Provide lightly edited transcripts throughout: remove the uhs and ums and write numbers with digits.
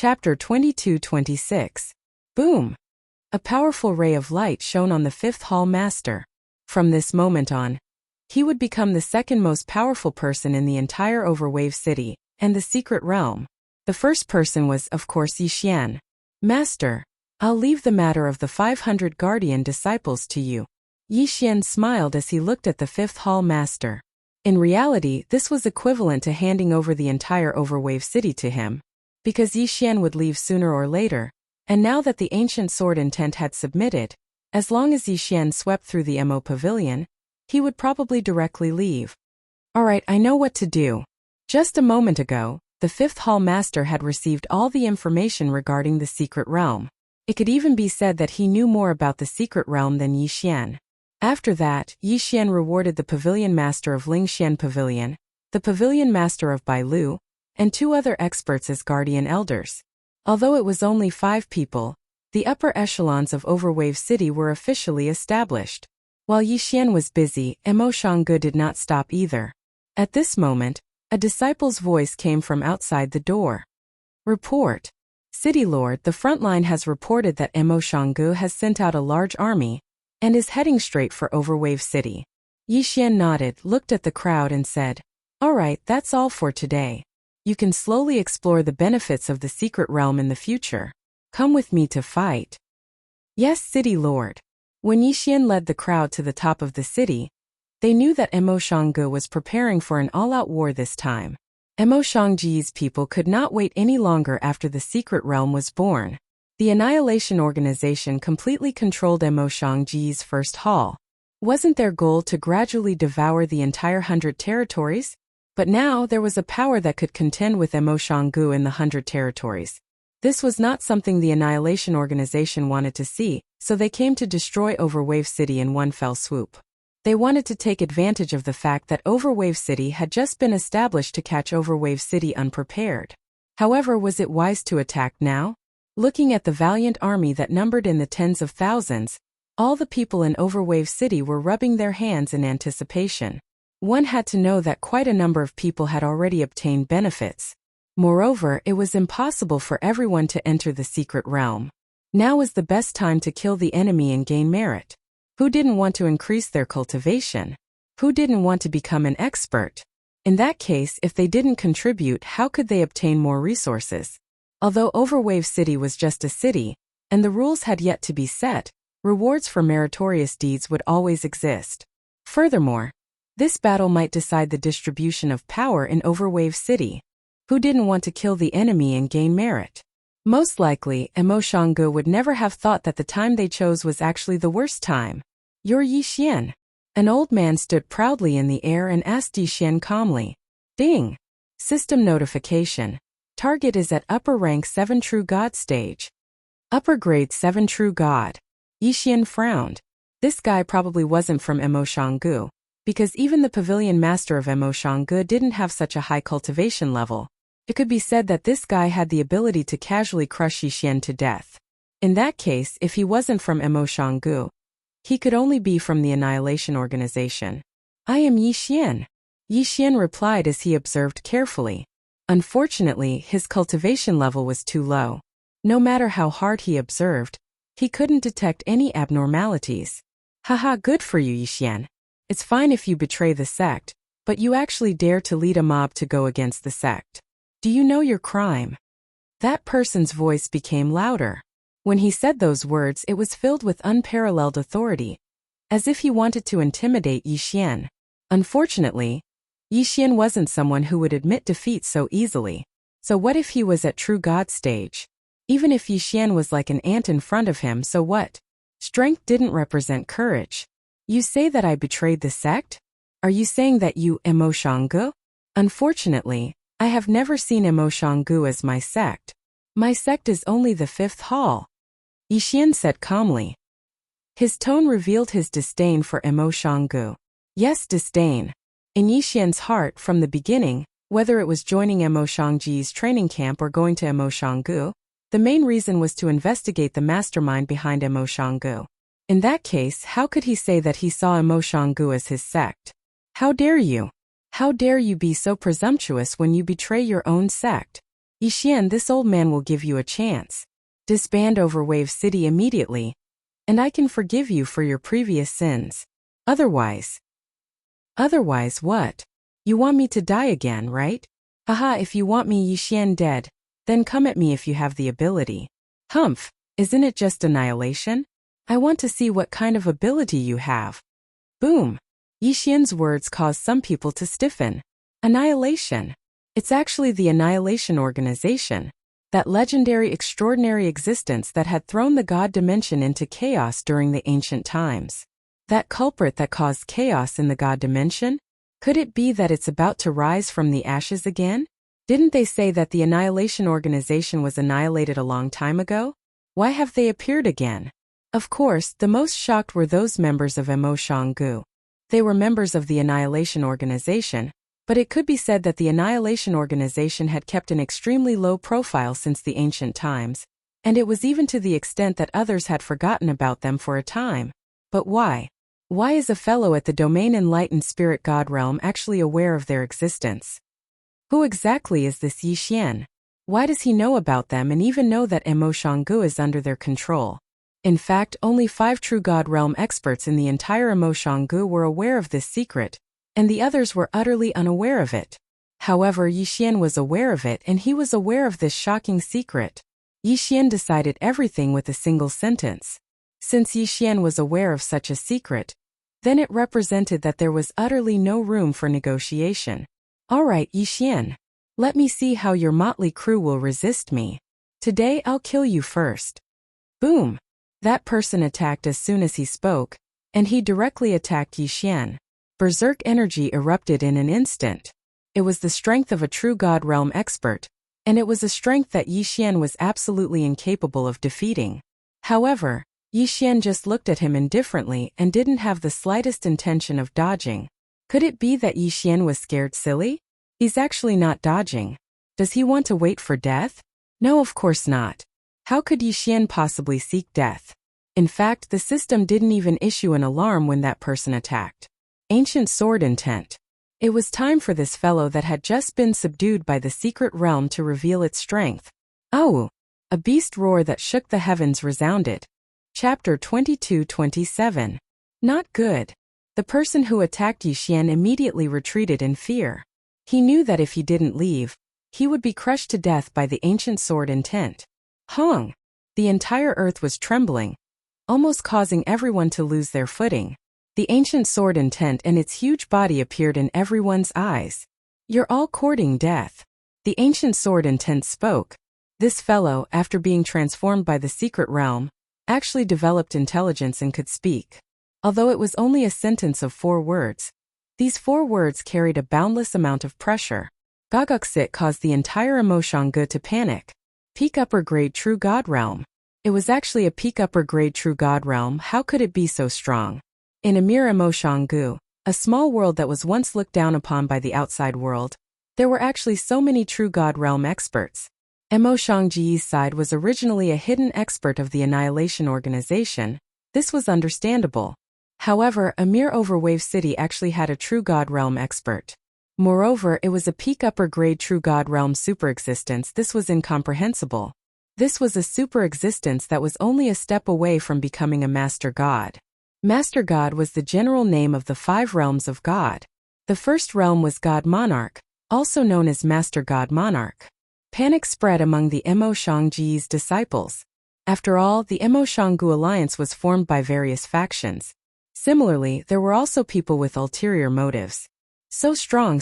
Chapter 22-26. Boom! A powerful ray of light shone on the fifth hall master. From this moment on, he would become the second most powerful person in the entire Overwave City, and the secret realm. The first person was, of course, Yixian. Master, I'll leave the matter of the 500 guardian disciples to you. Yixian smiled as he looked at the fifth hall master. In reality, this was equivalent to handing over the entire Overwave City to him, because Yixian would leave sooner or later, and now that the ancient sword intent had submitted, as long as Yixian swept through the Mo Pavilion, he would probably directly leave. Alright, I know what to do. Just a moment ago, the fifth hall master had received all the information regarding the secret realm. It could even be said that he knew more about the secret realm than Yixian. After that, Yixian rewarded the pavilion master of Lingxian Pavilion, the pavilion master of Bailu, and 2 other experts as guardian elders. Although it was only 5 people, the upper echelons of Overwave City were officially established. While Yixian was busy, Mo Shangge did not stop either. At this moment, a disciple's voice came from outside the door. Report. City Lord, the front line has reported that Mo Shangge has sent out a large army and is heading straight for Overwave City. Yixian nodded, looked at the crowd and said, Alright, that's all for today. You can slowly explore the benefits of the secret realm in the future. Come with me to fight. Yes, City Lord. When Yixian led the crowd to the top of the city, they knew that Mo Shangge was preparing for an all-out war this time. Mo Shangge's people could not wait any longer after the secret realm was born. The Annihilation Organization completely controlled Mo Shangge's first hall. Wasn't their goal to gradually devour the entire 100 territories? But now there was a power that could contend with Mo Shangge in the 100 territories. This was not something the Annihilation Organization wanted to see, so they came to destroy Overwave City in one fell swoop. They wanted to take advantage of the fact that Overwave City had just been established to catch Overwave City unprepared. However, was it wise to attack now? Looking at the valiant army that numbered in the tens of thousands, all the people in Overwave City were rubbing their hands in anticipation. One had to know that quite a number of people had already obtained benefits. Moreover, it was impossible for everyone to enter the secret realm. Now was the best time to kill the enemy and gain merit. Who didn't want to increase their cultivation? Who didn't want to become an expert? In that case, if they didn't contribute, how could they obtain more resources? Although Overwave City was just a city, and the rules had yet to be set, rewards for meritorious deeds would always exist. Furthermore, this battle might decide the distribution of power in Overwave City. Who didn't want to kill the enemy and gain merit? Most likely, Mo Shangge would never have thought that the time they chose was actually the worst time. You're Yixian. An old man stood proudly in the air and asked Yixian calmly. Ding! System notification. Target is at upper rank 7 True God stage. Upper grade 7 True God. Yixian frowned. This guy probably wasn't from Mo Shangge, because even the pavilion master of Mo Shangge didn't have such a high cultivation level. It could be said that this guy had the ability to casually crush Yixian to death. In that case, if he wasn't from Mo Shangge, he could only be from the Annihilation Organization. I am Yixian. Yixian replied as he observed carefully. Unfortunately, his cultivation level was too low. No matter how hard he observed, he couldn't detect any abnormalities. Haha, good for you, Yixian. It's fine if you betray the sect, but you actually dare to lead a mob to go against the sect. Do you know your crime? That person's voice became louder. When he said those words, it was filled with unparalleled authority, as if he wanted to intimidate Yixian. Unfortunately, Yixian wasn't someone who would admit defeat so easily. So what if he was at True God stage? Even if Yixian was like an ant in front of him, so what? Strength didn't represent courage. You say that I betrayed the sect? Are you saying that you, Mo Shangge? Unfortunately, I have never seen Mo Shangge as my sect. My sect is only the 5th hall. Yixian said calmly. His tone revealed his disdain for Mo Shangge. Yes, disdain. In Yixian's heart from the beginning, whether it was joining Mo Shangge's training camp or going to Mo Shangge, the main reason was to investigate the mastermind behind Mo Shangge. In that case, how could he say that he saw Mo Shangge as his sect? How dare you? How dare you be so presumptuous when you betray your own sect? Yixian, this old man will give you a chance. Disband Overwave City immediately, and I can forgive you for your previous sins. Otherwise what? You want me to die again, right? Haha, if you want me Yixian dead, then come at me if you have the ability. Humph, isn't it just annihilation? I want to see what kind of ability you have. Boom. Yixian's words caused some people to stiffen. Annihilation. It's actually the Annihilation Organization, that legendary extraordinary existence that had thrown the God dimension into chaos during the ancient times. That culprit that caused chaos in the God dimension? Could it be that it's about to rise from the ashes again? Didn't they say that the Annihilation Organization was annihilated a long time ago? Why have they appeared again? Of course, the most shocked were those members of Emo Shanggu. They were members of the Annihilation Organization, but it could be said that the Annihilation Organization had kept an extremely low profile since the ancient times, and it was even to the extent that others had forgotten about them for a time. But why? Why is a fellow at the Domain Enlightened Spirit God realm actually aware of their existence? Who exactly is this Yixian? Why does he know about them and even know that Emo Shanggu is under their control? In fact, only 5 true God realm experts in the entire Emo Shanggu were aware of this secret, and the others were utterly unaware of it. However, Yixian was aware of it, and he was aware of this shocking secret. Yixian decided everything with a single sentence. Since Yixian was aware of such a secret, then it represented that there was utterly no room for negotiation. Alright, Yixian. Let me see how your motley crew will resist me. Today I'll kill you first. Boom. That person attacked as soon as he spoke, and he directly attacked Yixian. Berserk energy erupted in an instant. It was the strength of a true God realm expert, and it was a strength that Yixian was absolutely incapable of defeating. However, Yixian just looked at him indifferently and didn't have the slightest intention of dodging. Could it be that Yixian was scared silly? He's actually not dodging. Does he want to wait for death? No, of course not. How could Yixian possibly seek death? In fact, the system didn't even issue an alarm when that person attacked. Ancient sword intent. It was time for this fellow that had just been subdued by the secret realm to reveal its strength. Oh! A beast roar that shook the heavens resounded. Chapter 22-27. Not good. The person who attacked Yixian immediately retreated in fear. He knew that if he didn't leave, he would be crushed to death by the ancient sword intent. Hong! The entire earth was trembling, almost causing everyone to lose their footing. The ancient sword intent and its huge body appeared in everyone's eyes. You're all courting death. The ancient sword intent spoke. This fellow, after being transformed by the secret realm, actually developed intelligence and could speak. Although it was only a sentence of 4 words, these 4 words carried a boundless amount of pressure. Gagoksit caused the entire Emo Shanggu to panic. Peak upper grade true God realm. It was actually a peak upper grade true God realm. How could it be so strong? In a mere Emo Shanggu, a small world that was once looked down upon by the outside world, there were actually so many true God realm experts. Emo Shangji's side was originally a hidden expert of the Annihilation Organization. This was understandable. However, a mere Overwave City actually had a true God realm expert. Moreover, it was a peak upper grade true God realm super existence. This was incomprehensible. This was a super existence that was only a step away from becoming a Master God. Master God was the general name of the 5 realms of God. The first realm was God Monarch, also known as Master God Monarch. Panic spread among the Emo Shangji's disciples. After all, the Emo Shanggu alliance was formed by various factions. Similarly, there were also people with ulterior motives. So strong,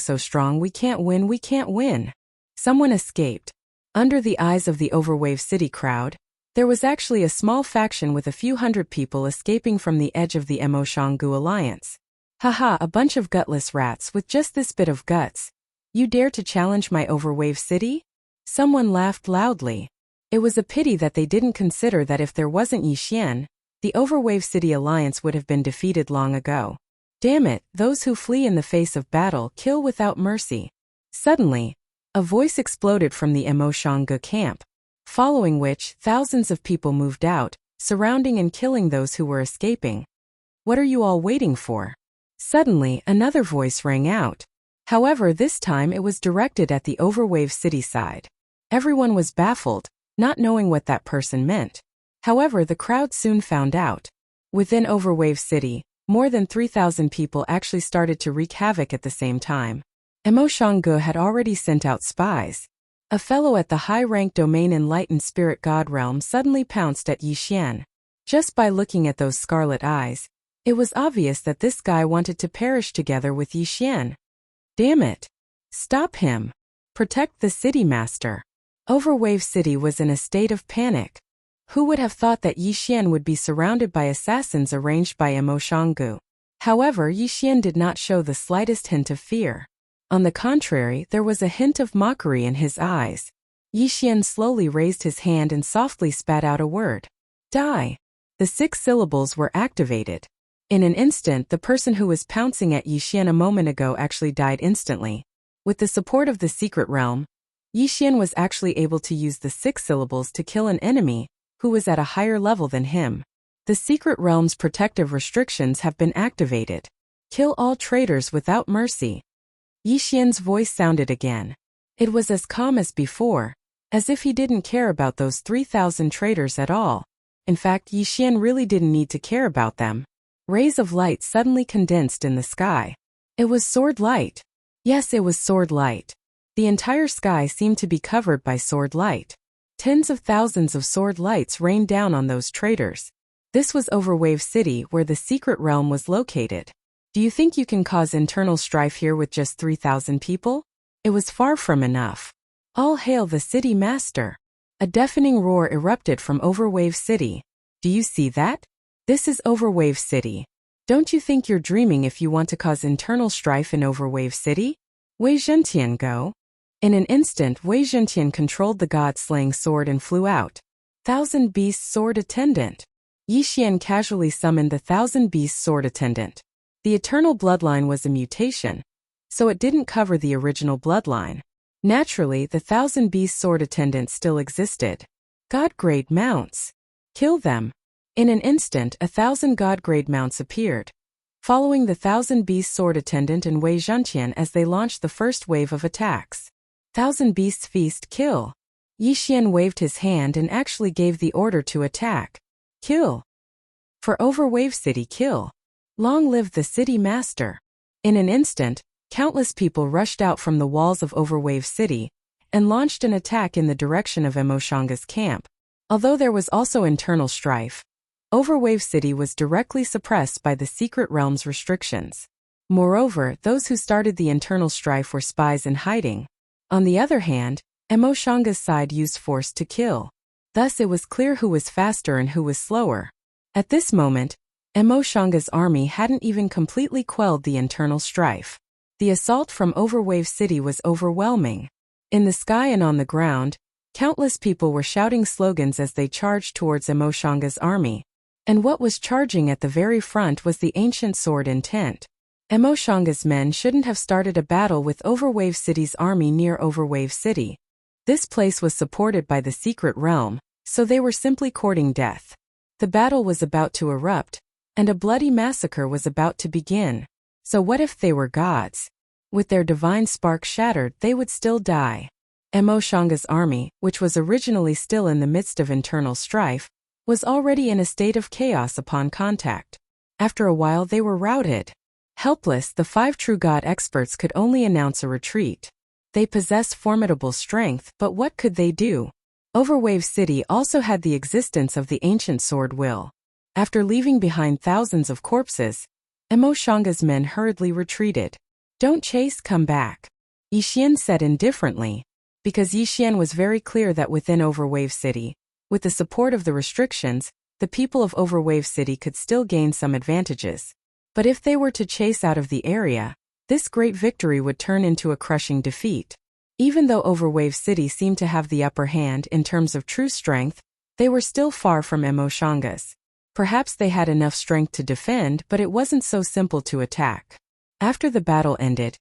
we can't win. Someone escaped. Under the eyes of the Overwave City crowd, there was actually a small faction with a few hundred people escaping from the edge of the Emo Shanggu alliance. Haha, a bunch of gutless rats with just this bit of guts. You dare to challenge my Overwave City? Someone laughed loudly. It was a pity that they didn't consider that if there wasn't Yixian, the Overwave City alliance would have been defeated long ago. Damn it, those who flee in the face of battle kill without mercy. Suddenly, a voice exploded from the Emo Shanggu camp, following which thousands of people moved out, surrounding and killing those who were escaping. What are you all waiting for? Suddenly, another voice rang out. However, this time it was directed at the Overwave City side. Everyone was baffled, not knowing what that person meant. However, the crowd soon found out. Within Overwave City, more than 3,000 people actually started to wreak havoc at the same time. Emoshanga had already sent out spies. A fellow at the high-rank domain Enlightened Spirit God realm suddenly pounced at Yixian. Just by looking at those scarlet eyes, it was obvious that this guy wanted to perish together with Yixian. Damn it! Stop him! Protect the city master! Overwave City was in a state of panic. Who would have thought that Yixian would be surrounded by assassins arranged by Emoshanga? However, Yixian did not show the slightest hint of fear. On the contrary, there was a hint of mockery in his eyes. Yixian slowly raised his hand and softly spat out a word. Die! The 6 syllables were activated. In an instant, the person who was pouncing at Yixian a moment ago actually died instantly. With the support of the secret realm, Yixian was actually able to use the 6 syllables to kill an enemy who was at a higher level than him. The secret realm's protective restrictions have been activated. Kill all traitors without mercy. Yixian's voice sounded again. It was as calm as before, as if he didn't care about those 3,000 traitors at all. In fact, Yixian really didn't need to care about them. Rays of light suddenly condensed in the sky. It was sword light. Yes, it was sword light. The entire sky seemed to be covered by sword light. Tens of thousands of sword lights rained down on those traitors. This was Overwave City, where the secret realm was located. Do you think you can cause internal strife here with just 3,000 people? It was far from enough. All hail the city master. A deafening roar erupted from Overwave City. Do you see that? This is Overwave City. Don't you think you're dreaming if you want to cause internal strife in Overwave City? Wei Zhentian go. In an instant, Wei Zhentian controlled the god-slaying sword and flew out. Thousand Beast Sword Attendant. Yixian casually summoned the Thousand Beast Sword Attendant. The eternal bloodline was a mutation, so it didn't cover the original bloodline. Naturally, the Thousand Beast Sword Attendant still existed. God-grade mounts. Kill them. In an instant, 1,000 God-grade mounts appeared, following the Thousand Beast Sword Attendant and Wei Zhentian as they launched the first wave of attacks. Thousand Beasts Feast Kill. Yixian waved his hand and actually gave the order to attack. Kill. For Overwave City, kill. Long live the city master. In an instant, countless people rushed out from the walls of Overwave City and launched an attack in the direction of Emoshanga's camp. Although there was also internal strife, Overwave City was directly suppressed by the secret realm's restrictions. Moreover, those who started the internal strife were spies in hiding. On the other hand, Emoshanga's side used force to kill. Thus it was clear who was faster and who was slower. At this moment, Emoshanga's army hadn't even completely quelled the internal strife. The assault from Overwave City was overwhelming. In the sky and on the ground, countless people were shouting slogans as they charged towards Emoshanga's army. And what was charging at the very front was the ancient sword intent. Emoshanga's men shouldn't have started a battle with Overwave City's army near Overwave City. This place was supported by the secret realm, so they were simply courting death. The battle was about to erupt, and a bloody massacre was about to begin. So what if they were gods? With their divine spark shattered, they would still die. Emoshanga's army, which was originally still in the midst of internal strife, was already in a state of chaos upon contact. After a while they were routed. Helpless, the 5 true god experts could only announce a retreat. They possessed formidable strength, but what could they do? Overwave City also had the existence of the ancient sword will. After leaving behind thousands of corpses, Emoshanga's men hurriedly retreated. Don't chase, come back. Yixian said indifferently, because Yixian was very clear that within Overwave City, with the support of the restrictions, the people of Overwave City could still gain some advantages. But if they were to chase out of the area, this great victory would turn into a crushing defeat. Even though Overwave City seemed to have the upper hand in terms of true strength, they were still far from Emoshanga's. Perhaps they had enough strength to defend, but it wasn't so simple to attack. After the battle ended,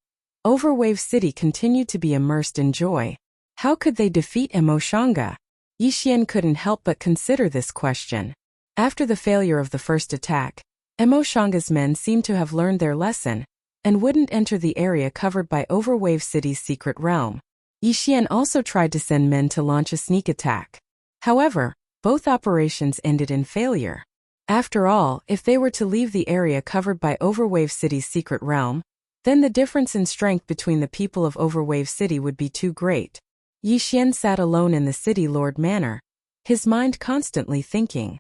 Overwave City continued to be immersed in joy. How could they defeat Emoshanga? Yixian couldn't help but consider this question. After the failure of the first attack, Emoshanga's men seemed to have learned their lesson, and wouldn't enter the area covered by Overwave City's secret realm. Yi Xian also tried to send men to launch a sneak attack. However, both operations ended in failure. After all, if they were to leave the area covered by Overwave City's secret realm, then the difference in strength between the people of Overwave City would be too great. Yi Xian sat alone in the City Lord Manor, his mind constantly thinking.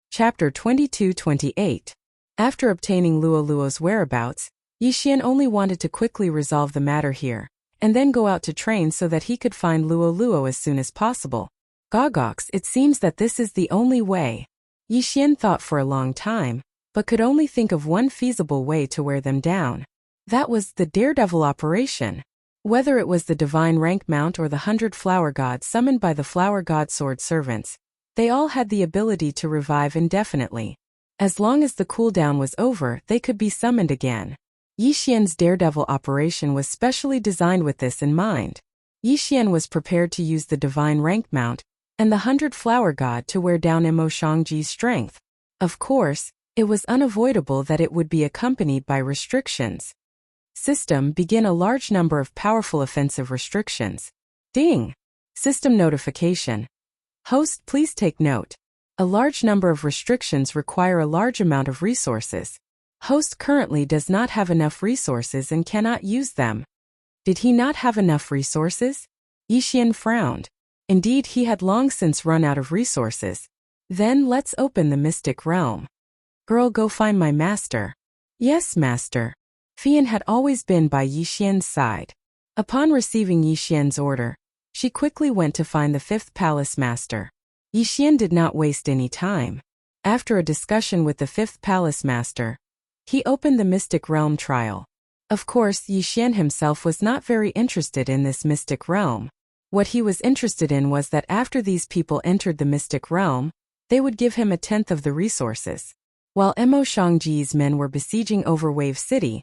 Chapter 22-28. After obtaining Luo's whereabouts, Yi Xian only wanted to quickly resolve the matter here, and then go out to train so that he could find Luo as soon as possible. Gogox, it seems that this is the only way. Yi Xian thought for a long time, but could only think of one feasible way to wear them down. That was the Daredevil operation. Whether it was the divine rank mount or the 100 flower gods summoned by the flower god sword servants, they all had the ability to revive indefinitely. As long as the cooldown was over, they could be summoned again. Yi Xian's Daredevil operation was specially designed with this in mind. Yi Xian was prepared to use the divine rank mount and the 100 flower god to wear down Mo Shangji's strength. Of course, it was unavoidable that it would be accompanied by restrictions. System, begin a large number of powerful offensive restrictions. Ding! System notification. Host, please take note. A large number of restrictions require a large amount of resources. Host currently does not have enough resources and cannot use them. Did he not have enough resources? Yi Xian frowned. Indeed, he had long since run out of resources. Then let's open the mystic realm. Girl, go find my master. Yes, master. Fian had always been by Yi Xian's side. Upon receiving Yi Xian's order, she quickly went to find the 5th palace master. Yi Xian did not waste any time. After a discussion with the 5th palace master, he opened the mystic realm trial. Of course, Yi Xian himself was not very interested in this mystic realm. What he was interested in was that after these people entered the mystic realm, they would give him 1/10 of the resources. While Mo Shangji's men were besieging Overwave City,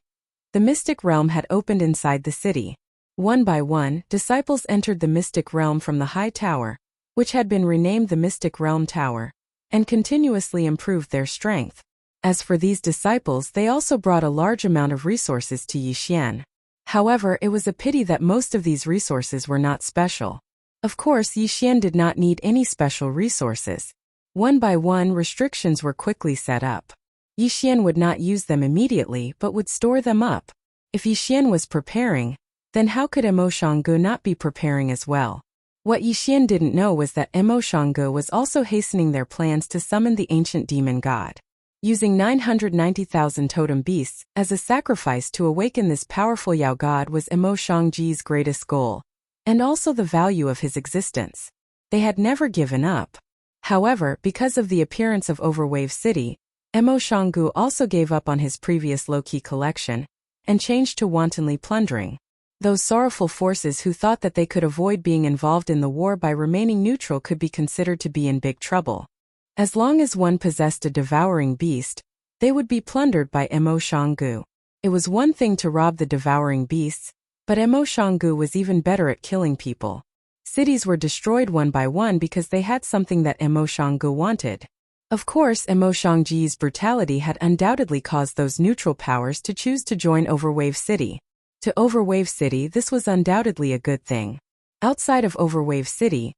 the mystic realm had opened inside the city. One by one, disciples entered the mystic realm from the high tower, which had been renamed the Mystic Realm Tower, and continuously improved their strength. As for these disciples, they also brought a large amount of resources to Yi Xian. However, it was a pity that most of these resources were not special. Of course, Yi Xian did not need any special resources. One by one, restrictions were quickly set up. Yi Xian would not use them immediately but would store them up. If Yi Xian was preparing, then how could Mo Shanggu not be preparing as well? What Yi Xian didn't know was that Mo Shanggu was also hastening their plans to summon the ancient demon god. Using 990,000 totem beasts as a sacrifice to awaken this powerful Yao god was Mo Shangji's greatest goal, and also the value of his existence. They had never given up. However, because of the appearance of Overwave City, Mo Shanggu also gave up on his previous low-key collection and changed to wantonly plundering. Those sorrowful forces who thought that they could avoid being involved in the war by remaining neutral could be considered to be in big trouble. As long as one possessed a devouring beast, they would be plundered by Mo Shanggu. It was one thing to rob the devouring beasts, but Mo Shanggu was even better at killing people. Cities were destroyed one by one because they had something that Mo Shanggu wanted. Of course, Mo Shangji's brutality had undoubtedly caused those neutral powers to choose to join Overwave City. To Overwave City, this was undoubtedly a good thing. Outside of Overwave City,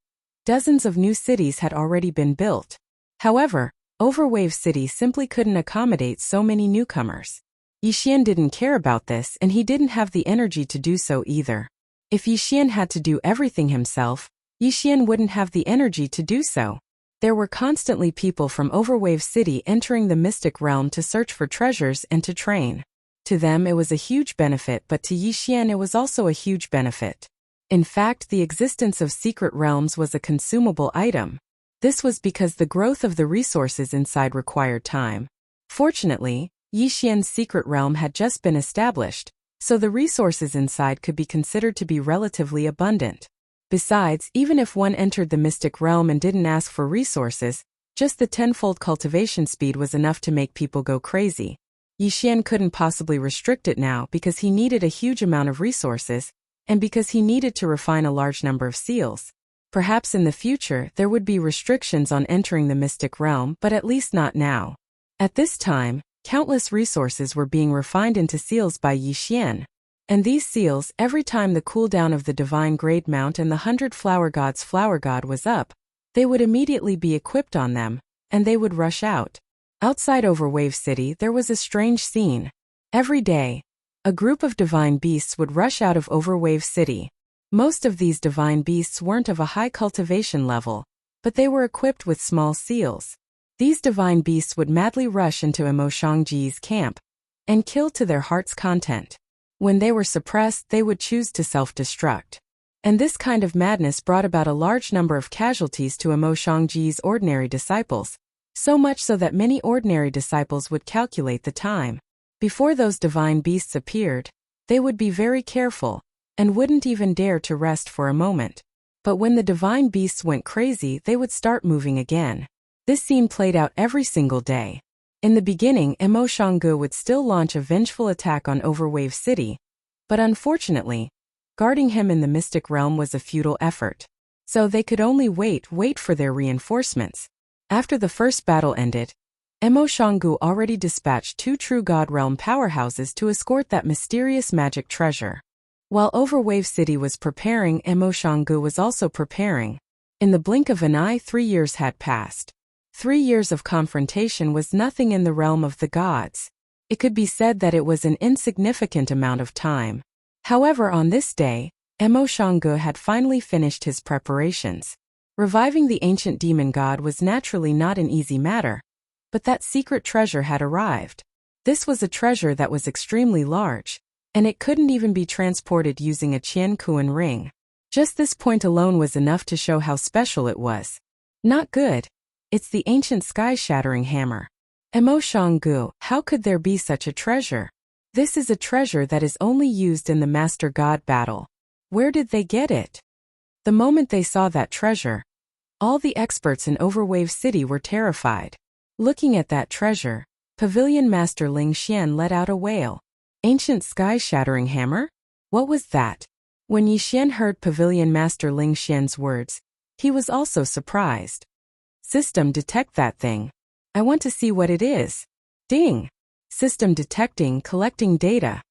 dozens of new cities had already been built. However, Overwave City simply couldn't accommodate so many newcomers. Yi Xian didn't care about this, and he didn't have the energy to do so either. If Yi Xian had to do everything himself, Yi Xian wouldn't have the energy to do so. There were constantly people from Overwave City entering the mystic realm to search for treasures and to train. To them it was a huge benefit, but to Yi Xian it was also a huge benefit. In fact, the existence of secret realms was a consumable item. This was because the growth of the resources inside required time. Fortunately, Yi Xian's secret realm had just been established, so the resources inside could be considered to be relatively abundant. Besides, even if one entered the mystic realm and didn't ask for resources, just the 10-fold cultivation speed was enough to make people go crazy. Yi Xian couldn't possibly restrict it now because he needed a huge amount of resources, and because he needed to refine a large number of seals. Perhaps in the future there would be restrictions on entering the mystic realm, but at least not now. At this time, countless resources were being refined into seals by Yi Xian. And these seals, every time the cooldown of the divine grade mount and the 100 flower god was up, they would immediately be equipped on them, and they would rush out. Outside Overwave City there was a strange scene. Every day, a group of divine beasts would rush out of Overwave City. Most of these divine beasts weren't of a high cultivation level, but they were equipped with small seals. These divine beasts would madly rush into Emo Shangji's camp and kill to their heart's content. When they were suppressed, they would choose to self-destruct. And this kind of madness brought about a large number of casualties to Emo Shangji's ordinary disciples, so much so that many ordinary disciples would calculate the time. Before those divine beasts appeared, they would be very careful, and wouldn't even dare to rest for a moment. But when the divine beasts went crazy, they would start moving again. This scene played out every single day. In the beginning, Emo Shanggu would still launch a vengeful attack on Overwave City, but unfortunately, guarding him in the mystic realm was a futile effort. So they could only wait for their reinforcements. After the first battle ended, Emo Shanggu already dispatched 2 true God Realm powerhouses to escort that mysterious magic treasure. While Overwave City was preparing, Emo Shanggu was also preparing. In the blink of an eye, 3 years had passed. 3 years of confrontation was nothing in the realm of the gods. It could be said that it was an insignificant amount of time. However, on this day, Emo Shanggu had finally finished his preparations. Reviving the ancient demon god was naturally not an easy matter, but that secret treasure had arrived. This was a treasure that was extremely large, and it couldn't even be transported using a Qian Kuan ring. Just this point alone was enough to show how special it was. Not good. It's the ancient sky-shattering hammer. Emo Shanggu, how could there be such a treasure? This is a treasure that is only used in the Master God battle. Where did they get it? The moment they saw that treasure, all the experts in Overwave City were terrified. Looking at that treasure, Pavilion Master Ling Xian let out a wail. Ancient sky-shattering hammer? What was that? When Yi Xian heard Pavilion Master Ling Xian's words, he was also surprised. System, detect that thing. I want to see what it is. Ding. System detecting, collecting data.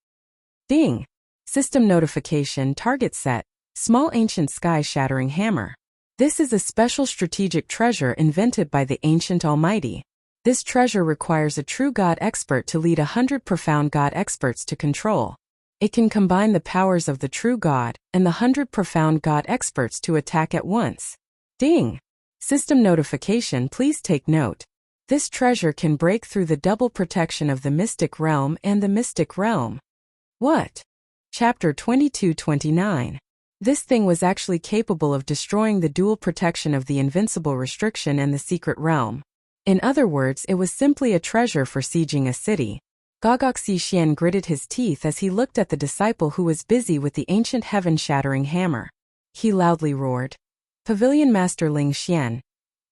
Ding. System notification, target set, small ancient sky-shattering hammer. This is a special strategic treasure invented by the ancient Almighty. This treasure requires a true God expert to lead 100 profound God experts to control. It can combine the powers of the true God and the 100 profound God experts to attack at once. Ding. System notification, please take note. This treasure can break through the double protection of the mystic realm and the mystic realm. What? Chapter 22-29. This thing was actually capable of destroying the dual protection of the invincible restriction and the secret realm. In other words, it was simply a treasure for sieging a city. Gagaxi Xian gritted his teeth as he looked at the disciple who was busy with the ancient heaven-shattering hammer. He loudly roared. Pavilion Master Ling Xian,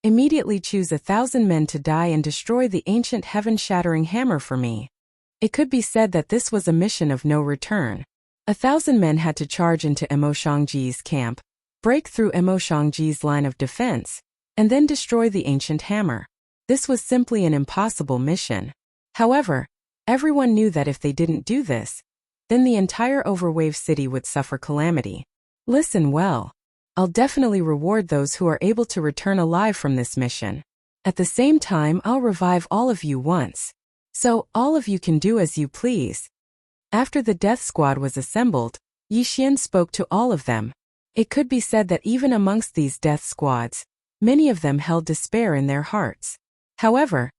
immediately choose 1,000 men to die and destroy the ancient heaven-shattering hammer for me. It could be said that this was a mission of no return. 1,000 men had to charge into Emo Shangji's camp, break through Emo Shangji's line of defense, and then destroy the ancient hammer. This was simply an impossible mission. However, everyone knew that if they didn't do this, then the entire Overwave City would suffer calamity. Listen well. I'll definitely reward those who are able to return alive from this mission. At the same time, I'll revive all of you once. So, all of you can do as you please. After the death squad was assembled, Yi Xian spoke to all of them. It could be said that even amongst these death squads, many of them held despair in their hearts. However,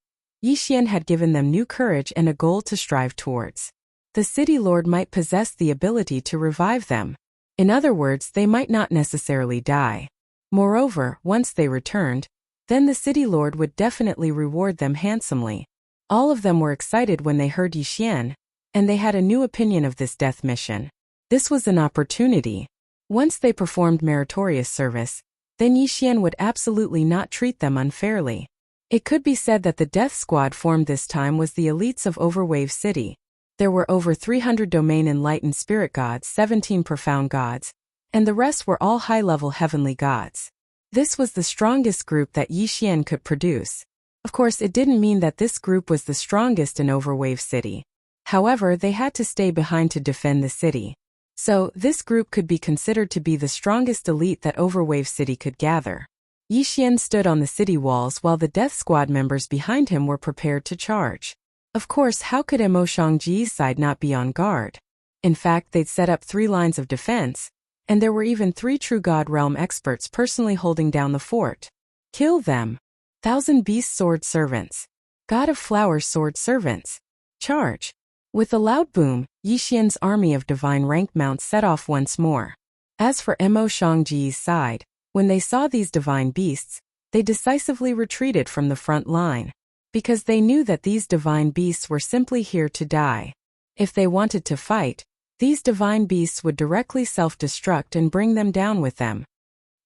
Yi Xian had given them new courage and a goal to strive towards. The city lord might possess the ability to revive them. In other words, they might not necessarily die. Moreover, once they returned, then the city lord would definitely reward them handsomely. All of them were excited when they heard Yi Xian, and they had a new opinion of this death mission. This was an opportunity. Once they performed meritorious service, then Yi Xian would absolutely not treat them unfairly. It could be said that the death squad formed this time was the elites of Overwave City. There were over 300 domain enlightened spirit gods, 17 profound gods, and the rest were all high-level heavenly gods. This was the strongest group that Yi Xian could produce. Of course, it didn't mean that this group was the strongest in Overwave City. However, they had to stay behind to defend the city. So, this group could be considered to be the strongest elite that Overwave City could gather. Yixian stood on the city walls while the Death Squad members behind him were prepared to charge. Of course, how could Mo Shangji's side not be on guard? In fact, they'd set up 3 lines of defense, and there were even 3 true God Realm experts personally holding down the fort. Kill them. 1,000 Beast Sword Servants. God of Flowers Sword Servants. Charge. With a loud boom, Yixian's army of divine rank mounts set off once more. As for Mo Shangji's side, when they saw these divine beasts, they decisively retreated from the front line, because they knew that these divine beasts were simply here to die. If they wanted to fight, these divine beasts would directly self-destruct and bring them down with them.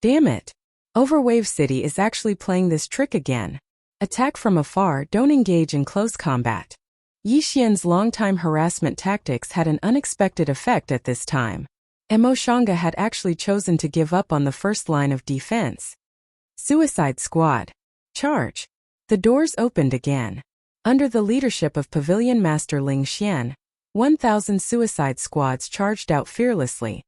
Damn it! Overwave City is actually playing this trick again. Attack from afar, don't engage in close combat. Yixian's long-time harassment tactics had an unexpected effect at this time. Mo Shanga had actually chosen to give up on the first line of defense. Suicide Squad. Charge. The doors opened again. Under the leadership of Pavilion Master Ling Xian, 1,000 suicide squads charged out fearlessly.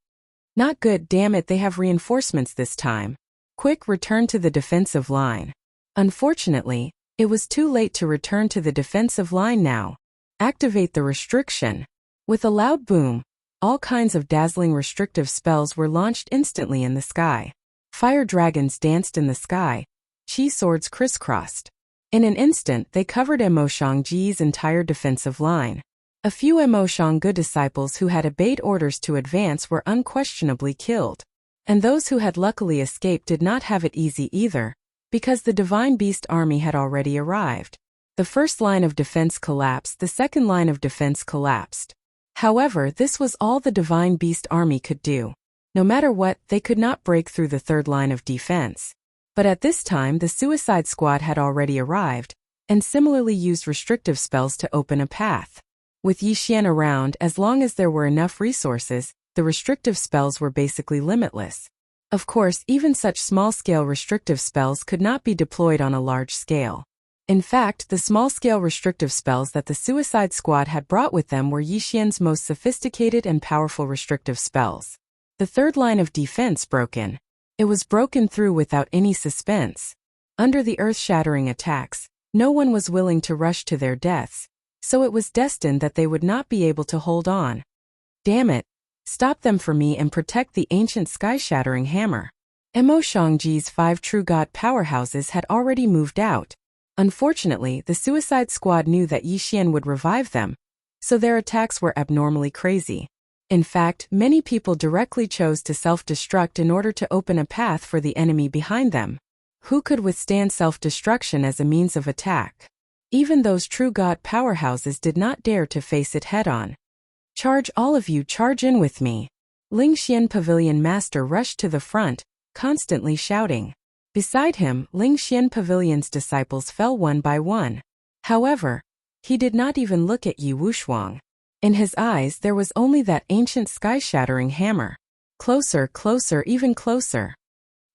Not good, damn it, they have reinforcements this time. Quick, return to the defensive line. Unfortunately, it was too late to return to the defensive line now. Activate the restriction. With a loud boom, all kinds of dazzling restrictive spells were launched instantly in the sky. Fire dragons danced in the sky. Qi swords crisscrossed. In an instant, they covered Mo Shangji's entire defensive line. A few Mo Shanggu disciples who had obeyed orders to advance were unquestionably killed. And those who had luckily escaped did not have it easy either, because the Divine Beast army had already arrived. The first line of defense collapsed, the second line of defense collapsed. However, this was all the Divine Beast army could do. No matter what, they could not break through the third line of defense. But at this time, the Suicide Squad had already arrived, and similarly used restrictive spells to open a path. With Yixian around, as long as there were enough resources, the restrictive spells were basically limitless. Of course, even such small-scale restrictive spells could not be deployed on a large scale. In fact, the small-scale restrictive spells that the Suicide Squad had brought with them were Yixian's most sophisticated and powerful restrictive spells. The third line of defense broken. It was broken through without any suspense. Under the earth-shattering attacks, no one was willing to rush to their deaths, so it was destined that they would not be able to hold on. Damn it! Stop them for me and protect the ancient sky-shattering hammer. Mo Shangji's 5 true god powerhouses had already moved out. Unfortunately, the Suicide Squad knew that Yixian would revive them, so their attacks were abnormally crazy. In fact, many people directly chose to self-destruct in order to open a path for the enemy behind them. Who could withstand self-destruction as a means of attack? Even those true god powerhouses did not dare to face it head-on. Charge, all of you, charge in with me. Ling Xian Pavilion Master rushed to the front, constantly shouting. Beside him, Ling Xian Pavilion's disciples fell one by one. However, he did not even look at Yi Wushuang. In his eyes there was only that ancient sky-shattering hammer. Closer, closer, even closer.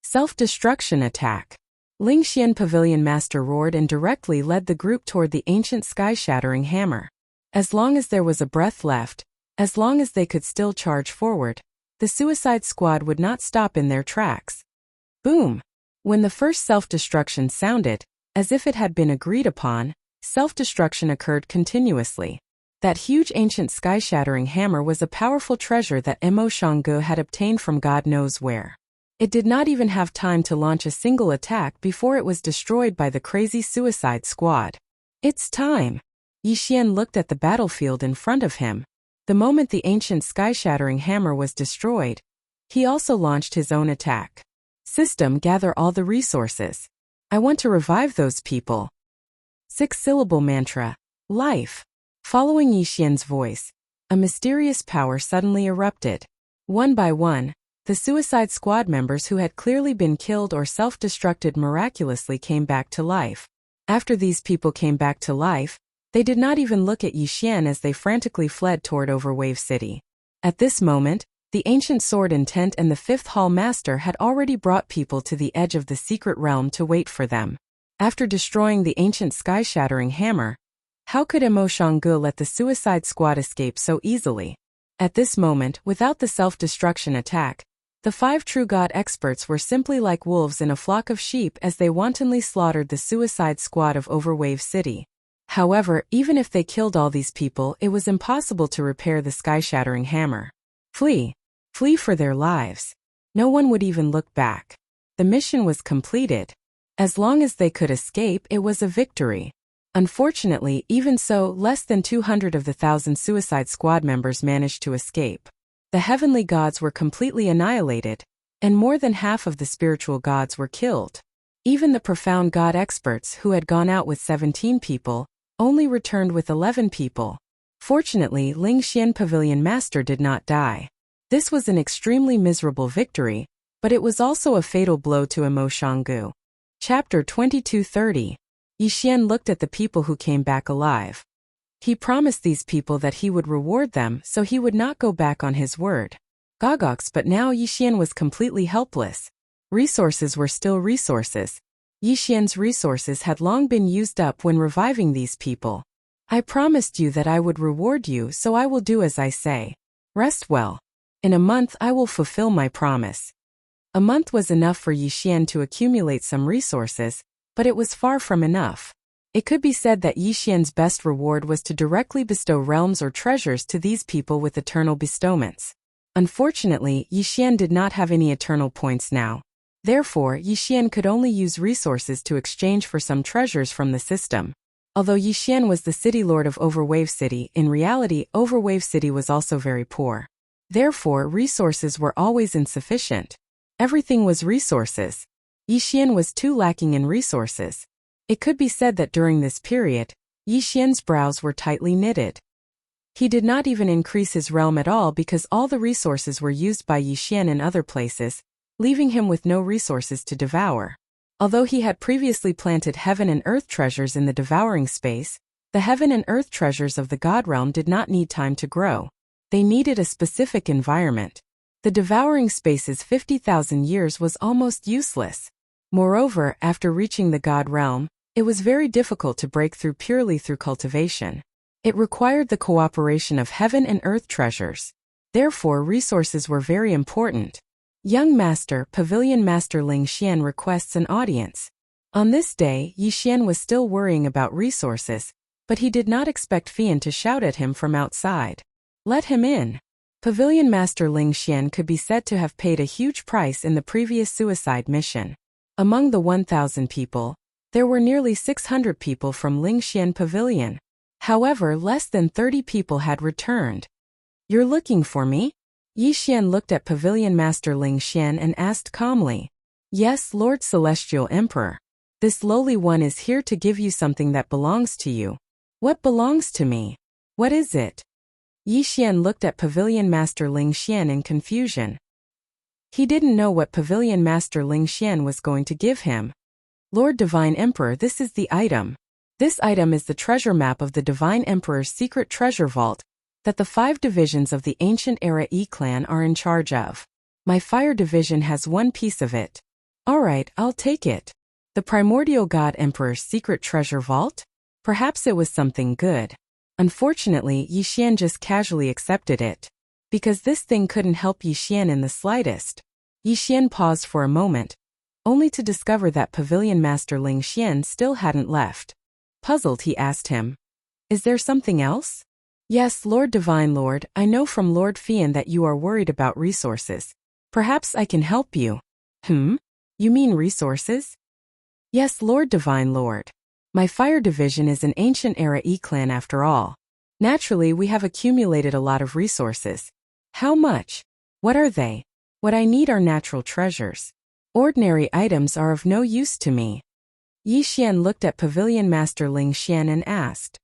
Self-destruction attack. Ling Xian Pavilion Master roared and directly led the group toward the ancient sky-shattering hammer. As long as there was a breath left, as long as they could still charge forward, the Suicide Squad would not stop in their tracks. Boom! When the first self-destruction sounded, as if it had been agreed upon, self-destruction occurred continuously. That huge ancient sky-shattering hammer was a powerful treasure that Mo Shanggu had obtained from God knows where. It did not even have time to launch a single attack before it was destroyed by the crazy Suicide Squad. It's time! Yixian looked at the battlefield in front of him. The moment the ancient sky-shattering hammer was destroyed, he also launched his own attack. System, gather all the resources. I want to revive those people. 6-syllable mantra. Life. Following Yixian's voice, a mysterious power suddenly erupted. One by one, the Suicide Squad members who had clearly been killed or self-destructed miraculously came back to life. After these people came back to life, they did not even look at Yixian as they frantically fled toward Overwave City. At this moment, the ancient sword intent and the 5th Hall Master had already brought people to the edge of the secret realm to wait for them. After destroying the ancient sky-shattering hammer, How could Emo Shanggu let the suicide squad escape so easily? At this moment, without the self-destruction attack, the 5 true god experts were simply like wolves in a flock of sheep as they wantonly slaughtered the suicide squad of Overwave City. However, even if they killed all these people, it was impossible to repair the sky-shattering hammer. Flee! Flee for their lives. No one would even look back. The mission was completed. As long as they could escape, it was a victory. Unfortunately, even so, less than 200 of the 1,000 Suicide Squad members managed to escape. The heavenly gods were completely annihilated, and more than half of the spiritual gods were killed. Even the profound god experts who had gone out with 17 people, only returned with 11 people. Fortunately, Ling Xian Pavilion Master did not die. This was an extremely miserable victory, but it was also a fatal blow to Emo Shanggu. Chapter 2230. Yi Xian looked at the people who came back alive. He promised these people that he would reward them, so he would not go back on his word. Gogox, but now Yi Xian was completely helpless. Resources were still resources. Yi Xian's resources had long been used up when reviving these people. I promised you that I would reward you, so I will do as I say. Rest well. In a month I will fulfill my promise. A month was enough for Yi Xian to accumulate some resources, but it was far from enough. It could be said that Yi Xian's best reward was to directly bestow realms or treasures to these people with eternal bestowments. Unfortunately, Yi Xian did not have any eternal points now. Therefore, Yi Xian could only use resources to exchange for some treasures from the system. Although Yi Xian was the city lord of Overwave City, in reality, Overwave City was also very poor. Therefore, resources were always insufficient. Everything was resources. Yi Xian was too lacking in resources. It could be said that during this period, Yi Xian's brows were tightly knitted. He did not even increase his realm at all because all the resources were used by Yi Xian in other places, leaving him with no resources to devour. Although he had previously planted heaven and earth treasures in the devouring space, the heaven and earth treasures of the god realm did not need time to grow. They needed a specific environment. The devouring space's 50,000 years was almost useless. Moreover, after reaching the god realm, it was very difficult to break through purely through cultivation. It required the cooperation of heaven and earth treasures. Therefore, resources were very important. Young Master, Pavilion Master Ling Xian requests an audience. On this day, Yi Xian was still worrying about resources, but he did not expect Fian to shout at him from outside. Let him in. Pavilion Master Ling Xian could be said to have paid a huge price in the previous suicide mission. Among the 1,000 people, there were nearly 600 people from Ling Xian Pavilion. However, less than 30 people had returned. You're looking for me? Yi Xian looked at Pavilion Master Ling Xian and asked calmly. Yes, Lord Celestial Emperor. This lowly one is here to give you something that belongs to you. What belongs to me? What is it? Yi Xian looked at Pavilion Master Ling Xian in confusion. He didn't know what Pavilion Master Ling Xian was going to give him. Lord Divine Emperor, this is the item. This item is the treasure map of the Divine Emperor's secret treasure vault that the 5 divisions of the ancient era E-clan are in charge of. My fire division has one piece of it. Alright, I'll take it. The primordial god Emperor's secret treasure vault? Perhaps it was something good. Unfortunately, Yi Xian just casually accepted it. Because this thing couldn't help Yi Xian in the slightest. Yi Xian paused for a moment, only to discover that Pavilion Master Ling Xian still hadn't left. Puzzled, he asked him. Is there something else? Yes, Lord Divine Lord, I know from Lord Fian that you are worried about resources. Perhaps I can help you. You mean resources? Yes, Lord Divine Lord. My fire division is an ancient era E-clan after all. Naturally, we have accumulated a lot of resources. How much? What are they? What I need are natural treasures. Ordinary items are of no use to me. Yi Xian looked at Pavilion Master Ling Xian and asked.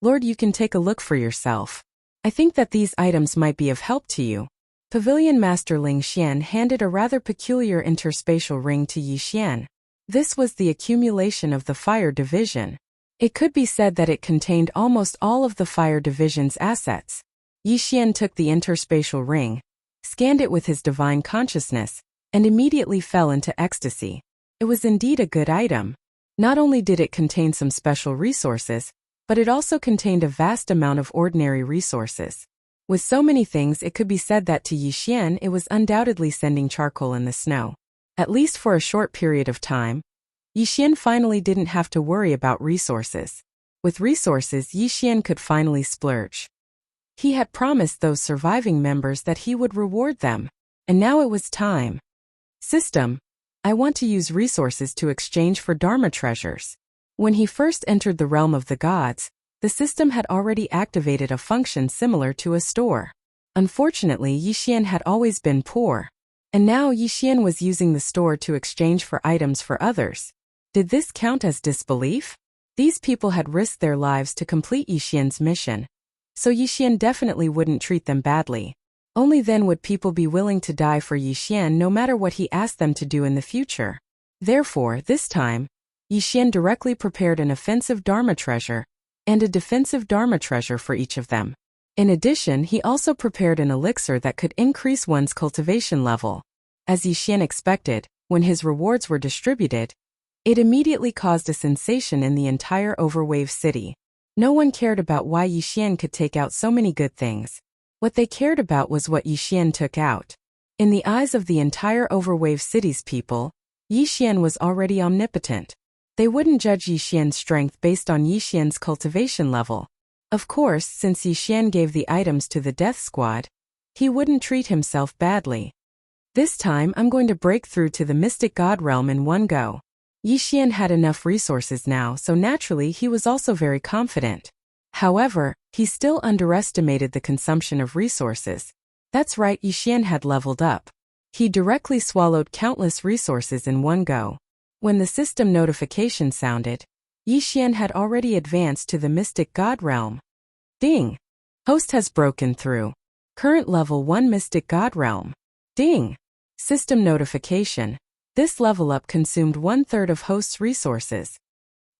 Lord, you can take a look for yourself. I think that these items might be of help to you. Pavilion Master Ling Xian handed a rather peculiar interspatial ring to Yi Xian. This was the accumulation of the fire division. It could be said that it contained almost all of the fire division's assets. Yi Xian took the interspatial ring, scanned it with his divine consciousness, and immediately fell into ecstasy. It was indeed a good item. Not only did it contain some special resources, but it also contained a vast amount of ordinary resources. With so many things, it could be said that to Yixian it was undoubtedly sending charcoal in the snow. At least for a short period of time, Yixian finally didn't have to worry about resources. With resources, Yixian could finally splurge. He had promised those surviving members that he would reward them, and now it was time. System, I want to use resources to exchange for Dharma treasures. When he first entered the realm of the gods, the system had already activated a function similar to a store. Unfortunately, Yixian had always been poor, and now Yixian was using the store to exchange for items for others. Did this count as disbelief? These people had risked their lives to complete Yixian's mission, so Yixian definitely wouldn't treat them badly. Only then would people be willing to die for Yixian no matter what he asked them to do in the future. Therefore, this time, Yixian directly prepared an offensive Dharma treasure and a defensive Dharma treasure for each of them. In addition, he also prepared an elixir that could increase one's cultivation level. As Yixian expected, when his rewards were distributed, it immediately caused a sensation in the entire Overwave city. No one cared about why Yixian could take out so many good things. What they cared about was what Yixian took out. In the eyes of the entire Overwave city's people, Yixian was already omnipotent. They wouldn't judge Yixian's strength based on Yixian's cultivation level. Of course, since Yixian gave the items to the death squad, he wouldn't treat himself badly. This time I'm going to break through to the mystic god realm in one go. Yixian had enough resources now, so naturally he was also very confident. However, he still underestimated the consumption of resources. That's right, Yixian had leveled up. He directly swallowed countless resources in one go. When the system notification sounded, Yixian had already advanced to the mystic god realm. Ding! Host has broken through. Current level 1 mystic god realm. Ding! System notification. This level up consumed 1/3 of host's resources.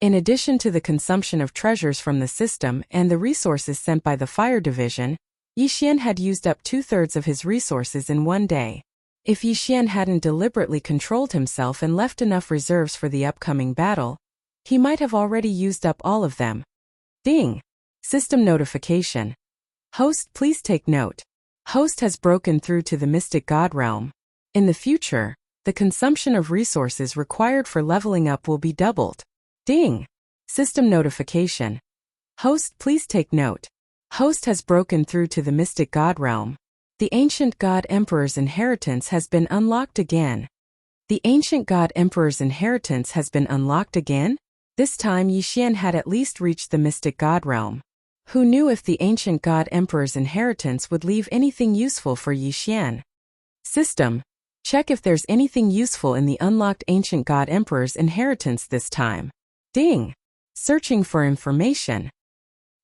In addition to the consumption of treasures from the system and the resources sent by the fire division, Yixian had used up 2/3 of his resources in one day. If Yixian hadn't deliberately controlled himself and left enough reserves for the upcoming battle, he might have already used up all of them. Ding! System notification. Host, please take note. Host has broken through to the mystic god realm. In the future, the consumption of resources required for leveling up will be doubled. Ding! System notification. Host, please take note. Host has broken through to the mystic god realm. The ancient god emperor's inheritance has been unlocked again. The ancient god emperor's inheritance has been unlocked again? This time Yixian had at least reached the mystic god realm. Who knew if the ancient god emperor's inheritance would leave anything useful for Yixian? System, check if there's anything useful in the unlocked ancient god emperor's inheritance this time. Ding! Searching for information.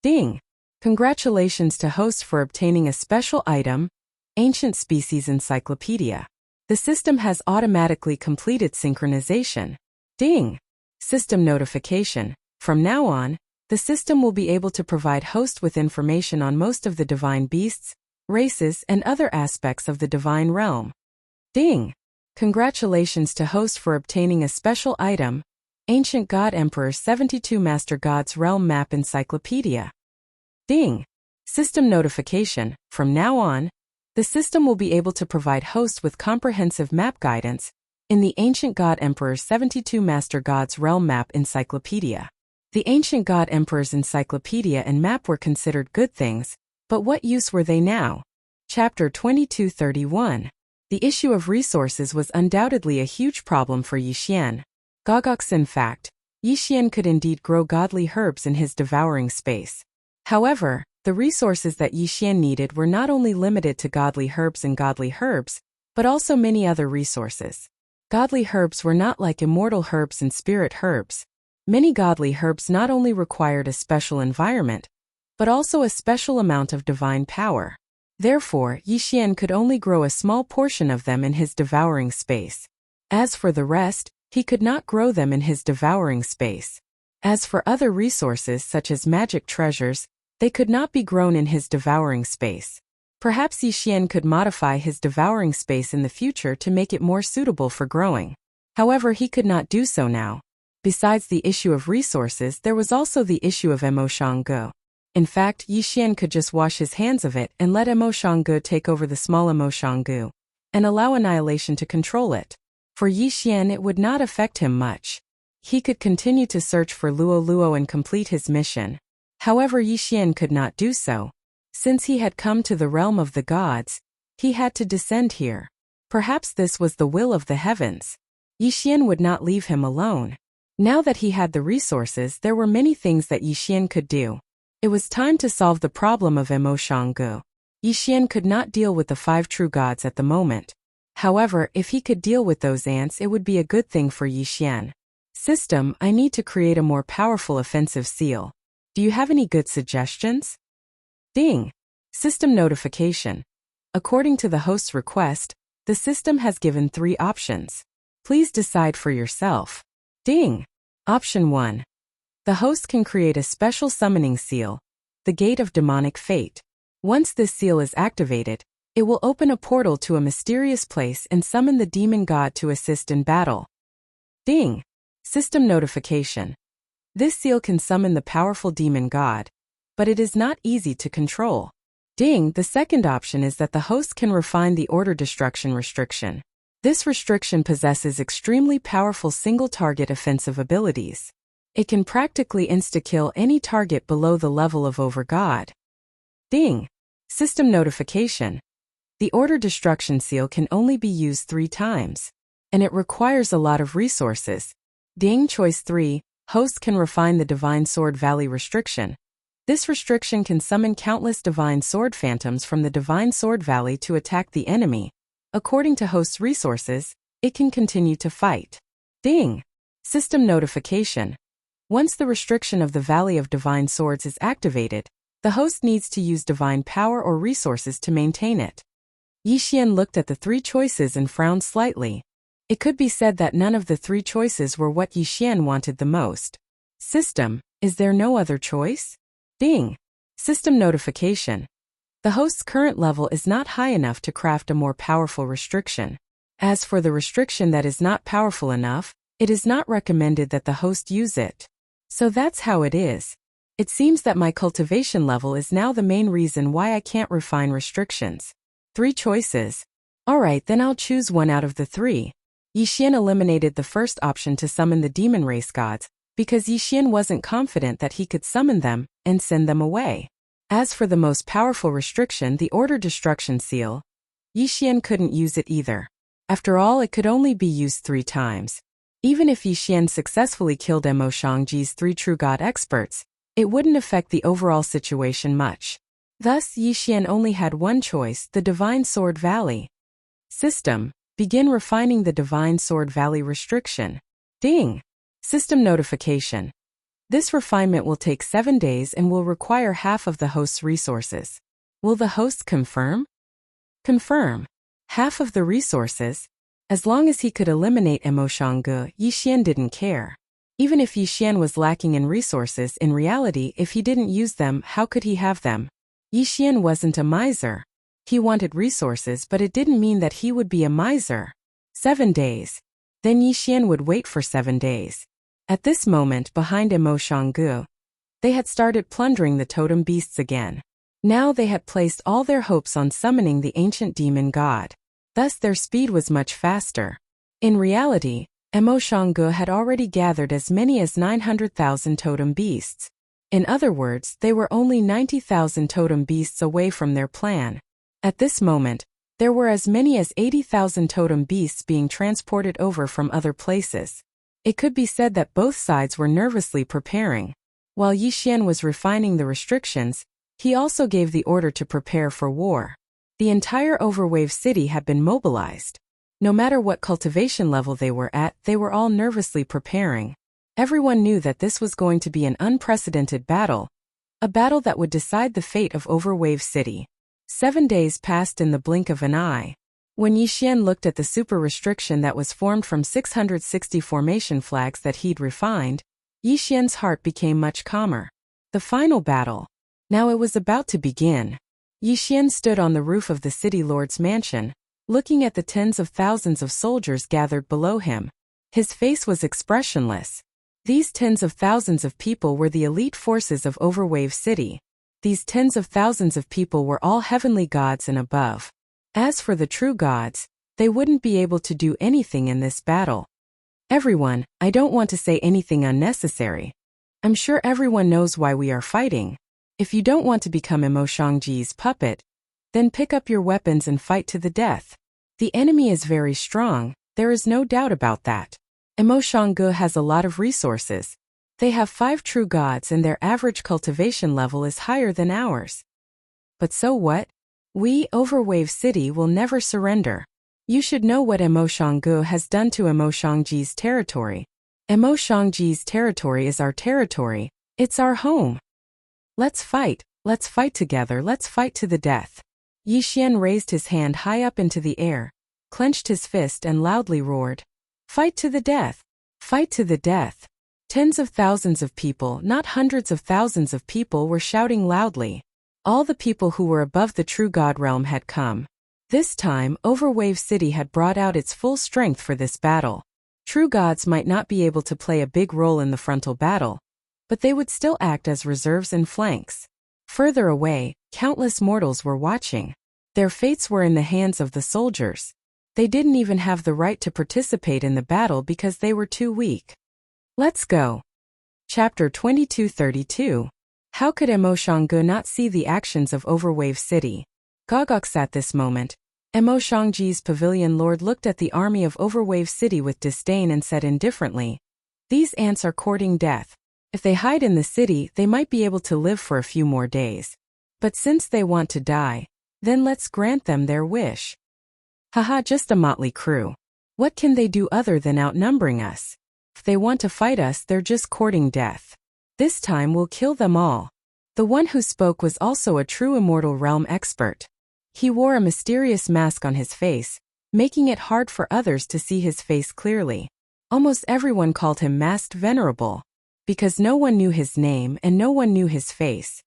Ding! Congratulations to host for obtaining a special item, Ancient Species Encyclopedia. The system has automatically completed synchronization. Ding! System notification. From now on, the system will be able to provide host with information on most of the divine beasts, races, and other aspects of the divine realm. Ding! Congratulations to host for obtaining a special item, Ancient God Emperor's 72 Master Gods Realm Map Encyclopedia. Ding! System notification. From now on, the system will be able to provide hosts with comprehensive map guidance in the Ancient God Emperor's 72 Master Gods Realm Map Encyclopedia. The Ancient God Emperor's encyclopedia and map were considered good things, but what use were they now? Chapter 2231. The issue of resources was undoubtedly a huge problem for Yixian. In fact, Yixian could indeed grow godly herbs in his devouring space. However, the resources that Yixian needed were not only limited to godly herbs, but also many other resources. Godly herbs were not like immortal herbs and spirit herbs. Many godly herbs not only required a special environment, but also a special amount of divine power. Therefore, Yixian could only grow a small portion of them in his devouring space. As for the rest, he could not grow them in his devouring space. As for other resources such as magic treasures, they could not be grown in his devouring space. Perhaps Yixian could modify his devouring space in the future to make it more suitable for growing. However, he could not do so now. Besides the issue of resources, there was also the issue of Emoshanggu. In fact, Yi Xian could just wash his hands of it and let Emoshanggu take over the small Emoshanggu, and allow annihilation to control it. For Yi Xian it would not affect him much. He could continue to search for Luo Luo and complete his mission. However, Yi Xian could not do so. Since he had come to the realm of the gods, he had to descend here. Perhaps this was the will of the heavens. Yi Xian would not leave him alone. Now that he had the resources, there were many things that Yi Xian could do. It was time to solve the problem of Emoshanggu. Yi Xian could not deal with the 5 true gods at the moment. However, if he could deal with those ants, it would be a good thing for Yi Xian. System, I need to create a more powerful offensive seal. Do you have any good suggestions? Ding! System notification. According to the host's request, the system has given 3 options. Please decide for yourself. Ding! Option 1. The host can create a special summoning seal, the Gate of Demonic Fate. Once this seal is activated, it will open a portal to a mysterious place and summon the demon god to assist in battle. Ding! System notification. This seal can summon the powerful demon god, but it is not easy to control. Ding! The second option is that the host can refine the order destruction restriction. This restriction possesses extremely powerful single-target offensive abilities. It can practically insta-kill any target below the level of Overgod. Ding! System notification. The order destruction seal can only be used 3 times, and it requires a lot of resources. Ding! Choice 3. Host can refine the Divine Sword Valley restriction. This restriction can summon countless Divine Sword Phantoms from the Divine Sword Valley to attack the enemy. According to host's resources, it can continue to fight. Ding! System notification. Once the restriction of the Valley of Divine Swords is activated, the host needs to use divine power or resources to maintain it. Yi Xian looked at the 3 choices and frowned slightly. It could be said that none of the 3 choices were what Yi Xian wanted the most. System, is there no other choice? Ding! System notification. The host's current level is not high enough to craft a more powerful restriction. As for the restriction that is not powerful enough, it is not recommended that the host use it. So that's how it is. It seems that my cultivation level is now the main reason why I can't refine restrictions. 3 choices. Alright, then I'll choose one out of the 3. Yi Xian eliminated the first option to summon the demon race gods, because Yi Xian wasn't confident that he could summon them and send them away. As for the most powerful restriction, the Order Destruction Seal, Yi Xian couldn't use it either. After all, it could only be used 3 times. Even if Yi Xian successfully killed Emoshangji's 3 true god experts, it wouldn't affect the overall situation much. Thus, Yi Xian only had one choice, the Divine Sword Valley. System, begin refining the Divine Sword Valley restriction. Ding! System notification. This refinement will take 7 days and will require half of the host's resources. Will the host confirm? Confirm. Half of the resources? As long as he could eliminate Emoshanggu, Yi Xian didn't care. Even if Yi Xian was lacking in resources, in reality, if he didn't use them, how could he have them? Yi Xian wasn't a miser. He wanted resources, but it didn't mean that he would be a miser. 7 days. Then Yi Xian would wait for 7 days. At this moment, behind Emoshanggu, they had started plundering the totem beasts again. Now they had placed all their hopes on summoning the ancient demon god. Thus their speed was much faster. In reality, Emoshanggu had already gathered as many as 900,000 totem beasts. In other words, they were only 90,000 totem beasts away from their plan. At this moment, there were as many as 80,000 totem beasts being transported over from other places. It could be said that both sides were nervously preparing. While Yi Xian was refining the restrictions, he also gave the order to prepare for war. The entire Overwave city had been mobilized. No matter what cultivation level they were at, they were all nervously preparing. Everyone knew that this was going to be an unprecedented battle, a battle that would decide the fate of Overwave city. 7 days passed in the blink of an eye. When Yi Xian looked at the super restriction that was formed from 660 formation flags that he'd refined, Yi Xian's heart became much calmer. The final battle. Now it was about to begin. Yi Xian stood on the roof of the city lord's mansion, looking at the tens of thousands of soldiers gathered below him. His face was expressionless. These tens of thousands of people were the elite forces of Overwave City. These tens of thousands of people were all heavenly gods and above. As for the true gods, they wouldn't be able to do anything in this battle. Everyone, I don't want to say anything unnecessary. I'm sure everyone knows why we are fighting. If you don't want to become Emo Shangji's puppet, then pick up your weapons and fight to the death. The enemy is very strong, there is no doubt about that. Emo Shangge has a lot of resources. They have 5 true gods and their average cultivation level is higher than ours. But so what? We, Overwave City, will never surrender. You should know what Emo Shangge has done to Emo Shangji's territory. Emo Shangji's territory is our territory, it's our home. Let's fight together, let's fight to the death. Yi Xian raised his hand high up into the air, clenched his fist and loudly roared. Fight to the death! Fight to the death! Tens of thousands of people, not hundreds of thousands of people, were shouting loudly. All the people who were above the true god realm had come. This time, Overwave City had brought out its full strength for this battle. True gods might not be able to play a big role in the frontal battle, but they would still act as reserves and flanks. Further away, countless mortals were watching. Their fates were in the hands of the soldiers. They didn't even have the right to participate in the battle because they were too weak. Let's go. Chapter 2232. How could Emo Shangge not see the actions of Overwave City? Gogox at this moment. Emo Shangji's pavilion lord looked at the army of Overwave City with disdain and said indifferently, "These ants are courting death. If they hide in the city, they might be able to live for a few more days. But since they want to die, then let's grant them their wish." Haha, just a motley crew. What can they do other than outnumbering us? If they want to fight us, they're just courting death. This time we'll kill them all. The one who spoke was also a true immortal realm expert. He wore a mysterious mask on his face, making it hard for others to see his face clearly. Almost everyone called him Masked Venerable, because no one knew his name and no one knew his face.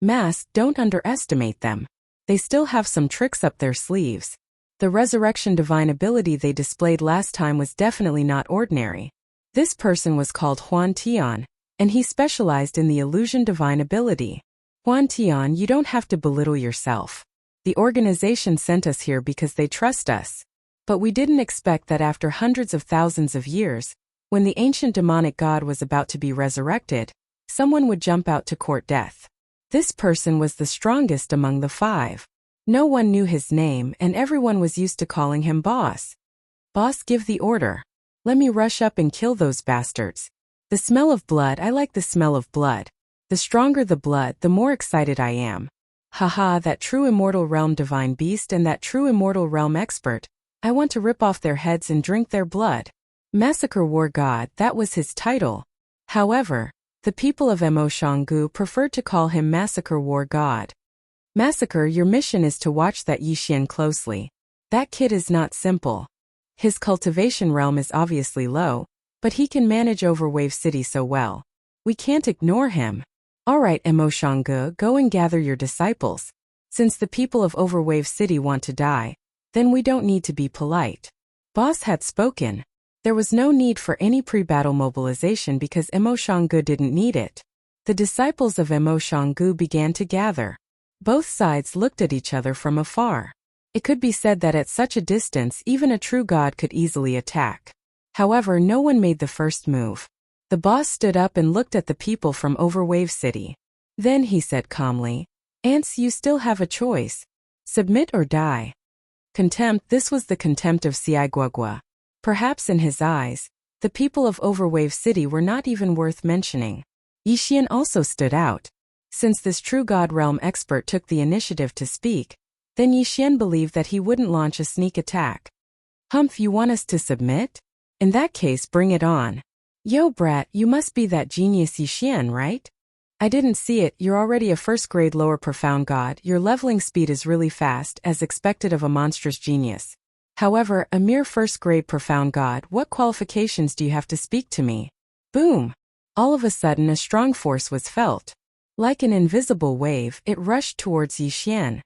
Masked, don't underestimate them. They still have some tricks up their sleeves. The resurrection divine ability they displayed last time was definitely not ordinary. This person was called Huan Tian, and he specialized in the illusion divine ability. Huan Tian, you don't have to belittle yourself. The organization sent us here because they trust us. But we didn't expect that after hundreds of thousands of years, when the ancient demonic god was about to be resurrected, someone would jump out to court death. This person was the strongest among the 5. No one knew his name and everyone was used to calling him boss. Boss, give the order. Let me rush up and kill those bastards. The smell of blood, I like the smell of blood. The stronger the blood, the more excited I am. Haha, that true immortal realm divine beast and that true immortal realm expert, I want to rip off their heads and drink their blood. Massacre War God, that was his title. However, the people of Emo Shangge preferred to call him Massacre War God. Massacre, your mission is to watch that Yi Xian closely. That kid is not simple. His cultivation realm is obviously low, but he can manage Overwave City so well. We can't ignore him. Alright, Emo Shangge, go and gather your disciples. Since the people of Overwave City want to die, then we don't need to be polite. Boss had spoken. There was no need for any pre-battle mobilization because Emo Shangge didn't need it. The disciples of Emo Shangge began to gather. Both sides looked at each other from afar. It could be said that at such a distance even a true god could easily attack. However, no one made the first move. The boss stood up and looked at the people from Overwave City. Then he said calmly, "Ants, you still have a choice. Submit or die." Contempt, this was the contempt of Siaiguagua. Perhaps in his eyes, the people of Overwave City were not even worth mentioning. Yi Xian also stood out. Since this true god realm expert took the initiative to speak, then Yi Xian believed that he wouldn't launch a sneak attack. "Humph, you want us to submit? In that case, bring it on." "Yo brat, you must be that genius Yi Xian, right? I didn't see it, you're already a first-grade lower profound god, your leveling speed is really fast, as expected of a monstrous genius. However, a mere first-grade profound god, what qualifications do you have to speak to me?" Boom! All of a sudden a strong force was felt. Like an invisible wave, it rushed towards Yi Xian.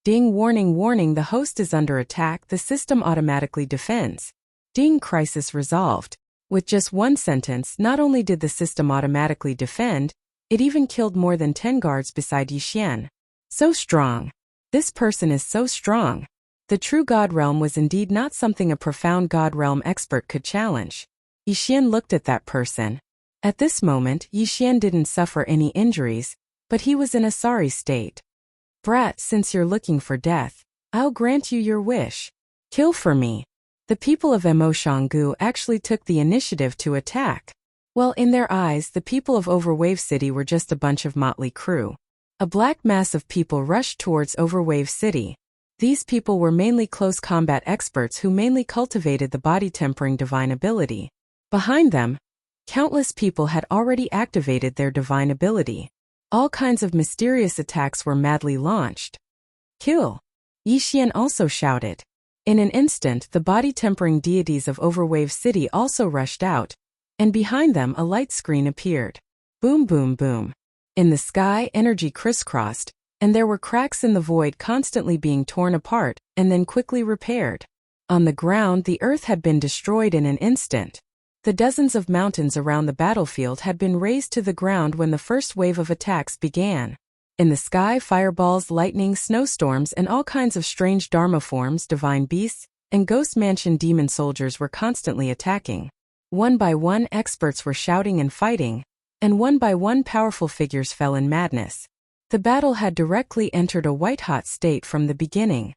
Ding, warning, warning, the host is under attack, the system automatically defends. Ding, crisis resolved. With just one sentence, not only did the system automatically defend, it even killed more than 10 guards beside Yixian. So strong. This person is so strong. The true God realm was indeed not something a profound God realm expert could challenge. Yixian looked at that person. At this moment, Yixian didn't suffer any injuries, but he was in a sorry state. Brat, since you're looking for death, I'll grant you your wish. Kill for me. The people of Mo Shanggu actually took the initiative to attack. Well, in their eyes, the people of Overwave City were just a bunch of motley crew. A black mass of people rushed towards Overwave City. These people were mainly close combat experts who mainly cultivated the body-tempering divine ability. Behind them, countless people had already activated their divine ability. All kinds of mysterious attacks were madly launched. Kill! Yixian also shouted. In an instant, the body-tempering deities of Overwave City also rushed out, and behind them a light screen appeared. Boom boom boom. In the sky, energy crisscrossed, and there were cracks in the void constantly being torn apart and then quickly repaired. On the ground, the earth had been destroyed in an instant. The dozens of mountains around the battlefield had been razed to the ground when the first wave of attacks began. In the sky, fireballs, lightning, snowstorms, and all kinds of strange dharma forms, divine beasts, and ghost mansion demon soldiers were constantly attacking. One by one, experts were shouting and fighting, and one by one, powerful figures fell in madness. The battle had directly entered a white-hot state from the beginning.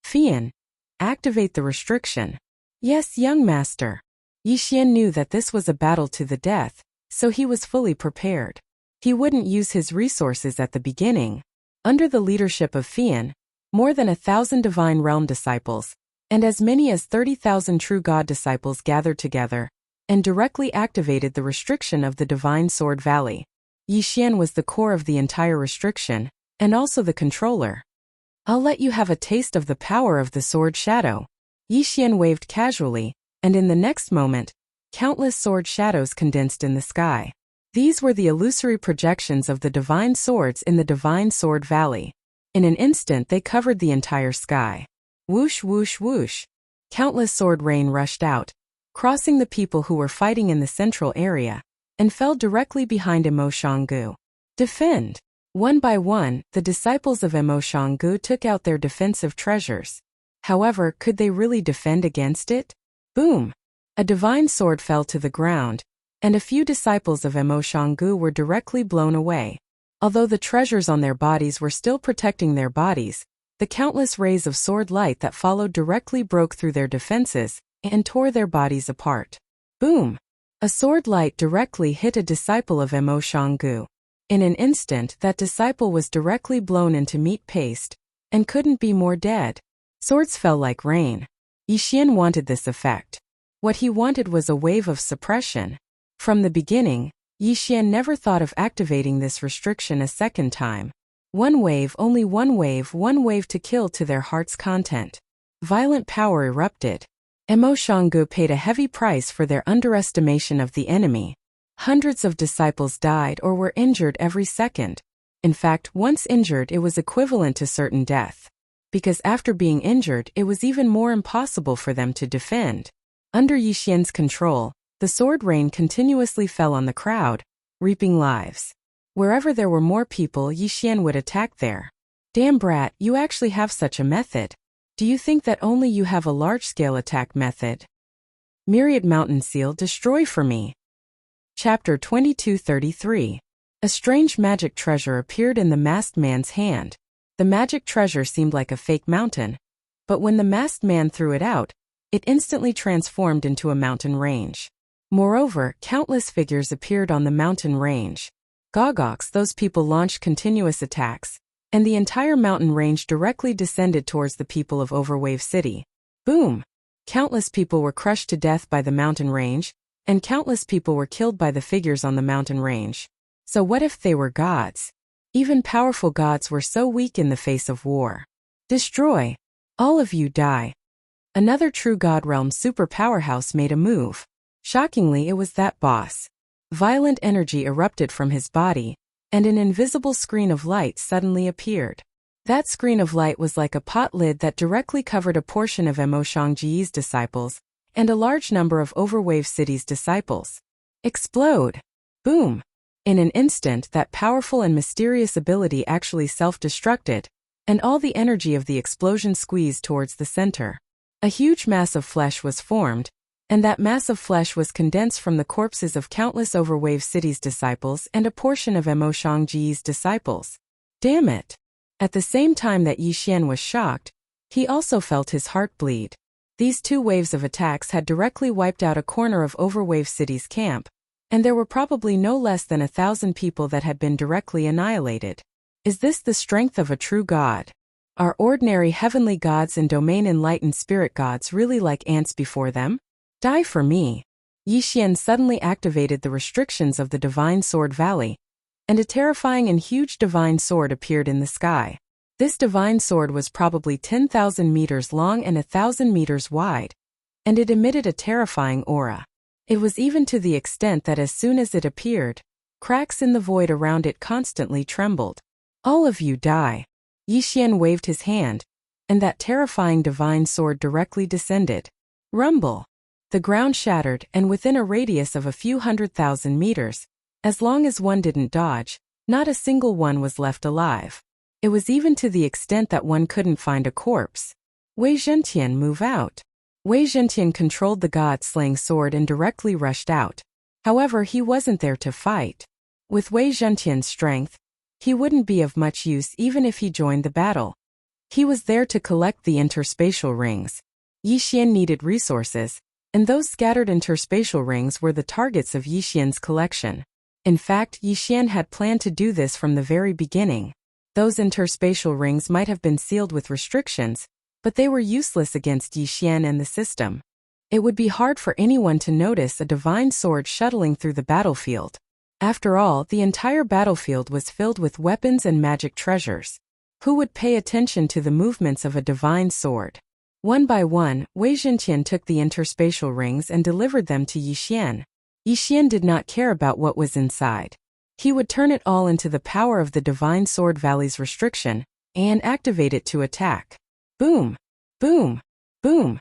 Fian, activate the restriction. Yes, young master. Yixian knew that this was a battle to the death, so he was fully prepared. He wouldn't use his resources at the beginning. Under the leadership of Fian, more than 1,000 divine realm disciples, and as many as 30,000 true God disciples gathered together, and directly activated the restriction of the Divine Sword Valley. Yixian was the core of the entire restriction, and also the controller. I'll let you have a taste of the power of the sword shadow. Yixian waved casually, and in the next moment, countless sword shadows condensed in the sky. These were the illusory projections of the divine swords in the Divine Sword Valley. In an instant they covered the entire sky. Whoosh whoosh whoosh. Countless sword rain rushed out, crossing the people who were fighting in the central area, and fell directly behind Mo Shanggu. Defend! One by one, the disciples of Mo Shanggu took out their defensive treasures. However, could they really defend against it? Boom! A divine sword fell to the ground, and a few disciples of Mo Shanggu were directly blown away. Although the treasures on their bodies were still protecting their bodies, the countless rays of sword light that followed directly broke through their defenses and tore their bodies apart. Boom! A sword light directly hit a disciple of Mo Shanggu. In an instant, that disciple was directly blown into meat paste, and couldn't be more dead. Swords fell like rain. Yixian wanted this effect. What he wanted was a wave of suppression. From the beginning, Yixian never thought of activating this restriction a second time. One wave, only one wave to kill to their heart's content. Violent power erupted. Mo Shanggu paid a heavy price for their underestimation of the enemy. Hundreds of disciples died or were injured every second. In fact, once injured, it was equivalent to certain death. Because after being injured, it was even more impossible for them to defend. Under Yixian's control, the sword rain continuously fell on the crowd, reaping lives. Wherever there were more people, Yixian would attack there. Damn brat, you actually have such a method. Do you think that only you have a large-scale attack method? Myriad Mountain Seal, destroy for me. Chapter 2233. A strange magic treasure appeared in the masked man's hand. The magic treasure seemed like a fake mountain, but when the masked man threw it out, it instantly transformed into a mountain range. Moreover, countless figures appeared on the mountain range. Gogox, those people launched continuous attacks, and the entire mountain range directly descended towards the people of Overwave City. Boom! Countless people were crushed to death by the mountain range, and countless people were killed by the figures on the mountain range. So what if they were gods? Even powerful gods were so weak in the face of war. Destroy! All of you die! Another true God realm super powerhouse made a move. Shockingly, it was that boss. Violent energy erupted from his body, and an invisible screen of light suddenly appeared. That screen of light was like a pot lid that directly covered a portion of Mo Shangji's disciples, and a large number of Overwave City's disciples. Explode! Boom! In an instant, that powerful and mysterious ability actually self-destructed, and all the energy of the explosion squeezed towards the center. A huge mass of flesh was formed, and that mass of flesh was condensed from the corpses of countless Overwave City's disciples and a portion of Mo Shangji's disciples. Damn it! At the same time that Yi Xian was shocked, he also felt his heart bleed. These two waves of attacks had directly wiped out a corner of Overwave City's camp, and there were probably no less than 1,000 people that had been directly annihilated. Is this the strength of a true god? Are ordinary heavenly gods and domain-enlightened spirit gods really like ants before them? Die for me! Yi Xian suddenly activated the restrictions of the Divine Sword Valley, and a terrifying and huge divine sword appeared in the sky. This divine sword was probably 10,000 meters long and 1,000 meters wide, and it emitted a terrifying aura. It was even to the extent that as soon as it appeared, cracks in the void around it constantly trembled. All of you die! Yi Xian waved his hand, and that terrifying divine sword directly descended. Rumble! The ground shattered, and within a radius of a few 100,000 meters, as long as one didn't dodge, not a single one was left alive. It was even to the extent that one couldn't find a corpse. Wei Zhentian, move out! Wei Zhentian controlled the god-slaying sword and directly rushed out. However, he wasn't there to fight. With Wei Zhentian's strength, he wouldn't be of much use even if he joined the battle. He was there to collect the interspatial rings. Yi Xian needed resources, and those scattered interspatial rings were the targets of Yi Xian's collection. In fact, Yi Xian had planned to do this from the very beginning. Those interspatial rings might have been sealed with restrictions, but they were useless against Yi Xian and the system. It would be hard for anyone to notice a divine sword shuttling through the battlefield. After all, the entire battlefield was filled with weapons and magic treasures. Who would pay attention to the movements of a divine sword? One by one, Wei Zhentian took the interspatial rings and delivered them to Yi Xian. Yi Xian did not care about what was inside. He would turn it all into the power of the Divine Sword Valley's restriction, and activate it to attack. Boom! Boom! Boom!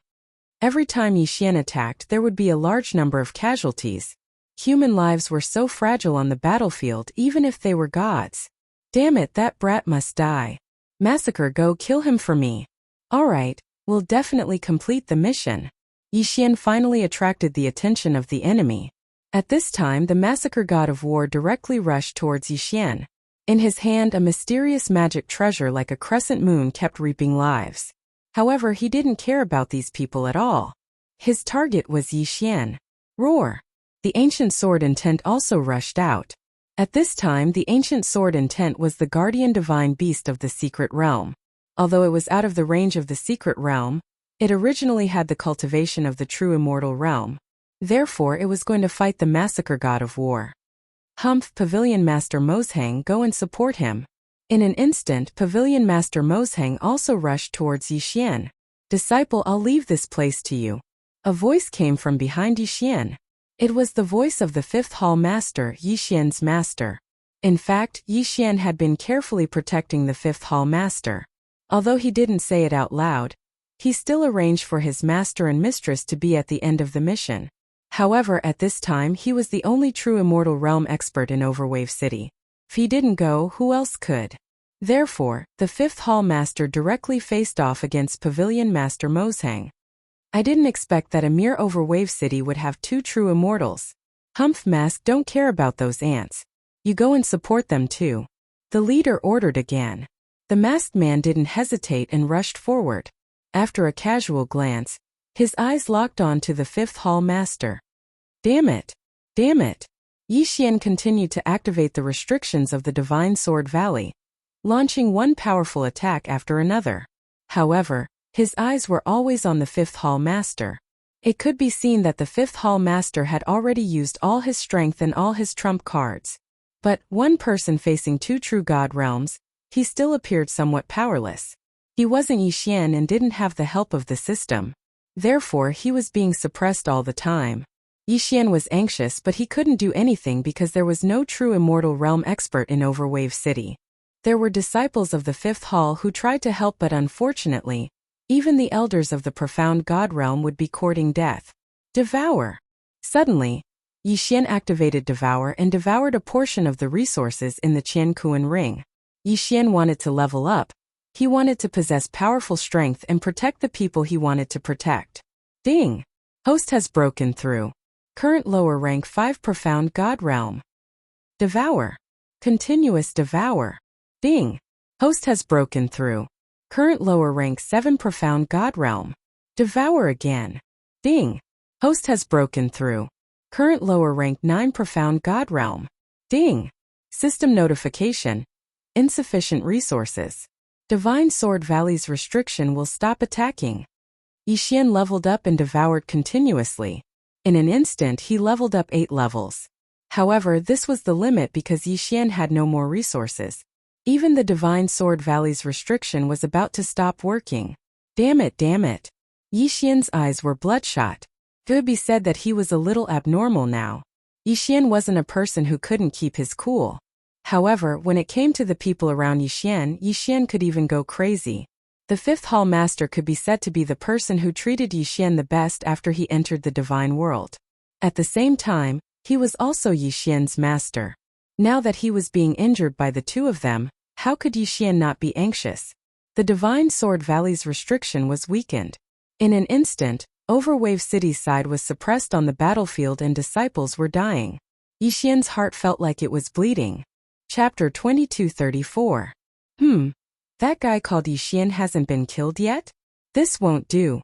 Every time Yi Xian attacked, there would be a large number of casualties. Human lives were so fragile on the battlefield even if they were gods. Damn it, that brat must die. Massacre, go kill him for me. Alright, we'll definitely complete the mission. Yi Xian finally attracted the attention of the enemy. At this time, the Massacre God of War directly rushed towards Yi Xian. In his hand, a mysterious magic treasure like a crescent moon kept reaping lives. However, he didn't care about these people at all. His target was Yi Xian. Roar! The ancient sword intent also rushed out. At this time, the ancient sword intent was the guardian divine beast of the secret realm. Although it was out of the range of the secret realm, it originally had the cultivation of the true immortal realm. Therefore, it was going to fight the Massacre God of War. Humph, Pavilion Master Mozhang, go and support him. In an instant, Pavilion Master Mozhang also rushed towards Yi Xian. Disciple, I'll leave this place to you. A voice came from behind Yi Xian. It was the voice of the Fifth Hall Master, Yi Xian's master. In fact, Yi Xian had been carefully protecting the Fifth Hall Master. Although he didn't say it out loud, he still arranged for his master and mistress to be at the end of the mission. However, at this time he was the only true immortal realm expert in Overwave City. If he didn't go, who else could? Therefore, the Fifth Hall Master directly faced off against Pavilion Master Mozhang. I didn't expect that a mere Overwave City would have two true immortals. Humph, Mask, don't care about those ants. You go and support them too. The leader ordered again. The masked man didn't hesitate and rushed forward. After a casual glance, his eyes locked on to the Fifth Hall Master. Damn it! Damn it! Yi Xian continued to activate the restrictions of the Divine Sword Valley, launching one powerful attack after another. However, his eyes were always on the Fifth Hall Master. It could be seen that the Fifth Hall Master had already used all his strength and all his trump cards. But, one person facing two true god realms, he still appeared somewhat powerless. He wasn't Yi Xian and didn't have the help of the system. Therefore, he was being suppressed all the time. Yi Xian was anxious, but he couldn't do anything because there was no true immortal realm expert in Overwave City. There were disciples of the Fifth Hall who tried to help, but unfortunately, even the elders of the profound god realm would be courting death. Devour. Suddenly, Yi Xian activated Devour and devoured a portion of the resources in the Qiankuan ring. Yi Xian wanted to level up. He wanted to possess powerful strength and protect the people he wanted to protect. Ding! Host has broken through. Current lower rank 5 Profound God Realm. Devour. Continuous Devour. Ding! Host has broken through. Current lower rank 7 Profound God Realm. Devour again. Ding! Host has broken through. Current lower rank 9 Profound God Realm. Ding! System notification. Insufficient resources. Divine Sword Valley's restriction will stop attacking. Yi Xian leveled up and devoured continuously. In an instant he leveled up 8 levels. However, this was the limit because Yi Xian had no more resources. Even the Divine Sword Valley's restriction was about to stop working. Damn it, damn it. Yi Xian's eyes were bloodshot. It could be said that he was a little abnormal now. Yi Xian wasn't a person who couldn't keep his cool. However, when it came to the people around Yi Xian could even go crazy. The 5th Hall Master could be said to be the person who treated Yi Xian the best after he entered the divine world. At the same time, he was also Yi Xian's master. Now that he was being injured by the two of them, how could Yi Xian not be anxious? The Divine Sword Valley's restriction was weakened. In an instant, Overwave City's side was suppressed on the battlefield and disciples were dying. Yi Xian's heart felt like it was bleeding. Chapter 2234. That guy called Yi Xian hasn't been killed yet? This won't do.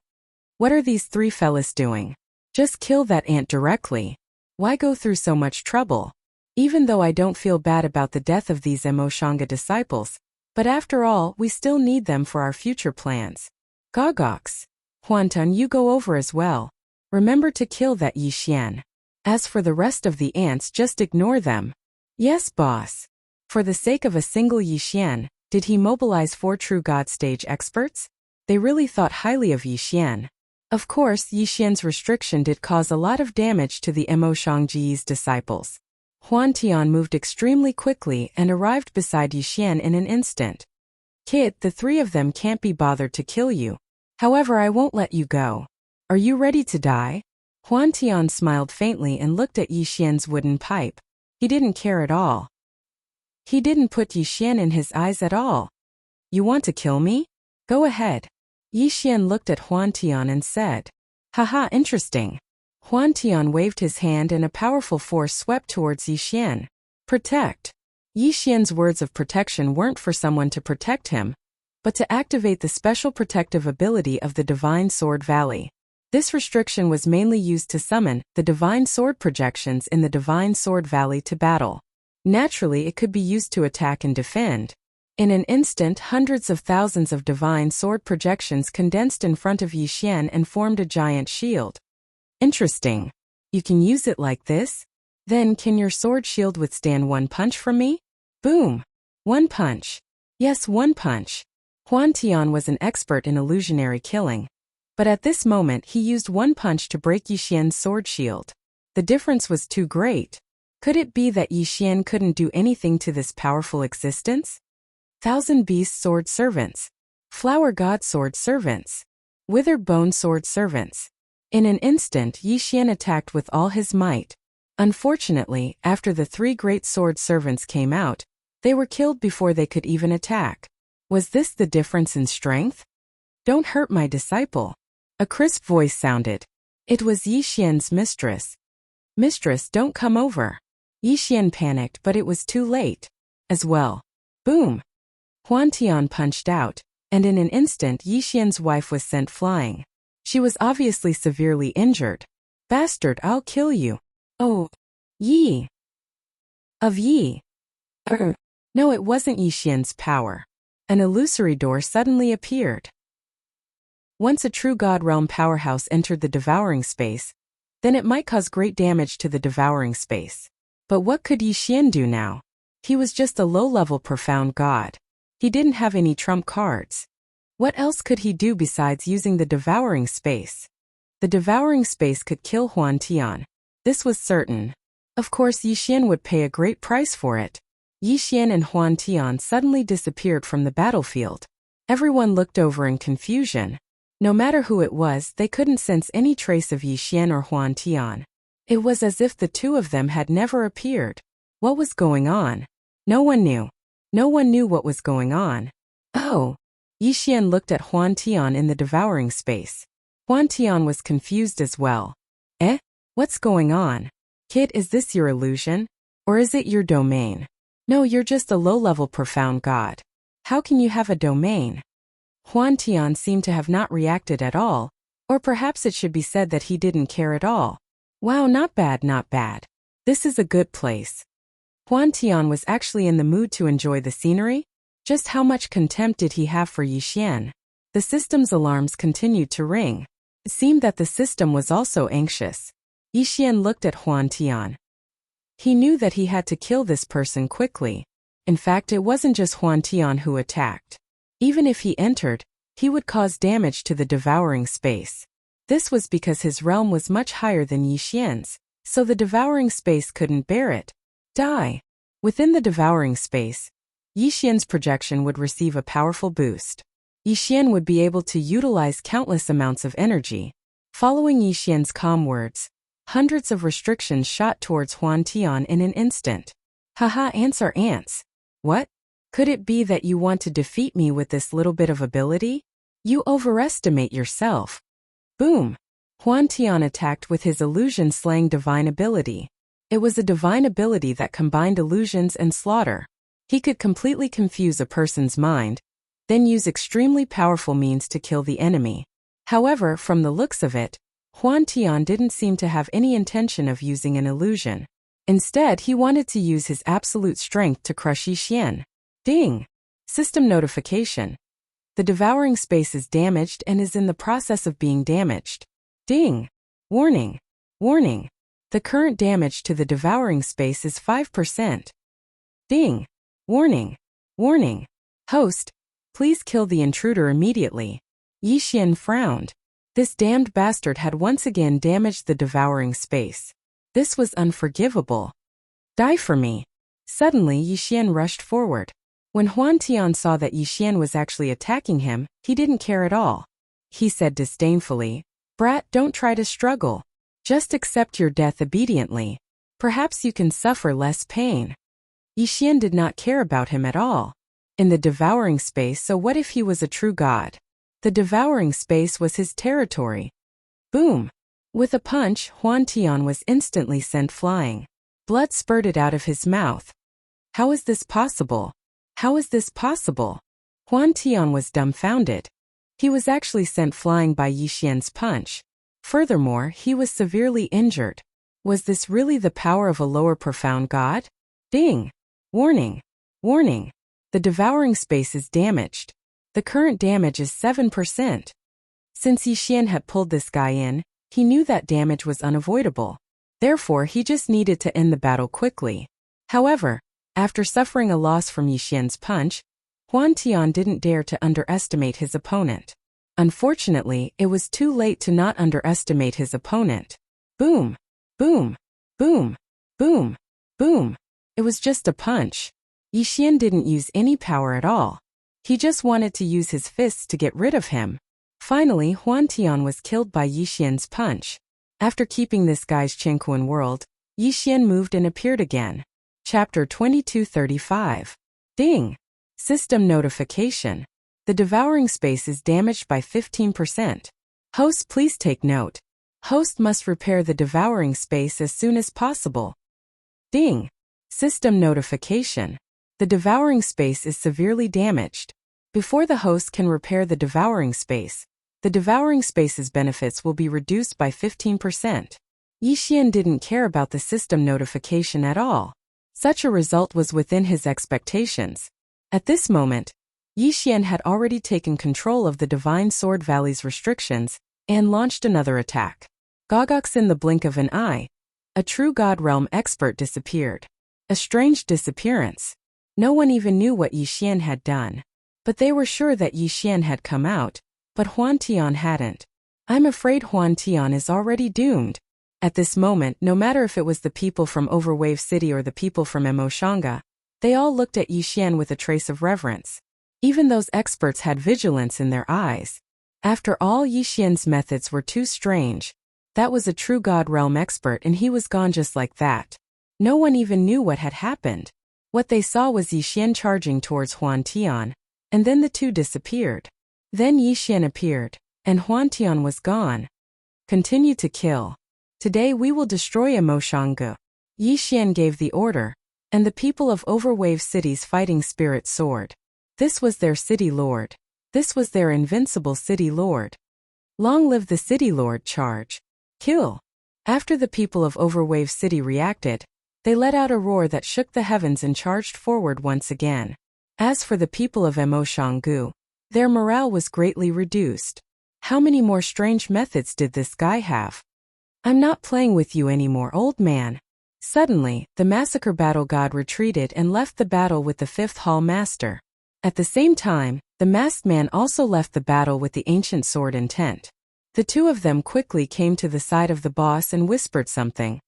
What are these 3 fellas doing? Just kill that ant directly. Why go through so much trouble? Even though I don't feel bad about the death of these Emoshanga disciples, but after all, we still need them for our future plans. Gogox. Huantun, you go over as well. Remember to kill that Yi Xian. As for the rest of the ants, just ignore them. Yes, boss. For the sake of a single Yi Xian, did he mobilize 4 true God stage experts? They really thought highly of Yi Xian. Of course, Yi Xian's restriction did cause a lot of damage to the Emoshangji's disciples. Huan Tian moved extremely quickly and arrived beside Yi Xian in an instant. Kid, the 3 of them can't be bothered to kill you. However, I won't let you go. Are you ready to die? Huan Tian smiled faintly and looked at Yi Xian's wooden pipe. He didn't care at all. He didn't put Yi Xian in his eyes at all. You want to kill me? Go ahead. Yi Xian looked at Huan Tian and said, Haha, interesting. Huan Tian waved his hand and a powerful force swept towards Yi Xian. Protect. Yi Xian's words of protection weren't for someone to protect him, but to activate the special protective ability of the Divine Sword Valley. This restriction was mainly used to summon the Divine Sword projections in the Divine Sword Valley to battle. Naturally, it could be used to attack and defend. In an instant, hundreds of thousands of Divine Sword projections condensed in front of Yi Xian and formed a giant shield. Interesting. You can use it like this? Then, can your sword shield withstand 1 punch from me? Boom! 1 punch. Yes, 1 punch. Huan Tian was an expert in illusionary killing. But at this moment he used 1 punch to break Yi Xian's sword shield. The difference was too great. Could it be that Yi Xian couldn't do anything to this powerful existence? 1,000 Beast Sword Servants. Flower God Sword Servants. Withered Bone Sword Servants. In an instant Yi Xian attacked with all his might. Unfortunately, after the 3 great sword servants came out, they were killed before they could even attack. Was this the difference in strength? Don't hurt my disciple. A crisp voice sounded. It was Yi Xian's mistress. Mistress, don't come over. Yi Xian panicked, but it was too late. As well. Boom! Huan Tian punched out, and in an instant Yi Xian's wife was sent flying. She was obviously severely injured. Bastard, I'll kill you. Oh. Yi. Of Yi. No, it wasn't Yi Xian's power. An illusory door suddenly appeared. Once a true God Realm powerhouse entered the devouring space, then it might cause great damage to the devouring space. But what could Yi Xian do now? He was just a low-level profound god. He didn't have any trump cards. What else could he do besides using the devouring space? The devouring space could kill Huan Tian. This was certain. Of course, Yi Xian would pay a great price for it. Yi Xian and Huan Tian suddenly disappeared from the battlefield. Everyone looked over in confusion. No matter who it was, they couldn't sense any trace of Yixian or Huan Tian. It was as if the two of them had never appeared. What was going on? No one knew. No one knew what was going on. Oh! Yixian looked at Huan Tian in the devouring space. Huan Tian was confused as well. Eh? What's going on? Kid, is this your illusion? Or is it your domain? No, you're just a low-level profound god. How can you have a domain? Huan Tian seemed to have not reacted at all, or perhaps it should be said that he didn't care at all. Wow, not bad, not bad. This is a good place. Huan Tian was actually in the mood to enjoy the scenery. Just how much contempt did he have for Yixian? The system's alarms continued to ring. It seemed that the system was also anxious. Yixian looked at Huan Tian. He knew that he had to kill this person quickly. In fact, it wasn't just Huan Tian who attacked. Even if he entered, he would cause damage to the devouring space. This was because his realm was much higher than Yixian's, so the devouring space couldn't bear it. Die. Within the devouring space, Yixian's projection would receive a powerful boost. Yixian would be able to utilize countless amounts of energy. Following Yixian's calm words, hundreds of restrictions shot towards Huan Tian in an instant. Haha, ants are ants. What? Could it be that you want to defeat me with this little bit of ability? You overestimate yourself. Boom! Huan Tian attacked with his illusion-slaying divine ability. It was a divine ability that combined illusions and slaughter. He could completely confuse a person's mind, then use extremely powerful means to kill the enemy. However, from the looks of it, Huan Tian didn't seem to have any intention of using an illusion. Instead, he wanted to use his absolute strength to crush Yixian. Ding! System notification. The devouring space is damaged and is in the process of being damaged. Ding! Warning! Warning! The current damage to the devouring space is 5%. Ding! Warning! Warning! Host, please kill the intruder immediately. Yixian frowned. This damned bastard had once again damaged the devouring space. This was unforgivable. Die for me. Suddenly, Yixian rushed forward. When Huan Tian saw that Yixian was actually attacking him, he didn't care at all. He said disdainfully, "Brat, don't try to struggle. Just accept your death obediently. Perhaps you can suffer less pain." Yixian did not care about him at all. In the devouring space, so what if he was a true god? The devouring space was his territory. Boom! With a punch, Huan Tian was instantly sent flying. Blood spurted out of his mouth. How is this possible? How is this possible? Huan Tian was dumbfounded. He was actually sent flying by Yixian's punch. Furthermore, he was severely injured. Was this really the power of a lower profound god? Ding! Warning! Warning! The devouring space is damaged. The current damage is 7%. Since Yixian had pulled this guy in, he knew that damage was unavoidable. Therefore, he just needed to end the battle quickly. However, after suffering a loss from Yixian's punch, Huan Tian didn't dare to underestimate his opponent. Unfortunately, it was too late to not underestimate his opponent. Boom! Boom! Boom! Boom! Boom! It was just a punch. Yixian didn't use any power at all. He just wanted to use his fists to get rid of him. Finally, Huan Tian was killed by Yixian's punch. After keeping this guy's Qingquan world, Yixian moved and appeared again. Chapter 2235. Ding! System notification. The devouring space is damaged by 15%. Host, please take note. Host must repair the devouring space as soon as possible. Ding! System notification. The devouring space is severely damaged. Before the host can repair the devouring space's benefits will be reduced by 15%. Yixian didn't care about the system notification at all. Such a result was within his expectations. At this moment, Yixian had already taken control of the Divine Sword Valley's restrictions and launched another attack. Gogox, in the blink of an eye, a true God Realm expert disappeared. A strange disappearance. No one even knew what Yixian had done. But they were sure that Yixian had come out, but Huan Tian hadn't. I'm afraid Huan Tian is already doomed. At this moment, no matter if it was the people from Overwave City or the people from Emoshanga, they all looked at Yixian with a trace of reverence. Even those experts had vigilance in their eyes. After all, Yixian's methods were too strange. That was a true God realm expert and he was gone just like that. No one even knew what had happened. What they saw was Yixian charging towards Huan Tian, and then the two disappeared. Then Yixian appeared, and Huan Tian was gone. Continue to kill. Today we will destroy Emoshangu. Yixian gave the order, and the people of Overwave City's fighting spirit soared. This was their city lord. This was their invincible city lord. Long live the city lord! Charge. Kill. After the people of Overwave City reacted, they let out a roar that shook the heavens and charged forward once again. As for the people of Emoshangu, their morale was greatly reduced. How many more strange methods did this guy have? I'm not playing with you anymore, old man. Suddenly, the massacre battle god retreated and left the battle with the fifth hall master. At the same time, the masked man also left the battle with the ancient sword in tent. The two of them quickly came to the side of the boss and whispered something.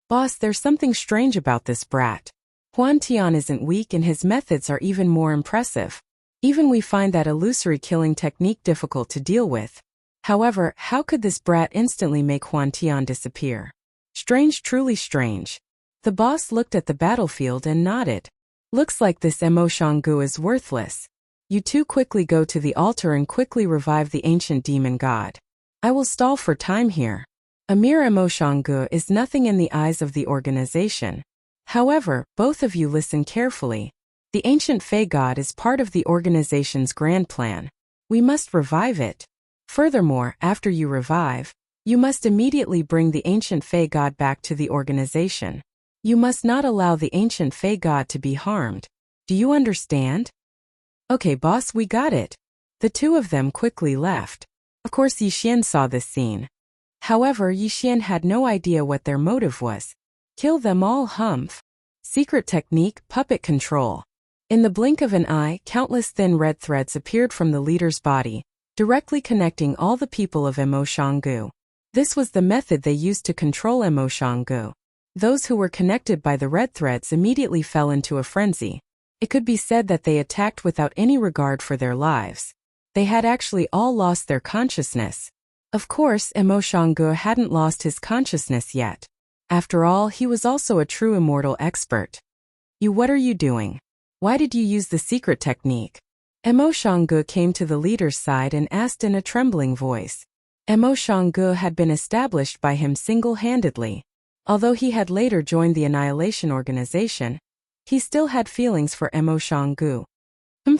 Boss, there's something strange about this brat. Huan Tian isn't weak and his methods are even more impressive. Even we find that illusory killing technique difficult to deal with. However, how could this brat instantly make Huan Tian disappear? Strange, truly strange. The boss looked at the battlefield and nodded. Looks like this Emoshangu is worthless. You two quickly go to the altar and quickly revive the ancient demon god. I will stall for time here. A mere Emoshangu is nothing in the eyes of the organization. However, both of you listen carefully. The ancient Fey god is part of the organization's grand plan. We must revive it. Furthermore, after you revive, you must immediately bring the ancient Fey god back to the organization. You must not allow the ancient Fey god to be harmed. Do you understand? Okay, boss, we got it. The two of them quickly left. Of course, Yixian saw this scene. However, Yixian had no idea what their motive was. Kill them all, humph. Secret technique, puppet control. In the blink of an eye, countless thin red threads appeared from the leader's body, directly connecting all the people of Emoshangu. This was the method they used to control Emoshangu. Those who were connected by the red threads immediately fell into a frenzy. It could be said that they attacked without any regard for their lives. They had actually all lost their consciousness. Of course, Emoshangu hadn't lost his consciousness yet. After all, he was also a true immortal expert. What are you doing? Why did you use the secret technique? Emoshangu came to the leader's side and asked in a trembling voice. Emoshangu had been established by him single-handedly. Although he had later joined the Annihilation Organization, he still had feelings for Emoshangu.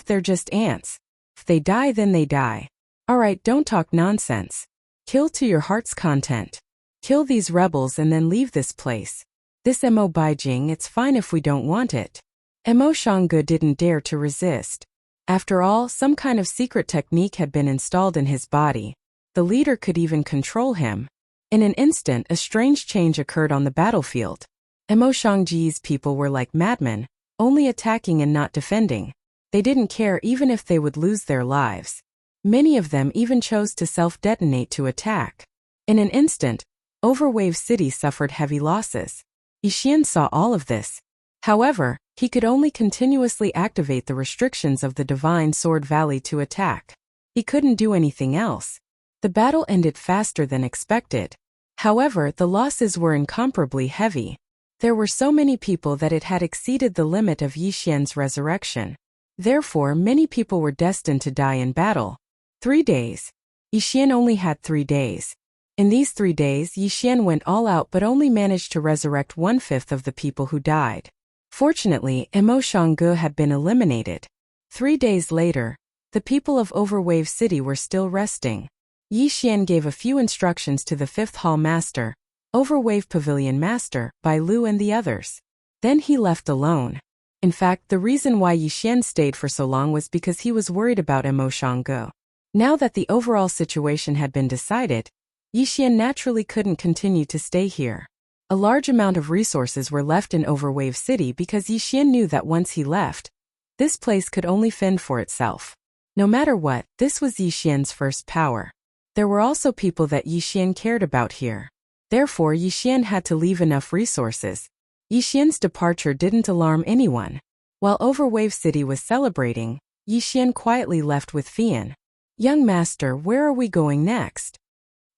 They're just ants. If they die, then they die. Alright, don't talk nonsense. Kill to your heart's content. Kill these rebels and then leave this place. This Emo Baijing, it's fine if we don't want it. Emoshangu didn't dare to resist. After all, some kind of secret technique had been installed in his body. The leader could even control him. In an instant, a strange change occurred on the battlefield. Emoshangu's people were like madmen, only attacking and not defending. They didn't care even if they would lose their lives. Many of them even chose to self-detonate to attack. In an instant, Overwave City suffered heavy losses. Yixian saw all of this. However, he could only continuously activate the restrictions of the Divine Sword Valley to attack. He couldn't do anything else. The battle ended faster than expected. However, the losses were incomparably heavy. There were so many people that it had exceeded the limit of Yixian's resurrection. Therefore, many people were destined to die in battle. 3 days. Yixian only had 3 days. In these 3 days, Yixian went all out but only managed to resurrect 1/5 of the people who died. Fortunately, Emoshangu had been eliminated. 3 days later, the people of Overwave City were still resting. Yixian gave a few instructions to the 5th Hall Master, Overwave Pavilion Master, Bai Lu and the others. Then he left alone. In fact, the reason why Yixian stayed for so long was because he was worried about Emoshangu. Now that the overall situation had been decided, Yixian naturally couldn't continue to stay here. A large amount of resources were left in Overwave City because Yixian knew that once he left, this place could only fend for itself. No matter what, this was Yixian's first power. There were also people that Yixian cared about here. Therefore, Yixian had to leave enough resources. Yixian's departure didn't alarm anyone. While Overwave City was celebrating, Yixian quietly left with Fian. Young master, where are we going next?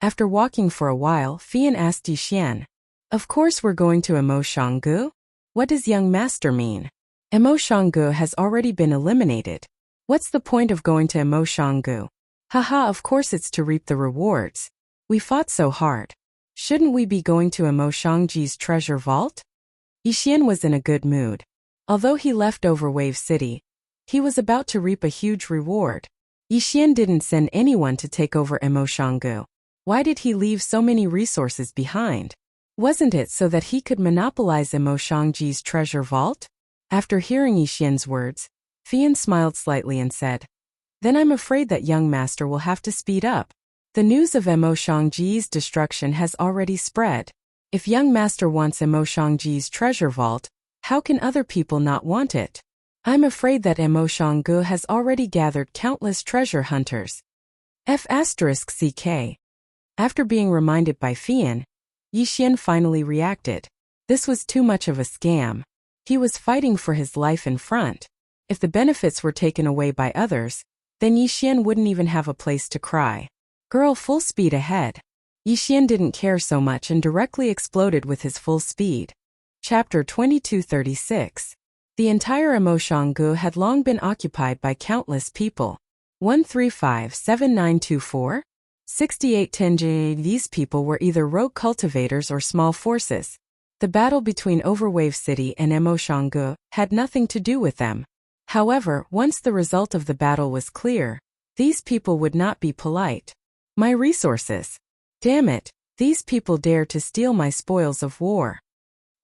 After walking for a while, Fian asked Yixian. Of course we're going to Emo Shanggu? What does young master mean? Emo Shanggu has already been eliminated. What's the point of going to Emo Shanggu? Haha, of course it's to reap the rewards. We fought so hard. Shouldn't we be going to Emo Shangji's treasure vault? Yixian was in a good mood. Although he left Overwave City, he was about to reap a huge reward. Yixian didn't send anyone to take over Emo Shanggu. Why did he leave so many resources behind? Wasn't it so that he could monopolize Emo Shangji's treasure vault? After hearing Yixian's words, Fian smiled slightly and said, Then I'm afraid that young master will have to speed up. The news of Emo Shangji's destruction has already spread. If young master wants Emo Shangji's treasure vault, how can other people not want it? I'm afraid that Emo Shanggu has already gathered countless treasure hunters. F***CK. After being reminded by Fian, Yixian finally reacted. This was too much of a scam. He was fighting for his life in front. If the benefits were taken away by others, then Yixian wouldn't even have a place to cry. Girl, full speed ahead. Yixian didn't care so much and directly exploded with his full speed. Chapter 2236. The entire Emo Shanggu had long been occupied by countless people. 1357924? 6810J. These people were either rogue cultivators or small forces. The battle between Overwave City and Emo Shanggu had nothing to do with them. However, once the result of the battle was clear, these people would not be polite. My resources. Damn it, these people dare to steal my spoils of war.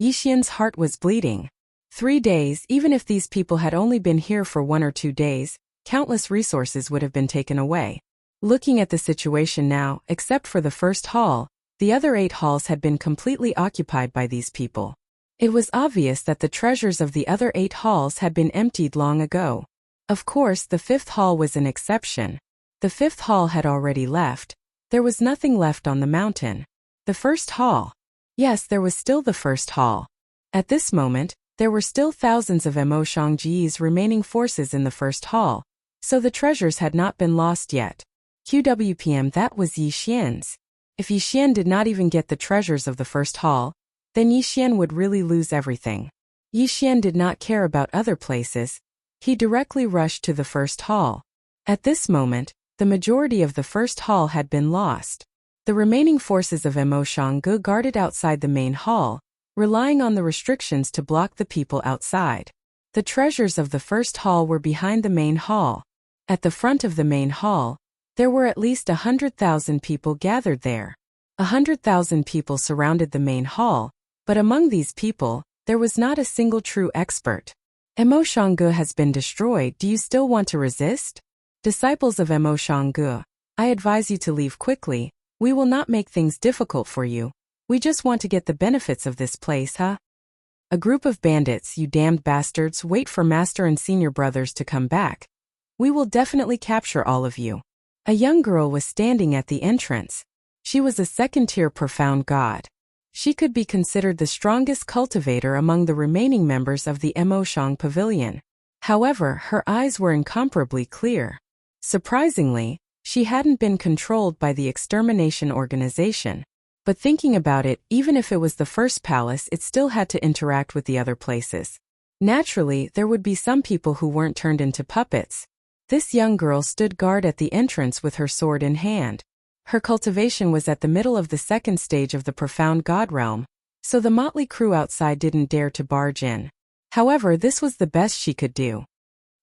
Yixian's heart was bleeding. 3 days, even if these people had only been here for 1 or 2 days, countless resources would have been taken away. Looking at the situation now, except for the first hall, the other 8 halls had been completely occupied by these people. It was obvious that the treasures of the other 8 halls had been emptied long ago. Of course, the 5th hall was an exception. The 5th hall had already left. There was nothing left on the mountain. The first hall. Yes, there was still the first hall. At this moment, there were still thousands of Emo Shangji's remaining forces in the first hall, so the treasures had not been lost yet. QWPM, that was Yixian's. If Yixian did not even get the treasures of the first hall, then Yixian would really lose everything. Yixian did not care about other places. He directly rushed to the first hall. At this moment, the majority of the first hall had been lost. The remaining forces of Emo Shanggu guarded outside the main hall, relying on the restrictions to block the people outside. The treasures of the first hall were behind the main hall. At the front of the main hall, there were at least 100,000 people gathered there. 100,000 people surrounded the main hall, but among these people, there was not a single true expert. Emo Shanggu has been destroyed. Do you still want to resist? Disciples of Emo Shanggu, I advise you to leave quickly. We will not make things difficult for you. We just want to get the benefits of this place, huh? A group of bandits, you damned bastards, wait for Master and Senior Brothers to come back. We will definitely capture all of you. A young girl was standing at the entrance. She was a second-tier profound god. She could be considered the strongest cultivator among the remaining members of the Emo Shang Pavilion. However, her eyes were incomparably clear. Surprisingly, she hadn't been controlled by the extermination organization. But thinking about it, even if it was the first palace, it still had to interact with the other places. Naturally, there would be some people who weren't turned into puppets. This young girl stood guard at the entrance with her sword in hand. Her cultivation was at the middle of the second stage of the profound god realm, so the motley crew outside didn't dare to barge in. However, this was the best she could do.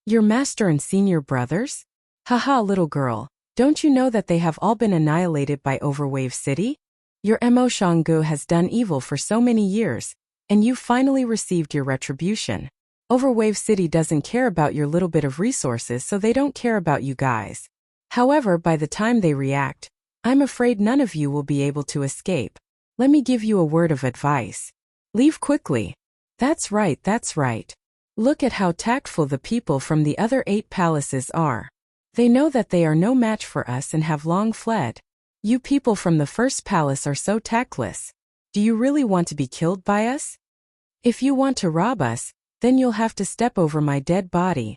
Your master and senior brothers? Haha, little girl, don't you know that they have all been annihilated by Overwave City? Your Emo Shanggu has done evil for so many years, and you've finally received your retribution. Overwave City doesn't care about your little bit of resources, so they don't care about you guys. However, by the time they react, I'm afraid none of you will be able to escape. Let me give you a word of advice. Leave quickly. That's right, that's right. Look at how tactful the people from the other 8 palaces are. They know that they are no match for us and have long fled. You people from the first palace are so tactless. Do you really want to be killed by us? If you want to rob us, then you'll have to step over my dead body.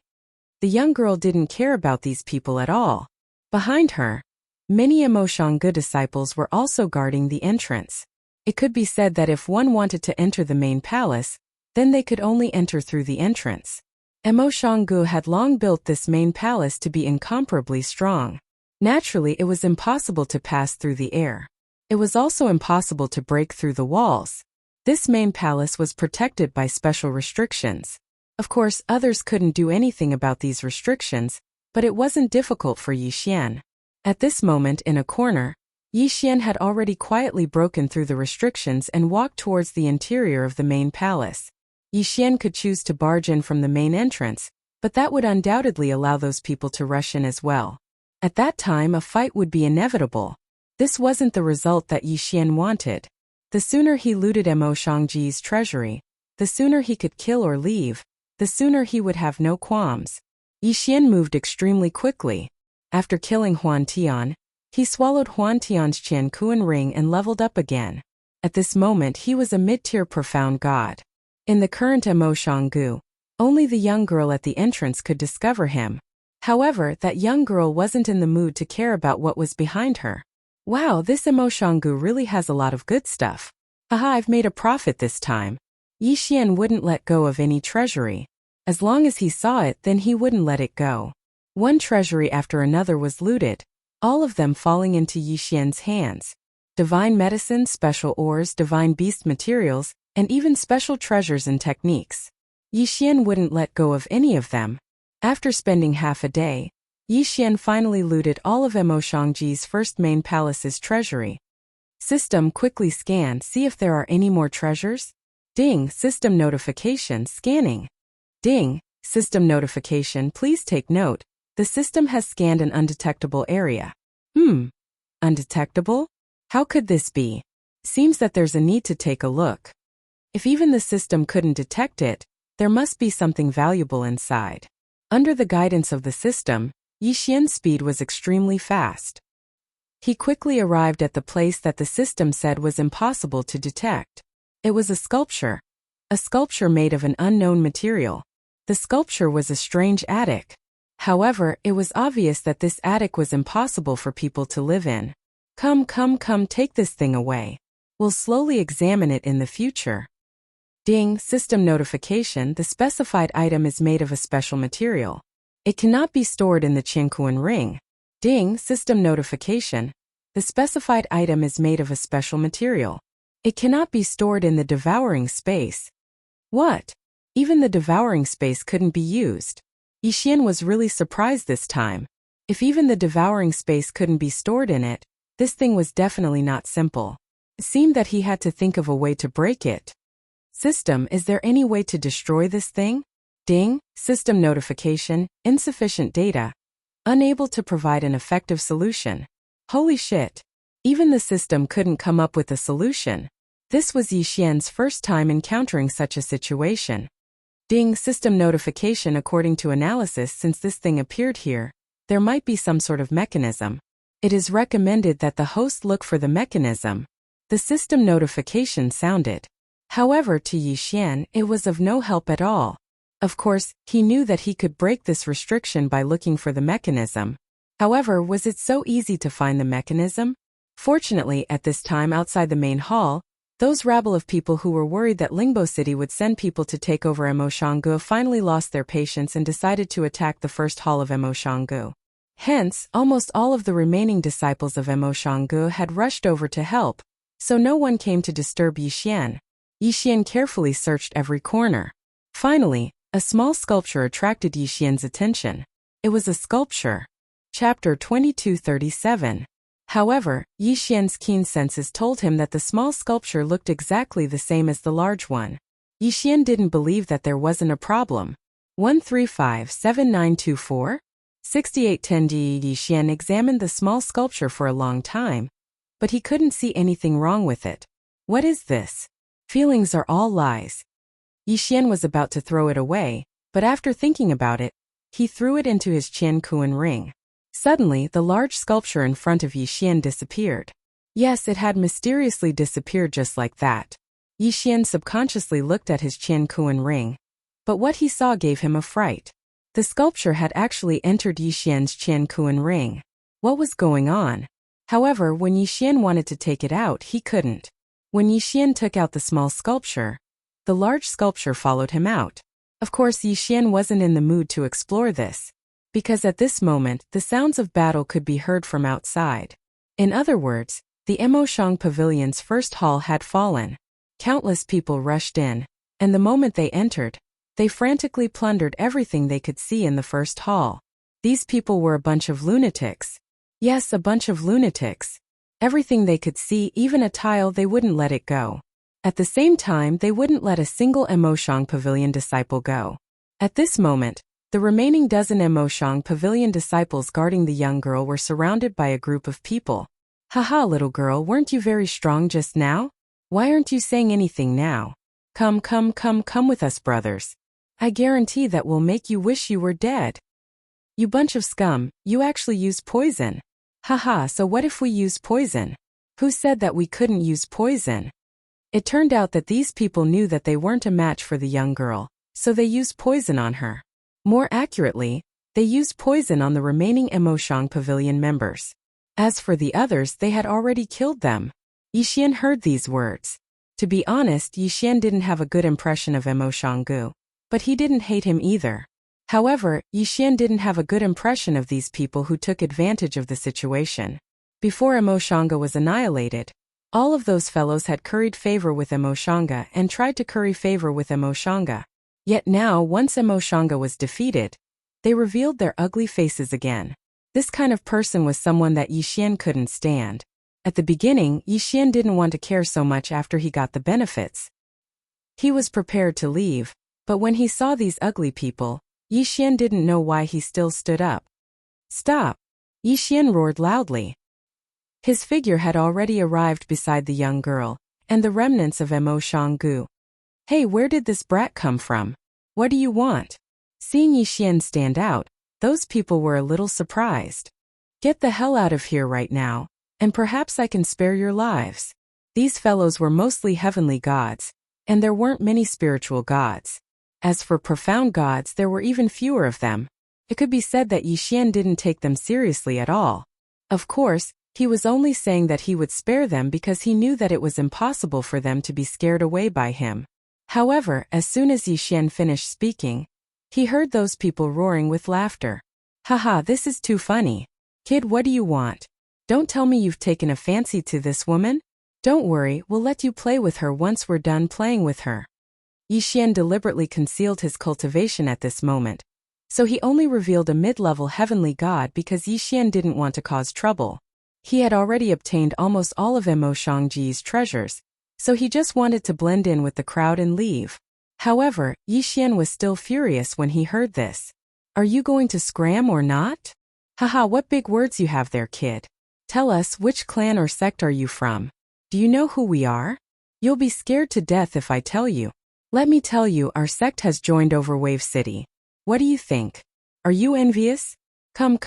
The young girl didn't care about these people at all. Behind her, many Emoshanggu disciples were also guarding the entrance. It could be said that if one wanted to enter the main palace, then they could only enter through the entrance. Emoshanggu had long built this main palace to be incomparably strong. Naturally, it was impossible to pass through the air. It was also impossible to break through the walls. This main palace was protected by special restrictions. Of course, others couldn't do anything about these restrictions, but it wasn't difficult for Yi Xian. At this moment in a corner, Yi Xian had already quietly broken through the restrictions and walked towards the interior of the main palace. Yi Xian could choose to barge in from the main entrance, but that would undoubtedly allow those people to rush in as well. At that time, a fight would be inevitable. This wasn't the result that Yi Xian wanted. The sooner he looted Emoshangji's treasury, the sooner he could kill or leave, the sooner he would have no qualms. Yi Xian moved extremely quickly. After killing Huan Tian, he swallowed Huan Tian's Qian Kuan ring and leveled up again. At this moment he was a mid-tier profound god. In the current Emoshanggu, only the young girl at the entrance could discover him. However, that young girl wasn't in the mood to care about what was behind her. Wow, this Emoshanggu really has a lot of good stuff. Haha, I've made a profit this time. Yi Xian wouldn't let go of any treasury. As long as he saw it, then he wouldn't let it go. One treasury after another was looted, all of them falling into Yi Xian's hands. Divine medicine, special ores, divine beast materials, and even special treasures and techniques. Yi Xian wouldn't let go of any of them. After spending half a day, Yi Xian finally looted all of Emoshangji's first main palace's treasury. System, quickly scan, see if there are any more treasures. Ding, system notification, scanning. Ding, system notification, please take note, the system has scanned an undetectable area. Undetectable? How could this be? Seems that there's a need to take a look. If even the system couldn't detect it, there must be something valuable inside. Under the guidance of the system, Yi Xian's speed was extremely fast. He quickly arrived at the place that the system said was impossible to detect. It was a sculpture made of an unknown material. The sculpture was a strange attic. However, it was obvious that this attic was impossible for people to live in. Come, take this thing away. We'll slowly examine it in the future. Ding, system notification, the specified item is made of a special material. It cannot be stored in the Qiankuan ring. Ding, system notification, the specified item is made of a special material. It cannot be stored in the devouring space. What? Even the devouring space couldn't be used. Yi Xian was really surprised this time. If even the devouring space couldn't be stored in it, this thing was definitely not simple. It seemed that he had to think of a way to break it. System, is there any way to destroy this thing? Ding, system notification, insufficient data. Unable to provide an effective solution. Holy shit. Even the system couldn't come up with a solution. This was Yi Xian's first time encountering such a situation. Ding, system notification, according to analysis, since this thing appeared here, there might be some sort of mechanism. It is recommended that the host look for the mechanism. The system notification sounded. However, to Yi Xian, it was of no help at all. Of course, he knew that he could break this restriction by looking for the mechanism. However, was it so easy to find the mechanism? Fortunately, at this time outside the main hall, those rabble of people who were worried that Lingbo City would send people to take over Emoshanggu finally lost their patience and decided to attack the first hall of Emoshanggu. Hence, almost all of the remaining disciples of Emoshanggu had rushed over to help, so no one came to disturb Yi Xian. Yi Xian carefully searched every corner. Finally, a small sculpture attracted Yi Xian's attention. It was a sculpture. Chapter 2237. However, Yi Xian's keen senses told him that the small sculpture looked exactly the same as the large one. Yi Xian didn't believe that there wasn't a problem. 1357924? 6810D. Yi Xian examined the small sculpture for a long time, but he couldn't see anything wrong with it. What is this? Feelings are all lies. Yi Xian was about to throw it away, but after thinking about it, he threw it into his Qian Kuan ring. Suddenly, the large sculpture in front of Yi Xian disappeared. Yes, it had mysteriously disappeared just like that. Yi Xian subconsciously looked at his Qian Kuan ring, but what he saw gave him a fright. The sculpture had actually entered Yi Xian's Qian Kuan ring. what was going on. However, when Yixian wanted to take it out, he couldn't. When Yixian took out the small sculpture, the large sculpture followed him out. Of course, Yixian wasn't in the mood to explore this, because at this moment, the sounds of battle could be heard from outside. In other words, the Emoshang Pavilion's first hall had fallen. Countless people rushed in, and the moment they entered, they frantically plundered everything they could see in the first hall. These people were a bunch of lunatics. Yes, a bunch of lunatics. Everything they could see, even a tile, they wouldn't let it go. At the same time, they wouldn't let a single Emoshang Pavilion disciple go. At this moment, the remaining dozen Emoshang Pavilion disciples guarding the young girl were surrounded by a group of people. Haha, little girl, weren't you very strong just now? Why aren't you saying anything now? Come with us, brothers. I guarantee that will make you wish you were dead. You bunch of scum, you actually use poison. Haha, so what if we use poison? Who said that we couldn't use poison? It turned out that these people knew that they weren't a match for the young girl, so they used poison on her. More accurately, they used poison on the remaining Emoshang Pavilion members. As for the others, they had already killed them. Yixian heard these words. To be honest, Yixian didn't have a good impression of Emoshang Gu, but he didn't hate him either. However, Yixian didn't have a good impression of these people who took advantage of the situation. Before Emoshanga was annihilated, all of those fellows had curried favor with Emoshanga and tried to curry favor with Emoshanga. Yet now, once Emoshanga was defeated, they revealed their ugly faces again. This kind of person was someone that Yixian couldn't stand. At the beginning, Yixian didn't want to care so much after he got the benefits. He was prepared to leave, but when he saw these ugly people, Yixian didn't know why he still stood up. Stop! Yixian roared loudly. His figure had already arrived beside the young girl, and the remnants of Emoshang Gu. Hey, where did this brat come from? What do you want? Seeing Yixian stand out, those people were a little surprised. Get the hell out of here right now, and perhaps I can spare your lives. These fellows were mostly heavenly gods, and there weren't many spiritual gods. As for profound gods, there were even fewer of them. It could be said that Yixian didn't take them seriously at all. Of course, he was only saying that he would spare them because he knew that it was impossible for them to be scared away by him. However, as soon as Yixian finished speaking, he heard those people roaring with laughter. Haha, this is too funny. Kid, what do you want? Don't tell me you've taken a fancy to this woman? Don't worry, we'll let you play with her once we're done playing with her. Yixian deliberately concealed his cultivation at this moment, so he only revealed a mid-level heavenly god because Yixian didn't want to cause trouble. He had already obtained almost all of Emoshang Ji's treasures, so he just wanted to blend in with the crowd and leave. However, Yixian was still furious when he heard this. Are you going to scram or not? Haha, what big words you have there, kid. Tell us, which clan or sect are you from? Do you know who we are? You'll be scared to death if I tell you. Let me tell you, our sect has joined Overwave City. What do you think? Are you envious? Come,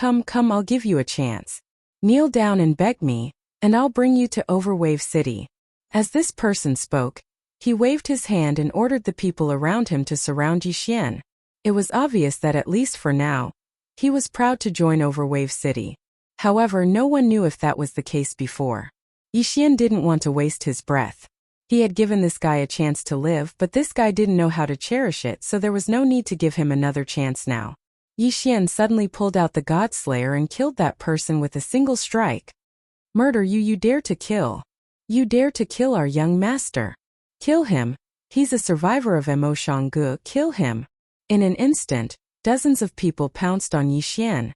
I'll give you a chance. Kneel down and beg me, and I'll bring you to Overwave City. As this person spoke, he waved his hand and ordered the people around him to surround Yixian. It was obvious that at least for now, he was proud to join Overwave City. However, no one knew if that was the case before. Yixian didn't want to waste his breath. He had given this guy a chance to live, but this guy didn't know how to cherish it, so there was no need to give him another chance now. Yixian suddenly pulled out the God Slayer and killed that person with a single strike. Murder you dare to kill. You dare to kill our young master. Kill him. He's a survivor of Emoshang Gu. Kill him. In an instant, dozens of people pounced on Yixian.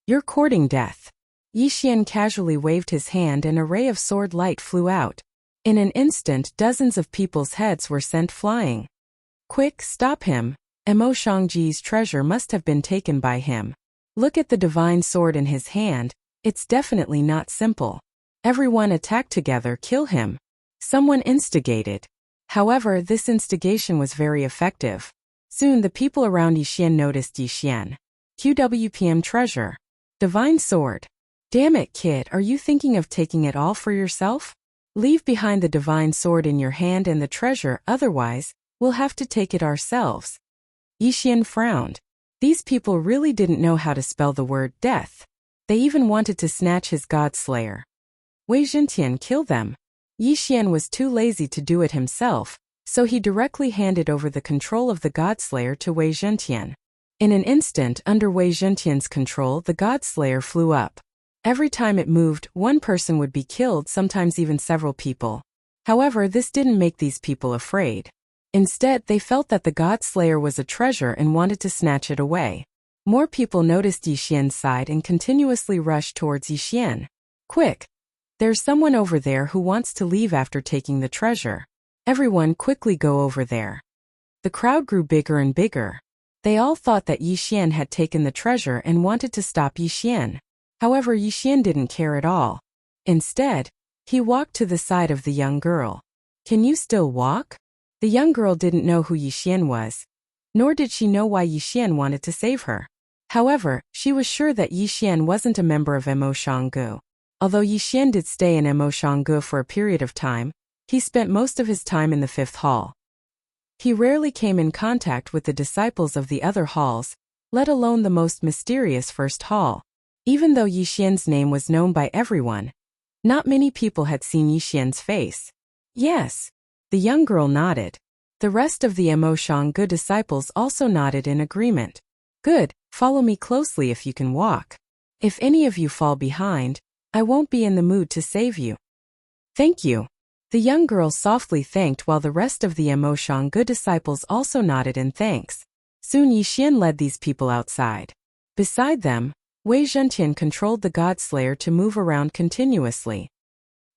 You're courting death. Yixian casually waved his hand and a ray of sword light flew out. In an instant, dozens of people's heads were sent flying. Quick, stop him. Emoshang Ji's treasure must have been taken by him. Look at the divine sword in his hand, it's definitely not simple. Everyone attack together, kill him. Someone instigated. However, this instigation was very effective. Soon the people around Yixian noticed Yixian. QWPM treasure. Divine sword. Damn it, kid, are you thinking of taking it all for yourself? Leave behind the divine sword in your hand and the treasure, otherwise, we'll have to take it ourselves. Yixian frowned. These people really didn't know how to spell the word death. They even wanted to snatch his god slayer. Wei Zhentian, kill them. Yi Xian was too lazy to do it himself, so he directly handed over the control of the god slayer to Wei Zhentian. In an instant, under Wei Zhentian's control, the god slayer flew up. Every time it moved, one person would be killed, sometimes even several people. However, this didn't make these people afraid. Instead, they felt that the god slayer was a treasure and wanted to snatch it away. More people noticed Yi Xian's side and continuously rushed towards Yi Xian. Quick! There's someone over there who wants to leave after taking the treasure. Everyone quickly go over there. The crowd grew bigger and bigger. They all thought that Yi Xian had taken the treasure and wanted to stop Yi Xian. However, Yi Xian didn't care at all. Instead, he walked to the side of the young girl. Can you still walk? The young girl didn't know who Yi Xian was, nor did she know why Yi Xian wanted to save her. However, she was sure that Yi Xian wasn't a member of Mo Shanggu. Although Yi Xian did stay in Mo Shanggu for a period of time, he spent most of his time in the 5th hall. He rarely came in contact with the disciples of the other halls, let alone the most mysterious 1st hall. Even though Yi Xian's name was known by everyone, not many people had seen Yi Xian's face. Yes. The young girl nodded. The rest of the Mo Shanggu disciples also nodded in agreement. Good, follow me closely if you can walk. If any of you fall behind, I won't be in the mood to save you. Thank you. The young girl softly thanked while the rest of the Mo Shanggu disciples also nodded in thanks. Soon Yi Xian led these people outside. Beside them, Wei Zhentian controlled the god slayer to move around continuously.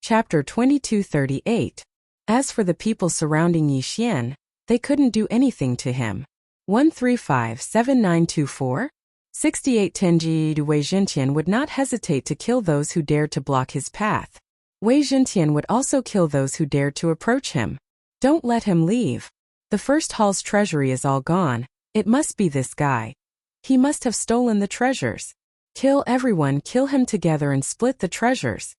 Chapter 2238. As for the people surrounding Yi Xian, they couldn't do anything to him. 1357924? 6810 Wei Zhentian would not hesitate to kill those who dared to block his path. Wei Zhentian would also kill those who dared to approach him. Don't let him leave. The 1st hall's treasury is all gone. It must be this guy. He must have stolen the treasures. Kill everyone, kill him together and split the treasures.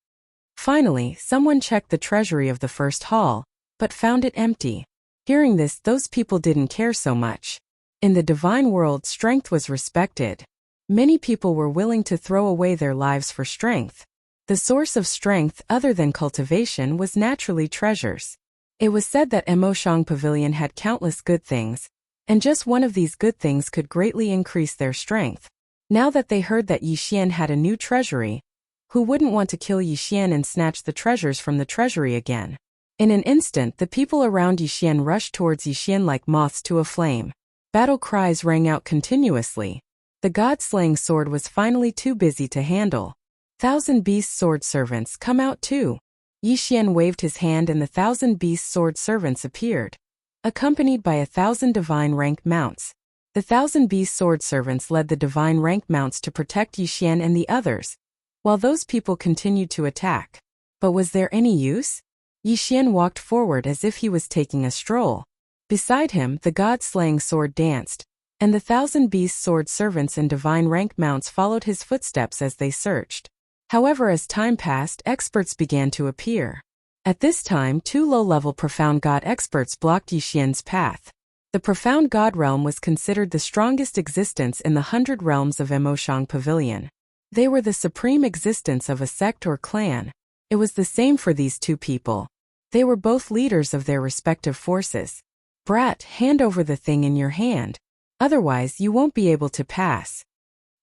Finally, someone checked the treasury of the 1st hall, but found it empty. Hearing this, those people didn't care so much. In the divine world, strength was respected. Many people were willing to throw away their lives for strength. The source of strength, other than cultivation, was naturally treasures. It was said that Mo Shang Pavilion had countless good things, and just one of these good things could greatly increase their strength. Now that they heard that Yi Xian had a new treasury, who wouldn't want to kill Yi Xian and snatch the treasures from the treasury again? In an instant, the people around Yi Xian rushed towards Yi Xian like moths to a flame. Battle cries rang out continuously. The god-slaying sword was finally too busy to handle. 1,000 beast sword servants, come out too. Yi Xian waved his hand and the 1,000 beast sword servants appeared, accompanied by 1,000 divine rank mounts. The 1,000 beast sword servants led the divine rank mounts to protect Yi Xian and the others, while those people continued to attack. But was there any use? Yi Xian walked forward as if he was taking a stroll. Beside him, the god-slaying sword danced, and the 1,000 beast sword servants and divine rank mounts followed his footsteps as they searched. However, as time passed, experts began to appear. At this time, 2 low-level profound god experts blocked Yi Xian's path. The profound god realm was considered the strongest existence in the 100 realms of Mo Shang Pavilion. They were the supreme existence of a sect or clan. It was the same for these 2 people. They were both leaders of their respective forces. Brat, hand over the thing in your hand. Otherwise, you won't be able to pass.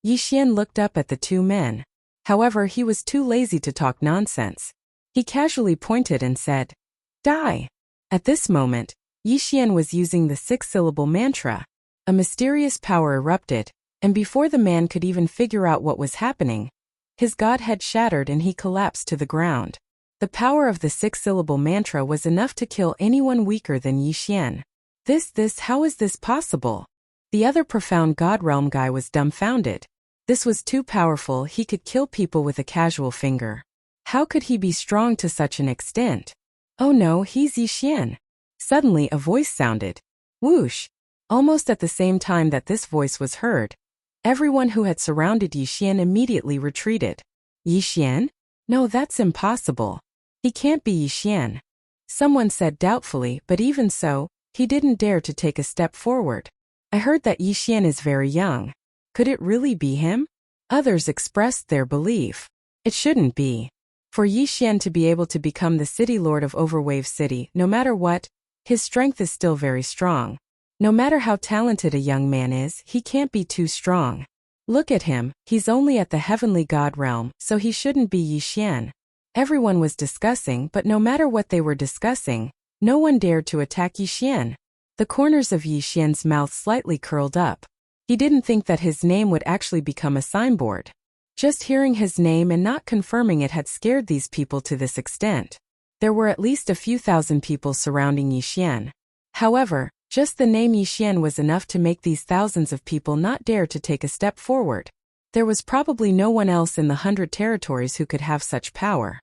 Yi Xian looked up at the 2 men. However, he was too lazy to talk nonsense. He casually pointed and said, "Die." At this moment, Yi Xian was using the 6-syllable mantra. A mysterious power erupted, and before the man could even figure out what was happening, his god head shattered and he collapsed to the ground. The power of the 6-syllable mantra was enough to kill anyone weaker than Yi Xian. How is this possible? The other profound god realm guy was dumbfounded. This was too powerful, he could kill people with a casual finger. How could he be strong to such an extent? Oh no, he's Yi Xian. Suddenly a voice sounded. Whoosh! Almost at the same time that this voice was heard, everyone who had surrounded Yi Xian immediately retreated. Yi Xian? No, that's impossible. He can't be Yi Xian. Someone said doubtfully, but even so, he didn't dare to take a step forward. I heard that Yi Xian is very young. Could it really be him? Others expressed their belief. It shouldn't be. For Yixian to be able to become the city lord of Overwave City, no matter what, his strength is still very strong. No matter how talented a young man is, he can't be too strong. Look at him, he's only at the heavenly god realm, so he shouldn't be Yixian. Everyone was discussing, but no matter what they were discussing, no one dared to attack Yixian. The corners of Yixian's mouth slightly curled up. He didn't think that his name would actually become a signboard. Just hearing his name and not confirming it had scared these people to this extent. There were at least a few thousand people surrounding Yixian. However, just the name Yixian was enough to make these thousands of people not dare to take a step forward. There was probably no one else in the 100 territories who could have such power.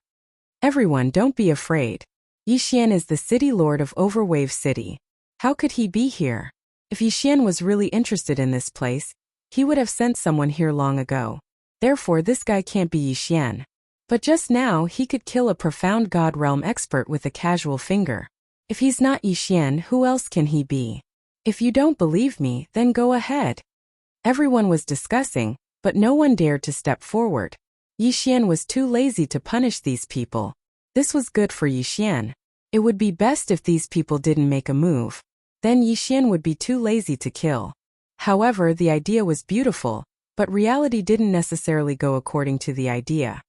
Everyone, don't be afraid. Yixian is the city lord of Overwave City. How could he be here? If Yixian was really interested in this place, he would have sent someone here long ago. Therefore this guy can't be Yixian. But just now he could kill a profound god realm expert with a casual finger. If he's not Yixian, who else can he be? If you don't believe me, then go ahead. Everyone was discussing, but no one dared to step forward. Yixian was too lazy to punish these people. This was good for Yixian. It would be best if these people didn't make a move. Then Yixian would be too lazy to kill. However, the idea was beautiful, but reality didn't necessarily go according to the idea.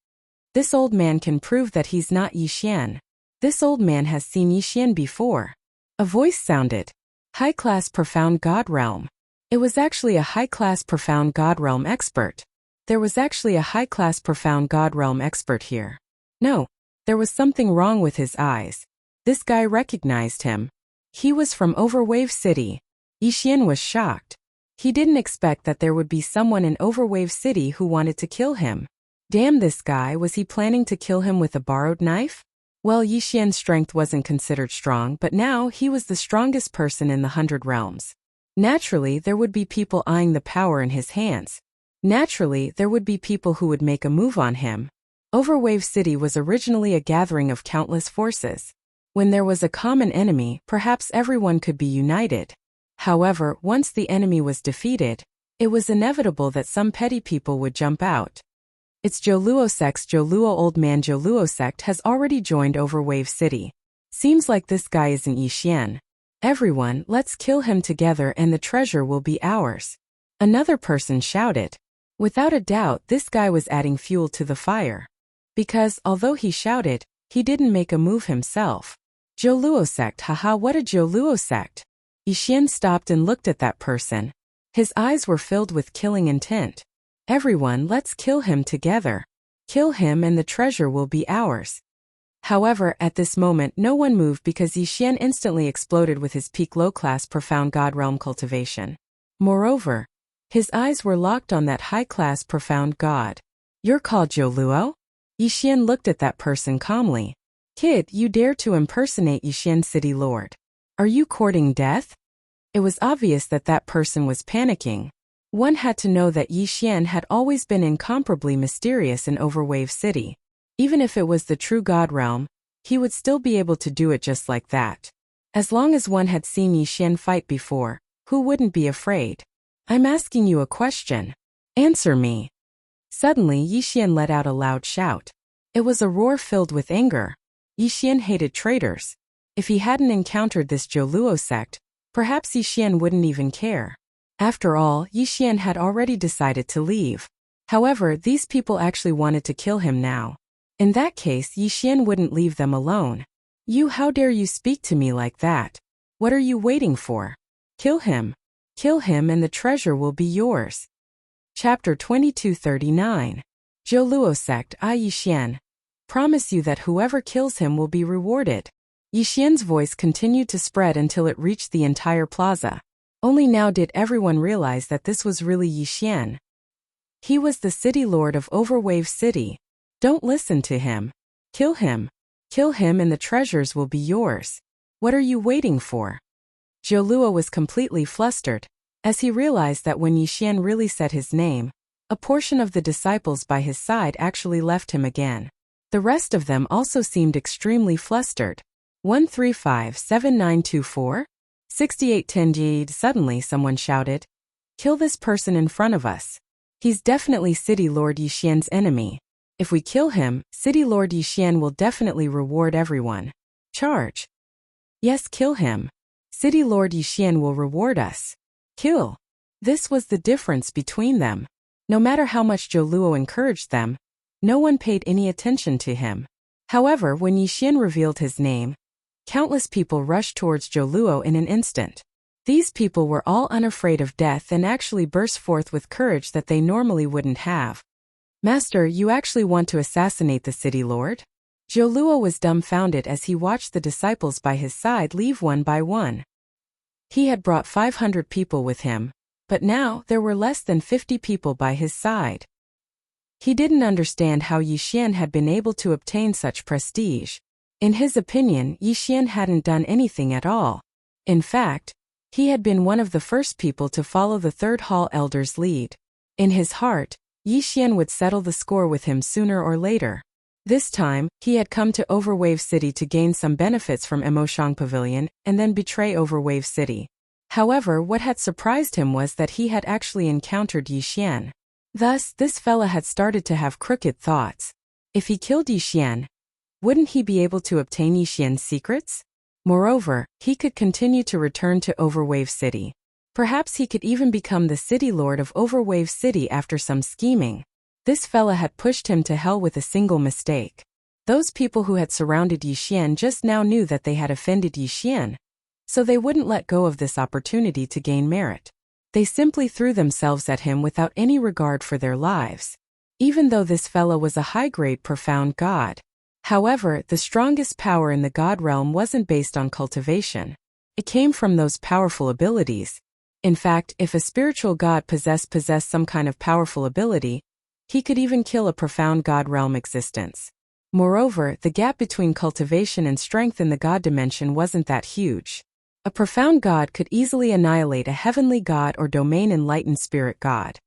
This old man can prove that he's not Yixian. This old man has seen Yixian before. A voice sounded. High-class profound god realm. It was actually a high-class profound god realm expert. There was actually a high-class profound god realm expert here. No, there was something wrong with his eyes. This guy recognized him. He was from Overwave City. Yixian was shocked. He didn't expect that there would be someone in Overwave City who wanted to kill him. Damn, this guy, was he planning to kill him with a borrowed knife? Well, Yixian's strength wasn't considered strong, but now he was the strongest person in the 100 realms. Naturally, there would be people eyeing the power in his hands. Naturally, there would be people who would make a move on him. Overwave City was originally a gathering of countless forces. When there was a common enemy, perhaps everyone could be united. However, once the enemy was defeated, it was inevitable that some petty people would jump out. It's Joluo sect's Joluo old man Joluo sect has already joined Overwave City. Seems like this guy isn't Yixian. Everyone, let's kill him together and the treasure will be ours. Another person shouted. Without a doubt, this guy was adding fuel to the fire. Because, although he shouted, he didn't make a move himself. Joluo sect, haha, what a Joluo sect. Yixian stopped and looked at that person. His eyes were filled with killing intent. Everyone, let's kill him together. Kill him and the treasure will be ours. However, at this moment no one moved because Yixian instantly exploded with his peak low-class profound god realm cultivation. Moreover, his eyes were locked on that high-class profound god. You're called Joluo? Yixian looked at that person calmly. Kid, you dare to impersonate Yixian City Lord. Are you courting death? It was obvious that that person was panicking. One had to know that Yixian had always been incomparably mysterious in Overwave City. Even if it was the true god realm, he would still be able to do it just like that. As long as one had seen Yixian fight before, who wouldn't be afraid? I'm asking you a question. Answer me. Suddenly Yixian let out a loud shout. It was a roar filled with anger. Yixian hated traitors. If he hadn't encountered this Joluo sect, perhaps Yixian wouldn't even care. After all, Yixian had already decided to leave. However, these people actually wanted to kill him now. In that case, Yixian wouldn't leave them alone. You, how dare you speak to me like that? What are you waiting for? Kill him. Kill him and the treasure will be yours. Chapter 2239. Joluo sect, I Yixian. Promise you that whoever kills him will be rewarded. Yixian's voice continued to spread until it reached the entire plaza. Only now did everyone realize that this was really Yixian. He was the city lord of Overwave City. Don't listen to him. Kill him. Kill him and the treasures will be yours. What are you waiting for? Joluo was completely flustered, as he realized that when Yixian really said his name, a portion of the disciples by his side actually left him again. The rest of them also seemed extremely flustered. 1357924? 6810 Suddenly someone shouted, "Kill this person in front of us." He's definitely City Lord Yixian's enemy. If we kill him, City Lord Yixian will definitely reward everyone. Charge. Yes, kill him. City Lord Yixian will reward us. Kill. This was the difference between them. No matter how much Zhou Luo encouraged them, no one paid any attention to him. However, when Yixian revealed his name, countless people rushed towards Zhou Luo in an instant. These people were all unafraid of death and actually burst forth with courage that they normally wouldn't have. Master, you actually want to assassinate the city lord? Zhou Luo was dumbfounded as he watched the disciples by his side leave one by one. He had brought 500 people with him, but now there were less than 50 people by his side. He didn't understand how Yixian had been able to obtain such prestige. In his opinion, Yixian hadn't done anything at all. In fact, he had been one of the first people to follow the Third Hall Elder's lead. In his heart, Yixian would settle the score with him sooner or later. This time, he had come to Overwave City to gain some benefits from Emoshang Pavilion and then betray Overwave City. However, what had surprised him was that he had actually encountered Yixian. Thus, this fella had started to have crooked thoughts. If he killed Yixian, wouldn't he be able to obtain Yixian's secrets? Moreover, he could continue to return to Overwave City. Perhaps he could even become the city lord of Overwave City after some scheming. This fella had pushed him to hell with a single mistake. Those people who had surrounded Yixian just now knew that they had offended Yixian, so they wouldn't let go of this opportunity to gain merit. They simply threw themselves at him without any regard for their lives. Even though this fella was a high-grade profound god. However, the strongest power in the god realm wasn't based on cultivation. It came from those powerful abilities. In fact, if a spiritual god possessed some kind of powerful ability, he could even kill a profound god realm existence. Moreover, the gap between cultivation and strength in the god dimension wasn't that huge. A profound god could easily annihilate a heavenly god or domain enlightened spirit god.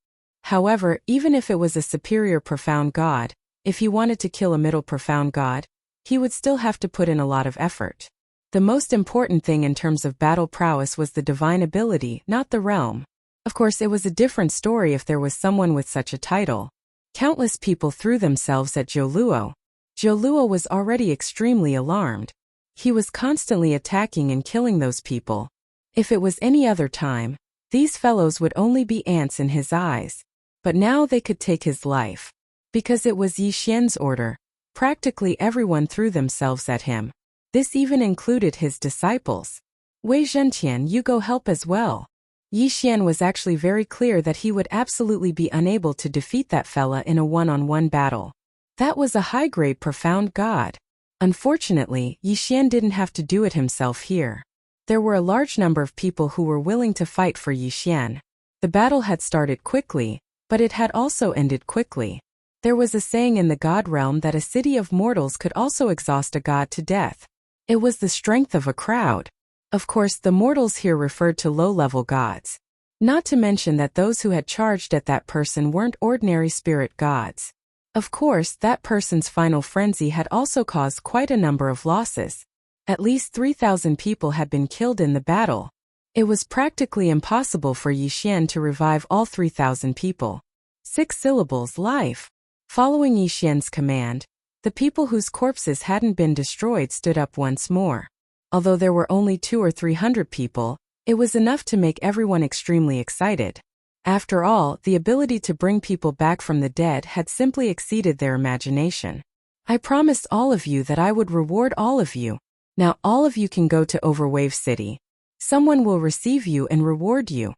However, even if it was a superior profound god, if he wanted to kill a middle profound god, he would still have to put in a lot of effort. The most important thing in terms of battle prowess was the divine ability, not the realm. Of course, it was a different story if there was someone with such a title. Countless people threw themselves at Zhou Luo. Zhou Luo was already extremely alarmed. He was constantly attacking and killing those people. If it was any other time, these fellows would only be ants in his eyes. But now they could take his life. Because it was Yixian's order, practically everyone threw themselves at him. This even included his disciples. Wei Zhentian, you go help as well. Yixian was actually very clear that he would absolutely be unable to defeat that fella in a one-on-one battle. That was a high-grade profound god. Unfortunately, Yixian didn't have to do it himself here. There were a large number of people who were willing to fight for Yixian. The battle had started quickly, but it had also ended quickly. There was a saying in the god realm that a city of mortals could also exhaust a god to death. It was the strength of a crowd. Of course, the mortals here referred to low-level gods. Not to mention that those who had charged at that person weren't ordinary spirit gods. Of course, that person's final frenzy had also caused quite a number of losses. At least 3,000 people had been killed in the battle. It was practically impossible for Yixian to revive all 3,000 people. 6 syllables, life. Following Yixian's command, the people whose corpses hadn't been destroyed stood up once more. Although there were only 200 or 300 people, it was enough to make everyone extremely excited. After all, the ability to bring people back from the dead had simply exceeded their imagination. I promised all of you that I would reward all of you. Now all of you can go to Overwave City. Someone will receive you and reward you.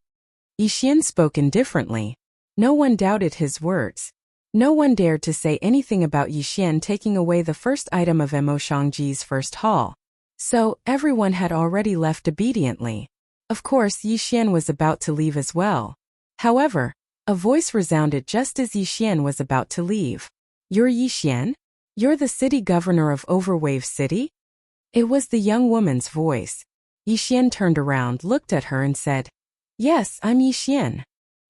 Yixian spoke indifferently. No one doubted his words. No one dared to say anything about Yixian taking away the first item of Emoshangji's first hall. So, everyone had already left obediently. Of course, Yixian was about to leave as well. However, a voice resounded just as Yixian was about to leave. You're Yixian? You're the city governor of Overwave City? It was the young woman's voice. Yixian turned around, looked at her and said, Yes, I'm Yixian.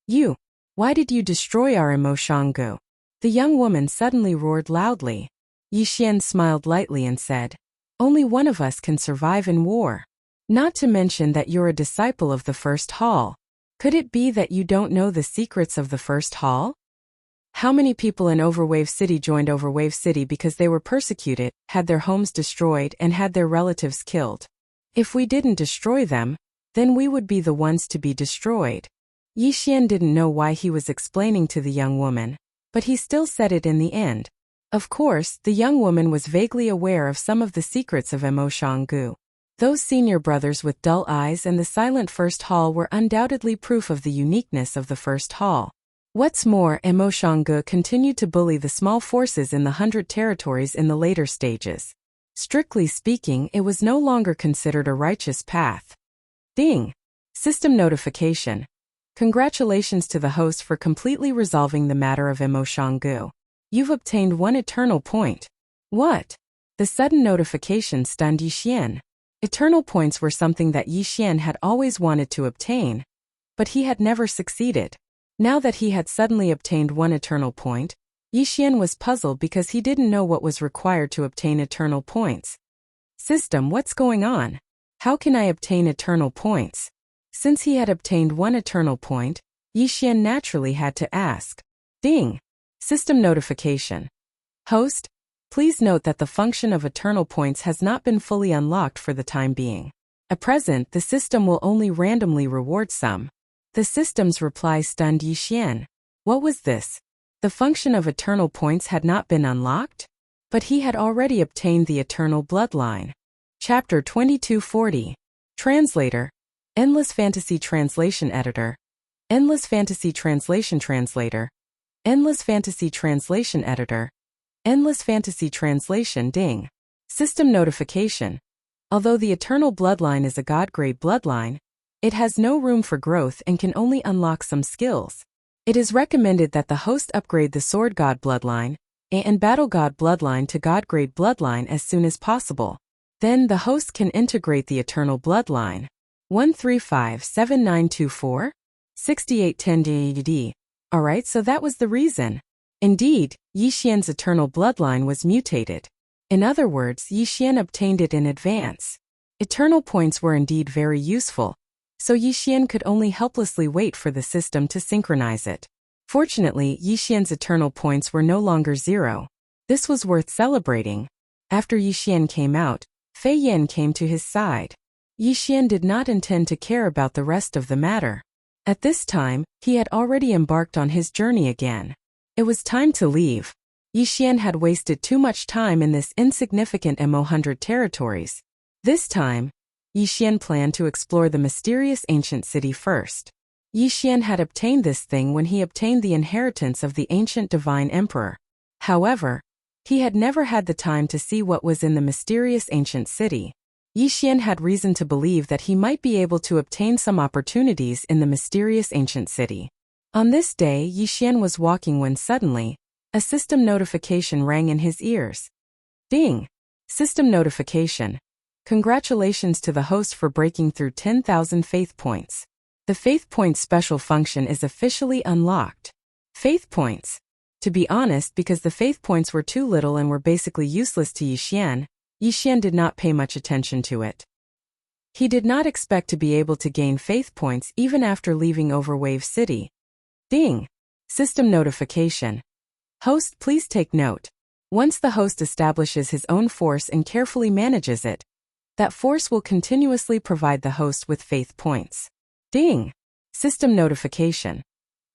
You. Why did you destroy our Emoshanggu? The young woman suddenly roared loudly. Yixian smiled lightly and said, Only one of us can survive in war. Not to mention that you're a disciple of the first hall. Could it be that you don't know the secrets of the first hall? How many people in Overwave City joined Overwave City because they were persecuted, had their homes destroyed, and had their relatives killed? If we didn't destroy them, then we would be the ones to be destroyed. Yi Xian didn't know why he was explaining to the young woman, but he still said it in the end. Of course, the young woman was vaguely aware of some of the secrets of Mo Shanggu. Those senior brothers with dull eyes and the silent first hall were undoubtedly proof of the uniqueness of the first hall. What's more, Mo Shanggu continued to bully the small forces in the 100 territories in the later stages. Strictly speaking, it was no longer considered a righteous path. Ding! System notification. Congratulations to the host for completely resolving the matter of Mo Shanggu. You've obtained 1 eternal point. What? The sudden notification stunned Yi Xian. Eternal points were something that Yi Xian had always wanted to obtain, but he had never succeeded. Now that he had suddenly obtained 1 eternal point, Yi Xian was puzzled because he didn't know what was required to obtain eternal points. System, what's going on? How can I obtain eternal points? Since he had obtained 1 eternal point, Yi Xian naturally had to ask. Ding! System notification. Host, please note that the function of eternal points has not been fully unlocked for the time being. At present, the system will only randomly reward some. The system's reply stunned Yi Xian. What was this? The function of eternal points had not been unlocked? But he had already obtained the eternal bloodline. Chapter 2240. Translator. Endless Fantasy Translation Editor. Endless Fantasy Translation Translator. Endless Fantasy Translation Editor. Endless Fantasy Translation Ding. System notification. Although the eternal bloodline is a god-grade bloodline, it has no room for growth and can only unlock some skills. It is recommended that the host upgrade the Sword God bloodline and Battle God bloodline to God grade bloodline as soon as possible. Then the host can integrate the Eternal bloodline. 1357924? 6810 Alright, so that was the reason. Indeed, Yi Xian's Eternal bloodline was mutated. In other words, Yi Xian obtained it in advance. Eternal points were indeed very useful, so Yi Xian could only helplessly wait for the system to synchronize it. Fortunately, Yi Xian's eternal points were no longer 0. This was worth celebrating. After Yi Xian came out, Fei Yan came to his side. Yi Xian did not intend to care about the rest of the matter. At this time, he had already embarked on his journey again. It was time to leave. Yi Xian had wasted too much time in this insignificant Mo-100 territories. This time, Yi Xian planned to explore the mysterious ancient city first. Yi Xian had obtained this thing when he obtained the inheritance of the ancient divine emperor. However, he had never had the time to see what was in the mysterious ancient city. Yi Xian had reason to believe that he might be able to obtain some opportunities in the mysterious ancient city. On this day, Yi Xian was walking when suddenly, a system notification rang in his ears. Ding! System notification. Congratulations to the host for breaking through 10,000 faith points. The faith points special function is officially unlocked. Faith points. To be honest, because the faith points were too little and were basically useless to Yi Xian did not pay much attention to it. He did not expect to be able to gain faith points even after leaving Overwave City. Ding! System notification. Host, please take note. Once the host establishes his own force and carefully manages it, that force will continuously provide the host with faith points. Ding! System notification.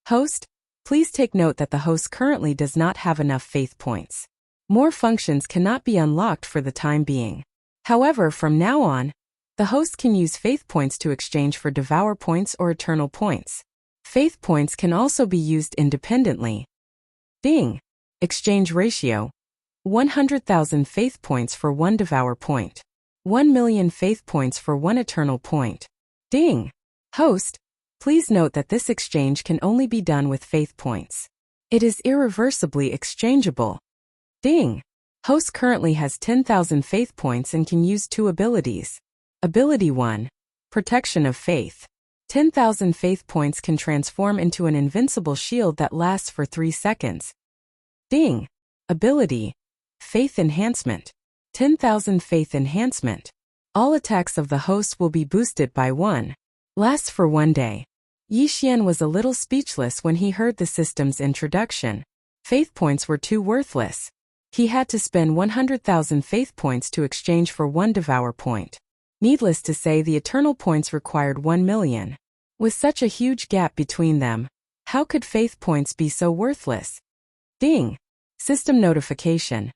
Host, please take note that the host currently does not have enough faith points. More functions cannot be unlocked for the time being. However, from now on, the host can use faith points to exchange for devour points or eternal points. Faith points can also be used independently. Ding! Exchange ratio. 100,000 faith points for 1 devour point. 1,000,000 faith points for 1 eternal point. Ding! Host, please note that this exchange can only be done with faith points. It is irreversibly exchangeable. Ding! Host currently has 10,000 faith points and can use 2 abilities. Ability 1. Protection of Faith. 10,000 faith points can transform into an invincible shield that lasts for 3 seconds. Ding! Ability. Faith Enhancement. 10,000 Faith Enhancement. All attacks of the host will be boosted by 1. Lasts for 1 day. Yi Xian was a little speechless when he heard the system's introduction. Faith points were too worthless. He had to spend 100,000 faith points to exchange for 1 devour point. Needless to say, the eternal points required 1 million. With such a huge gap between them, how could faith points be so worthless? Ding! System notification.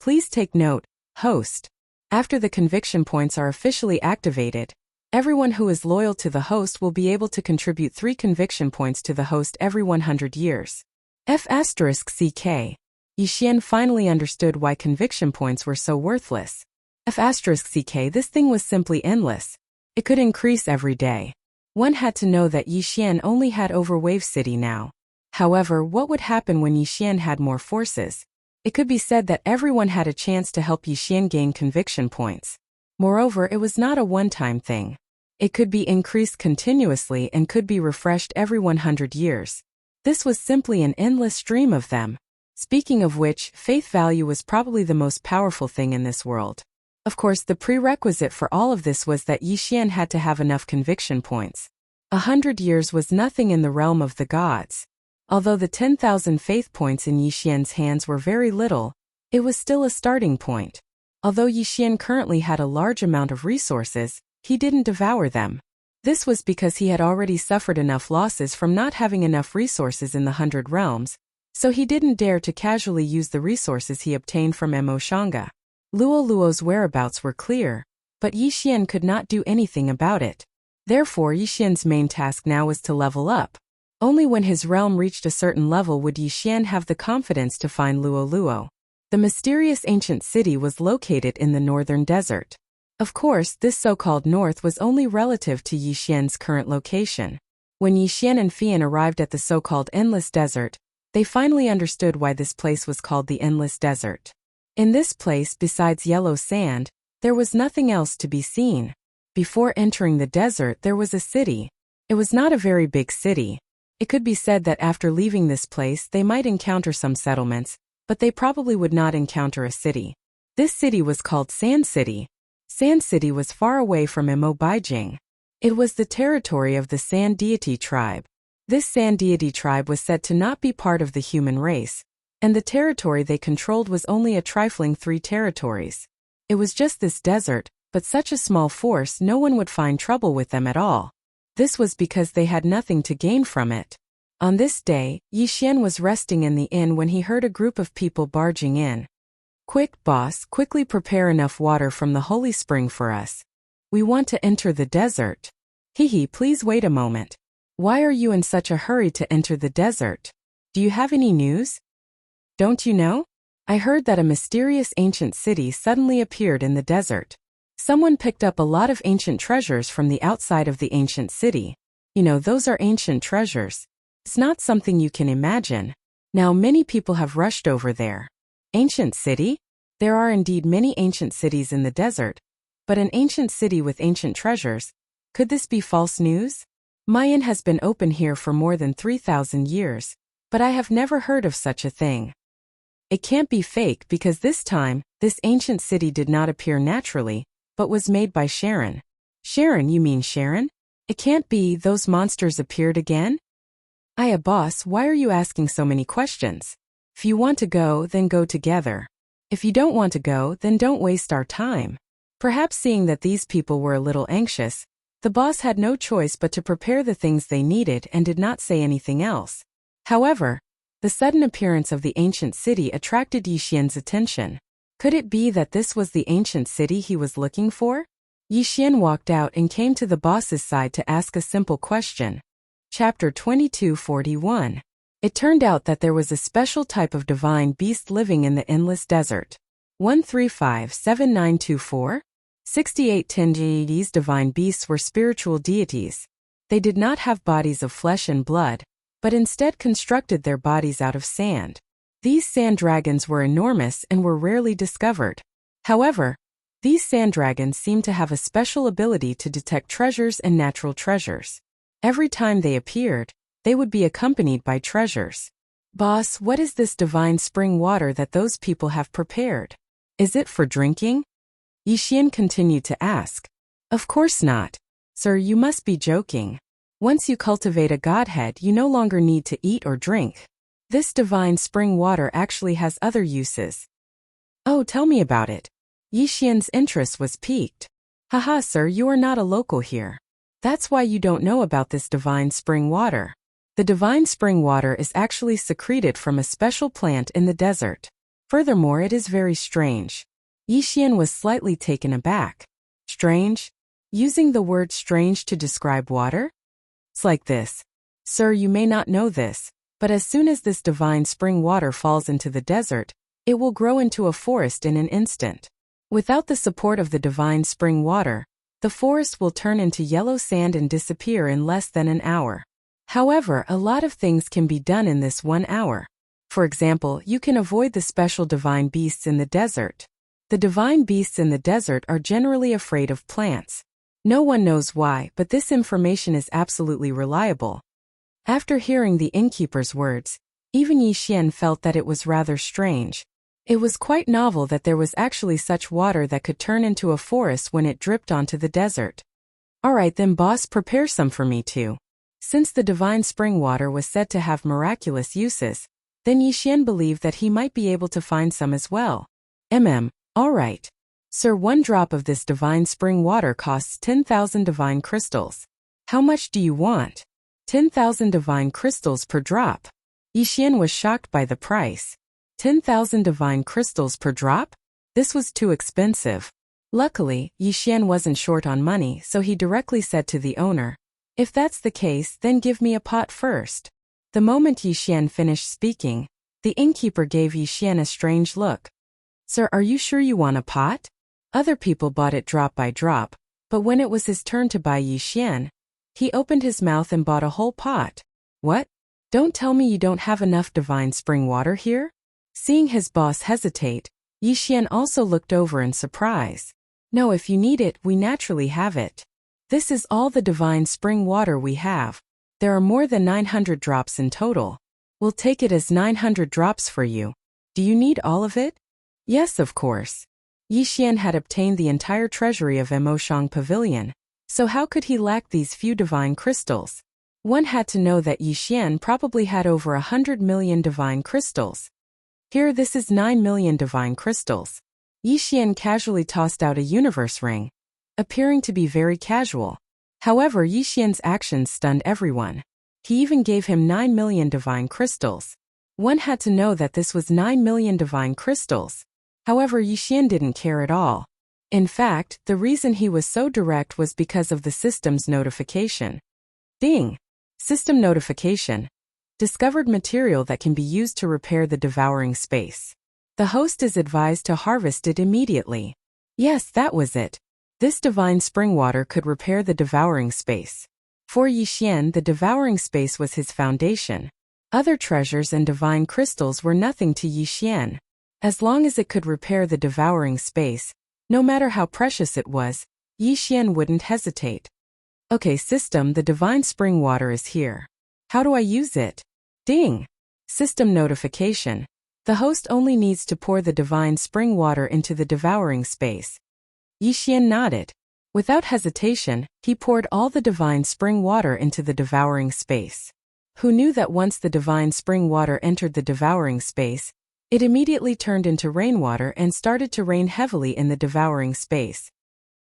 Please take note, host. After the conviction points are officially activated, everyone who is loyal to the host will be able to contribute 3 conviction points to the host every 100 years. F***CK. Yi Xian finally understood why conviction points were so worthless. F***CK. This thing was simply endless. It could increase every day. One had to know that Yi Xian only had over Wave City now. However, what would happen when Yi Xian had more forces? It could be said that everyone had a chance to help Yi Xian gain conviction points. Moreover, it was not a one-time thing. It could be increased continuously and could be refreshed every 100 years. This was simply an endless stream of them. Speaking of which, faith value was probably the most powerful thing in this world. Of course, the prerequisite for all of this was that Yi Xian had to have enough conviction points. 100 years was nothing in the realm of the gods. Although the 10,000 faith points in Yi Xian's hands were very little, it was still a starting point. Although Yi Xian currently had a large amount of resources, he didn't devour them. This was because he had already suffered enough losses from not having enough resources in the 100 realms, so he didn't dare to casually use the resources he obtained from Mo Shanga. Luo's whereabouts were clear, but Yi Xian could not do anything about it. Therefore, Yi Xian's main task now was to level up. Only when his realm reached a certain level would Yi Xian have the confidence to find Luo. The mysterious ancient city was located in the northern desert. Of course, this so-called north was only relative to Yi Xian's current location. When Yi Xian and Fian arrived at the so-called Endless Desert, they finally understood why this place was called the Endless Desert. In this place, besides yellow sand, there was nothing else to be seen. Before entering the desert, there was a city. It was not a very big city. It could be said that after leaving this place they might encounter some settlements, but they probably would not encounter a city. This city was called Sand City. Sand City was far away from Mo Beijing. It was the territory of the Sand Deity tribe. This Sand Deity tribe was said to not be part of the human race, and the territory they controlled was only a trifling 3 territories. It was just this desert, but such a small force no one would find trouble with them at all. This was because they had nothing to gain from it. On this day, Yi Xian was resting in the inn when he heard a group of people barging in. "Quick, boss, quickly prepare enough water from the holy spring for us. We want to enter the desert." Please wait a moment. Why are you in such a hurry to enter the desert? Do you have any news? Don't you know? I heard that a mysterious ancient city suddenly appeared in the desert. Someone picked up a lot of ancient treasures from the outside of the ancient city. You know, those are ancient treasures. It's not something you can imagine. Now many people have rushed over there. Ancient city? There are indeed many ancient cities in the desert, but an ancient city with ancient treasures? Could this be false news? Mayan has been open here for more than 3,000 years, but I have never heard of such a thing. It can't be fake because this time, this ancient city did not appear naturally, but was made by Sharon. Sharon, you mean Sharon? It can't be those monsters appeared again? Boss, why are you asking so many questions? If you want to go, then go together. If you don't want to go, then don't waste our time. Perhaps seeing that these people were a little anxious, the boss had no choice but to prepare the things they needed and did not say anything else. However, the sudden appearance of the ancient city attracted Yi Xian's attention. Could it be that this was the ancient city he was looking for? Yi Xian walked out and came to the boss's side to ask a simple question. Chapter 2241. It turned out that there was a special type of divine beast living in the endless desert. 1357924? 6810. These divine beasts were spiritual deities. They did not have bodies of flesh and blood, but instead constructed their bodies out of sand. These sand dragons were enormous and were rarely discovered. However, these sand dragons seemed to have a special ability to detect treasures and natural treasures. Every time they appeared, they would be accompanied by treasures. Boss, what is this divine spring water that those people have prepared? Is it for drinking? Yi Xian continued to ask. Of course not. Sir, you must be joking. Once you cultivate a godhead, you no longer need to eat or drink. This divine spring water actually has other uses. Oh, tell me about it. Yi Xian's interest was piqued. Haha, sir, you are not a local here. That's why you don't know about this divine spring water. The divine spring water is actually secreted from a special plant in the desert. Furthermore, it is very strange. Yi Xian was slightly taken aback. Strange? Using the word strange to describe water? It's like this. Sir, you may not know this, but as soon as this divine spring water falls into the desert, it will grow into a forest in an instant. Without the support of the divine spring water, the forest will turn into yellow sand and disappear in less than an hour. However, a lot of things can be done in this 1 hour. For example, you can avoid the special divine beasts in the desert. The divine beasts in the desert are generally afraid of plants. No one knows why, but this information is absolutely reliable. After hearing the innkeeper's words, even Yi Xian felt that it was rather strange. It was quite novel that there was actually such water that could turn into a forest when it dripped onto the desert. Alright then, boss, prepare some for me too. Since the divine spring water was said to have miraculous uses, then Yi Xian believed that he might be able to find some as well. Alright. Sir, 1 drop of this divine spring water costs 10,000 divine crystals. How much do you want? 10,000 divine crystals per drop. Yi Xian was shocked by the price. 10,000 divine crystals per drop? This was too expensive. Luckily, Yi Xian wasn't short on money, so he directly said to the owner, "If that's the case, then give me a pot first." The moment Yi Xian finished speaking, the innkeeper gave Yi Xian a strange look. "Sir, are you sure you want a pot?" Other people bought it drop by drop, but when it was his turn to buy Yi Xian, he opened his mouth and bought a whole pot. What? Don't tell me you don't have enough divine spring water here? Seeing his boss hesitate, Yi Xian also looked over in surprise. No, if you need it, we naturally have it. This is all the divine spring water we have. There are more than 900 drops in total. We'll take it as 900 drops for you. Do you need all of it? Yes, of course. Yi Xian had obtained the entire treasury of Emoshang Pavilion, so how could he lack these few divine crystals? One had to know that Yi Xian probably had over 100 million divine crystals. Here, this is 9 million divine crystals. Yi Xian casually tossed out a universe ring, appearing to be very casual. However, Yi Xian's actions stunned everyone. He even gave him 9 million divine crystals. One had to know that this was 9 million divine crystals. However, Yi Xian didn't care at all. In fact, the reason he was so direct was because of the system's notification. Ding! System notification. Discovered material that can be used to repair the devouring space. The host is advised to harvest it immediately. Yes, that was it. This divine spring water could repair the devouring space. For Yi Xian, the devouring space was his foundation. Other treasures and divine crystals were nothing to Yi Xian. As long as it could repair the devouring space, no matter how precious it was, Yi Xian wouldn't hesitate. Okay, system, the divine spring water is here. How do I use it? Ding! System notification. The host only needs to pour the divine spring water into the devouring space. Yi Xian nodded. Without hesitation, he poured all the divine spring water into the devouring space. Who knew that once the divine spring water entered the devouring space, it immediately turned into rainwater and started to rain heavily in the devouring space.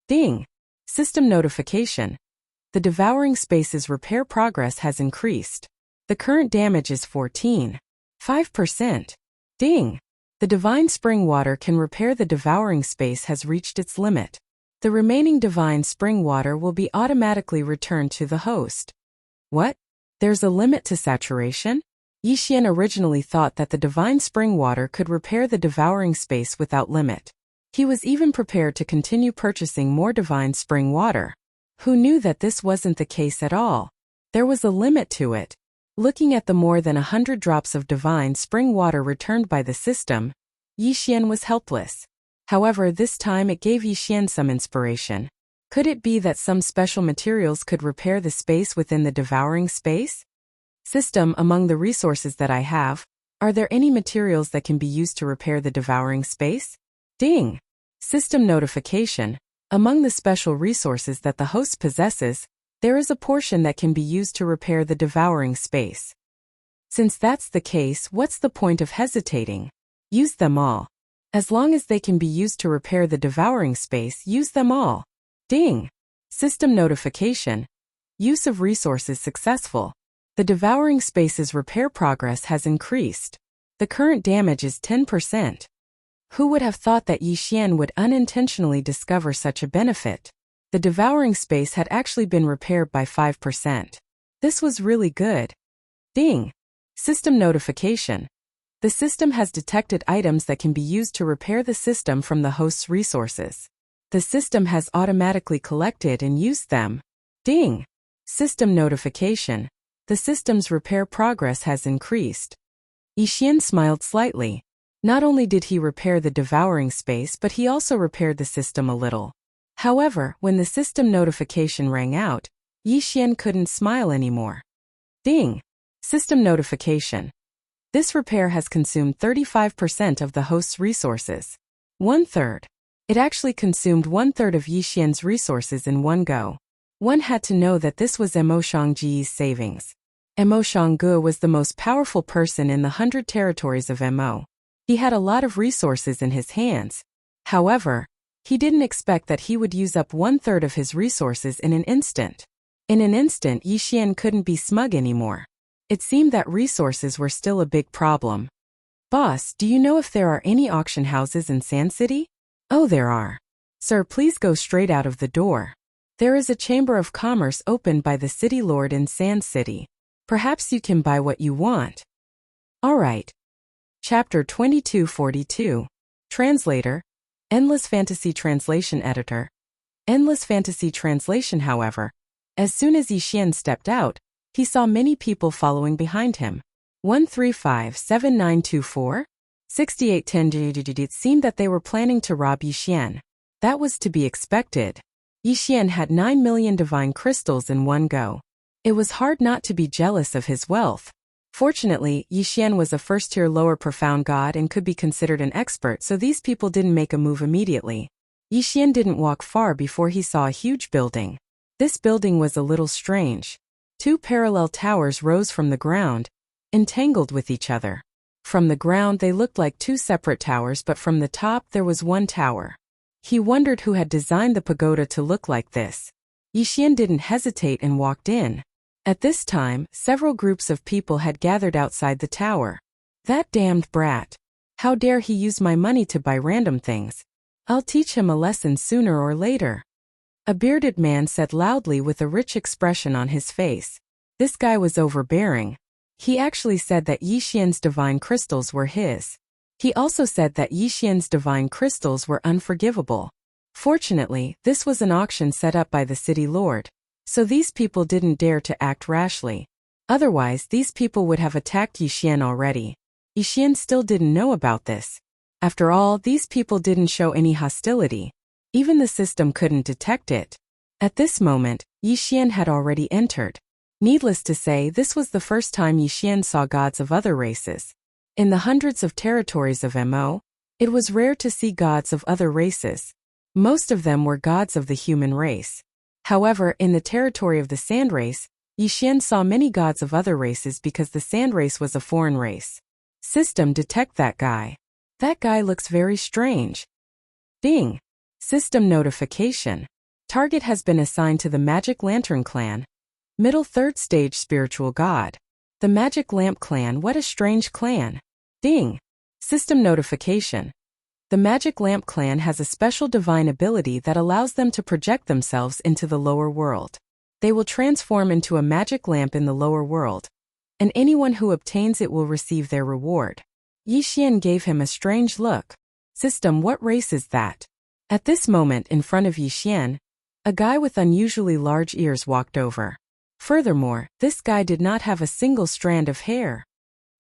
Ding! System notification. The devouring space's repair progress has increased. The current damage is 14.5%. Ding! The divine spring water can repair the devouring space has reached its limit. The remaining divine spring water will be automatically returned to the host. What? There's a limit to saturation? Yi Xian originally thought that the divine spring water could repair the devouring space without limit. He was even prepared to continue purchasing more divine spring water. Who knew that this wasn't the case at all? There was a limit to it. Looking at the more than 100 drops of divine spring water returned by the system, Yi Xian was helpless. However, this time it gave Yi Xian some inspiration. Could it be that some special materials could repair the space within the devouring space? System, among the resources that I have, are there any materials that can be used to repair the devouring space? Ding! System notification. Among the special resources that the host possesses, There is a portion that can be used to repair the devouring space. Since that's the case, what's the point of hesitating? Use them all. As long as they can be used to repair the devouring space, use them all. Ding! System notification. Use of resources successful. The devouring space's repair progress has increased. The current damage is 10%. Who would have thought that Yi Xian would unintentionally discover such a benefit? The devouring space had actually been repaired by 5%. This was really good. Ding! System notification. The system has detected items that can be used to repair the system from the host's resources. The system has automatically collected and used them. Ding! System notification. The system's repair progress has increased. Yi Xian smiled slightly. Not only did he repair the devouring space, but he also repaired the system a little. However, when the system notification rang out, Yi Xian couldn't smile anymore. Ding! System notification. This repair has consumed 35% of the host's resources. 1/3. It actually consumed 1/3 of Yi Xian's resources in one go. One had to know that this was Mo Shangji's savings. Mo Shangge was the most powerful person in the 100 territories of Mo. He had a lot of resources in his hands. However, he didn't expect that he would use up 1/3 of his resources in an instant. In an instant, Yi Xian couldn't be smug anymore. It seemed that resources were still a big problem. Boss, do you know if there are any auction houses in Sand City? Oh, there are. Sir, please go straight out of the door. There is a chamber of commerce opened by the city lord in Sand City. Perhaps you can buy what you want. All right. Chapter 2242. Translator. Endless Fantasy Translation Editor. Endless Fantasy Translation. However, as soon as Yi Xian stepped out, he saw many people following behind him. 1357924? 6810. It seemed that they were planning to rob Yi Xian. That was to be expected. Yi Xian had 9 million divine crystals in one go. It was hard not to be jealous of his wealth. Fortunately, Yi Xian was a first-tier lower profound god and could be considered an expert, so these people didn't make a move immediately. Yi Xian didn't walk far before he saw a huge building. This building was a little strange. 2 parallel towers rose from the ground, entangled with each other. From the ground they looked like 2 separate towers, but from the top there was one tower. He wondered who had designed the pagoda to look like this. Yi Xian didn't hesitate and walked in. At this time, several groups of people had gathered outside the tower. That damned brat. How dare he use my money to buy random things? I'll teach him a lesson sooner or later. A bearded man said loudly with a rich expression on his face. This guy was overbearing. He actually said that Yi Xian's divine crystals were his. He also said that Yi Xian's divine crystals were unforgivable. Fortunately, this was an auction set up by the city lord, so these people didn't dare to act rashly. Otherwise, these people would have attacked Yi Xian already. Yi Xian still didn't know about this. After all, these people didn't show any hostility. Even the system couldn't detect it. At this moment, Yi Xian had already entered. Needless to say, this was the first time Yi Xian saw gods of other races. In the hundreds of territories of Mo, it was rare to see gods of other races. Most of them were gods of the human race. However, in the territory of the sand race, Yi Xian saw many gods of other races because the sand race was a foreign race. System, detect that guy. That guy looks very strange. Ding! System notification. Target has been assigned to the Magic Lantern Clan. Middle 3rd stage spiritual god. The Magic Lamp Clan. What a strange clan. Ding! System notification. The Magic Lamp Clan has a special divine ability that allows them to project themselves into the lower world. They will transform into a magic lamp in the lower world, and anyone who obtains it will receive their reward. Yi Xian gave him a strange look. System, what race is that? At this moment, in front of Yi Xian, a guy with unusually large ears walked over. Furthermore, this guy did not have a single strand of hair.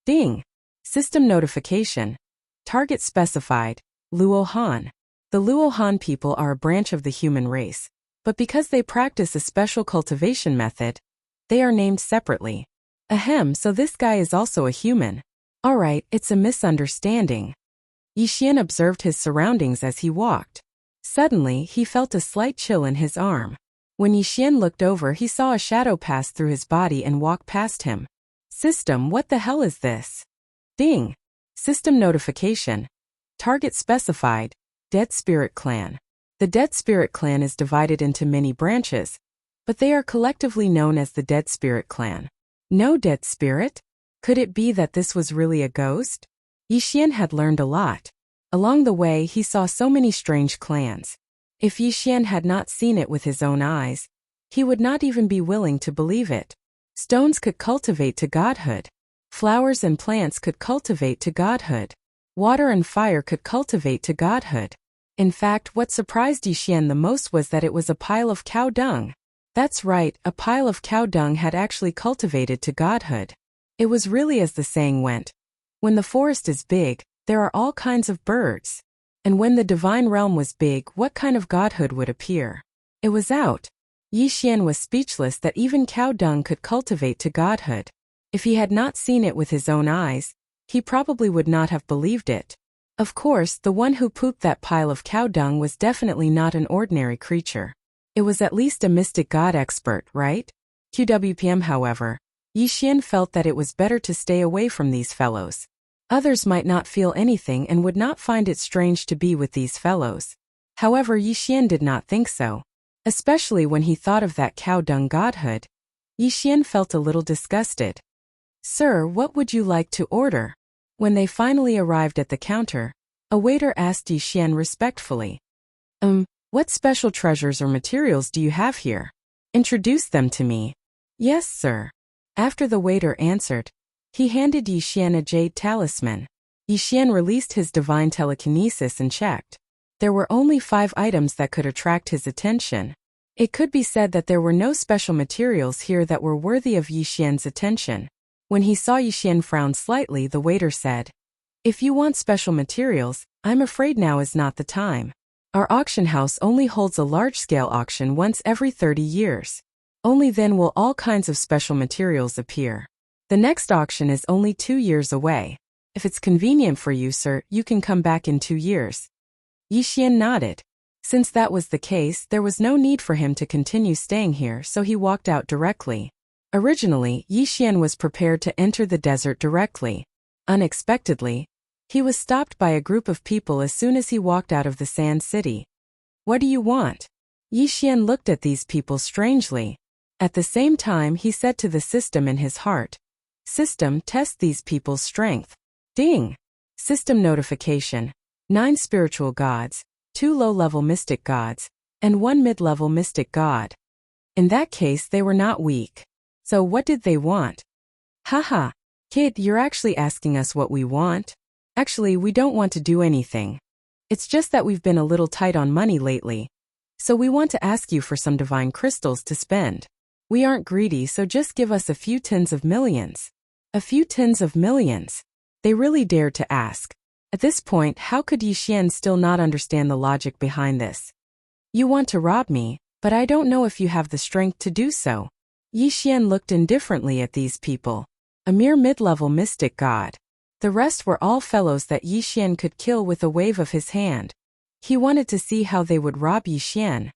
Ding! System notification. Target specified. Luo Han. The Luo Han people are a branch of the human race, but because they practice a special cultivation method, they are named separately. Ahem, so this guy is also a human. Alright, it's a misunderstanding. Yi Xian observed his surroundings as he walked. Suddenly, he felt a slight chill in his arm. When Yixian looked over, he saw a shadow pass through his body and walk past him. System, what the hell is this? Ding! System notification. Target specified. Dead Spirit Clan. The Dead Spirit Clan is divided into many branches, but they are collectively known as the Dead Spirit Clan. No dead spirit? Could it be that this was really a ghost? Yixian had learned a lot. Along the way, he saw so many strange clans. If Yixian had not seen it with his own eyes, he would not even be willing to believe it. Stones could cultivate to godhood. Flowers and plants could cultivate to godhood. Water and fire could cultivate to godhood. In fact, what surprised Yixian the most was that it was a pile of cow dung. That's right, a pile of cow dung had actually cultivated to godhood. It was really as the saying went. When the forest is big, there are all kinds of birds. And when the divine realm was big, what kind of godhood would appear? It was out. Yixian was speechless that even cow dung could cultivate to godhood. If he had not seen it with his own eyes, he probably would not have believed it. Of course, the one who pooped that pile of cow dung was definitely not an ordinary creature. It was at least a mystic god expert, right? QWPM, however, Yixian felt that it was better to stay away from these fellows. Others might not feel anything and would not find it strange to be with these fellows. However, Yixian did not think so. Especially when he thought of that cow dung godhood. Yixian felt a little disgusted. Sir, what would you like to order? When they finally arrived at the counter, a waiter asked Yixian respectfully. What special treasures or materials do you have here? Introduce them to me. Yes, sir. After the waiter answered, he handed Yixian a jade talisman. Yixian released his divine telekinesis and checked. There were only 5 items that could attract his attention. It could be said that there were no special materials here that were worthy of Yixian's attention. When he saw Yixian frown slightly, the waiter said, If you want special materials, I'm afraid now is not the time. Our auction house only holds a large-scale auction once every 30 years. Only then will all kinds of special materials appear. The next auction is only 2 years away. If it's convenient for you, sir, you can come back in 2 years. Yixian nodded. Since that was the case, there was no need for him to continue staying here, so he walked out directly. Originally, Yixian was prepared to enter the desert directly. Unexpectedly, he was stopped by a group of people as soon as he walked out of the Sand City. What do you want? Yixian looked at these people strangely. At the same time, he said to the system in his heart, System, test these people's strength. Ding! System notification. 9 spiritual gods, 2 low-level mystic gods, and 1 mid-level mystic god. In that case, they were not weak. So what did they want? Haha, kid, you're actually asking us what we want? Actually, we don't want to do anything. It's just that we've been a little tight on money lately. So we want to ask you for some divine crystals to spend. We aren't greedy, so just give us a few tens of millions. A few tens of millions. They really dared to ask. At this point, how could Yixian still not understand the logic behind this? You want to rob me, but I don't know if you have the strength to do so. Yixian looked indifferently at these people. A mere mid-level mystic god. The rest were all fellows that Yixian could kill with a wave of his hand. He wanted to see how they would rob Yixian.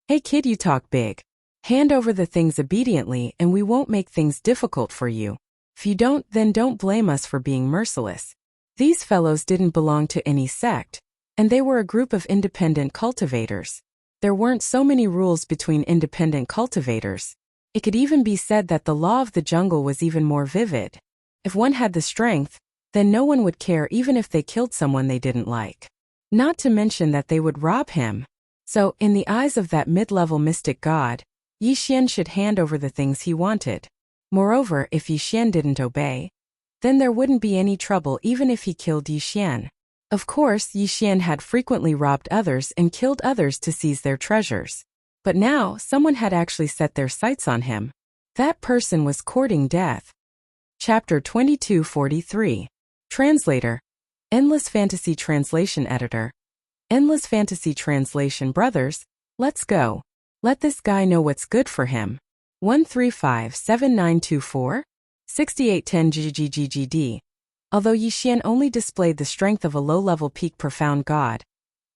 Hey kid, you talk big. Hand over the things obediently and we won't make things difficult for you. If you don't, then don't blame us for being merciless. These fellows didn't belong to any sect, and they were a group of independent cultivators. There weren't so many rules between independent cultivators. It could even be said that the law of the jungle was even more vivid. If one had the strength, then no one would care even if they killed someone they didn't like. Not to mention that they would rob him. So, in the eyes of that mid-level mystic god, Yixian should hand over the things he wanted. Moreover, if Yixian didn't obey, then there wouldn't be any trouble even if he killed Yixian. Of course, Yixian had frequently robbed others and killed others to seize their treasures. But now, someone had actually set their sights on him. That person was courting death. Chapter 2243. Translator. Endless Fantasy Translation Editor. Endless Fantasy Translation Brothers, let's go. Let this guy know what's good for him. 1357924? 6810 GGGGD. Although Yixian only displayed the strength of a low-level peak profound god,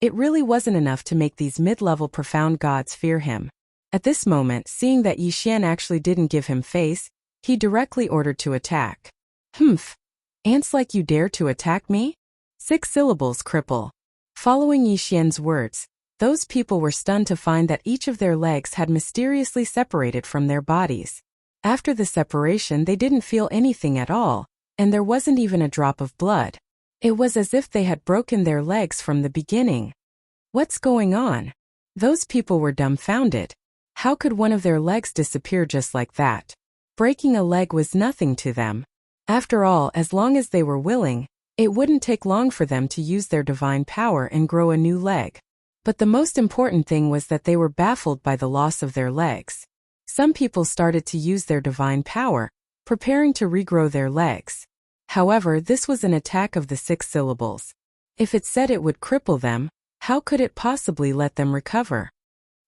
it really wasn't enough to make these mid-level profound gods fear him. At this moment, seeing that Yixian actually didn't give him face, he directly ordered to attack. Humph! Ants like you dare to attack me? 6 syllables cripple. Following Yixian's words, those people were stunned to find that each of their legs had mysteriously separated from their bodies. After the separation, they didn't feel anything at all, and there wasn't even a drop of blood. It was as if they had broken their legs from the beginning. What's going on? Those people were dumbfounded. How could one of their legs disappear just like that? Breaking a leg was nothing to them. After all, as long as they were willing, it wouldn't take long for them to use their divine power and grow a new leg. But the most important thing was that they were baffled by the loss of their legs. Some people started to use their divine power, preparing to regrow their legs. However, this was an attack of the 6 syllables. If it said it would cripple them, how could it possibly let them recover?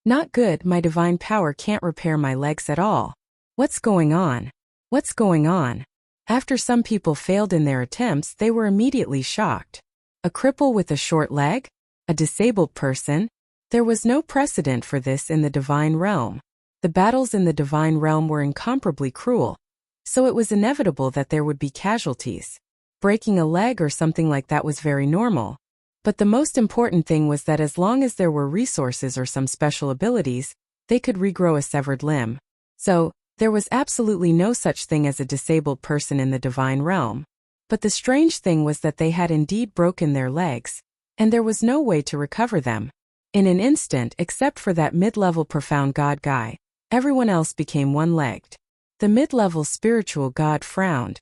Not good, my divine power can't repair my legs at all. What's going on? What's going on? After some people failed in their attempts, they were immediately shocked. A cripple with a short leg? A disabled person? There was no precedent for this in the divine realm. The battles in the divine realm were incomparably cruel, so it was inevitable that there would be casualties. Breaking a leg or something like that was very normal. But the most important thing was that as long as there were resources or some special abilities, they could regrow a severed limb. So, there was absolutely no such thing as a disabled person in the divine realm. But the strange thing was that they had indeed broken their legs, and there was no way to recover them. In an instant, except for that mid-level profound god guy, everyone else became one-legged. The mid-level spiritual god frowned.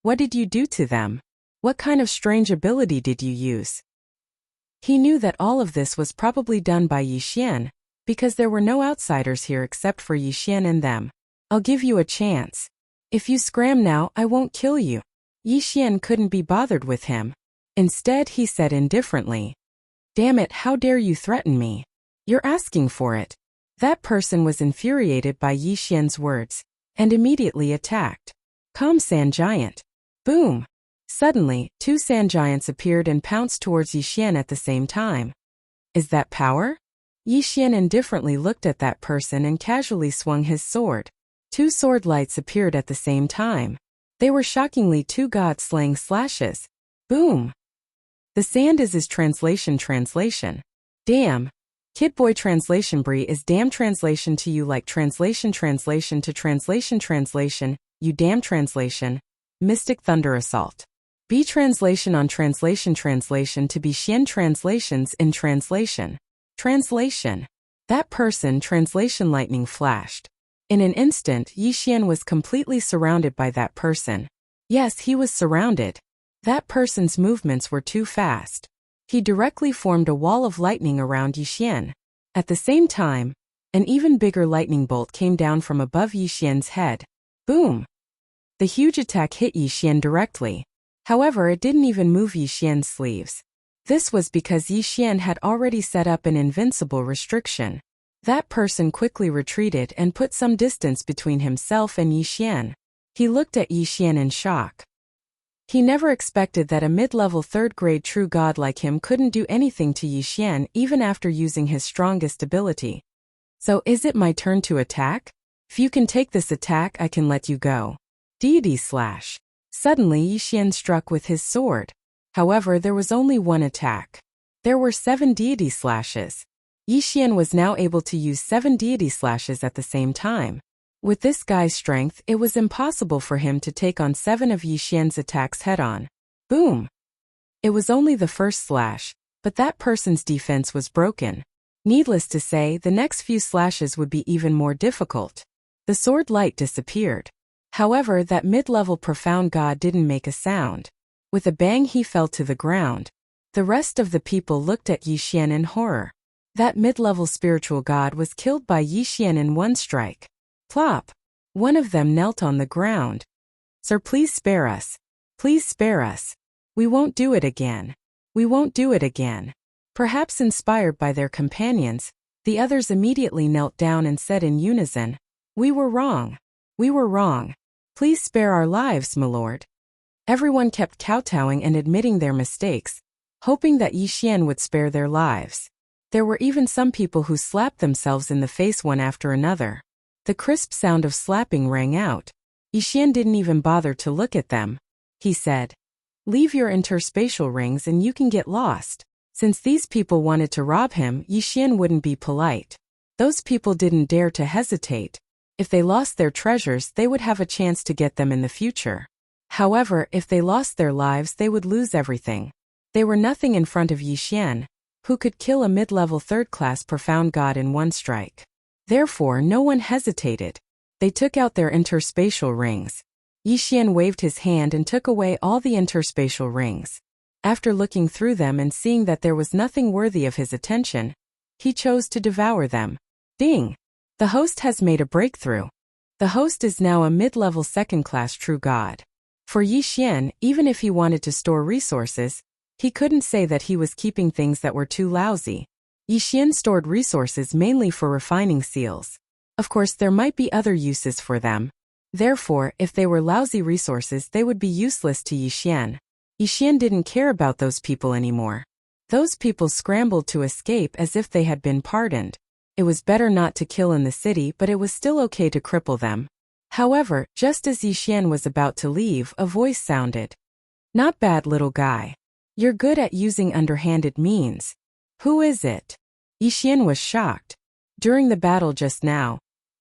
What did you do to them? What kind of strange ability did you use? He knew that all of this was probably done by Yixian, because there were no outsiders here except for Yixian and them. I'll give you a chance. If you scram now, I won't kill you. Yixian couldn't be bothered with him. Instead, he said indifferently, Damn it, how dare you threaten me? You're asking for it. That person was infuriated by Yixian's words, and immediately attacked. Calm, sand giant. Boom! Suddenly, 2 sand giants appeared and pounced towards Yixian at the same time. Is that power? Yixian indifferently looked at that person and casually swung his sword. 2 sword lights appeared at the same time. They were shockingly 2 god-slaying slashes. Boom! The sand is his translation. Damn. Kidboy translation. Brie is damn translation to you like translation to translation, you damn translation. Mystic Thunder Assault. B translation on translation to be Xian translations in translation. Translation. That person translation lightning flashed. In an instant, Yixian was completely surrounded by that person. Yes, he was surrounded. That person's movements were too fast. He directly formed a wall of lightning around Yixian. At the same time, an even bigger lightning bolt came down from above Yixian's head. Boom! The huge attack hit Yixian directly. However, it didn't even move Yixian's sleeves. This was because Yixian had already set up an invincible restriction. That person quickly retreated and put some distance between himself and Yixian. He looked at Yixian in shock. He never expected that a mid-level 3rd-grade true god like him couldn't do anything to Yixian even after using his strongest ability. So is it my turn to attack? If you can take this attack, I can let you go. Deity Slash. Suddenly Yixian struck with his sword. However, there was only one attack. There were 7 deity slashes. Yixian was now able to use 7 deity slashes at the same time. With this guy's strength, it was impossible for him to take on 7 of Yixian's attacks head-on. Boom! It was only the first slash, but that person's defense was broken. Needless to say, the next few slashes would be even more difficult. The sword light disappeared. However, that mid-level profound god didn't make a sound. With a bang, he fell to the ground. The rest of the people looked at Yixian in horror. That mid-level spiritual god was killed by Yixian in one strike. Plop! One of them knelt on the ground. Sir, please spare us. Please spare us. We won't do it again. We won't do it again. Perhaps inspired by their companions, the others immediately knelt down and said in unison, We were wrong. We were wrong. Please spare our lives, my lord. Everyone kept kowtowing and admitting their mistakes, hoping that Yixian would spare their lives. There were even some people who slapped themselves in the face one after another. The crisp sound of slapping rang out. Yixian didn't even bother to look at them. He said, "Leave your interspatial rings and you can get lost." Since these people wanted to rob him, Yixian wouldn't be polite. Those people didn't dare to hesitate. If they lost their treasures, they would have a chance to get them in the future. However, if they lost their lives, they would lose everything. They were nothing in front of Yixian, who could kill a mid-level third-class profound god in one strike. Therefore, no one hesitated. They took out their interspatial rings. Yixian waved his hand and took away all the interspatial rings. After looking through them and seeing that there was nothing worthy of his attention, he chose to devour them. Ding! The host has made a breakthrough. The host is now a mid-level second-class true god. For Yixian, even if he wanted to store resources, he couldn't say that he was keeping things that were too lousy. Yixian stored resources mainly for refining seals. Of course, there might be other uses for them. Therefore, if they were lousy resources, they would be useless to Yixian. Yixian didn't care about those people anymore. Those people scrambled to escape as if they had been pardoned. It was better not to kill in the city, but it was still okay to cripple them. However, just as Yixian was about to leave, a voice sounded. "Not bad, little guy. You're good at using underhanded means. Who is it?" Yixian was shocked. During the battle just now,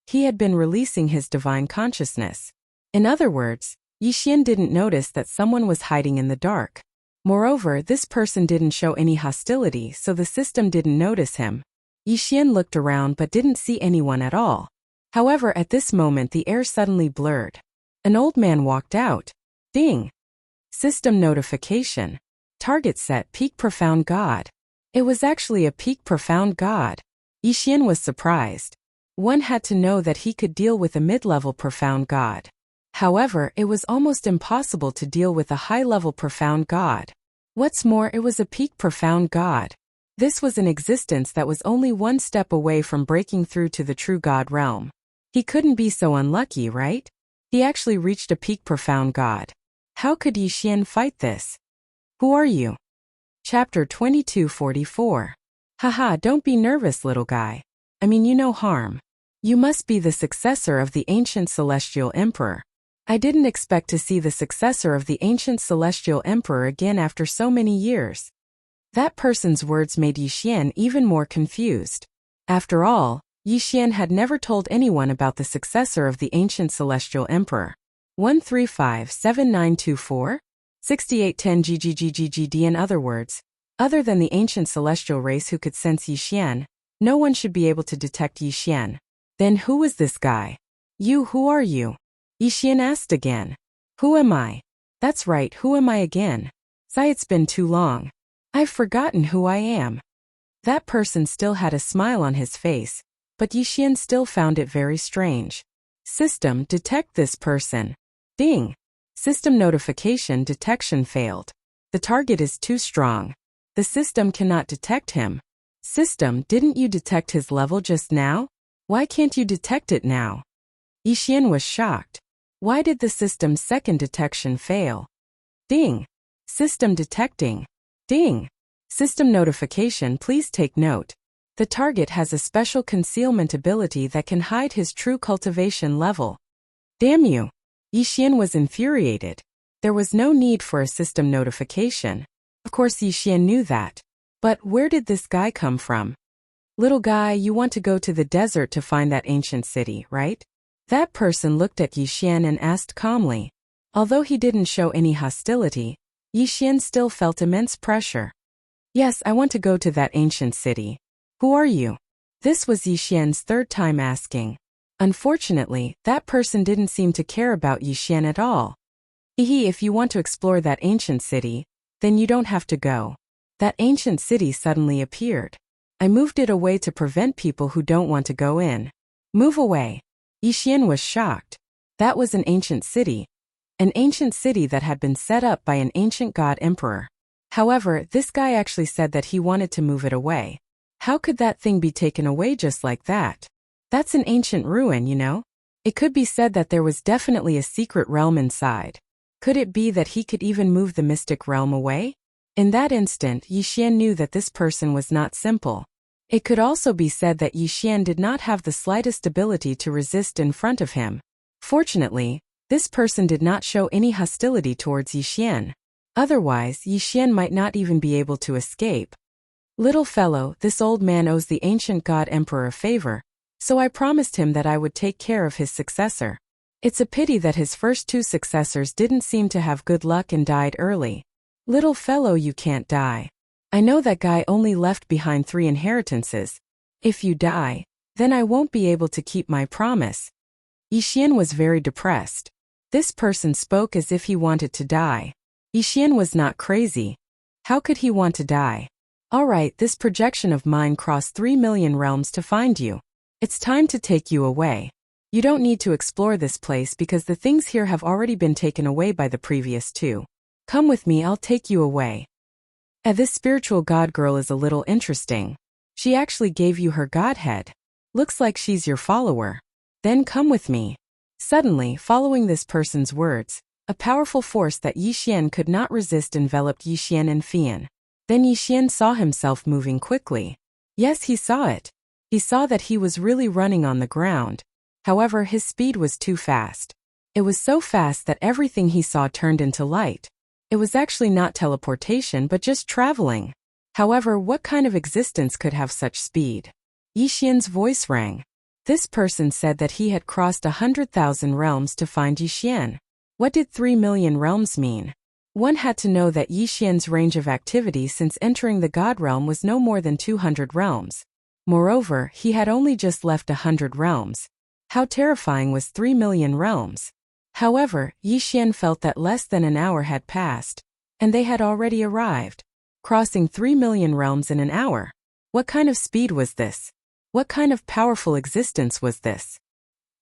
he had been releasing his divine consciousness. In other words, Yixian didn't notice that someone was hiding in the dark. Moreover, this person didn't show any hostility, so the system didn't notice him. Yixian looked around but didn't see anyone at all. However, at this moment the air suddenly blurred. An old man walked out. Ding! System notification. Target set Peak Profound God. It was actually a Peak Profound God. Yixian was surprised. One had to know that he could deal with a mid-level Profound God. However, it was almost impossible to deal with a high-level Profound God. What's more, it was a Peak Profound God. This was an existence that was only one step away from breaking through to the true God realm. He couldn't be so unlucky, right? He actually reached a Peak Profound God. How could Yixian fight this? Who are you? Chapter 2244. Haha, don't be nervous, little guy. I mean, you no harm. You must be the successor of the ancient celestial emperor. I didn't expect to see the successor of the ancient celestial emperor again after so many years. That person's words made Yixian even more confused. After all, Yixian had never told anyone about the successor of the ancient celestial emperor. 1357924? 6810 GGGGGD. In other words, other than the ancient celestial race who could sense Yixian, no one should be able to detect Yixian. Then who was this guy? Who are you? Yixian asked again. Who am I? That's right, who am I again? Sigh, it's been too long. I've forgotten who I am. That person still had a smile on his face, but Yixian still found it very strange. System, detect this person. Ding! System notification detection failed. The target is too strong. The system cannot detect him. System, didn't you detect his level just now? Why can't you detect it now? Yixian was shocked. Why did the system's second detection fail? Ding! System detecting. Ding! System notification, please take note. The target has a special concealment ability that can hide his true cultivation level. Damn you! Yixian was infuriated. There was no need for a system notification. Of course Yixian knew that. But where did this guy come from? Little guy, you want to go to the desert to find that ancient city, right? That person looked at Yixian and asked calmly. Although he didn't show any hostility, Yixian still felt immense pressure. Yes, I want to go to that ancient city. Who are you? This was Yixian's third time asking. Unfortunately, that person didn't seem to care about Yixian at all. If you want to explore that ancient city, then you don't have to go. That ancient city suddenly appeared. I moved it away to prevent people who don't want to go in. Move away. Yixian was shocked. That was an ancient city. An ancient city that had been set up by an ancient god emperor. However, this guy actually said that he wanted to move it away. How could that thing be taken away just like that? That's an ancient ruin, you know? It could be said that there was definitely a secret realm inside. Could it be that he could even move the mystic realm away? In that instant, Yixian knew that this person was not simple. It could also be said that Yi Xian did not have the slightest ability to resist in front of him. Fortunately, this person did not show any hostility towards Yi Xian. Otherwise, Yi Xian might not even be able to escape. Little fellow, this old man owes the ancient god emperor a favor, so I promised him that I would take care of his successor. It's a pity that his first two successors didn't seem to have good luck and died early. Little fellow, you can't die. I know that guy only left behind 3 inheritances. If you die, then I won't be able to keep my promise. Yi Xian was very depressed. This person spoke as if he wanted to die. Yi Xian was not crazy. How could he want to die? Alright, this projection of mine crossed 3 million realms to find you. It's time to take you away. You don't need to explore this place because the things here have already been taken away by the previous 2. Come with me, I'll take you away. This spiritual god girl is a little interesting. She actually gave you her godhead. Looks like she's your follower. Then come with me. Suddenly, following this person's words, a powerful force that Yi Xian could not resist enveloped Yi Xian and Fian. Then Yi Xian saw himself moving quickly. Yes, he saw it. He saw that he was really running on the ground. However, his speed was too fast. It was so fast that everything he saw turned into light. It was actually not teleportation but just traveling. However, what kind of existence could have such speed? Yi Xian's voice rang. This person said that he had crossed 100,000 realms to find Yi Xian. What did 3 million realms mean? One had to know that Yi Xian's range of activity since entering the God realm was no more than 200 realms. Moreover, he had only just left 100 realms. How terrifying was 3 million realms? However, Yi Xian felt that less than an hour had passed, and they had already arrived. Crossing 3 million realms in an hour. What kind of speed was this? What kind of powerful existence was this?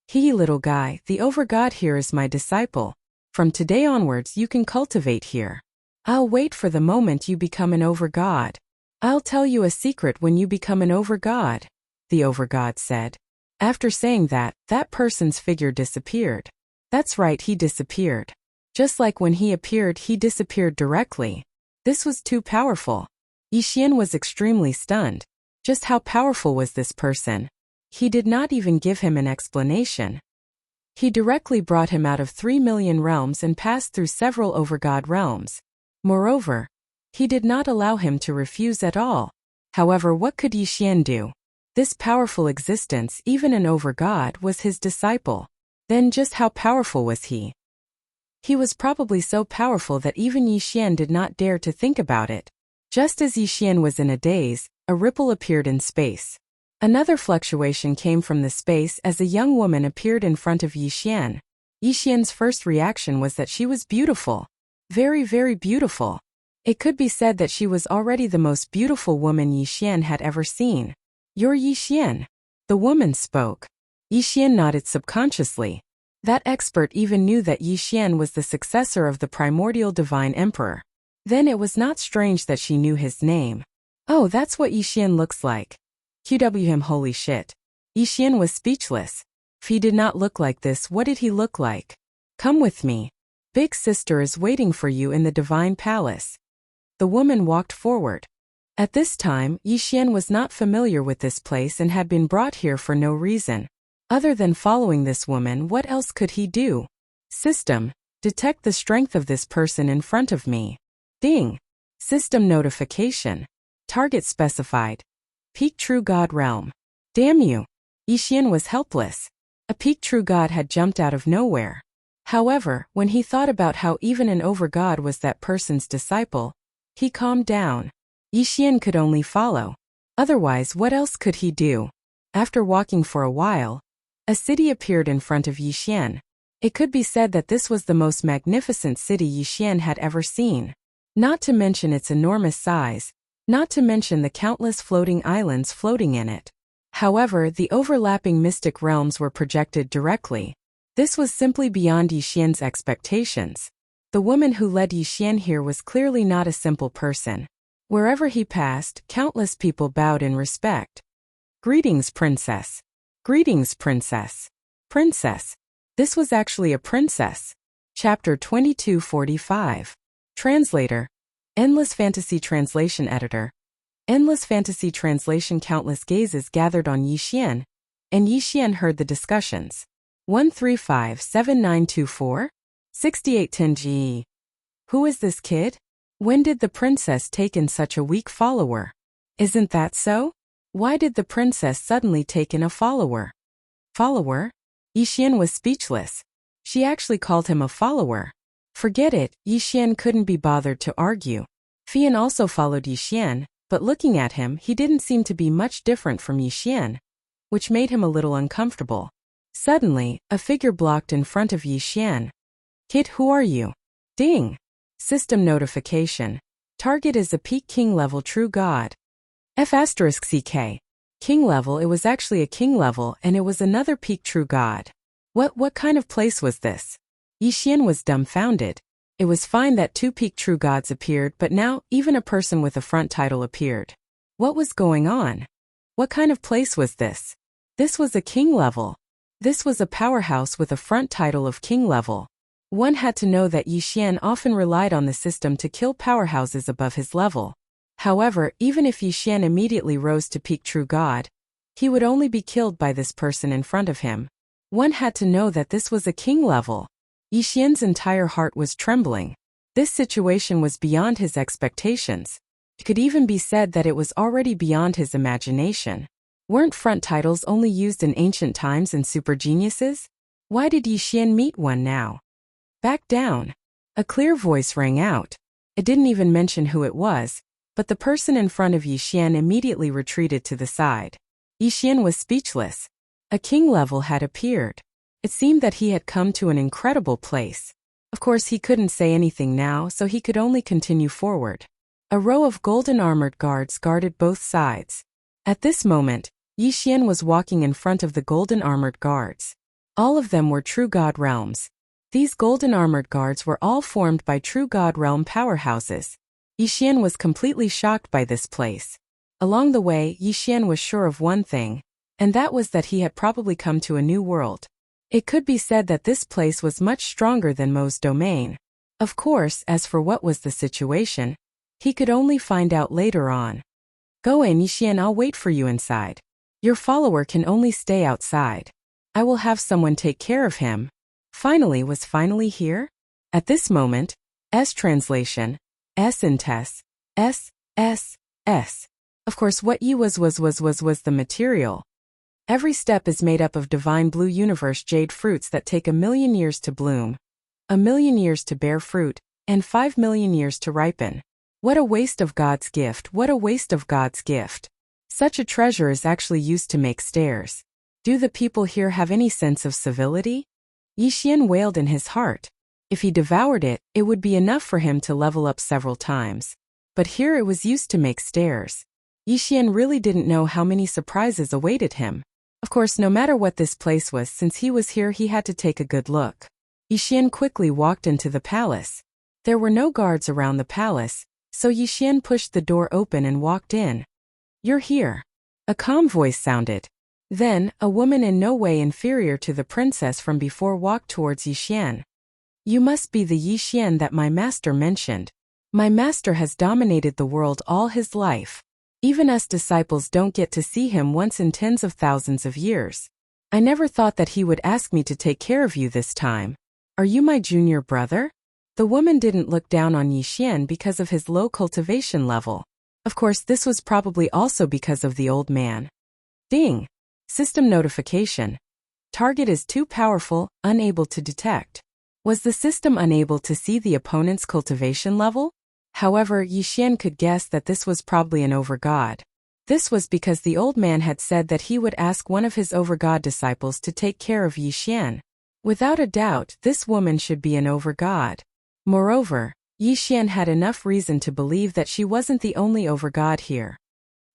He, little guy, the overgod here is my disciple. From today onwards you can cultivate here. I'll wait for the moment you become an overgod. I'll tell you a secret when you become an overgod, the overgod said. After saying that, that person's figure disappeared. That's right, he disappeared. Just like when he appeared, he disappeared directly. This was too powerful. Yi Xian was extremely stunned. Just how powerful was this person? He did not even give him an explanation. He directly brought him out of 3 million realms and passed through several overgod realms. Moreover, he did not allow him to refuse at all. However, what could Yi Xian do? This powerful existence, even an overgod, was his disciple. Then just how powerful was he? He was probably so powerful that even Yi Xian did not dare to think about it. Just as Yi Xian was in a daze, a ripple appeared in space. Another fluctuation came from the space as a young woman appeared in front of Yi Xian. Yi Xian's first reaction was that she was beautiful. Very, very beautiful. It could be said that she was already the most beautiful woman Yi Xian had ever seen. You're Yi Xian. The woman spoke. Yi Xian nodded subconsciously. That expert even knew that Yi Xian was the successor of the primordial divine emperor. Then it was not strange that she knew his name. Oh, that's what Yi Xian looks like. QWM, holy shit. Yi Xian was speechless. If he did not look like this, what did he look like? Come with me. Big sister is waiting for you in the divine palace. The woman walked forward. At this time, Yi Xian was not familiar with this place and had been brought here for no reason. Other than following this woman, what else could he do? System. Detect the strength of this person in front of me. Ding. System notification. Target specified. Peak True God Realm. Damn you. Yi Xian was helpless. A peak true god had jumped out of nowhere. However, when he thought about how even an overgod was that person's disciple, he calmed down. Yi Xian could only follow. Otherwise, what else could he do? After walking for a while, a city appeared in front of Yi Xian. It could be said that this was the most magnificent city Yi Xian had ever seen. Not to mention its enormous size, not to mention the countless floating islands floating in it. However, the overlapping mystic realms were projected directly. This was simply beyond Yi Xian's expectations. The woman who led Yi Xian here was clearly not a simple person. Wherever he passed, countless people bowed in respect. Greetings, princess. Greetings, princess. Princess. This was actually a princess. Chapter 2245. Translator. Endless Fantasy Translation Editor. Endless fantasy translation. Countless gazes gathered on Yixian, and Yixian heard the discussions. 1357924? 6810 GE. Who is this kid? When did the princess take in such a weak follower? Isn't that so? Why did the princess suddenly take in a follower? Follower? Yixian was speechless. She actually called him a follower. Forget it, Yixian couldn't be bothered to argue. Fian also followed Yixian, but looking at him, he didn't seem to be much different from Yixian, which made him a little uncomfortable. Suddenly, a figure blocked in front of Yixian. Kid, who are you? Ding! System notification. Target is a peak king level true god. F*CK. King level. It was actually a king level, and it was another peak true god. What kind of place was this? Yixian was dumbfounded. It was fine that 2 peak true gods appeared, but now, even a person with a front title appeared. What was going on? What kind of place was this? This was a king level. This was a powerhouse with a front title of king level. One had to know that Yixian often relied on the system to kill powerhouses above his level. However, even if Yixian immediately rose to peak true god, he would only be killed by this person in front of him. One had to know that this was a king level. Yixian's entire heart was trembling. This situation was beyond his expectations. It could even be said that it was already beyond his imagination. Weren't front titles only used in ancient times in super geniuses? Why did Yixian meet one now? Back down. A clear voice rang out. It didn't even mention who it was, but the person in front of Yixian immediately retreated to the side. Yixian was speechless. A king level had appeared. It seemed that he had come to an incredible place. Of course, he couldn't say anything now, so he could only continue forward. A row of golden armored guards guarded both sides. At this moment, Yixian was walking in front of the golden armored guards. All of them were true god realms. These golden armored guards were all formed by true god realm powerhouses. Yixian was completely shocked by this place. Along the way, Yixian was sure of one thing, and that was that he had probably come to a new world. It could be said that this place was much stronger than Mo's domain. Of course, as for what was the situation, he could only find out later on. Go in, Yixian, I'll wait for you inside. Your follower can only stay outside. I will have someone take care of him. Finally was finally here? At this moment, S translation, S in Tess, S. Of course what Yi was the material. Every step is made up of divine blue universe jade fruits that take 1,000,000 years to bloom, 1,000,000 years to bear fruit, and 5,000,000 years to ripen. What a waste of God's gift, what a waste of God's gift. Such a treasure is actually used to make stairs. Do the people here have any sense of civility? Yixian wailed in his heart. If he devoured it, it would be enough for him to level up several times. But here it was used to make stairs. Yixian really didn't know how many surprises awaited him. Of course, no matter what this place was, since he was here, he had to take a good look. Yixian quickly walked into the palace. There were no guards around the palace, so Yixian pushed the door open and walked in. You're here. A calm voice sounded. Then, a woman in no way inferior to the princess from before walked towards Yixian. You must be the Yixian that my master mentioned. My master has dominated the world all his life. Even us disciples don't get to see him once in tens of thousands of years. I never thought that he would ask me to take care of you this time. Are you my junior brother? The woman didn't look down on Yixian because of his low cultivation level. Of course, this was probably also because of the old man. Ding! System notification. Target is too powerful, unable to detect. Was the system unable to see the opponent's cultivation level? However, Yixian could guess that this was probably an overgod. This was because the old man had said that he would ask one of his overgod disciples to take care of Yixian. Without a doubt, this woman should be an overgod. Moreover, Yixian had enough reason to believe that she wasn't the only overgod here.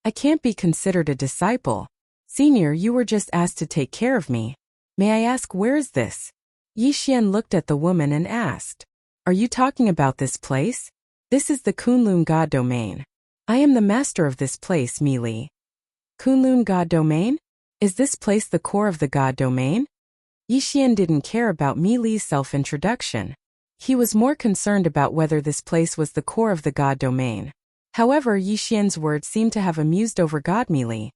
I can't be considered a disciple. Senior, you were just asked to take care of me. May I ask, where is this? Yixian looked at the woman and asked. Are you talking about this place? This is the Kunlun God domain. I am the master of this place, Mi Li. Kunlun God domain? Is this place the core of the God domain? Yixian didn't care about Mi Li's self-introduction. He was more concerned about whether this place was the core of the God domain. However, Yi Xian's words seemed to have amused over God Meili.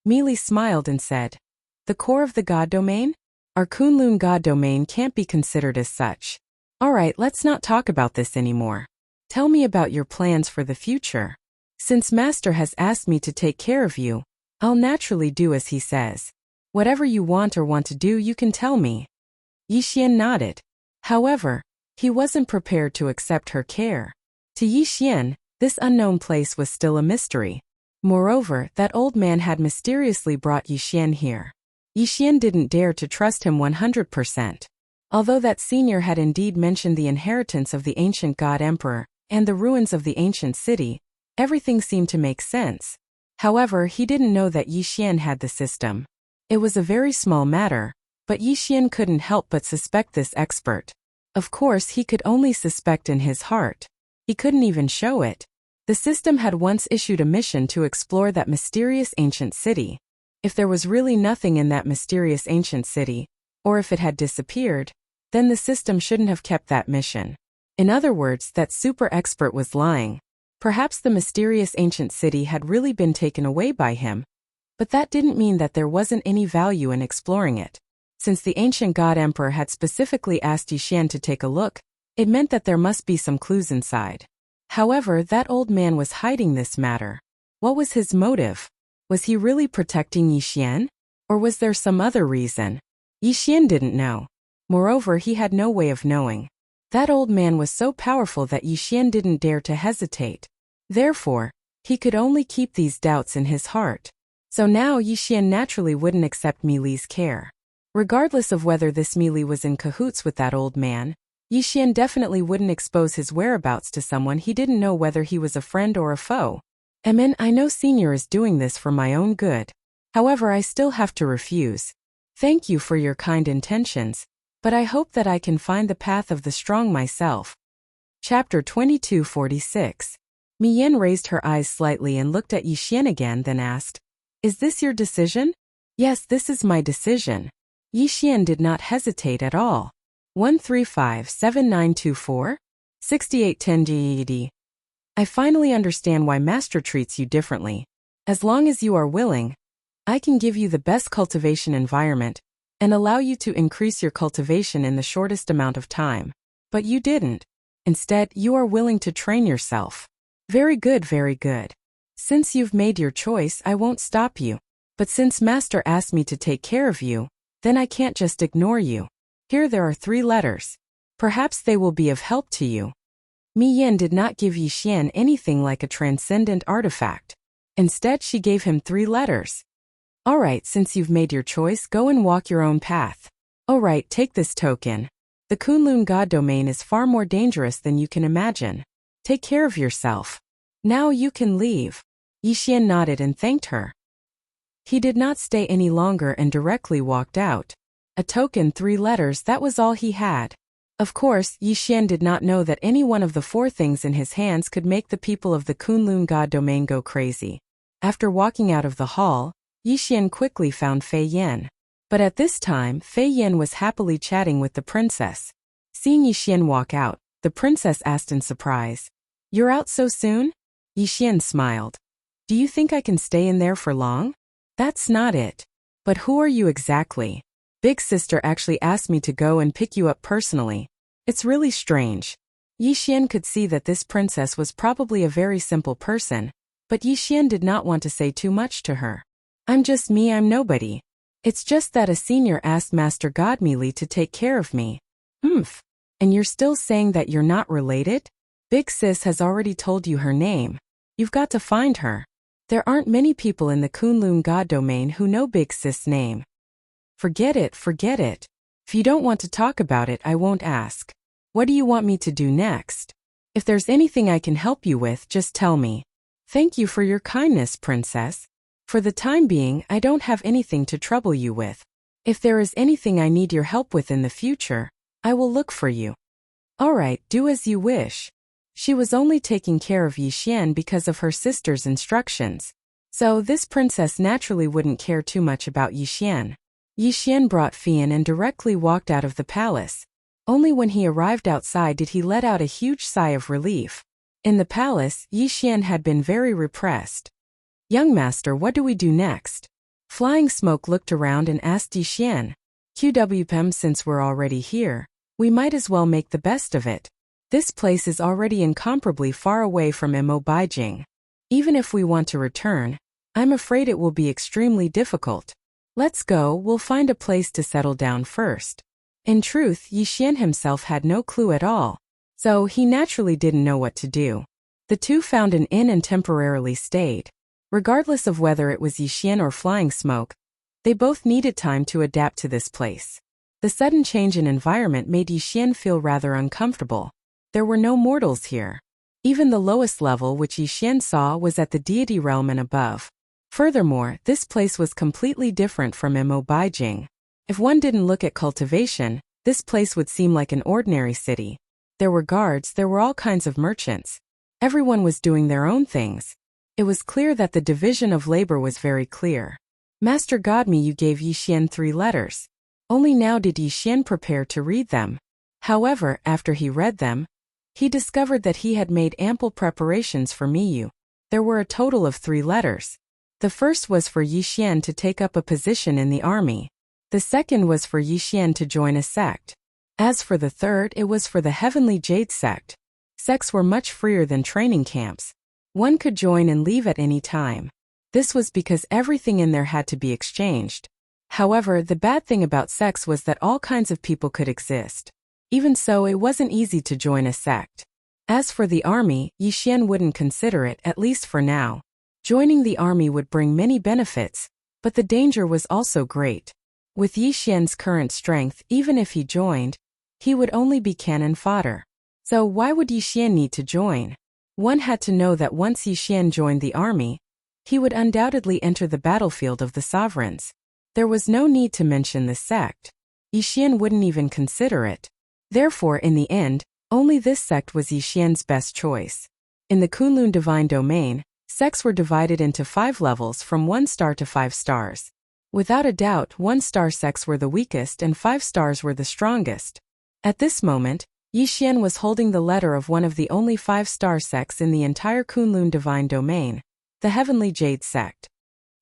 Meili smiled and said, "The core of the God domain? Our Kunlun God domain can't be considered as such. Alright, let's not talk about this anymore. Tell me about your plans for the future. Since Master has asked me to take care of you, I'll naturally do as he says. Whatever you want to do, you can tell me." Yi Xian nodded. However, he wasn't prepared to accept her care. To Yi Xian, this unknown place was still a mystery. Moreover, that old man had mysteriously brought Yi Xian here. Yi Xian didn't dare to trust him 100%. Although that senior had indeed mentioned the inheritance of the ancient god emperor and the ruins of the ancient city, everything seemed to make sense. However, he didn't know that Yi Xian had the system. It was a very small matter, but Yi Xian couldn't help but suspect this expert. Of course, he could only suspect in his heart. He couldn't even show it. The system had once issued a mission to explore that mysterious ancient city. If there was really nothing in that mysterious ancient city, or if it had disappeared, then the system shouldn't have kept that mission. In other words, that super expert was lying. Perhaps the mysterious ancient city had really been taken away by him. But that didn't mean that there wasn't any value in exploring it. Since the ancient god emperor had specifically asked Yi Xian to take a look, it meant that there must be some clues inside. However, that old man was hiding this matter. What was his motive? Was he really protecting Yi Xian? Or was there some other reason? Yi Xian didn't know. Moreover, he had no way of knowing. That old man was so powerful that Yi Xian didn't dare to hesitate. Therefore, he could only keep these doubts in his heart. So now Yi Xian naturally wouldn't accept Meili's care. Regardless of whether this Meili was in cahoots with that old man, Yi Xian definitely wouldn't expose his whereabouts to someone he didn't know whether he was a friend or a foe. I know Senior is doing this for my own good. However, I still have to refuse. Thank you for your kind intentions, but I hope that I can find the path of the strong myself. Chapter 2246. Mi Yan raised her eyes slightly and looked at Yi Xian again, then asked, "Is this your decision?" "Yes, this is my decision." Yi Xian did not hesitate at all. 1357924? 6810 GED. I finally understand why Master treats you differently. As long as you are willing, I can give you the best cultivation environment and allow you to increase your cultivation in the shortest amount of time. But you didn't. Instead, you are willing to train yourself. Very good, very good. Since you've made your choice, I won't stop you. But since Master asked me to take care of you, then I can't just ignore you. Here there are 3 letters. Perhaps they will be of help to you. Mi Yan did not give Yi Xian anything like a transcendent artifact. Instead, she gave him 3 letters. Alright, since you've made your choice, go and walk your own path. Alright, take this token. The Kunlun God domain is far more dangerous than you can imagine. Take care of yourself. Now you can leave. Yi Xian nodded and thanked her. He did not stay any longer and directly walked out. A token, 3 letters, that was all he had. Of course, Yi Xian did not know that any one of the 4 things in his hands could make the people of the Kunlun God domain go crazy. After walking out of the hall, Yi Xian quickly found Fei Yan. But at this time, Fei Yan was happily chatting with the princess. Seeing Yi Xian walk out, the princess asked in surprise, "You're out so soon?" Yi Xian smiled. "Do you think I can stay in there for long?" "That's not it. But who are you exactly? Big sister actually asked me to go and pick you up personally. It's really strange." Yi Xian could see that this princess was probably a very simple person, but Yi Xian did not want to say too much to her. "I'm just me, I'm nobody. It's just that a senior asked Master God Meili to take care of me." "Humph. And you're still saying that you're not related? Big sis has already told you her name. You've got to find her. There aren't many people in the Kunlun God domain who know Big sis' name." Forget it, forget it. If you don't want to talk about it, I won't ask. What do you want me to do next? If there's anything I can help you with, just tell me. Thank you for your kindness, princess. For the time being, I don't have anything to trouble you with. If there is anything I need your help with in the future, I will look for you. Alright, do as you wish. She was only taking care of Yi Xian because of her sister's instructions. So this princess naturally wouldn't care too much about Yi Xian. Yi Xian brought Fian and directly walked out of the palace. Only when he arrived outside did he let out a huge sigh of relief. In the palace, Yi Xian had been very repressed. Young master, what do we do next? Flying Smoke looked around and asked Yi Xian. QWPM, since we're already here, we might as well make the best of it. This place is already incomparably far away from Mo Beijing. Even if we want to return, I'm afraid it will be extremely difficult. Let's go, we'll find a place to settle down first. In truth, Yi Xian himself had no clue at all, so he naturally didn't know what to do. The two found an inn and temporarily stayed. Regardless of whether it was Yi Xian or Flying Smoke, they both needed time to adapt to this place. The sudden change in environment made Yi Xian feel rather uncomfortable. There were no mortals here. Even the lowest level which Yi Xian saw was at the deity realm and above. Furthermore, this place was completely different from Mo Beijing. If one didn't look at cultivation, this place would seem like an ordinary city. There were guards, there were all kinds of merchants. Everyone was doing their own things. It was clear that the division of labor was very clear. Master Godme, you gave Yi Xian 3 letters. Only now did Yi Xian prepare to read them. However, after he read them, he discovered that he had made ample preparations for Miyu. There were a total of 3 letters. The first was for Yi Xian to take up a position in the army. The second was for Yi Xian to join a sect. As for the third, it was for the Heavenly Jade sect. Sects were much freer than training camps. One could join and leave at any time. This was because everything in there had to be exchanged. However, the bad thing about sects was that all kinds of people could exist. Even so, it wasn't easy to join a sect. As for the army, Yi Xian wouldn't consider it, at least for now. Joining the army would bring many benefits, but the danger was also great. With Yi Xian's current strength, even if he joined, he would only be cannon fodder. So why would Yi Xian need to join? One had to know that once Yi Xian joined the army, he would undoubtedly enter the battlefield of the sovereigns. There was no need to mention the sect. Yi Xian wouldn't even consider it. Therefore, in the end, only this sect was Yi Xian's best choice. In the Kunlun Divine Domain, sects were divided into 5 levels from 1 star to 5 stars. Without a doubt, 1-star sects were the weakest and 5 stars were the strongest. At this moment, Yi Xian was holding the letter of one of the only 5-star sects in the entire Kunlun Divine Domain, the Heavenly Jade sect.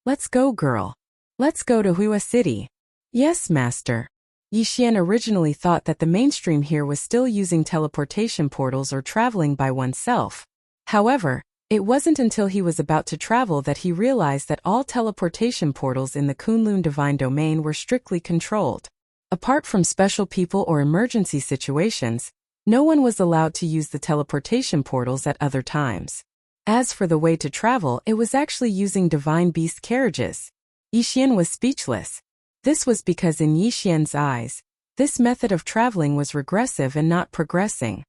Let's go, girl. Let's go to Hua City. Yes, master. Yi Xian originally thought that the mainstream here was still using teleportation portals or traveling by oneself. However, it wasn't until he was about to travel that he realized that all teleportation portals in the Kunlun Divine Domain were strictly controlled. Apart from special people or emergency situations, no one was allowed to use the teleportation portals at other times. As for the way to travel, it was actually using divine beast carriages. Yi Xian was speechless. This was because in Yi Xian's eyes, this method of traveling was regressive and not progressing.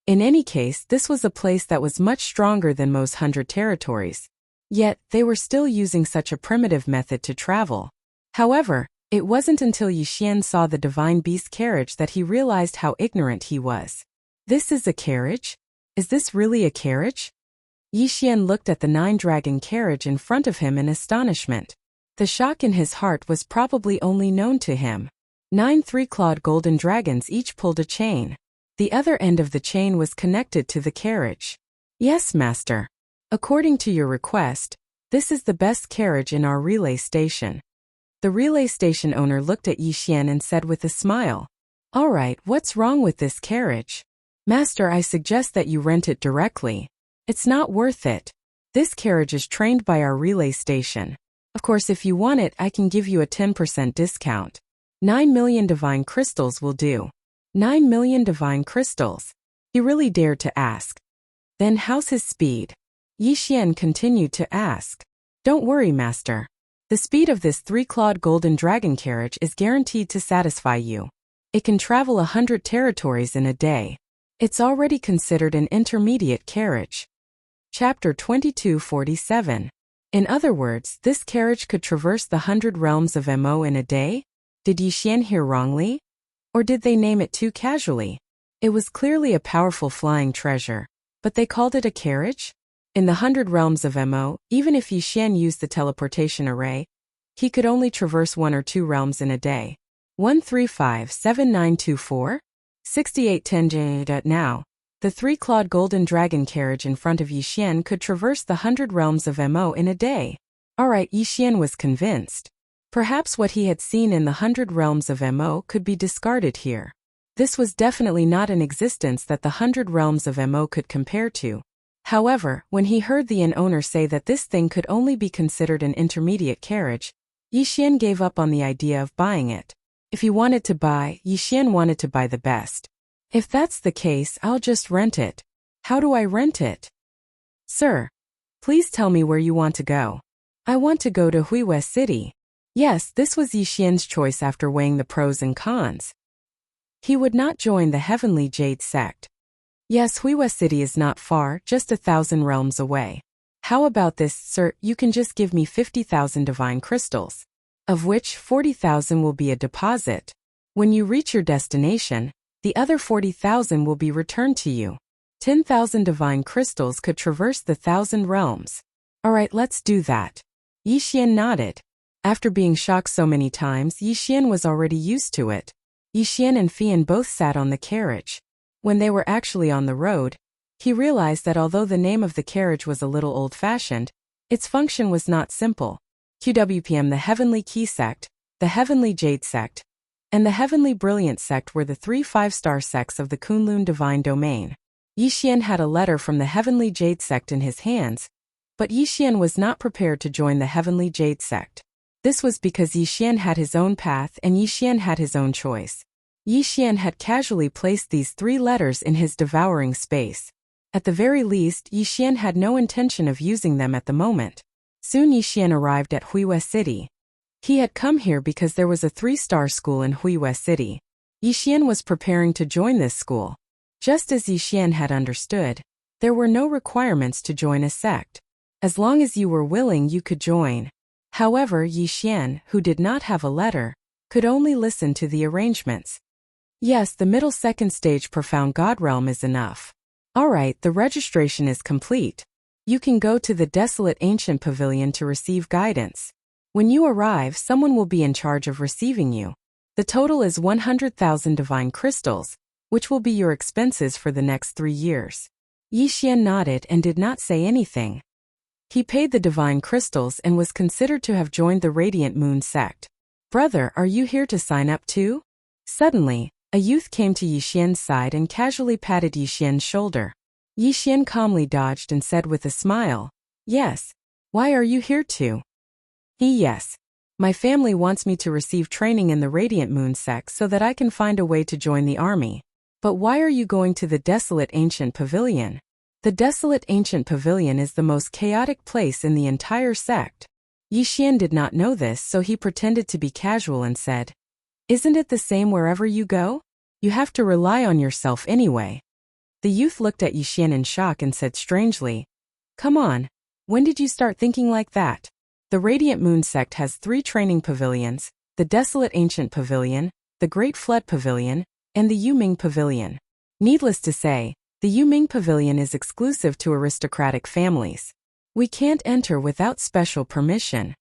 In any case, this was a place that was much stronger than most 100 territories. Yet, they were still using such a primitive method to travel. However, it wasn't until Yi Xian saw the divine beast carriage that he realized how ignorant he was. This is a carriage? Is this really a carriage? Yi Xian looked at the 9-dragon carriage in front of him in astonishment. The shock in his heart was probably only known to him. 9 3-clawed golden dragons each pulled a chain. The other end of the chain was connected to the carriage. Yes, master. According to your request, this is the best carriage in our relay station. The relay station owner looked at Yi Xian and said with a smile, "All right, what's wrong with this carriage? Master, I suggest that you rent it directly. It's not worth it. This carriage is trained by our relay station. Of course, if you want it, I can give you a 10% discount. 9 million divine crystals will do." 9 million divine crystals. He really dared to ask. Then how's his speed? Yi Xian continued to ask. Don't worry, master. The speed of this 3-clawed golden dragon carriage is guaranteed to satisfy you. It can travel 100 territories in a day. It's already considered an intermediate carriage. Chapter 2247. In other words, this carriage could traverse the 100 realms of Mo in a day? Did Yi Xian hear wrongly? Or did they name it too casually? It was clearly a powerful flying treasure, but they called it a carriage? In the 100 realms of Mo, even if Yi Xian used the teleportation array, he could only traverse 1 or 2 realms in a day. 1357924? 6810 now. The three-clawed golden dragon carriage in front of Yixian could traverse the 100 realms of Mo in a day. Alright, Yixian was convinced. Perhaps what he had seen in the 100 realms of Mo could be discarded here. This was definitely not an existence that the 100 realms of Mo could compare to. However, when he heard the inn owner say that this thing could only be considered an intermediate carriage, Yixian gave up on the idea of buying it. If he wanted to buy, Yixian wanted to buy the best. If that's the case, I'll just rent it. How do I rent it? Sir, please tell me where you want to go. I want to go to Wuxia City. Yes, this was Yixian's choice after weighing the pros and cons. He would not join the Heavenly Jade sect. Yes, Wuxia City is not far, just 1,000 realms away. How about this, sir? You can just give me 50,000 divine crystals, of which 40,000 will be a deposit. When you reach your destination, the other 40,000 will be returned to you. 10,000 divine crystals could traverse the 1,000 realms. Alright, let's do that. Yixian nodded. After being shocked so many times, Yixian was already used to it. Yixian and Fian both sat on the carriage. When they were actually on the road, he realized that although the name of the carriage was a little old-fashioned, its function was not simple. QWPM, the Heavenly Key sect, the Heavenly Jade sect, and the Heavenly Brilliant sect were the 3 5-star sects of the Kunlun Divine Domain. Yixian had a letter from the Heavenly Jade sect in his hands, but Yixian was not prepared to join the Heavenly Jade sect. This was because Yixian had his own path and Yixian had his own choice. Yixian had casually placed these 3 letters in his devouring space. At the very least, Yixian had no intention of using them at the moment. Soon Yixian arrived at Wuxia City. He had come here because there was a 3-star school in Wuxia City. Yixian was preparing to join this school. Just as Yixian had understood, there were no requirements to join a sect. As long as you were willing, you could join. However, Yixian, who did not have a letter, could only listen to the arrangements. Yes, the middle second stage Profound God Realm is enough. Alright, the registration is complete. You can go to the Desolate Ancient Pavilion to receive guidance. When you arrive, someone will be in charge of receiving you. The total is 100,000 divine crystals, which will be your expenses for the next 3 years. Yixian nodded and did not say anything. He paid the divine crystals and was considered to have joined the Radiant Moon sect. Brother, are you here to sign up too? Suddenly, a youth came to Yixian's side and casually patted Yixian's shoulder. Yixian calmly dodged and said with a smile, "Yes. Why are you here too?" Yes. My family wants me to receive training in the Radiant Moon sect so that I can find a way to join the army. But why are you going to the Desolate Ancient Pavilion? The Desolate Ancient Pavilion is the most chaotic place in the entire sect. Yixian did not know this, so he pretended to be casual and said, "Isn't it the same wherever you go? You have to rely on yourself anyway." The youth looked at Yixian in shock and said strangely, "Come on, when did you start thinking like that?" The Radiant Moon sect has 3 training pavilions, the Desolate Ancient Pavilion, the Great Flood Pavilion, and the Yuming Pavilion. Needless to say, the Yuming Pavilion is exclusive to aristocratic families. We can't enter without special permission.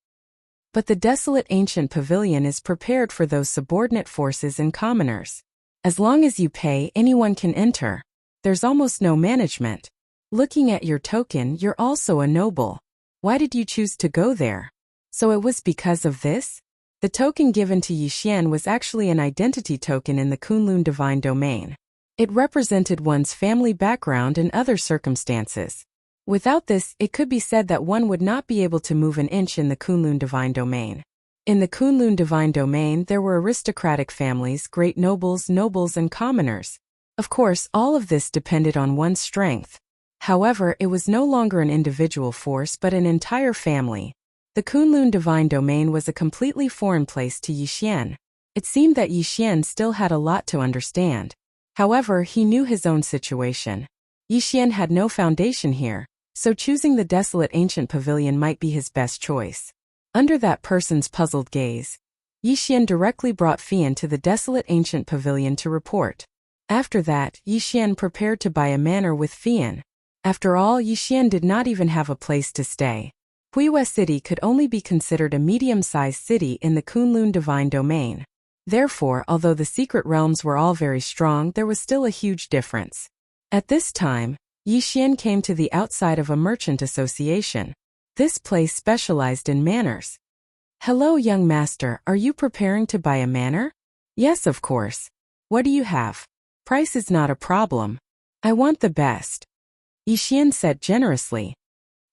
But the Desolate Ancient Pavilion is prepared for those subordinate forces and commoners. As long as you pay, anyone can enter. There's almost no management. Looking at your token, you're also a noble. Why did you choose to go there? So it was because of this? The token given to Yixian was actually an identity token in the Kunlun Divine Domain. It represented one's family background and other circumstances. Without this, it could be said that one would not be able to move an inch in the Kunlun Divine Domain. In the Kunlun Divine Domain, there were aristocratic families, great nobles, and commoners. Of course, all of this depended on one's strength. However, it was no longer an individual force but an entire family. The Kunlun Divine Domain was a completely foreign place to Yixian. It seemed that Yixian still had a lot to understand. However, he knew his own situation. Yixian had no foundation here, so choosing the Desolate Ancient Pavilion might be his best choice. Under that person's puzzled gaze, Yixian directly brought Fian to the Desolate Ancient Pavilion to report. After that, Yixian prepared to buy a manor with Fian. After all, Yixian did not even have a place to stay. Wuxia City could only be considered a medium-sized city in the Kunlun Divine Domain. Therefore, although the secret realms were all very strong, there was still a huge difference. At this time, Yi Xian came to the outside of a merchant association. This place specialized in manners. Hello, young master, are you preparing to buy a manor? Yes, of course. What do you have? Price is not a problem. I want the best. Yi Xian said generously.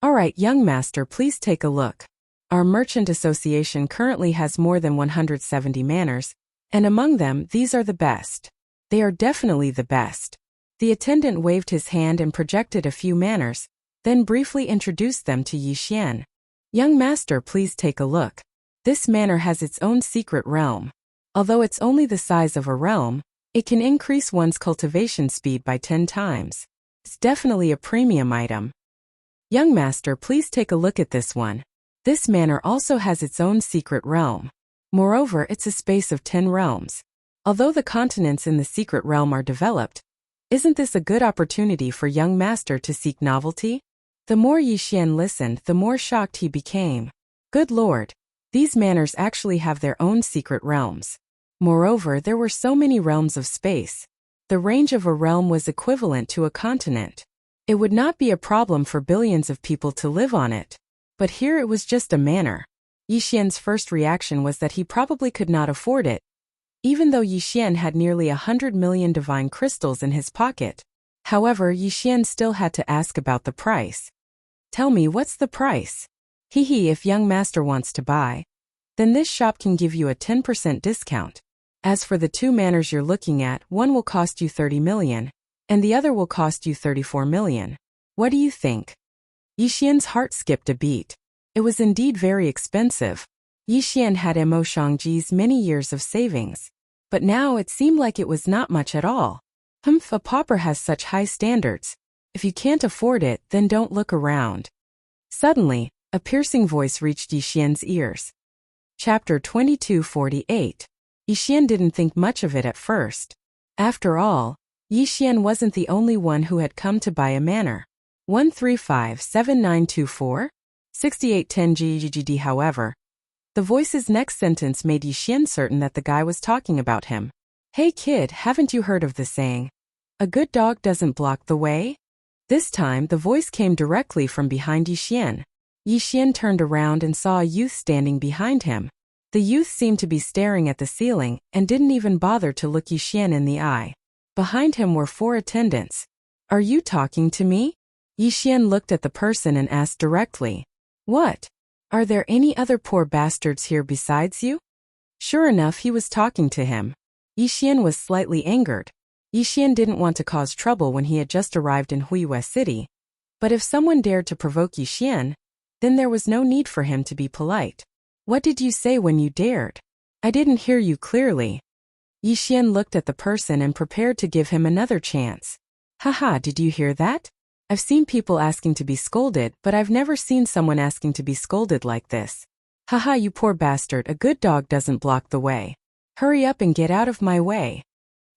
All right, young master, please take a look. Our merchant association currently has more than 170 manors, and among them, these are the best. They are definitely the best. The attendant waved his hand and projected a few manors, then briefly introduced them to Yi Xian. Young master, please take a look. This manor has its own secret realm. Although it's only the size of a realm, it can increase one's cultivation speed by 10 times. It's definitely a premium item. Young master, please take a look at this one. This manor also has its own secret realm. Moreover, it's a space of 10 realms. Although the continents in the secret realm are developed, isn't this a good opportunity for young master to seek novelty? The more Yi Xian listened, the more shocked he became. Good lord, these manors actually have their own secret realms. Moreover, there were so many realms of space. The range of a realm was equivalent to a continent. It would not be a problem for billions of people to live on it. But here it was just a manor. Yi Xian's first reaction was that he probably could not afford it, even though Yi Xian had nearly 100 million divine crystals in his pocket. However, Yi Xian still had to ask about the price. Tell me, what's the price? If young master wants to buy, then this shop can give you a 10% discount. As for the two manors you're looking at, one will cost you 30 million, and the other will cost you 34 million. What do you think? Yi Xian's heart skipped a beat. It was indeed very expensive. Yi Xian had Mo Shangji's many years of savings. But now it seemed like it was not much at all. A pauper has such high standards. If you can't afford it, then don't look around. Suddenly, a piercing voice reached Yi Xian's ears. Chapter 2248. Yi Xian didn't think much of it at first. After all, Yi Xian wasn't the only one who had come to buy a manor. 1357924? 6810 GGGD. However, the voice's next sentence made Yi Xian certain that the guy was talking about him. Hey kid, haven't you heard of the saying, a good dog doesn't block the way? This time the voice came directly from behind Yi Xian. Yi Xian turned around and saw a youth standing behind him. The youth seemed to be staring at the ceiling and didn't even bother to look Yi Xian in the eye. Behind him were 4 attendants. Are you talking to me? Yi Xian looked at the person and asked directly. What? Are there any other poor bastards here besides you? Sure enough, he was talking to him. Yi Xian was slightly angered. Yi Xian didn't want to cause trouble when he had just arrived in Huiyue City. But if someone dared to provoke Yi Xian, then there was no need for him to be polite. What did you say when you dared? I didn't hear you clearly. Yi Xian looked at the person and prepared to give him another chance. Haha, did you hear that? I've seen people asking to be scolded, but I've never seen someone asking to be scolded like this. Haha, you poor bastard, a good dog doesn't block the way. Hurry up and get out of my way.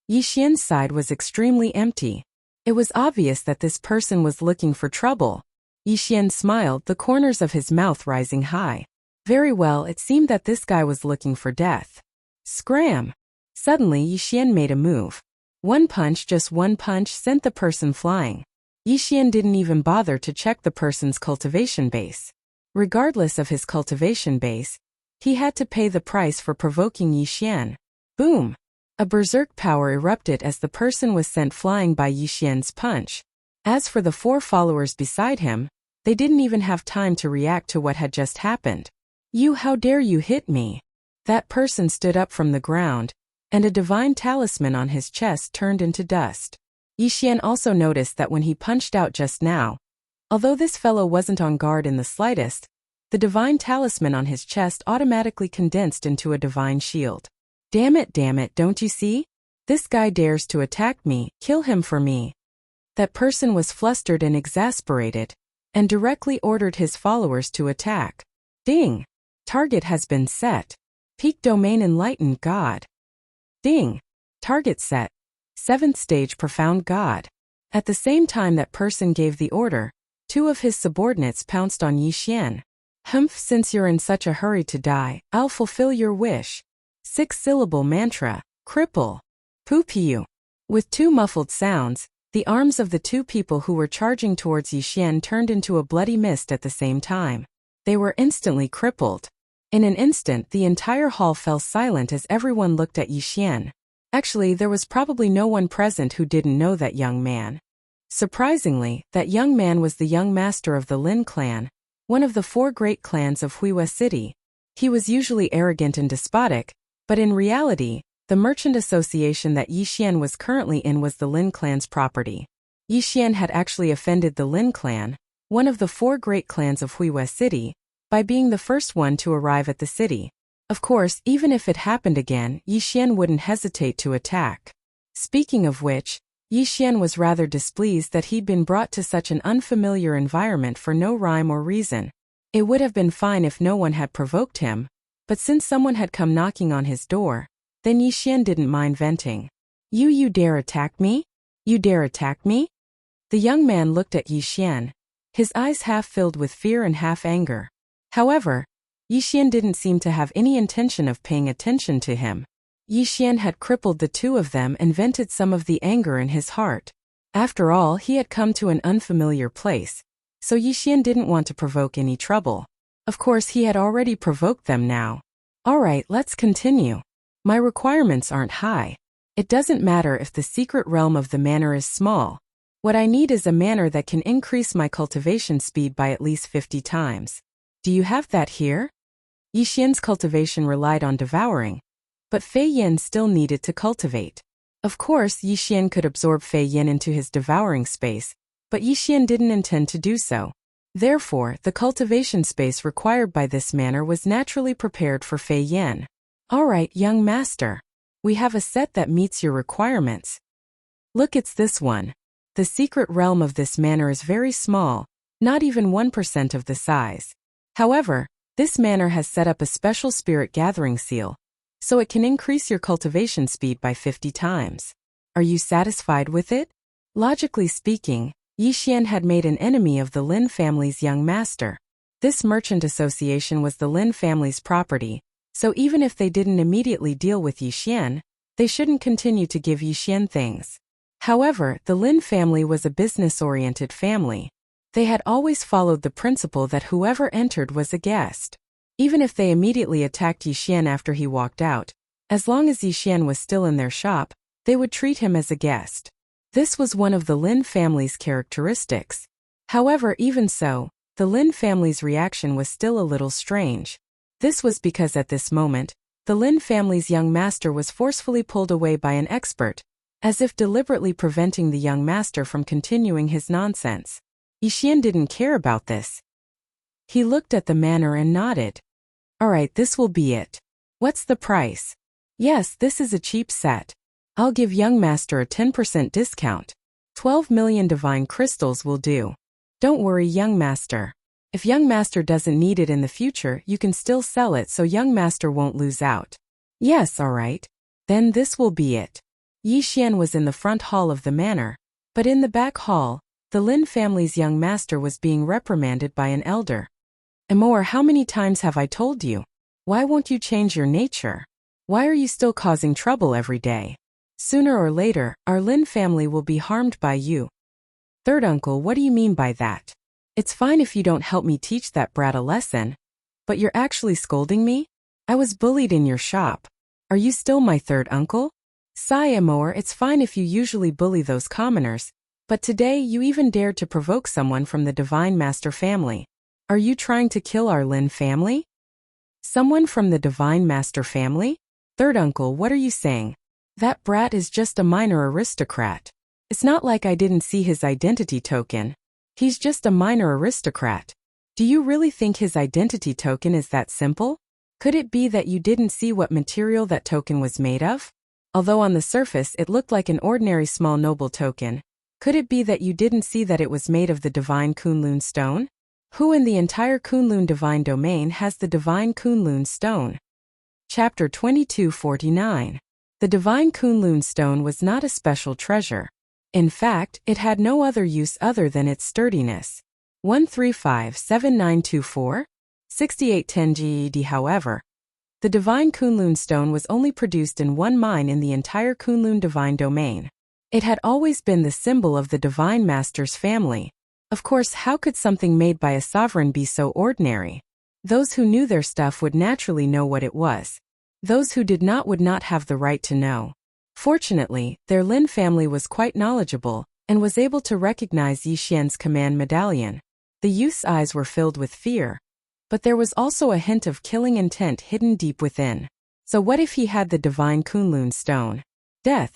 Yi Xian's side was extremely empty. It was obvious that this person was looking for trouble. Yi Xian smiled, the corners of his mouth rising high. Very well, it seemed that this guy was looking for death. Scram! Suddenly Yi Xian made a move. One punch, just one punch, sent the person flying. Yi Xian didn't even bother to check the person's cultivation base. Regardless of his cultivation base, he had to pay the price for provoking Yi Xian. Boom! A berserk power erupted as the person was sent flying by Yi Xian's punch. As for the 4 followers beside him, they didn't even have time to react to what had just happened. You, how dare you hit me? That person stood up from the ground, and a divine talisman on his chest turned into dust. Yi Xian also noticed that when he punched out just now, although this fellow wasn't on guard in the slightest, the divine talisman on his chest automatically condensed into a divine shield. Damn it, don't you see? This guy dares to attack me, kill him for me. That person was flustered and exasperated, and directly ordered his followers to attack. Ding! Target has been set. Peak domain enlightened God. Ding! Target set. 7th stage profound God. At the same time that person gave the order, 2 of his subordinates pounced on Yi Xian. Since you're in such a hurry to die, I'll fulfill your wish. 6-syllable mantra, cripple. Poopiu. With 2 muffled sounds, The arms of the two people who were charging towards Yixian turned into a bloody mist at the same time. They were instantly crippled. In an instant, the entire hall fell silent as everyone looked at Yixian. Actually, there was probably no one present who didn't know that young man. Surprisingly, that young man was the young master of the Lin clan, one of the 4 great clans of Wuxia City. He was usually arrogant and despotic, but in reality, the merchant association that Yixian was currently in was the Lin clan's property. Yixian had actually offended the Lin clan, one of the 4 great clans of Wuxia City, by being the first one to arrive at the city. Of course, even if it happened again, Yixian wouldn't hesitate to attack. Speaking of which, Yixian was rather displeased that he'd been brought to such an unfamiliar environment for no rhyme or reason. It would have been fine if no one had provoked him, but since someone had come knocking on his door, then Yixian didn't mind venting. You dare attack me? You dare attack me? The young man looked at Yixian, his eyes half filled with fear and half anger. However, Yixian didn't seem to have any intention of paying attention to him. Yixian had crippled the two of them and vented some of the anger in his heart. After all, he had come to an unfamiliar place, so Yixian didn't want to provoke any trouble. Of course, he had already provoked them now. Alright, let's continue. My requirements aren't high. It doesn't matter if the secret realm of the manor is small. What I need is a manor that can increase my cultivation speed by at least 50 times. Do you have that here? Yixian's cultivation relied on devouring, but Fei Yin still needed to cultivate. Of course, Yixian could absorb Fei Yin into his devouring space, but Yixian didn't intend to do so. Therefore, the cultivation space required by this manor was naturally prepared for Fei Yin. Alright, young master. We have a set that meets your requirements. Look, it's this one. The secret realm of this manor is very small, not even 1% of the size. However, this manor has set up a special spirit gathering seal, so it can increase your cultivation speed by 50 times. Are you satisfied with it? Logically speaking, Yixian had made an enemy of the Lin family's young master. This merchant association was the Lin family's property, so even if they didn't immediately deal with Yixian, they shouldn't continue to give Yixian things. However, the Lin family was a business-oriented family. They had always followed the principle that whoever entered was a guest. Even if they immediately attacked Yixian after he walked out, as long as Yixian was still in their shop, they would treat him as a guest. This was one of the Lin family's characteristics. However, even so, the Lin family's reaction was still a little strange. This was because at this moment, the Lin family's young master was forcefully pulled away by an expert, as if deliberately preventing the young master from continuing his nonsense. Yixian didn't care about this. He looked at the manor and nodded. Alright, this will be it. What's the price? Yes, this is a cheap set. I'll give young master a 10% discount. 12 million divine crystals will do. Don't worry, young master. If young master doesn't need it in the future, you can still sell it so young master won't lose out. Yes, alright. Then this will be it. Yixian was in the front hall of the manor, but in the back hall, the Lin family's young master was being reprimanded by an elder. Amor, how many times have I told you? Why won't you change your nature? Why are you still causing trouble every day? Sooner or later, our Lin family will be harmed by you. Third uncle, what do you mean by that? It's fine if you don't help me teach that brat a lesson, but you're actually scolding me? I was bullied in your shop. Are you still my third uncle? Sigh, Amor, it's fine if you usually bully those commoners, but today you even dared to provoke someone from the Divine Master family. Are you trying to kill our Lin family? Someone from the Divine Master family? Third uncle, what are you saying? That brat is just a minor aristocrat. It's not like I didn't see his identity token. He's just a minor aristocrat. Do you really think his identity token is that simple? Could it be that you didn't see what material that token was made of? Although on the surface it looked like an ordinary small noble token, could it be that you didn't see that it was made of the divine Kunlun stone? Who in the entire Kunlun divine domain has the divine Kunlun stone? Chapter 2249. The divine Kunlun stone was not a special treasure. In fact, it had no other use other than its sturdiness. 1357924? 6810 GED. However, the divine Kunlun stone was only produced in one mine in the entire Kunlun divine domain. It had always been the symbol of the Divine Master's family. Of course, how could something made by a sovereign be so ordinary? Those who knew their stuff would naturally know what it was. Those who did not would not have the right to know. Fortunately, their Lin family was quite knowledgeable, and was able to recognize Yi Xian's command medallion. The youth's eyes were filled with fear. But there was also a hint of killing intent hidden deep within. So what if he had the divine Kunlun stone? Death.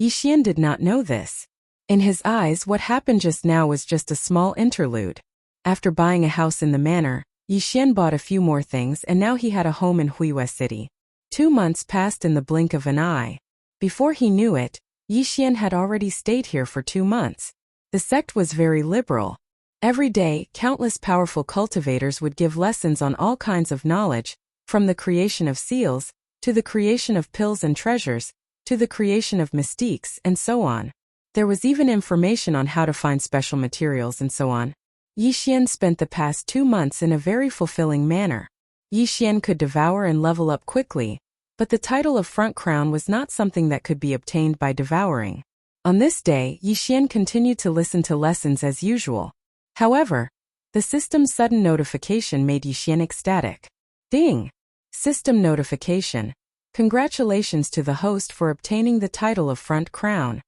Yi Xian did not know this. In his eyes, what happened just now was just a small interlude. After buying a house in the manor, Yi Xian bought a few more things and now he had a home in Huiyue City. 2 months passed in the blink of an eye. Before he knew it, Yi Xian had already stayed here for 2 months. The sect was very liberal. Every day, countless powerful cultivators would give lessons on all kinds of knowledge, from the creation of seals, to the creation of pills and treasures, to the creation of mystiques, and so on. There was even information on how to find special materials and so on. Yi Xian spent the past 2 months in a very fulfilling manner. Yi Xian could devour and level up quickly, but the title of Front Crown was not something that could be obtained by devouring. On this day, Yi Xian continued to listen to lessons as usual. However, the system's sudden notification made Yi Xian ecstatic. Ding! System notification. Congratulations to the host for obtaining the title of Front Crown.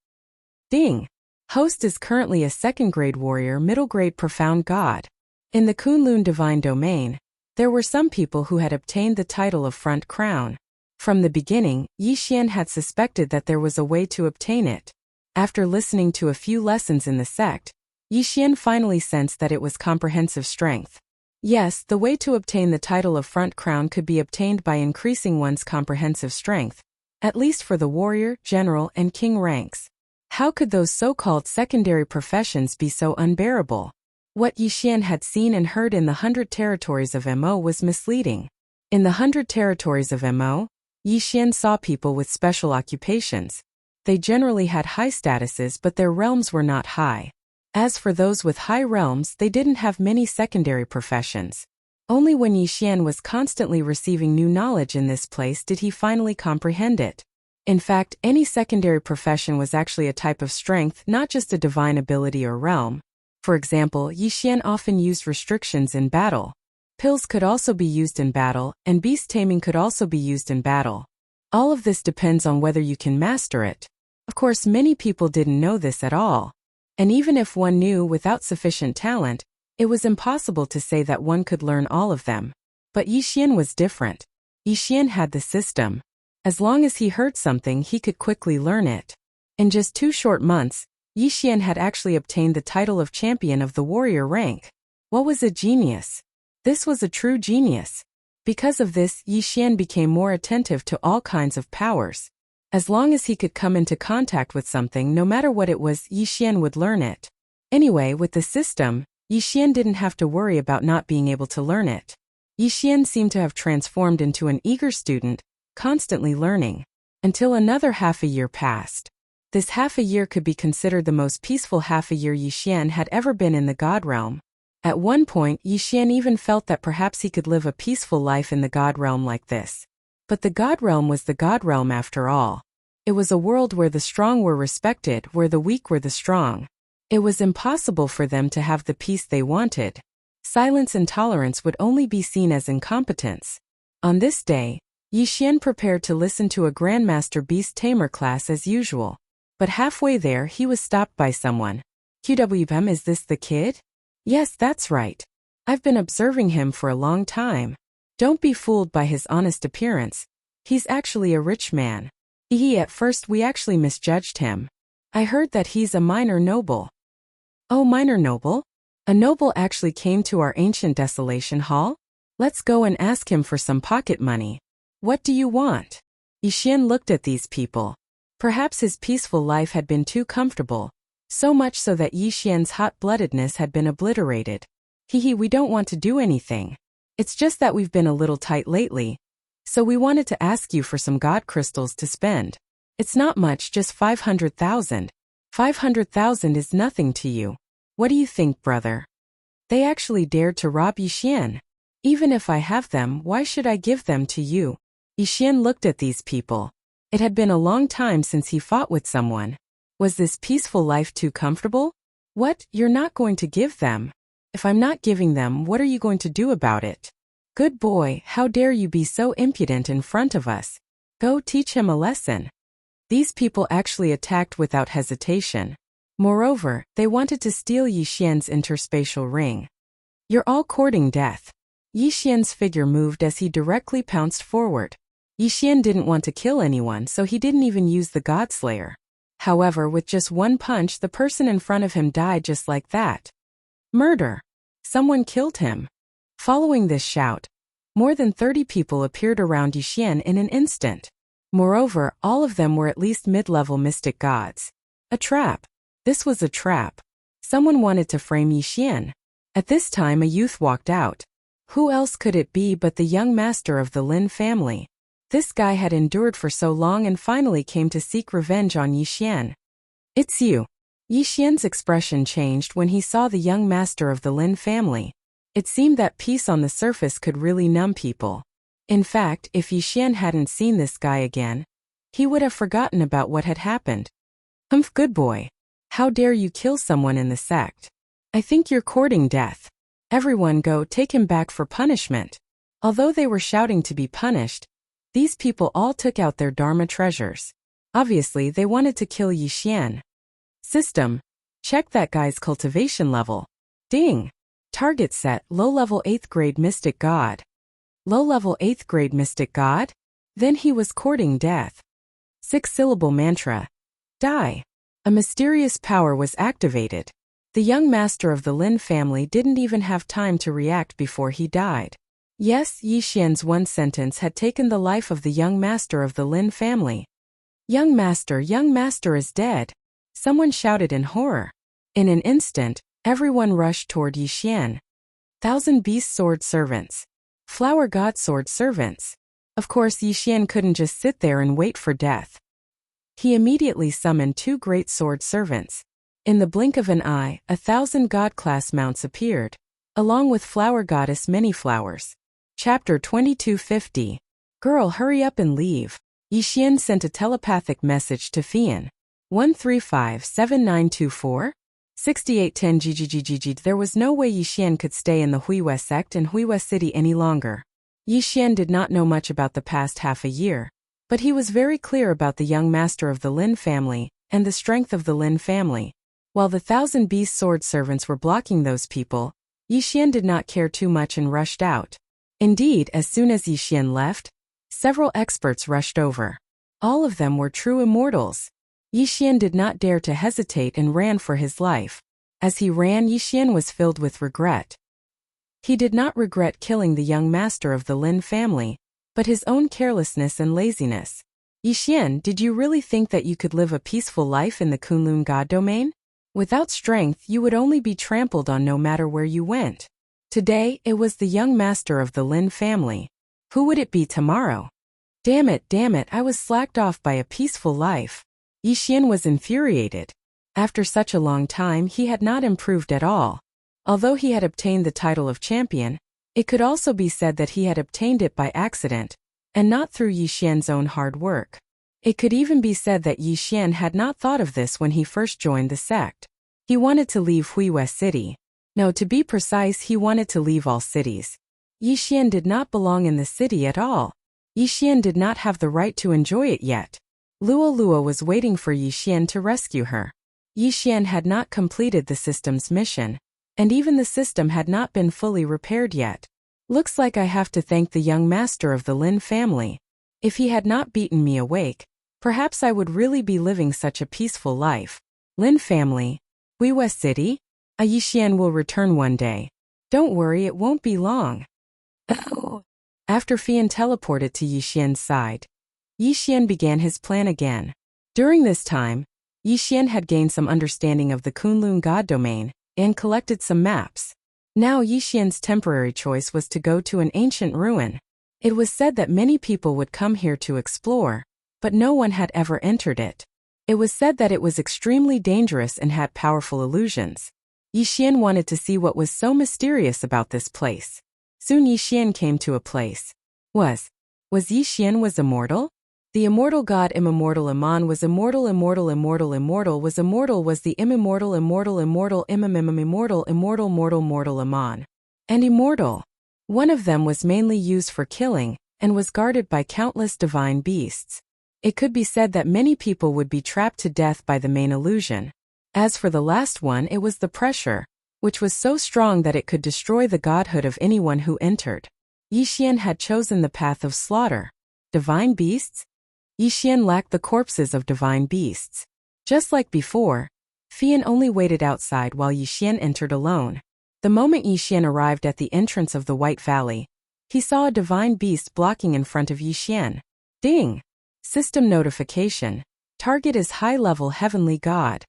Ding! Host is currently a 2nd-grade warrior, middle-grade profound god. In the Kunlun divine domain, there were some people who had obtained the title of Front Crown. From the beginning, Yi Xian had suspected that there was a way to obtain it. After listening to a few lessons in the sect, Yi Xian finally sensed that it was comprehensive strength. Yes, the way to obtain the title of Front Crown could be obtained by increasing one's comprehensive strength, at least for the warrior, general, and king ranks. How could those so-called secondary professions be so unbearable? What Yi Xian had seen and heard in the 100 territories of Mo was misleading. In the 100 territories of Mo, Yi Xian saw people with special occupations. They generally had high statuses, but their realms were not high. As for those with high realms, they didn't have many secondary professions. Only when Yi Xian was constantly receiving new knowledge in this place did he finally comprehend it. In fact, any secondary profession was actually a type of strength, not just a divine ability or realm. For example, Yi Xian often used restrictions in battle. Pills could also be used in battle, and beast taming could also be used in battle. All of this depends on whether you can master it. Of course, many people didn't know this at all. And even if one knew without sufficient talent, it was impossible to say that one could learn all of them. But Yi Xian was different. Yi Xian had the system. As long as he heard something, he could quickly learn it. In just 2 short months, Yi Xian had actually obtained the title of champion of the warrior rank. What was a genius? This was a true genius. Because of this, Yi Xian became more attentive to all kinds of powers. As long as he could come into contact with something, no matter what it was, Yi Xian would learn it. Anyway, with the system, Yi Xian didn't have to worry about not being able to learn it. Yi Xian seemed to have transformed into an eager student, constantly learning. Until another half a year passed. This half a year could be considered the most peaceful half a year Yi Xian had ever been in the God realm. At one point, Yi Xian even felt that perhaps he could live a peaceful life in the God realm like this. But the God realm was the God realm after all. It was a world where the strong were respected, where the weak were the strong. It was impossible for them to have the peace they wanted. Silence and tolerance would only be seen as incompetence. On this day, Yi Xian prepared to listen to a Grandmaster Beast Tamer class as usual. But halfway there he was stopped by someone. "QWM, is this the kid?" "Yes, that's right. I've been observing him for a long time. Don't be fooled by his honest appearance. He's actually a rich man. At first we actually misjudged him. I heard that he's a minor noble." "Oh, minor noble? A noble actually came to our ancient desolation hall? Let's go and ask him for some pocket money. What do you want?" Yi Xian looked at these people. Perhaps his peaceful life had been too comfortable, so much so that Yi Xian's hot-bloodedness had been obliterated. We don't want to do anything. It's just that we've been a little tight lately. So we wanted to ask you for some god crystals to spend. It's not much, just 500,000. 500,000 is nothing to you. What do you think, brother? They actually dared to rob Yi Xian. Even if I have them, why should I give them to you? Yi Xian looked at these people. It had been a long time since he fought with someone. Was this peaceful life too comfortable? What, you're not going to give them? If I'm not giving them, what are you going to do about it? Good boy, how dare you be so impudent in front of us? Go teach him a lesson. These people actually attacked without hesitation. Moreover, they wanted to steal Yi Xian's interspatial ring. You're all courting death. Yi Xian's figure moved as he directly pounced forward. Yi Xian didn't want to kill anyone, so he didn't even use the Godslayer. However, with just one punch, the person in front of him died just like that. Murder! Someone killed him. Following this shout, more than 30 people appeared around Yi Xian in an instant. Moreover, all of them were at least mid-level mystic gods. A trap. This was a trap. Someone wanted to frame Yi Xian. At this time a youth walked out. Who else could it be but the young master of the Lin family? This guy had endured for so long and finally came to seek revenge on Yi Xian. It's you. Yi Xian's expression changed when he saw the young master of the Lin family. It seemed that peace on the surface could really numb people. In fact, if Yi Xian hadn't seen this guy again, he would have forgotten about what had happened. Good boy. How dare you kill someone in the sect? I think you're courting death. Everyone go take him back for punishment. Although they were shouting to be punished, these people all took out their Dharma treasures. Obviously, they wanted to kill Yi Xian. System. Check that guy's cultivation level. Ding. Target set, low-level 8th grade mystic god. Low-level 8th grade mystic god? Then he was courting death. 6-syllable mantra. Die. A mysterious power was activated. The young master of the Lin family didn't even have time to react before he died. Yes, Yi Xian's one sentence had taken the life of the young master of the Lin family. Young master is dead. Someone shouted in horror. In an instant, everyone rushed toward Yi Xian. 1,000 beast sword servants. Flower god sword servants. Of course, Yi Xian couldn't just sit there and wait for death. He immediately summoned 2 great sword servants. In the blink of an eye, 1,000 god-class mounts appeared, along with flower goddess many flowers. Chapter 2250. Girl, hurry up and leave. Yi Xian sent a telepathic message to Fian. 1357924? 6810 GGGGG. There was no way Yi Xian could stay in the Huiwe sect in Huiwe City any longer. Yi Xian did not know much about the past half a year, but he was very clear about the young master of the Lin family and the strength of the Lin family. While the 1,000 beast sword servants were blocking those people, Yi Xian did not care too much and rushed out. Indeed, as soon as Yi Xian left, several experts rushed over. All of them were true immortals. Yi Xian did not dare to hesitate and ran for his life. As he ran, Yi Xian was filled with regret. He did not regret killing the young master of the Lin family, but his own carelessness and laziness. Yi Xian, did you really think that you could live a peaceful life in the Kunlun God domain? Without strength, you would only be trampled on no matter where you went. Today, it was the young master of the Lin family. Who would it be tomorrow? Damn it, I was slacked off by a peaceful life. Yi Xian was infuriated. After such a long time, he had not improved at all. Although he had obtained the title of champion, it could also be said that he had obtained it by accident, and not through Yi Xian's own hard work. It could even be said that Yi Xian had not thought of this when he first joined the sect. He wanted to leave Huiwe City. No, to be precise, he wanted to leave all cities. Yi Xian did not belong in the city at all. Yi Xian did not have the right to enjoy it yet. Lua was waiting for Yi Xian to rescue her. Yi Xian had not completed the system's mission, and even the system had not been fully repaired yet. Looks like I have to thank the young master of the Lin family. If he had not beaten me awake, perhaps I would really be living such a peaceful life. Lin family, Huiwe City? Yi Xian will return one day. Don't worry, it won't be long. After Fian teleported to Yi Xian's side, Yi Xian began his plan again. During this time, Yi Xian had gained some understanding of the Kunlun God domain and collected some maps. Now Yi Xian's temporary choice was to go to an ancient ruin. It was said that many people would come here to explore, but no one had ever entered it. It was said that it was extremely dangerous and had powerful illusions. Yi Xian wanted to see what was so mysterious about this place. Soon Yi Xian came to a place. Was Yi Xian immortal? The immortal god immortal Iman was immortal immortal immortal immortal was immortal was the immortal immortal immortal immortal immortal mortal mortal Iman. And immortal. One of them was mainly used for killing, and was guarded by countless divine beasts. It could be said that many people would be trapped to death by the main illusion. As for the last one, it was the pressure, which was so strong that it could destroy the godhood of anyone who entered. Yixian had chosen the path of slaughter. Divine beasts? Yixian lacked the corpses of divine beasts. Just like before, Fian only waited outside while Yixian entered alone. The moment Yixian arrived at the entrance of the White Valley, he saw a divine beast blocking in front of Yixian. Ding! System notification. Target is high-level Heavenly God.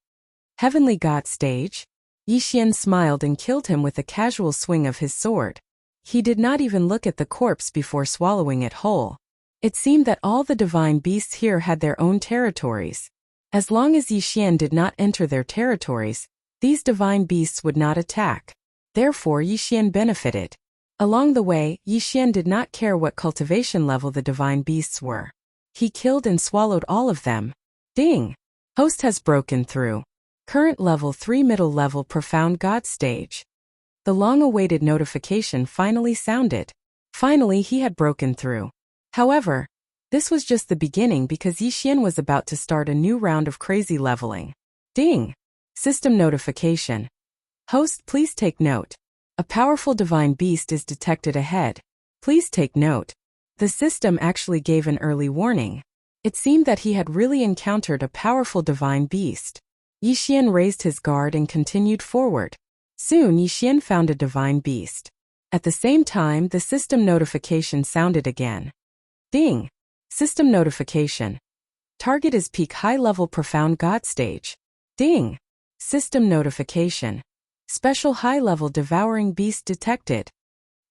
Heavenly God stage? Yixian smiled and killed him with a casual swing of his sword. He did not even look at the corpse before swallowing it whole. It seemed that all the divine beasts here had their own territories. As long as Yixian did not enter their territories, these divine beasts would not attack. Therefore Yixian benefited. Along the way, Yixian did not care what cultivation level the divine beasts were. He killed and swallowed all of them. Ding! Host has broken through. Current level 3 middle level profound God stage. The long-awaited notification finally sounded. Finally he had broken through. However, this was just the beginning because Yixian was about to start a new round of crazy leveling. Ding! System notification. Host, please take note. A powerful divine beast is detected ahead. Please take note. The system actually gave an early warning. It seemed that he had really encountered a powerful divine beast. Yixian raised his guard and continued forward. Soon Yixian found a divine beast. At the same time, the system notification sounded again. Ding! System notification. Target is peak high-level profound God stage. Ding! System notification. Special high-level devouring beast detected.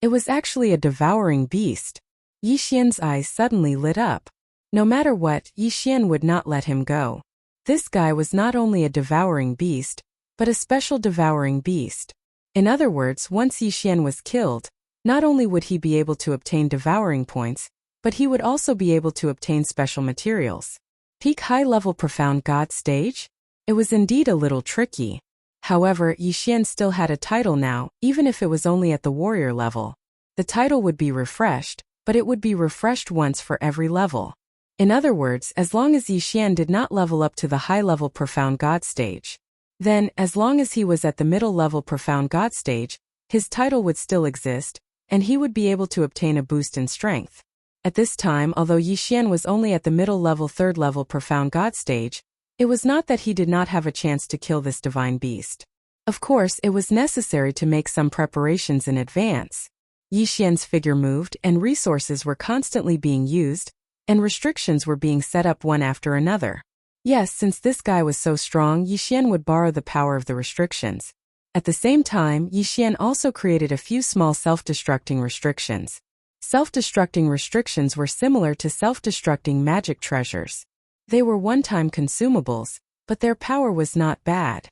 It was actually a devouring beast. Yixian's eyes suddenly lit up. No matter what, Yixian would not let him go. This guy was not only a devouring beast, but a special devouring beast. In other words, once Yixian was killed, not only would he be able to obtain devouring points, but he would also be able to obtain special materials. Peak high-level profound God stage? It was indeed a little tricky. However, Yixian still had a title now, even if it was only at the warrior level. The title would be refreshed, but it would be refreshed once for every level. In other words, as long as Yixian did not level up to the high-level profound God stage, then, as long as he was at the middle-level profound God stage, his title would still exist, and he would be able to obtain a boost in strength. At this time, although Yixian was only at the middle-level third-level profound God stage, it was not that he did not have a chance to kill this divine beast. Of course, it was necessary to make some preparations in advance. Yixian's figure moved, and resources were constantly being used, and restrictions were being set up one after another. Yes, since this guy was so strong, Yixian would borrow the power of the restrictions. At the same time, Yixian also created a few small self-destructing restrictions. Self-destructing restrictions were similar to self-destructing magic treasures. They were one-time consumables, but their power was not bad.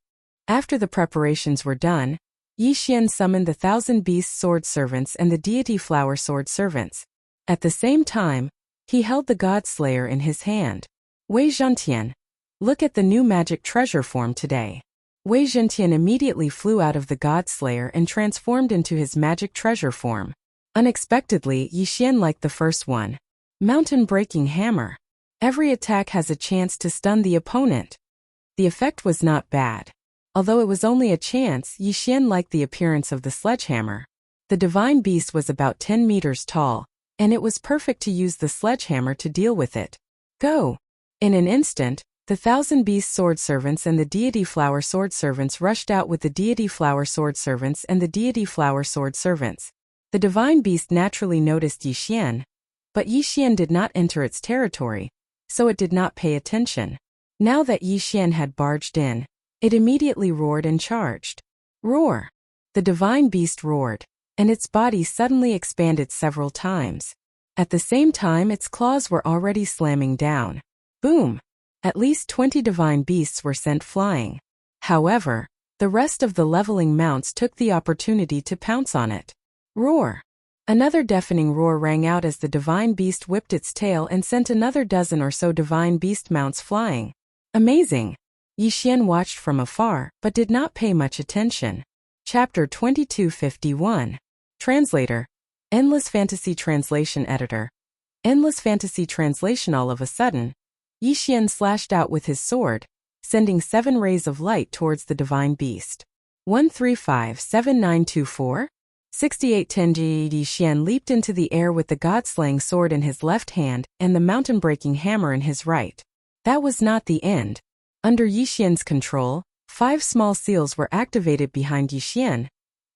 After the preparations were done, Yixian summoned the 1,000 Beast Sword Servants and the Deity Flower Sword Servants. At the same time, he held the God Slayer in his hand. Wei Zhentian, look at the new magic treasure form today. Wei Zhentian immediately flew out of the God Slayer and transformed into his magic treasure form. Unexpectedly, Yixian liked the first one. Mountain-breaking hammer. Every attack has a chance to stun the opponent. The effect was not bad. Although it was only a chance, Yixian liked the appearance of the sledgehammer. The divine beast was about 10 meters tall, and it was perfect to use the sledgehammer to deal with it. Go! In an instant, the 1,000 Beast Sword Servants and the Deity Flower Sword Servants rushed out with the Deity Flower Sword Servants and the Deity Flower Sword Servants. The divine beast naturally noticed Yixian, but Yixian did not enter its territory, so it did not pay attention. Now that Yixian had barged in, it immediately roared and charged. Roar! The divine beast roared, and its body suddenly expanded several times. At the same time, its claws were already slamming down. Boom! At least 20 divine beasts were sent flying. However, the rest of the leveling mounts took the opportunity to pounce on it. Roar! Another deafening roar rang out as the divine beast whipped its tail and sent another dozen or so divine beast mounts flying. Amazing! Yi Xian watched from afar, but did not pay much attention. Chapter 2251. Translator. Endless Fantasy Translation Editor. Endless Fantasy Translation. All of a sudden, Yi Xian slashed out with his sword, sending 7 rays of light towards the divine beast. 1357924? 6810. Yi Xian leaped into the air with the god-slaying sword in his left hand and the mountain-breaking hammer in his right. That was not the end. Under Yi Xian's control, 5 small seals were activated behind Yi Xian,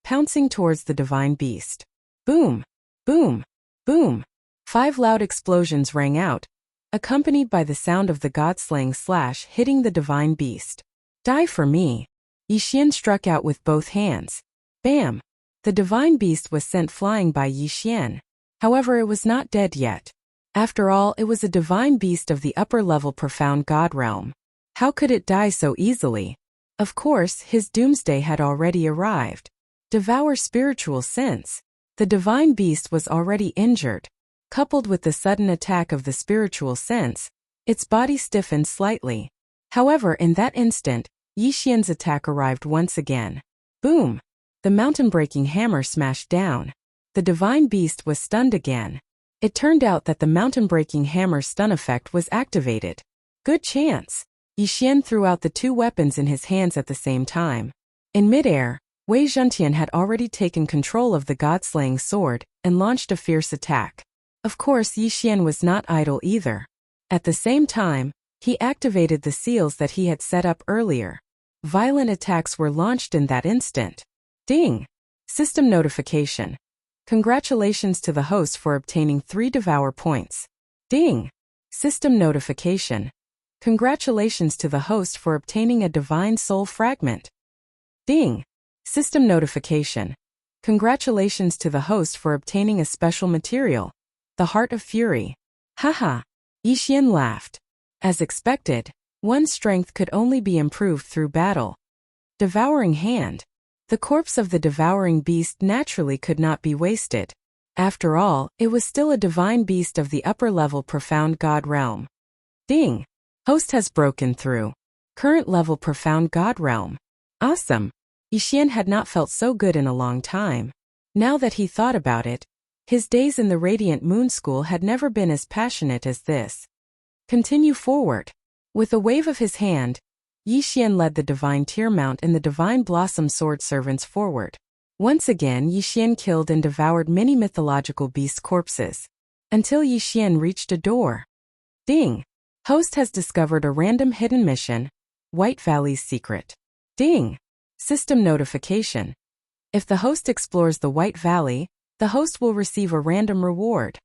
pouncing towards the divine beast. Boom! Boom! Boom! 5 loud explosions rang out, accompanied by the sound of the god-slaying slash hitting the divine beast. Die for me! Yi Xian struck out with both hands. Bam! The divine beast was sent flying by Yi Xian. However, it was not dead yet. After all, it was a divine beast of the upper-level profound god realm. How could it die so easily? Of course, his doomsday had already arrived. Devour spiritual sense. The divine beast was already injured. Coupled with the sudden attack of the spiritual sense, its body stiffened slightly. However, in that instant, Yi Xian's attack arrived once again. Boom! The mountain-breaking hammer smashed down. The divine beast was stunned again. It turned out that the mountain-breaking hammer's stun effect was activated. Good chance! Yi Xian threw out the 2 weapons in his hands at the same time. In midair, Wei Zhentian had already taken control of the god-slaying sword and launched a fierce attack. Of course, Yi Xian was not idle either. At the same time, he activated the seals that he had set up earlier. Violent attacks were launched in that instant. Ding! System notification. Congratulations to the host for obtaining 3 Devour points. Ding! System notification. Congratulations to the host for obtaining a Divine Soul Fragment. Ding! System notification. Congratulations to the host for obtaining a special material, the Heart of Fury. Haha! Yi Xian laughed. As expected, one's strength could only be improved through battle. Devouring Hand. The corpse of the devouring beast naturally could not be wasted. After all, it was still a divine beast of the upper-level profound god realm. Ding! Host has broken through. Current level profound god realm. Awesome! Yi Xian had not felt so good in a long time. Now that he thought about it, his days in the Radiant Moon School had never been as passionate as this. Continue forward. With a wave of his hand, Yi Xian led the Divine Tear Mount and the Divine Blossom Sword Servants forward. Once again, Yi Xian killed and devoured many mythological beast corpses, until Yi Xian reached a door. Ding! Host has discovered a random hidden mission, White Valley's Secret. Ding! System notification. If the host explores the White Valley, the host will receive a random reward.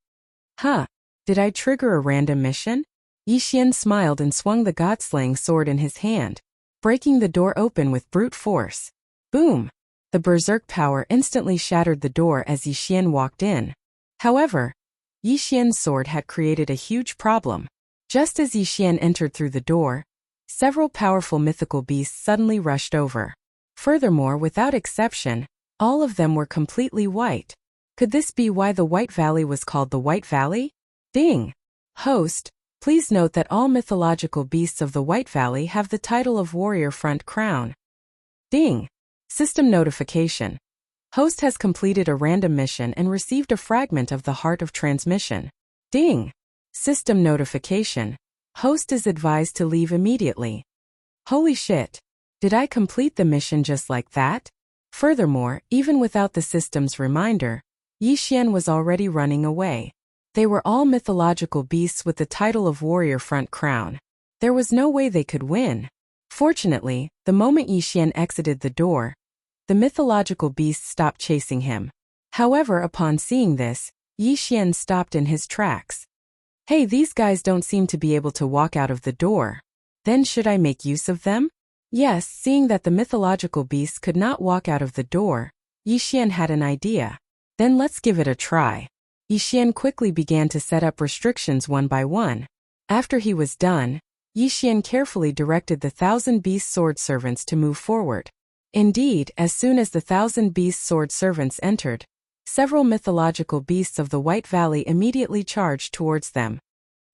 Huh, did I trigger a random mission? Yi Xian smiled and swung the god-slaying sword in his hand, breaking the door open with brute force. Boom! The berserk power instantly shattered the door as Yi Xian walked in. However, Yi Xian's sword had created a huge problem. Just as Yi Xian entered through the door, several powerful mythical beasts suddenly rushed over. Furthermore, without exception, all of them were completely white. Could this be why the White Valley was called the White Valley? Ding! Host, please note that all mythological beasts of the White Valley have the title of Warrior Front Crown. Ding! System notification. Host has completed a random mission and received a fragment of the Heart of Transmission. Ding! System notification. Host is advised to leave immediately. Holy shit! Did I complete the mission just like that? Furthermore, even without the system's reminder, Yi Xian was already running away. They were all mythological beasts with the title of Warrior Front Crown. There was no way they could win. Fortunately, the moment Yi Xian exited the door, the mythological beasts stopped chasing him. However, upon seeing this, Yi Xian stopped in his tracks. Hey, these guys don't seem to be able to walk out of the door. Then should I make use of them? Yes, seeing that the mythological beasts could not walk out of the door, Yi Xian had an idea. Then let's give it a try. Yi Xian quickly began to set up restrictions one by one. After he was done, Yi Xian carefully directed the 1,000 beast sword servants to move forward. Indeed, as soon as the 1,000 beast sword servants entered, Several mythological beasts of the White Valley immediately charged towards them.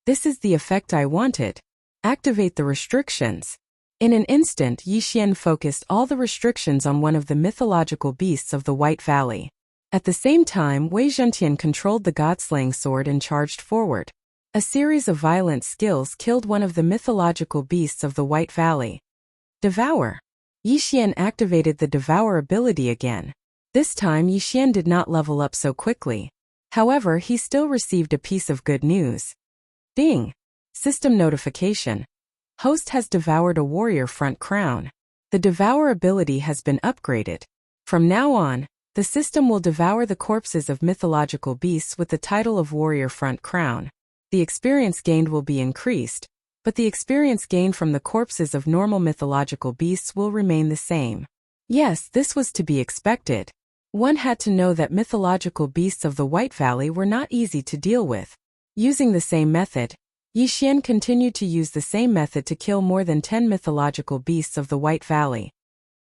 This is the effect I wanted. Activate the restrictions. In an instant, Yi Xian focused all the restrictions on one of the mythological beasts of the White Valley. At the same time, Wei Zhentian controlled the god-slaying sword and charged forward. A series of violent skills killed one of the mythological beasts of the White Valley. Devour. Yi Xian activated the Devour ability again. This time Yi Xian did not level up so quickly. However, he still received a piece of good news. Ding! System notification. Host has devoured a warrior front crown. The Devour ability has been upgraded. From now on, the system will devour the corpses of mythological beasts with the title of warrior front crown. The experience gained will be increased, but the experience gained from the corpses of normal mythological beasts will remain the same. Yes, this was to be expected. One had to know that mythological beasts of the White Valley were not easy to deal with. Using the same method, Yi Xian continued to use the same method to kill more than 10 mythological beasts of the White Valley.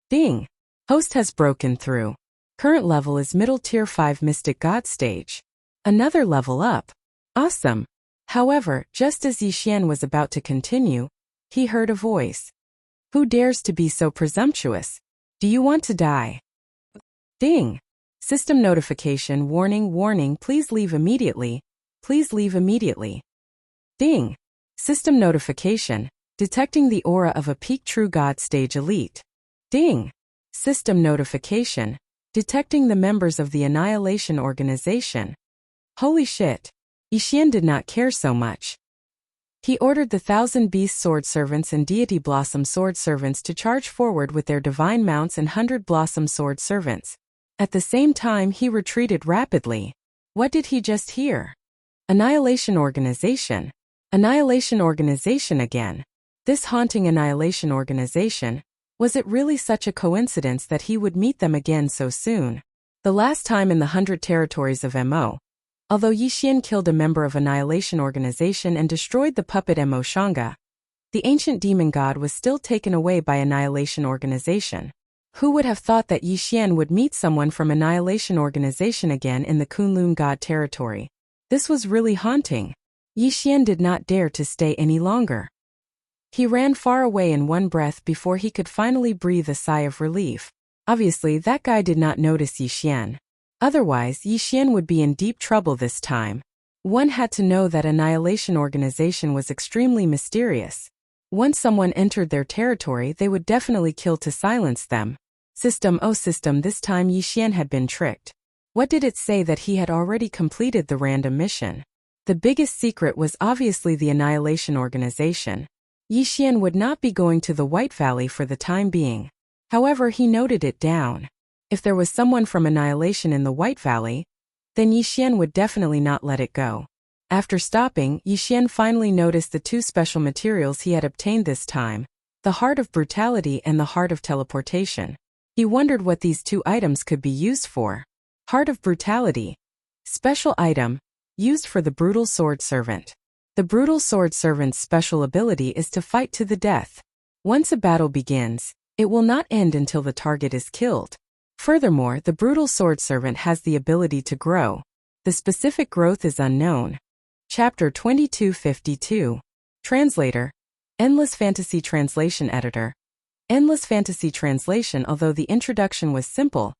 Ding! Host has broken through. Current level is middle tier 5 Mystic God stage. Another level up. Awesome! However, just as Yi Xian was about to continue, he heard a voice. Who dares to be so presumptuous? Do you want to die? Ding! System notification warning please leave immediately. Please leave immediately. Ding! System notification detecting the aura of a peak true god stage elite. Ding! System notification detecting the members of the Annihilation Organization. Holy shit! Yi Xian did not care so much. He ordered the 1,000 Beast Sword Servants and Deity Blossom Sword Servants to charge forward with their divine mounts and 100 Blossom Sword Servants. At the same time, he retreated rapidly. What did he just hear? Annihilation Organization. Annihilation Organization again. This haunting Annihilation Organization. Was it really such a coincidence that he would meet them again so soon? The last time in the 100 territories of Mo. Although Yi Xian killed a member of Annihilation Organization and destroyed the puppet Mo Shanga, the ancient demon god was still taken away by Annihilation Organization. Who would have thought that Yi Xian would meet someone from Annihilation Organization again in the Kunlun god territory? This was really haunting. Yi Xian did not dare to stay any longer. He ran far away in one breath before he could finally breathe a sigh of relief. Obviously, that guy did not notice Yi Xian. Otherwise, Yi Xian would be in deep trouble this time. One had to know that Annihilation Organization was extremely mysterious. Once someone entered their territory, they would definitely kill to silence them. System, oh system, this time Yi Xian had been tricked. What did it say that he had already completed the random mission? The biggest secret was obviously the Annihilation Organization. Yi Xian would not be going to the White Valley for the time being. However, he noted it down. If there was someone from Annihilation in the White Valley, then Yi Xian would definitely not let it go. After stopping, Yi Xian finally noticed the two special materials he had obtained this time, the Heart of Brutality and the Heart of Teleportation. He wondered what these two items could be used for. Heart of Brutality. Special item, used for the Brutal Sword Servant. The Brutal Sword Servant's special ability is to fight to the death. Once a battle begins, it will not end until the target is killed. Furthermore, the Brutal Sword Servant has the ability to grow. The specific growth is unknown. Chapter 2252. Translator. Endless Fantasy Translation Editor. Endless Fantasy Translation. Although the introduction was simple,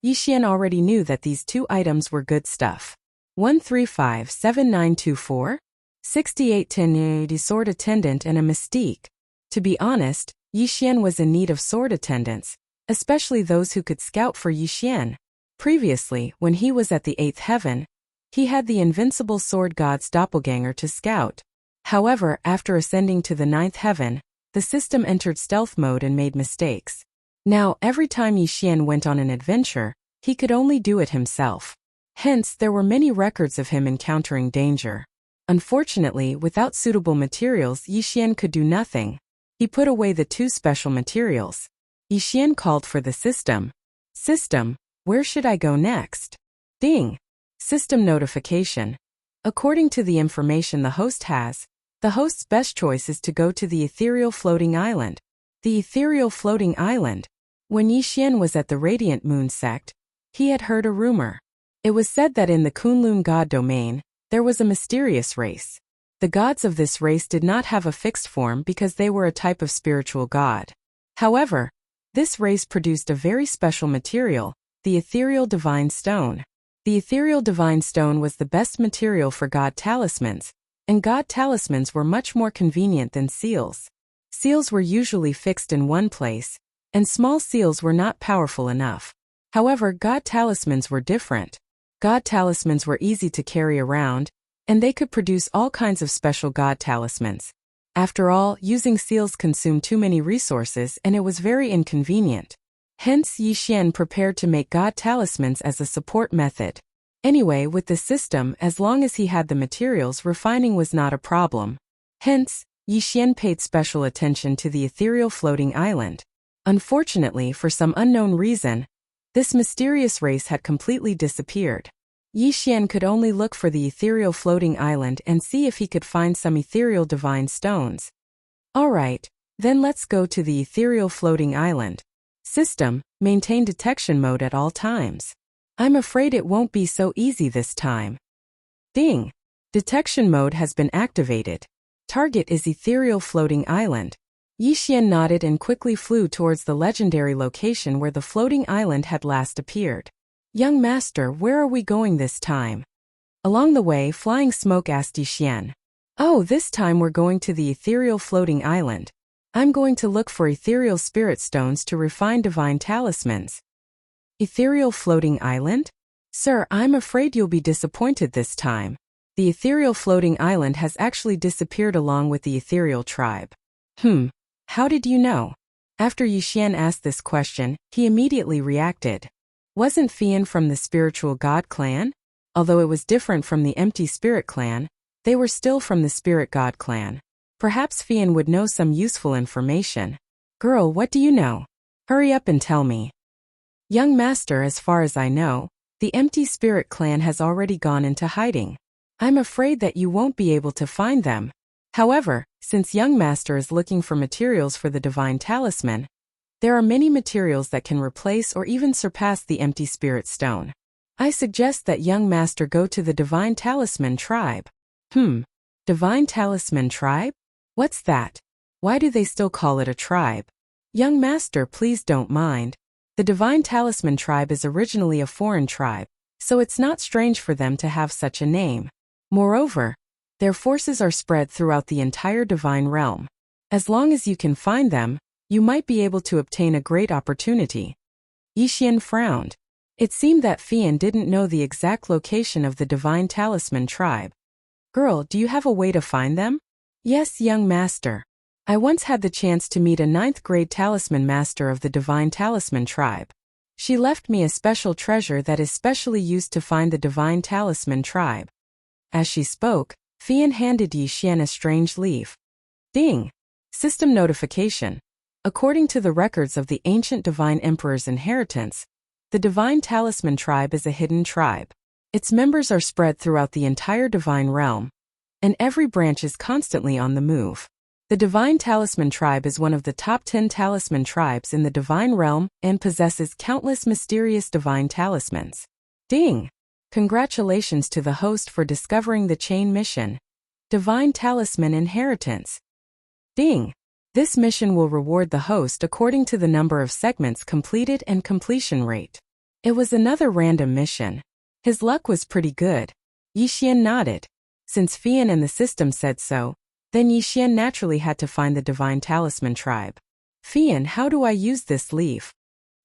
Yi Xian already knew that these two items were good stuff. 1357924? 6810 Sword Attendant and a Mystique. To be honest, Yi Xian was in need of sword attendants, especially those who could scout for Yi Xian. Previously, when he was at the 8th heaven, he had the invincible sword god's doppelganger to scout. However, after ascending to the 9th heaven, the system entered stealth mode and made mistakes. Now, every time Yi Xian went on an adventure, he could only do it himself. Hence, there were many records of him encountering danger. Unfortunately, without suitable materials, Yi Xian could do nothing. He put away the two special materials. Yi Xian called for the system. System, where should I go next? Ding! System notification. According to the information the host has, the host's best choice is to go to the Ethereal Floating Island. The Ethereal Floating Island. When Yi Xian was at the Radiant Moon sect, he had heard a rumor. It was said that in the Kunlun god domain, there was a mysterious race. The gods of this race did not have a fixed form because they were a type of spiritual god. However, this race produced a very special material, the ethereal divine stone. The ethereal divine stone was the best material for god talismans, and god talismans were much more convenient than seals. Seals were usually fixed in one place, and small seals were not powerful enough. However, god talismans were different. God talismans were easy to carry around, and they could produce all kinds of special god talismans. After all, using seals consumed too many resources and it was very inconvenient. Hence, Yi Xian prepared to make god talismans as a support method. Anyway, with the system, as long as he had the materials, refining was not a problem. Hence, Yi Xian paid special attention to the ethereal floating island. Unfortunately, for some unknown reason, this mysterious race had completely disappeared. Yi Xian could only look for the ethereal floating island and see if he could find some ethereal divine stones. Alright, then let's go to the ethereal floating island. System, maintain detection mode at all times. I'm afraid it won't be so easy this time. Ding! Detection mode has been activated. Target is ethereal floating island. Yi Xian nodded and quickly flew towards the legendary location where the floating island had last appeared. Young master, where are we going this time? Along the way, Flying Smoke asked Yi Xian. Oh, this time we're going to the ethereal floating island. I'm going to look for ethereal spirit stones to refine divine talismans. Ethereal floating island? Sir, I'm afraid you'll be disappointed this time. The ethereal floating island has actually disappeared along with the ethereal tribe. How did you know? After Yi Xian asked this question, he immediately reacted. Wasn't Fian from the spiritual god clan? Although it was different from the empty spirit clan, they were still from the spirit god clan. Perhaps Fian would know some useful information. Girl, what do you know? Hurry up and tell me. Young master, as far as I know, the empty spirit clan has already gone into hiding. I'm afraid that you won't be able to find them. However, since young master is looking for materials for the divine talisman, there are many materials that can replace or even surpass the empty spirit stone. I suggest that young master go to the divine talisman tribe. Divine talisman tribe? What's that? Why do they still call it a tribe? Young master, please don't mind. The divine talisman tribe is originally a foreign tribe, so it's not strange for them to have such a name. Moreover, their forces are spread throughout the entire divine realm. As long as you can find them, you might be able to obtain a great opportunity. Yi Xian frowned. It seemed that Fian didn't know the exact location of the divine talisman tribe. Girl, do you have a way to find them? Yes, young master. I once had the chance to meet a 9th grade talisman master of the divine talisman tribe. She left me a special treasure that is specially used to find the divine talisman tribe. As she spoke, Fian handed Yi Xian a strange leaf. Ding! System notification. According to the records of the ancient divine emperor's inheritance, the divine talisman tribe is a hidden tribe. Its members are spread throughout the entire divine realm, and every branch is constantly on the move. The divine talisman tribe is one of the top 10 talisman tribes in the divine realm and possesses countless mysterious divine talismans. Ding! Congratulations to the host for discovering the chain mission. Divine Talisman Inheritance. Ding! This mission will reward the host according to the number of segments completed and completion rate. It was another random mission. His luck was pretty good. Yi Xian nodded. Since Fian and the system said so, then Yi Xian naturally had to find the divine talisman tribe. Fian, how do I use this leaf?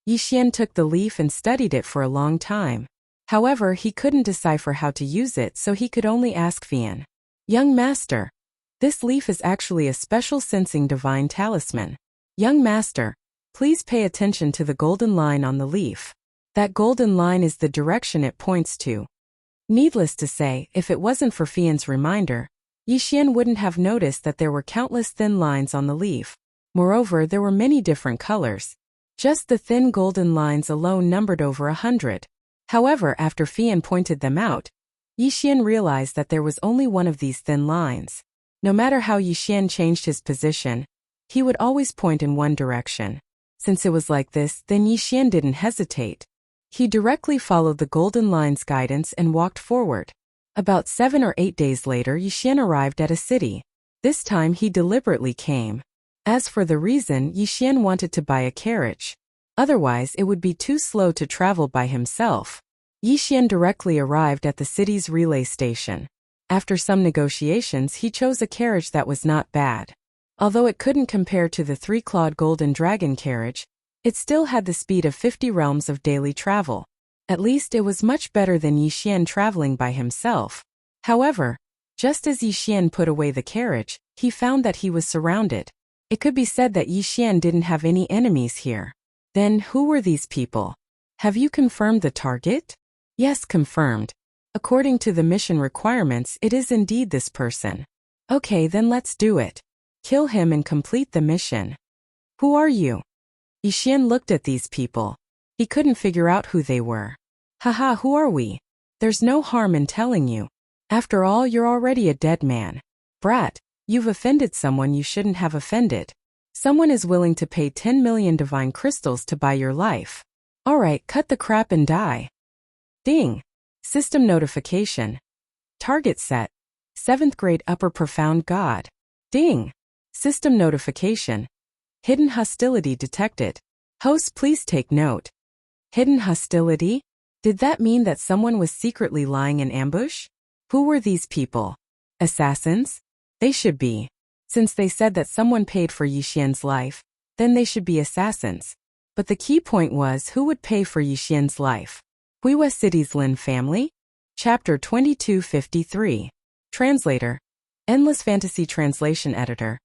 Yi Xian took the leaf and studied it for a long time. However, he couldn't decipher how to use it, so he could only ask Fian. Young master, this leaf is actually a special sensing divine talisman. Young master, please pay attention to the golden line on the leaf. That golden line is the direction it points to. Needless to say, if it wasn't for Fian's reminder, Yi Xian wouldn't have noticed that there were countless thin lines on the leaf. Moreover, there were many different colors. Just the thin golden lines alone numbered over 100. However, after Fian pointed them out, Yi Xian realized that there was only one of these thin lines. No matter how Yi Xian changed his position, he would always point in one direction. Since it was like this, then Yi Xian didn't hesitate. He directly followed the golden line's guidance and walked forward. About 7 or 8 days later, Yixian arrived at a city. This time he deliberately came. As for the reason, Yixian wanted to buy a carriage. Otherwise, it would be too slow to travel by himself. Yixian directly arrived at the city's relay station. After some negotiations, he chose a carriage that was not bad. Although it couldn't compare to the 3-clawed golden dragon carriage, it still had the speed of 50 realms of daily travel. At least it was much better than Yixian traveling by himself. However, just as Yixian put away the carriage, he found that he was surrounded. It could be said that Yixian didn't have any enemies here. Then, who were these people? Have you confirmed the target? Yes, confirmed. According to the mission requirements, it is indeed this person. Okay, then let's do it. Kill him and complete the mission. Who are you? Yixian looked at these people. He couldn't figure out who they were. Haha, who are we? There's no harm in telling you. After all, you're already a dead man. Brat, you've offended someone you shouldn't have offended. Someone is willing to pay 10 million divine crystals to buy your life. Alright, cut the crap and die. Ding. System notification. Target set. 7th grade upper profound god. Ding. System notification. Hidden hostility detected. Host, please take note. Hidden hostility? Did that mean that someone was secretly lying in ambush? Who were these people? Assassins? They should be. Since they said that someone paid for Yixian's life, then they should be assassins. But the key point was, who would pay for Yixian's life? Huiwa City's Lin family? Chapter 2253. Translator. Endless Fantasy Translation Editor.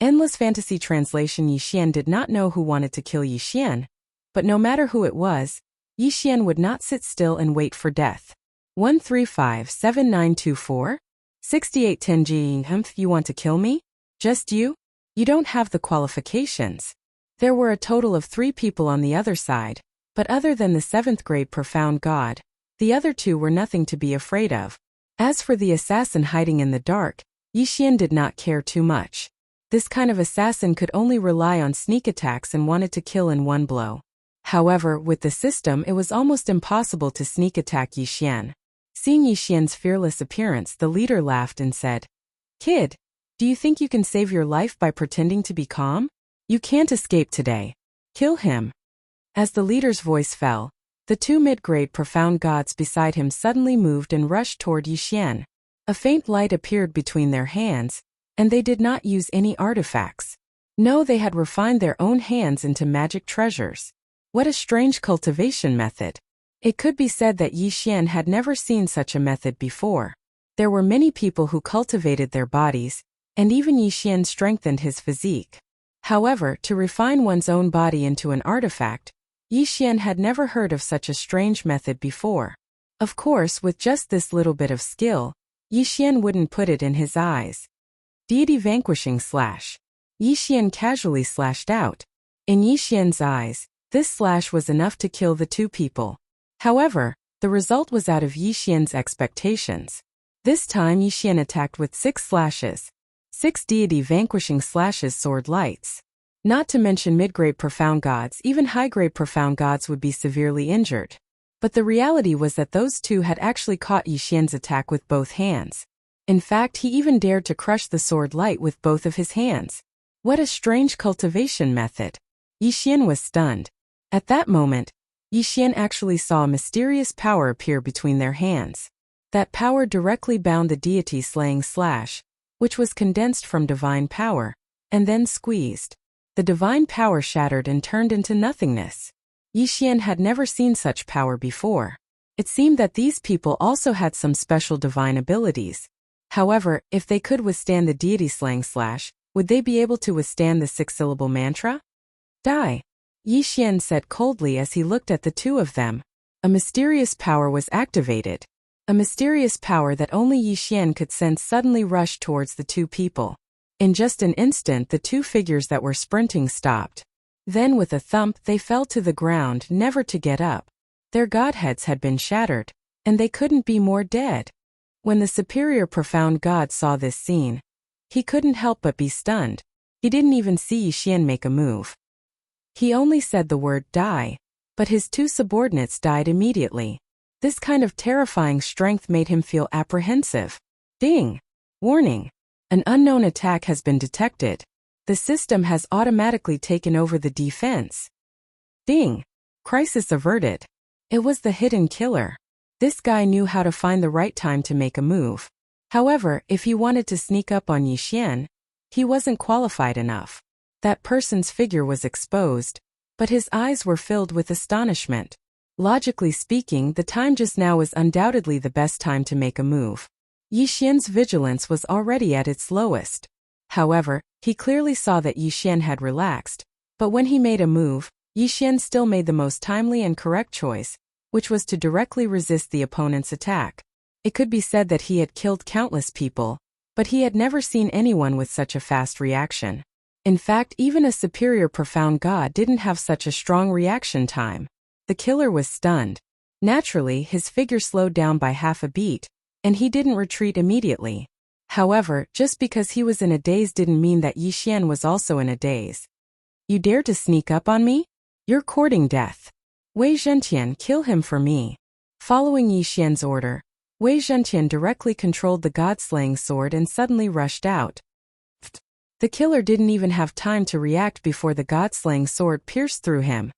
Endless Fantasy Translation. Yixian did not know who wanted to kill Yixian, but no matter who it was, Yixian would not sit still and wait for death. 1357924? 6810G. You want to kill me? Just you? You don't have the qualifications. There were a total of 3 people on the other side, but other than the 7th grade profound god, the other 2 were nothing to be afraid of. As for the assassin hiding in the dark, Yixian did not care too much. This kind of assassin could only rely on sneak attacks and wanted to kill in one blow. However, with the system, it was almost impossible to sneak attack Yixian. Seeing Yixian's fearless appearance, the leader laughed and said, "Kid, do you think you can save your life by pretending to be calm? You can't escape today. Kill him." As the leader's voice fell, the 2 mid-grade profound gods beside him suddenly moved and rushed toward Yixian. A faint light appeared between their hands, and they did not use any artifacts. No, they had refined their own hands into magic treasures. What a strange cultivation method. It could be said that Yixian had never seen such a method before. There were many people who cultivated their bodies, and even Yixian strengthened his physique. However, to refine one's own body into an artifact, Yixian had never heard of such a strange method before. Of course, with just this little bit of skill, Yixian wouldn't put it in his eyes. Deity vanquishing slash. Yixian casually slashed out. In Yixian's eyes, this slash was enough to kill the 2 people. However, the result was out of Yixian's expectations. This time Yixian attacked with 6 slashes. 6 deity vanquishing slashes sword lights. Not to mention mid-grade profound gods, even high-grade profound gods would be severely injured. But the reality was that those 2 had actually caught Yixian's attack with both hands. In fact, he even dared to crush the sword light with both of his hands. What a strange cultivation method. Yixian was stunned. At that moment, Yixian actually saw a mysterious power appear between their hands. That power directly bound the deity slaying slash, which was condensed from divine power, and then squeezed. The divine power shattered and turned into nothingness. Yixian had never seen such power before. It seemed that these people also had some special divine abilities. However, if they could withstand the deity slaying slash, would they be able to withstand the 6-syllable mantra? Die. Yixian said coldly as he looked at the 2 of them. A mysterious power was activated. A mysterious power that only Yixian could sense suddenly rushed towards the 2 people. In just an instant, the 2 figures that were sprinting stopped. Then with a thump, they fell to the ground, never to get up. Their godheads had been shattered, and they couldn't be more dead. When the superior profound god saw this scene, he couldn't help but be stunned. He didn't even see Yixian make a move. He only said the word die, but his two subordinates died immediately. This kind of terrifying strength made him feel apprehensive. Ding! Warning! An unknown attack has been detected. The system has automatically taken over the defense. Ding! Crisis averted. It was the hidden killer. This guy knew how to find the right time to make a move. However, if he wanted to sneak up on Yi Xian, he wasn't qualified enough. That person's figure was exposed, but his eyes were filled with astonishment. Logically speaking, the time just now was undoubtedly the best time to make a move. Yi Xian's vigilance was already at its lowest. However, he clearly saw that Yi Xian had relaxed, but when he made a move, Yi Xian still made the most timely and correct choice, which was to directly resist the opponent's attack. It could be said that he had killed countless people, but he had never seen anyone with such a fast reaction. In fact, even a superior profound god didn't have such a strong reaction time. The killer was stunned. Naturally, his figure slowed down by half a beat, and he didn't retreat immediately. However, just because he was in a daze didn't mean that Yi Xian was also in a daze. You dare to sneak up on me? You're courting death. Wei Zhentian, kill him for me. Following Yi Xian's order, Wei Zhentian directly controlled the god-slaying sword and suddenly rushed out. The killer didn't even have time to react before the god-slaying sword pierced through him.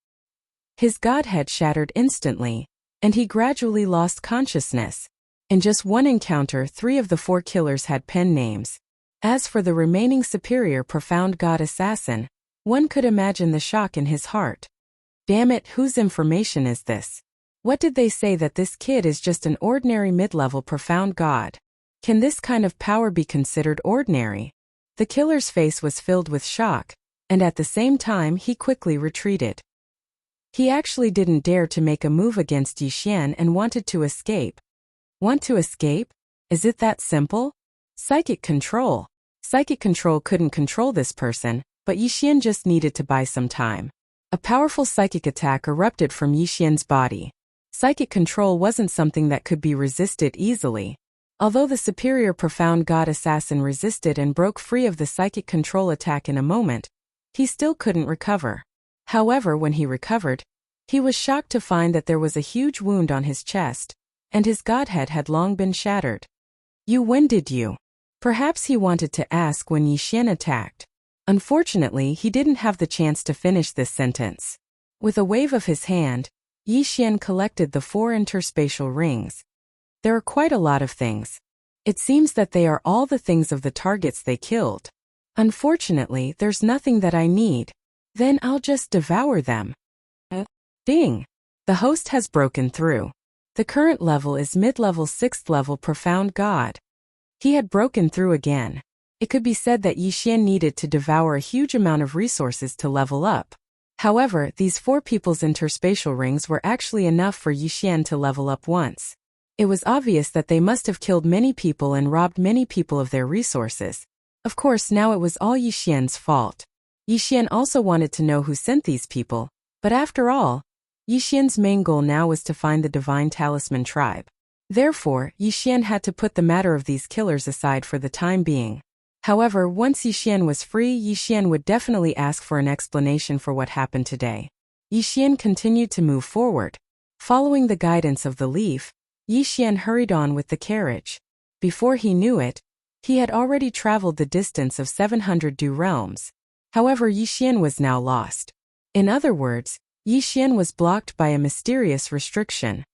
His godhead shattered instantly, and he gradually lost consciousness. In just one encounter, 3 of the 4 killers had pen names. As for the remaining superior profound god assassin, one could imagine the shock in his heart. Damn it, whose information is this? What did they say that this kid is just an ordinary mid-level profound god? Can this kind of power be considered ordinary? The killer's face was filled with shock, and at the same time he quickly retreated. He actually didn't dare to make a move against Yi Xian and wanted to escape. Want to escape? Is it that simple? Psychic control. Psychic control couldn't control this person, but Yi Xian just needed to buy some time. A powerful psychic attack erupted from Yi Xian's body. Psychic control wasn't something that could be resisted easily. Although the superior profound god assassin resisted and broke free of the psychic control attack in a moment, he still couldn't recover. However, when he recovered, he was shocked to find that there was a huge wound on his chest, and his godhead had long been shattered. When did you? Perhaps he wanted to ask when Yi Xian attacked. Unfortunately, he didn't have the chance to finish this sentence. With a wave of his hand, Yi Xian collected the 4 interspatial rings. There are quite a lot of things. It seems that they are all the things of the targets they killed. Unfortunately, there's nothing that I need. Then I'll just devour them. Ding! The host has broken through. The current level is mid-level 6th level profound god. He had broken through again. It could be said that Yi Xian needed to devour a huge amount of resources to level up. However, these 4 people's interspatial rings were actually enough for Yi Xian to level up once. It was obvious that they must have killed many people and robbed many people of their resources. Of course, now it was all Yi Xian's fault. Yi Xian also wanted to know who sent these people, but after all, Yi Xian's main goal now was to find the Divine Talisman tribe. Therefore, Yi Xian had to put the matter of these killers aside for the time being. However, once Yi Xian was free, Yi Xian would definitely ask for an explanation for what happened today. Yi Xian continued to move forward. Following the guidance of the leaf, Yi Xian hurried on with the carriage. Before he knew it, he had already traveled the distance of 700 Du realms. However, Yi Xian was now lost. In other words, Yi Xian was blocked by a mysterious restriction.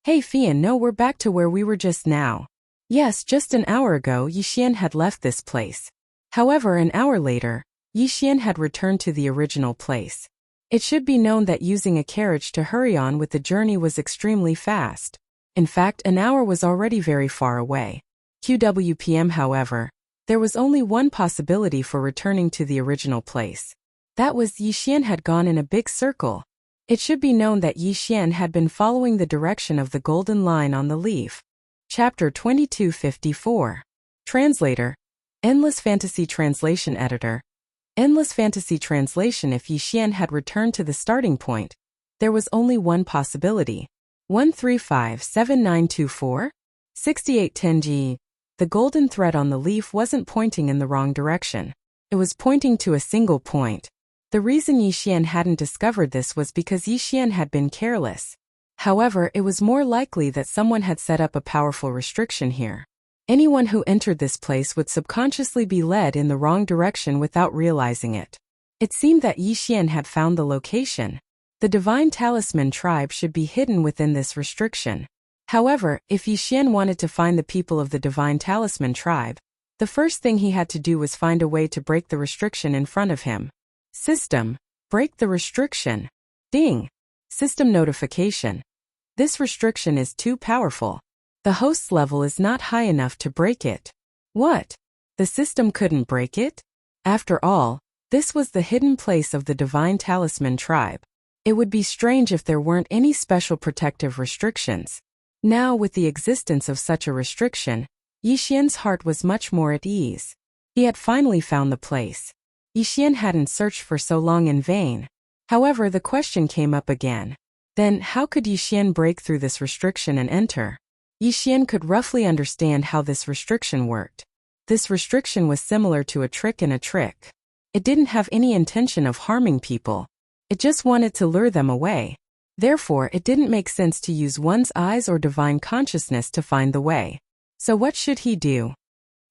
Hey Fian, no, we're back to where we were just now. Yes, just an hour ago Yi Xian had left this place. However, an hour later, Yi Xian had returned to the original place. It should be known that using a carriage to hurry on with the journey was extremely fast. In fact, an hour was already very far away. QWPM, however, there was only one possibility for returning to the original place. That was Yi Xian had gone in a big circle. It should be known that Yi Xian had been following the direction of the golden line on the leaf. Chapter 2254. Translator. Endless Fantasy Translation Editor. Endless Fantasy Translation. If Yi Xian had returned to the starting point, there was only one possibility. 1357924? 6810G. The golden thread on the leaf wasn't pointing in the wrong direction. It was pointing to a single point. The reason Yixian hadn't discovered this was because Yixian had been careless. However, it was more likely that someone had set up a powerful restriction here. Anyone who entered this place would subconsciously be led in the wrong direction without realizing it. It seemed that Yixian had found the location. The Divine Talisman tribe should be hidden within this restriction. However, if Yixian wanted to find the people of the Divine Talisman tribe, the first thing he had to do was find a way to break the restriction in front of him. System. Break the restriction. Ding. System notification. This restriction is too powerful. The host's level is not high enough to break it. What? The system couldn't break it? After all, this was the hidden place of the Divine Talisman tribe. It would be strange if there weren't any special protective restrictions. Now, with the existence of such a restriction, Yixian's heart was much more at ease. He had finally found the place. Yixian hadn't searched for so long in vain. However, the question came up again. Then, how could Yixian break through this restriction and enter? Yixian could roughly understand how this restriction worked. This restriction was similar to a trick in a trick. It didn't have any intention of harming people. It just wanted to lure them away. Therefore, it didn't make sense to use one's eyes or divine consciousness to find the way. So what should he do?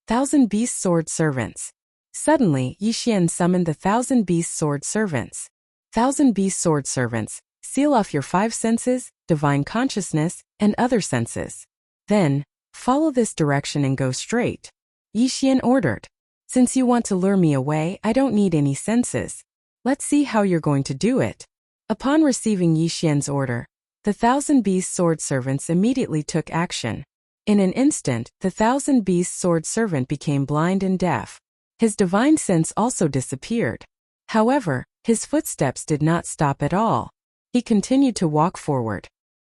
Thousand Beast Sword Servants. Suddenly, Yixian summoned the Thousand Beast Sword Servants. Thousand Beast Sword Servants, seal off your 5 senses, divine consciousness, and other senses. Then, follow this direction and go straight. Yixian ordered. Since you want to lure me away, I don't need any senses. Let's see how you're going to do it. Upon receiving Yixian's order, the Thousand Beast Sword Servants immediately took action. In an instant, the Thousand Beast Sword Servant became blind and deaf. His divine sense also disappeared. However, his footsteps did not stop at all. He continued to walk forward.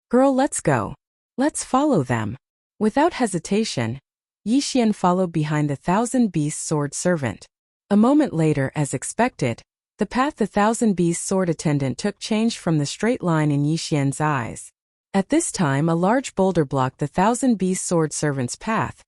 Girl, let's go. Let's follow them. Without hesitation, Yixian followed behind the Thousand Beast Sword Servant. A moment later, as expected, the path the Thousand Beast Sword Attendant took changed from the straight line in Yixian's eyes. At this time, a large boulder blocked the Thousand Beast Sword Servant's path.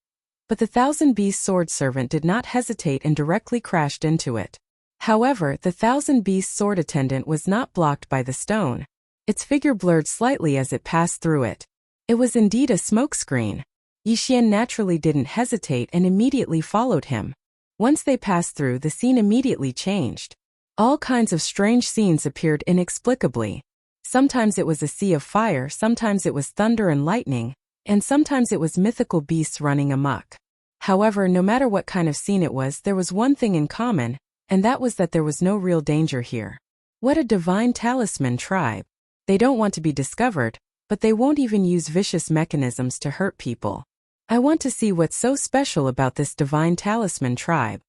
But the Thousand Beast Sword Servant did not hesitate and directly crashed into it. However, the Thousand Beast Sword Attendant was not blocked by the stone. Its figure blurred slightly as it passed through it. It was indeed a smokescreen. Yixian naturally didn't hesitate and immediately followed him. Once they passed through, the scene immediately changed. All kinds of strange scenes appeared inexplicably. Sometimes it was a sea of fire, sometimes it was thunder and lightning, and sometimes it was mythical beasts running amok. However, no matter what kind of scene it was, there was one thing in common, and that was that there was no real danger here. What a Divine Talisman tribe. They don't want to be discovered, but they won't even use vicious mechanisms to hurt people. I want to see what's so special about this Divine Talisman tribe.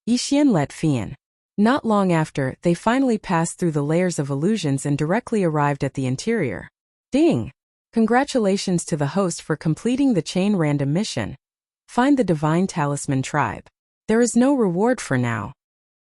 Yixian let Fian. Not long after, they finally passed through the layers of illusions and directly arrived at the interior. Ding! Congratulations to the host for completing the chain random mission. Find the Divine Talisman tribe. There is no reward for now.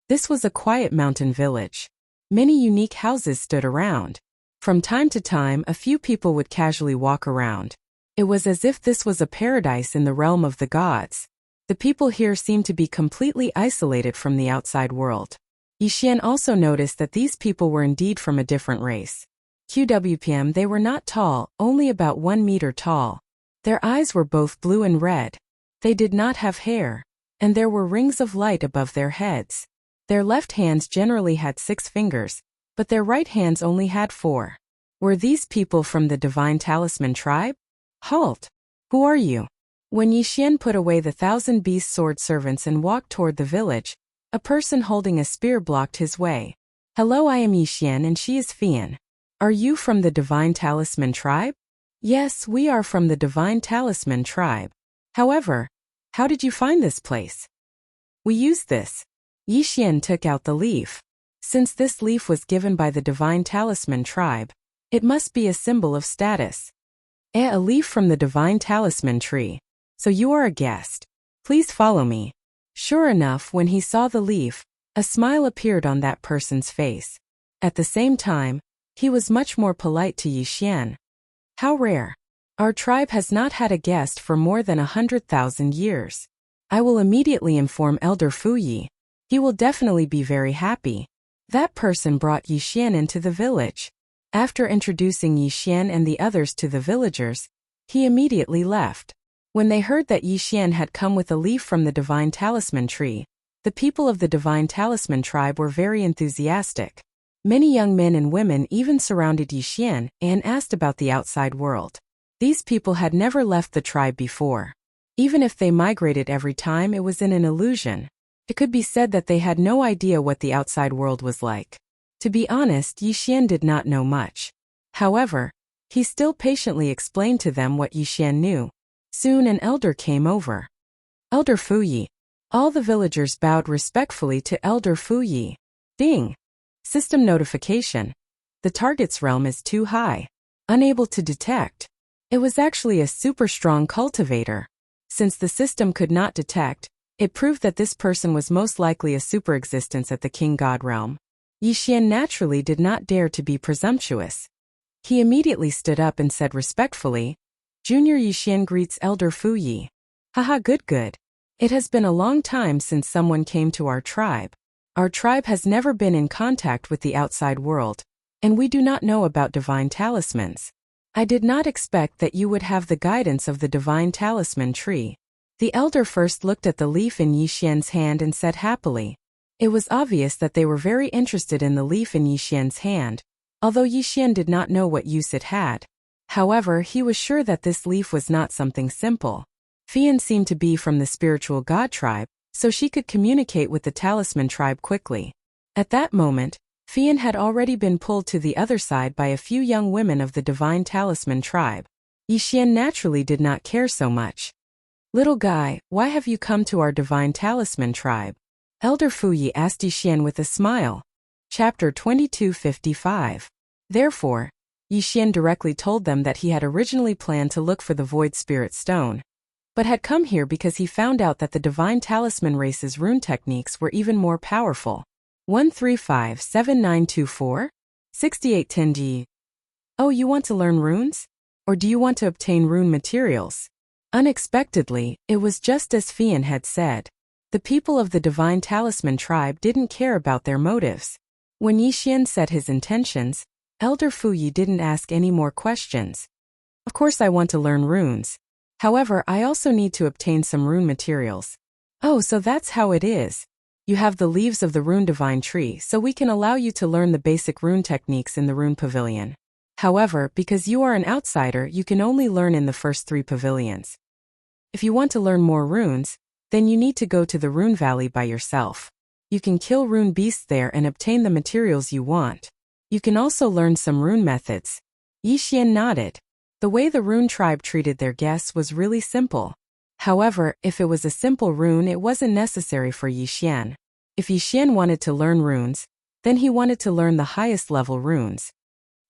This was a quiet mountain village. Many unique houses stood around. From time to time, a few people would casually walk around. It was as if this was a paradise in the realm of the gods. The people here seemed to be completely isolated from the outside world. Yixian also noticed that these people were indeed from a different race. QWPM, they were not tall, only about 1 meter tall. Their eyes were both blue and red. They did not have hair, and there were rings of light above their heads. Their left hands generally had 6 fingers, but their right hands only had 4. Were these people from the Divine Talisman tribe? Halt! Who are you? When Yixian put away the Thousand Beast Sword Servants and walked toward the village, a person holding a spear blocked his way. Hello, I am Yixian and she is Fian. Are you from the Divine Talisman tribe? Yes, we are from the Divine Talisman tribe. However, how did you find this place? We used this. Yixian took out the leaf. Since this leaf was given by the Divine Talisman tribe, it must be a symbol of status. A leaf from the Divine Talisman tree. So you are a guest. Please follow me. Sure enough, when he saw the leaf, a smile appeared on that person's face. At the same time, he was much more polite to Yixian. How rare. Our tribe has not had a guest for more than 100,000 years. I will immediately inform Elder Fuyi. He will definitely be very happy. That person brought Yi Xian into the village. After introducing Yi Xian and the others to the villagers, he immediately left. When they heard that Yi Xian had come with a leaf from the Divine Talisman tree, the people of the Divine Talisman tribe were very enthusiastic. Many young men and women even surrounded Yi Xian and asked about the outside world. These people had never left the tribe before. Even if they migrated every time, it was in an illusion. It could be said that they had no idea what the outside world was like. To be honest, Yi Xian did not know much. However, he still patiently explained to them what Yi Xian knew. Soon an elder came over. Elder Fu Yi. All the villagers bowed respectfully to Elder Fu Yi. Ding! System notification. The target's realm is too high. Unable to detect. It was actually a super strong cultivator. Since the system could not detect, it proved that this person was most likely a super existence at the King God realm. Yi Xian naturally did not dare to be presumptuous. He immediately stood up and said respectfully, Junior Yi Xian greets Elder Fu Yi. Haha, good. It has been a long time since someone came to our tribe. Our tribe has never been in contact with the outside world, and we do not know about divine talismans. I did not expect that you would have the guidance of the Divine Talisman tree. The elder first looked at the leaf in Yi Xian's hand and said happily. It was obvious that they were very interested in the leaf in Yi Xian's hand, although Yi Xian did not know what use it had. However, he was sure that this leaf was not something simple. Fian seemed to be from the spiritual god tribe, so she could communicate with the talisman tribe quickly. At that moment, Fian had already been pulled to the other side by a few young women of the Divine Talisman tribe. Yi Xian naturally did not care so much. Little guy, why have you come to our Divine Talisman tribe? Elder Fu Yi asked Yi Xian with a smile. Chapter 2255. Therefore, Yi Xian directly told them that he had originally planned to look for the Void Spirit Stone, but had come here because he found out that the Divine Talisman race's rune techniques were even more powerful. 1357924? 6810G. Oh, you want to learn runes? Or do you want to obtain rune materials? Unexpectedly, it was just as Fian had said. The people of the Divine Talisman tribe didn't care about their motives. When Yi Xian said his intentions, Elder Fu Yi didn't ask any more questions. Of course I want to learn runes. However, I also need to obtain some rune materials. Oh, so that's how it is. You have the leaves of the rune divine tree, so we can allow you to learn the basic rune techniques in the rune pavilion. However, because you are an outsider, you can only learn in the first 3 pavilions. If you want to learn more runes, then you need to go to the rune valley by yourself. You can kill rune beasts there and obtain the materials you want. You can also learn some rune methods. Yi Xian nodded. The way the rune tribe treated their guests was really simple. However, if it was a simple rune, it wasn't necessary for Yi Xian. If Yi Xian wanted to learn runes, then he wanted to learn the highest level runes.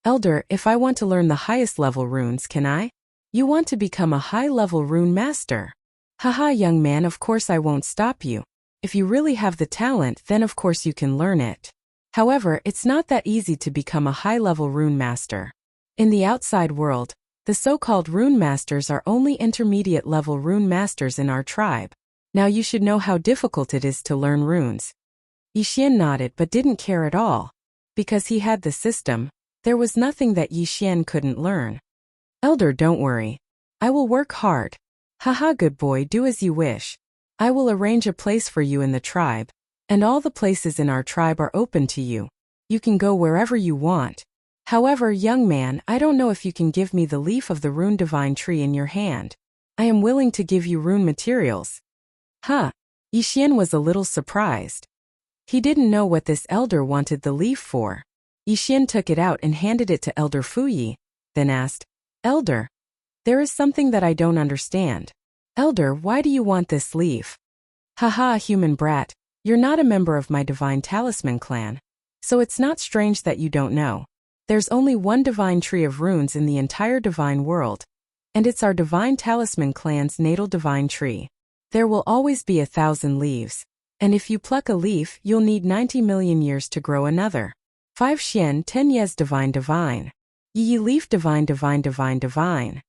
Elder, if I want to learn the highest level runes, can I? You want to become a high-level rune master. Haha, young man, of course I won't stop you. If you really have the talent, then of course you can learn it. However, it's not that easy to become a high-level rune master. In the outside world, the so-called rune masters are only intermediate-level rune masters in our tribe. Now you should know how difficult it is to learn runes. Yi Xian nodded but didn't care at all. Because he had the system, there was nothing that Yi Xian couldn't learn. Elder, don't worry. I will work hard. Haha, good boy, do as you wish. I will arrange a place for you in the tribe, and all the places in our tribe are open to you. You can go wherever you want. However, young man, I don't know if you can give me the leaf of the rune divine tree in your hand. I am willing to give you rune materials. Huh. Yi Xian was a little surprised. He didn't know what this elder wanted the leaf for. Yi Xian took it out and handed it to Elder Fu Yi, then asked, Elder, there is something that I don't understand. Elder, why do you want this leaf? Haha, human brat, you're not a member of my Divine Talisman clan, so it's not strange that you don't know. There's only one divine tree of runes in the entire divine world, and it's our Divine Talisman clan's natal divine tree. There will always be 1,000 leaves, and if you pluck a leaf, you'll need 90 million years to grow another. 5 Xian 10 Yes divine. Yi leaf divine.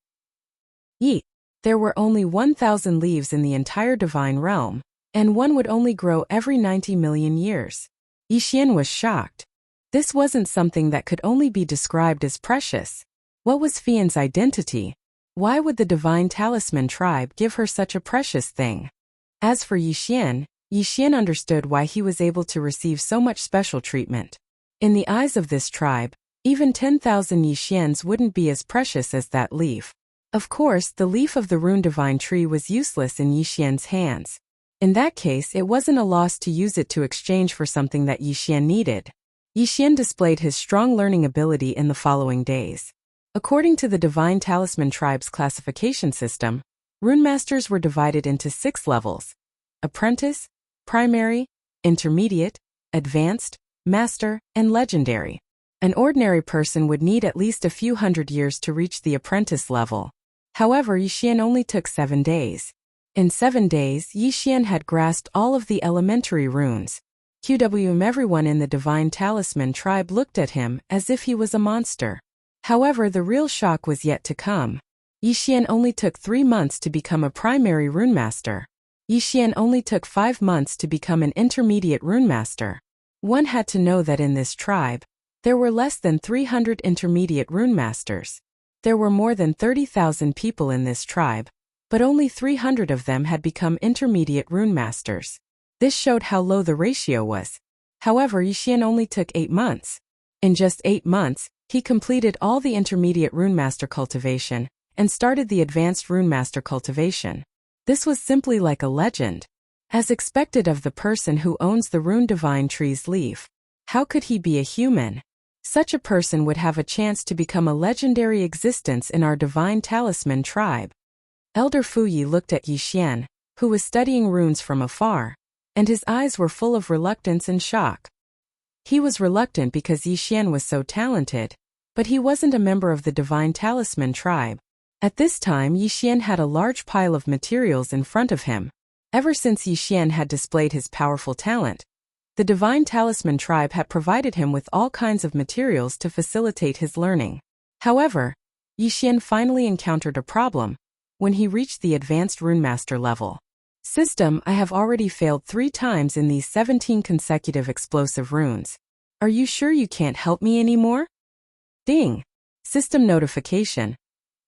Yi. There were only 1,000 leaves in the entire divine realm, and one would only grow every 90 million years. Yixian was shocked. This wasn't something that could only be described as precious. What was Fian's identity? Why would the Divine Talisman tribe give her such a precious thing? As for Yixian understood why he was able to receive so much special treatment. In the eyes of this tribe, even 10,000 Yixians wouldn't be as precious as that leaf. Of course, the leaf of the rune divine tree was useless in Yixian's hands. In that case, it wasn't a loss to use it to exchange for something that Yixian needed. Yixian displayed his strong learning ability in the following days. According to the Divine Talisman tribe's classification system, rune masters were divided into 6 levels: apprentice, primary, intermediate, advanced, master, and legendary. An ordinary person would need at least a few hundred years to reach the apprentice level. However, Yixian only took 7 days. In 7 days, Yixian had grasped all of the elementary runes. Everyone in the Divine Talisman tribe looked at him as if he was a monster. However, the real shock was yet to come. Yixian only took 3 months to become a primary rune master. Yixian only took 5 months to become an intermediate rune master. One had to know that in this tribe, there were less than 300 intermediate rune masters. There were more than 30,000 people in this tribe, but only 300 of them had become intermediate rune masters. This showed how low the ratio was. However, Yixian only took 8 months. In just 8 months, he completed all the intermediate rune master cultivation and started the advanced rune master cultivation. This was simply like a legend. As expected of the person who owns the rune divine tree's leaf. How could he be a human? Such a person would have a chance to become a legendary existence in our Divine Talisman tribe. Elder Fuyi looked at Yixian, who was studying runes from afar, and his eyes were full of reluctance and shock. He was reluctant because Yixian was so talented, but he wasn't a member of the Divine Talisman tribe. At this time, Yixian had a large pile of materials in front of him. Ever since Yixian had displayed his powerful talent, the Divine Talisman tribe had provided him with all kinds of materials to facilitate his learning. However, Yixian finally encountered a problem when he reached the advanced rune master level. System, I have already failed 3 times in these 17 consecutive explosive runes. Are you sure you can't help me anymore? Ding! System notification.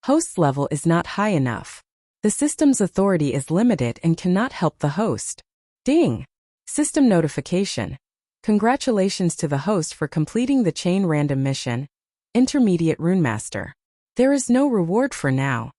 Host's level is not high enough. The system's authority is limited and cannot help the host. Ding! System notification. Congratulations to the host for completing the chain random mission. Intermediate Rune Master. There is no reward for now.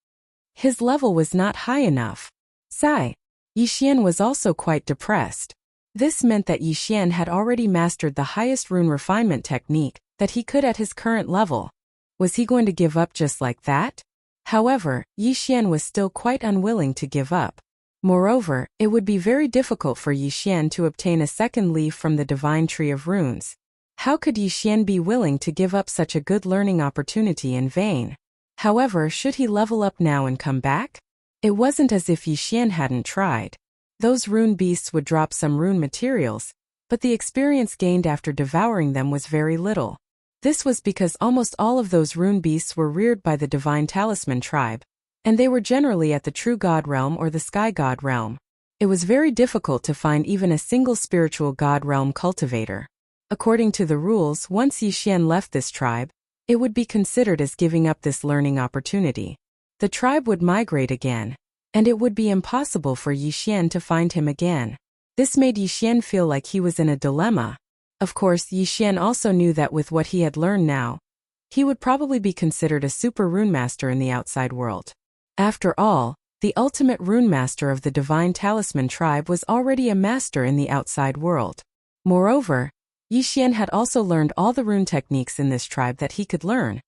His level was not high enough. Sigh. Yixian was also quite depressed. This meant that Yixian had already mastered the highest rune refinement technique that he could at his current level. Was he going to give up just like that? However, Yixian was still quite unwilling to give up. Moreover, it would be very difficult for Yixian to obtain a second leaf from the Divine Tree of Runes. How could Yixian be willing to give up such a good learning opportunity in vain? However, should he level up now and come back? It wasn't as if Yixian hadn't tried. Those rune beasts would drop some rune materials, but the experience gained after devouring them was very little. This was because almost all of those rune beasts were reared by the Divine Talisman tribe, and they were generally at the True God realm or the Sky God realm. It was very difficult to find even a single spiritual God realm cultivator. According to the rules, once Yixian left this tribe, it would be considered as giving up this learning opportunity. The tribe would migrate again, and it would be impossible for Yixian to find him again. This made Yixian feel like he was in a dilemma. Of course, Yixian also knew that with what he had learned now, he would probably be considered a super rune master in the outside world. After all, the ultimate rune master of the Divine Talisman tribe was already a master in the outside world. Moreover, Yixian had also learned all the rune techniques in this tribe that he could learn,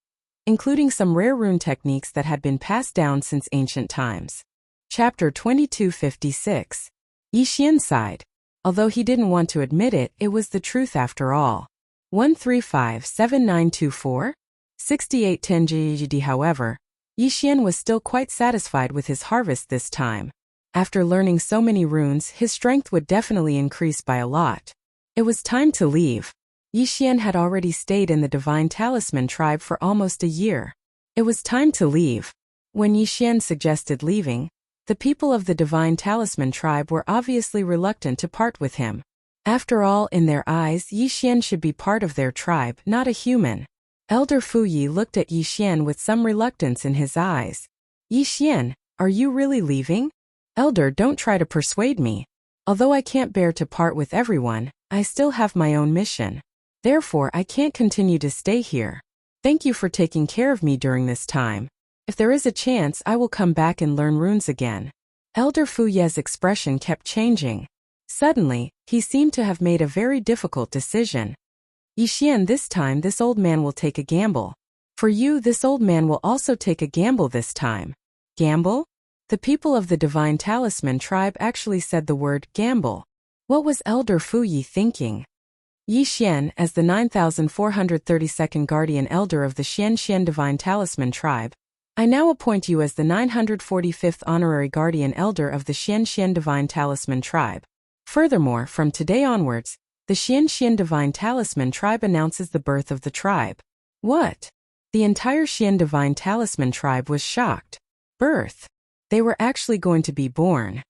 including some rare rune techniques that had been passed down since ancient times. Chapter 2256. Yixian sighed. Although he didn't want to admit it, it was the truth after all. 1357924? 6810 GGD. However, Yixian was still quite satisfied with his harvest this time. After learning so many runes, his strength would definitely increase by a lot. It was time to leave. Yixian had already stayed in the Divine Talisman tribe for almost a year. It was time to leave. When Yixian suggested leaving, the people of the Divine Talisman tribe were obviously reluctant to part with him. After all, in their eyes, Yi Xian should be part of their tribe, not a human. Elder Fu Yi looked at Yi Xian with some reluctance in his eyes. Yi Xian, are you really leaving? Elder, don't try to persuade me. Although I can't bear to part with everyone, I still have my own mission. Therefore, I can't continue to stay here. Thank you for taking care of me during this time. If there is a chance, I will come back and learn runes again. Elder Fu Ye's expression kept changing. Suddenly, he seemed to have made a very difficult decision. Yi Xian, this time this old man will take a gamble. For you, this old man will also take a gamble this time. Gamble? The people of the Divine Talisman tribe actually said the word gamble. What was Elder Fu Yi thinking? Yi Xian, as the 9432nd Guardian Elder of the Xian Divine Talisman tribe, I now appoint you as the 945th Honorary Guardian Elder of the Xian Divine Talisman tribe. Furthermore, from today onwards, the Xian Divine Talisman tribe announces the birth of the tribe. What? The entire Xian Divine Talisman tribe was shocked. Birth. They were actually going to be born.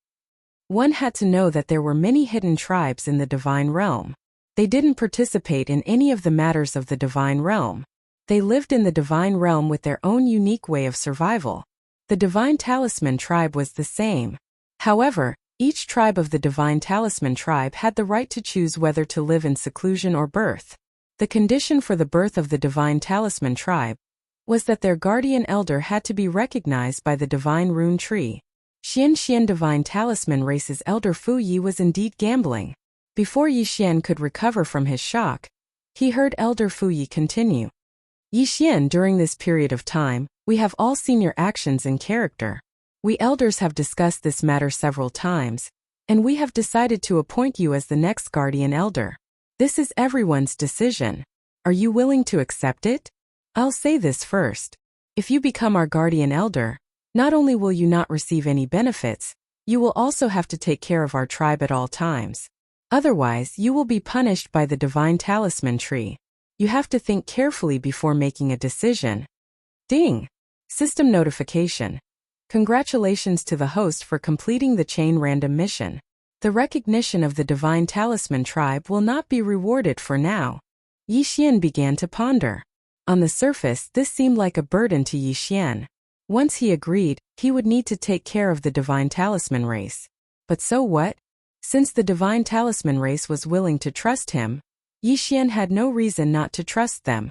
One had to know that there were many hidden tribes in the divine realm. They didn't participate in any of the matters of the divine realm. They lived in the divine realm with their own unique way of survival. The Divine Talisman tribe was the same. However, each tribe of the Divine Talisman tribe had the right to choose whether to live in seclusion or birth. The condition for the birth of the Divine Talisman tribe was that their guardian elder had to be recognized by the divine rune tree. Xian Divine Talisman race's Elder Fu Yi was indeed gambling. Before Yi Xian could recover from his shock, he heard Elder Fu Yi continue. Yi Xian, during this period of time, we have all seen your actions and character. We elders have discussed this matter several times, and we have decided to appoint you as the next guardian elder. This is everyone's decision. Are you willing to accept it? I'll say this first. If you become our guardian elder, not only will you not receive any benefits, you will also have to take care of our tribe at all times. Otherwise, you will be punished by the Divine Talisman tree. You have to think carefully before making a decision. Ding! System notification. Congratulations to the host for completing the chain random mission. The recognition of the Divine Talisman tribe will not be rewarded for now. Yi Xian began to ponder. On the surface, this seemed like a burden to Yi Xian. Once he agreed, he would need to take care of the Divine Talisman race. But so what? Since the Divine Talisman race was willing to trust him, Yi Xian had no reason not to trust them.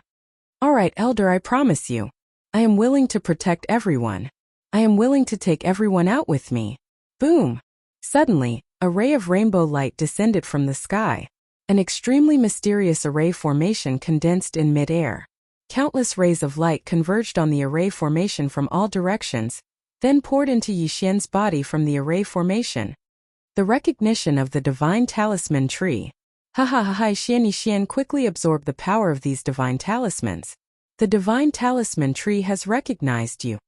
Alright, Elder, I promise you. I am willing to protect everyone. I am willing to take everyone out with me. Boom! Suddenly, a ray of rainbow light descended from the sky. An extremely mysterious array formation condensed in mid-air. Countless rays of light converged on the array formation from all directions, then poured into Yi Xian's body from the array formation. The recognition of the Divine Talisman tree. Yi Xian quickly absorbed the power of these divine talismans. The Divine Talisman tree has recognized you.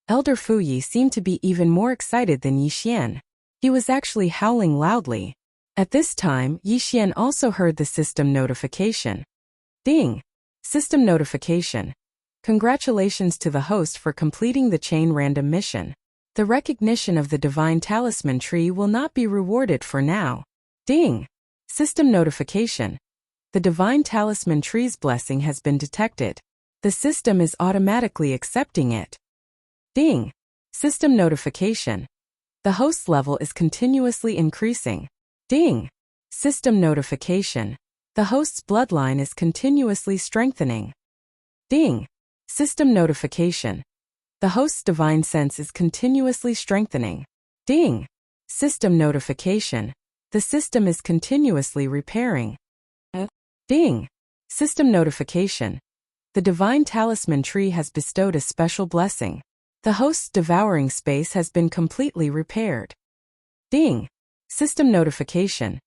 Elder Fu Yi seemed to be even more excited than Yi Xian. He was actually howling loudly. At this time, Yi Xian also heard the system notification. Ding! System notification. Congratulations to the host for completing the chain random mission. The recognition of the Divine Talisman tree will not be rewarded for now. Ding! System notification. The Divine Talisman tree's blessing has been detected. The system is automatically accepting it. Ding! System notification. The host's level is continuously increasing. Ding! System notification. The host's bloodline is continuously strengthening. Ding! System notification. The host's divine sense is continuously strengthening. Ding! System notification. The system is continuously repairing. Ding! System notification. The Divine Talisman tree has bestowed a special blessing. The host's devouring space has been completely repaired. Ding! System notification.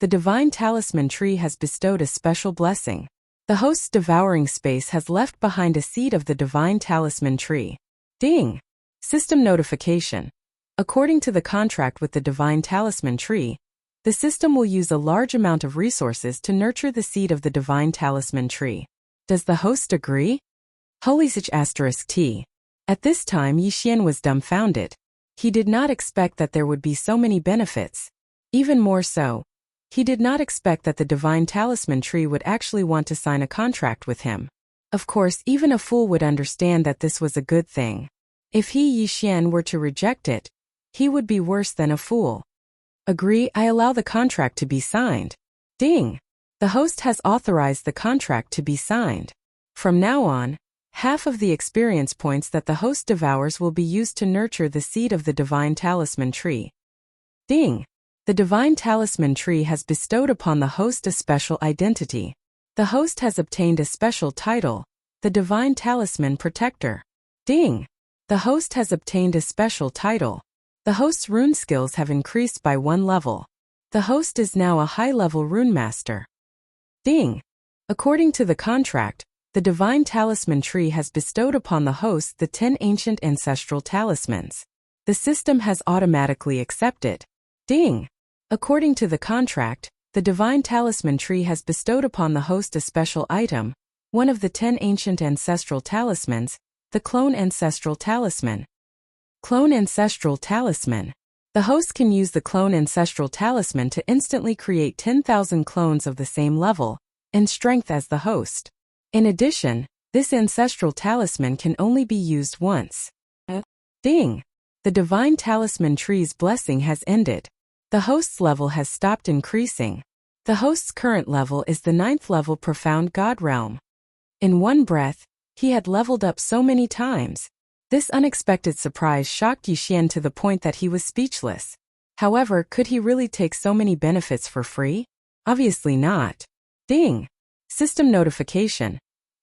The Divine Talisman tree has bestowed a special blessing. The host's devouring space has left behind a seed of the Divine Talisman tree. Ding! System notification. According to the contract with the Divine Talisman tree, the system will use a large amount of resources to nurture the seed of the Divine Talisman tree. Does the host agree? T. At this time, Yi Xian was dumbfounded. He did not expect that there would be so many benefits. Even more so, He did not expect that the divine talisman tree would actually want to sign a contract with him. Of course, even a fool would understand that this was a good thing. If Yi Xian were to reject it, he would be worse than a fool. Agree, I allow the contract to be signed. Ding! The host has authorized the contract to be signed. From now on, half of the experience points that the host devours will be used to nurture the seed of the divine talisman tree. Ding! The divine talisman tree has bestowed upon the host a special identity. The host has obtained a special title, the divine talisman protector. Ding! The host has obtained a special title. The host's rune skills have increased by 1 level. The host is now a high-level rune master. Ding! According to the contract, the divine talisman tree has bestowed upon the host the 10 ancient ancestral talismans. The system has automatically accepted. Ding! According to the contract, the divine talisman tree has bestowed upon the host a special item, one of the 10 ancient ancestral talismans, the clone ancestral talisman. Clone ancestral talisman. The host can use the clone ancestral talisman to instantly create 10,000 clones of the same level and strength as the host. In addition, this ancestral talisman can only be used once. Ding! The divine talisman tree's blessing has ended. The host's level has stopped increasing. The host's current level is the 9th level profound god realm. In one breath, he had leveled up so many times. This unexpected surprise shocked Yi Xian to the point that he was speechless. However, could he really take so many benefits for free? Obviously not. Ding! System notification.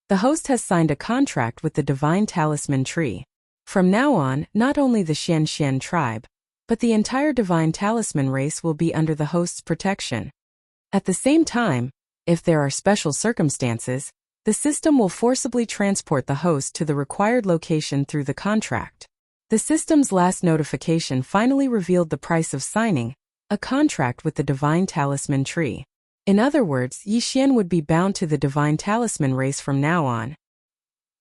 The host has signed a contract with the divine talisman tree. From now on, not only the Xian tribe, but the entire divine talisman race will be under the host's protection. At the same time, if there are special circumstances, the system will forcibly transport the host to the required location through the contract. The system's last notification finally revealed the price of signing a contract with the divine talisman tree. In other words, Yi Xian would be bound to the divine talisman race from now on.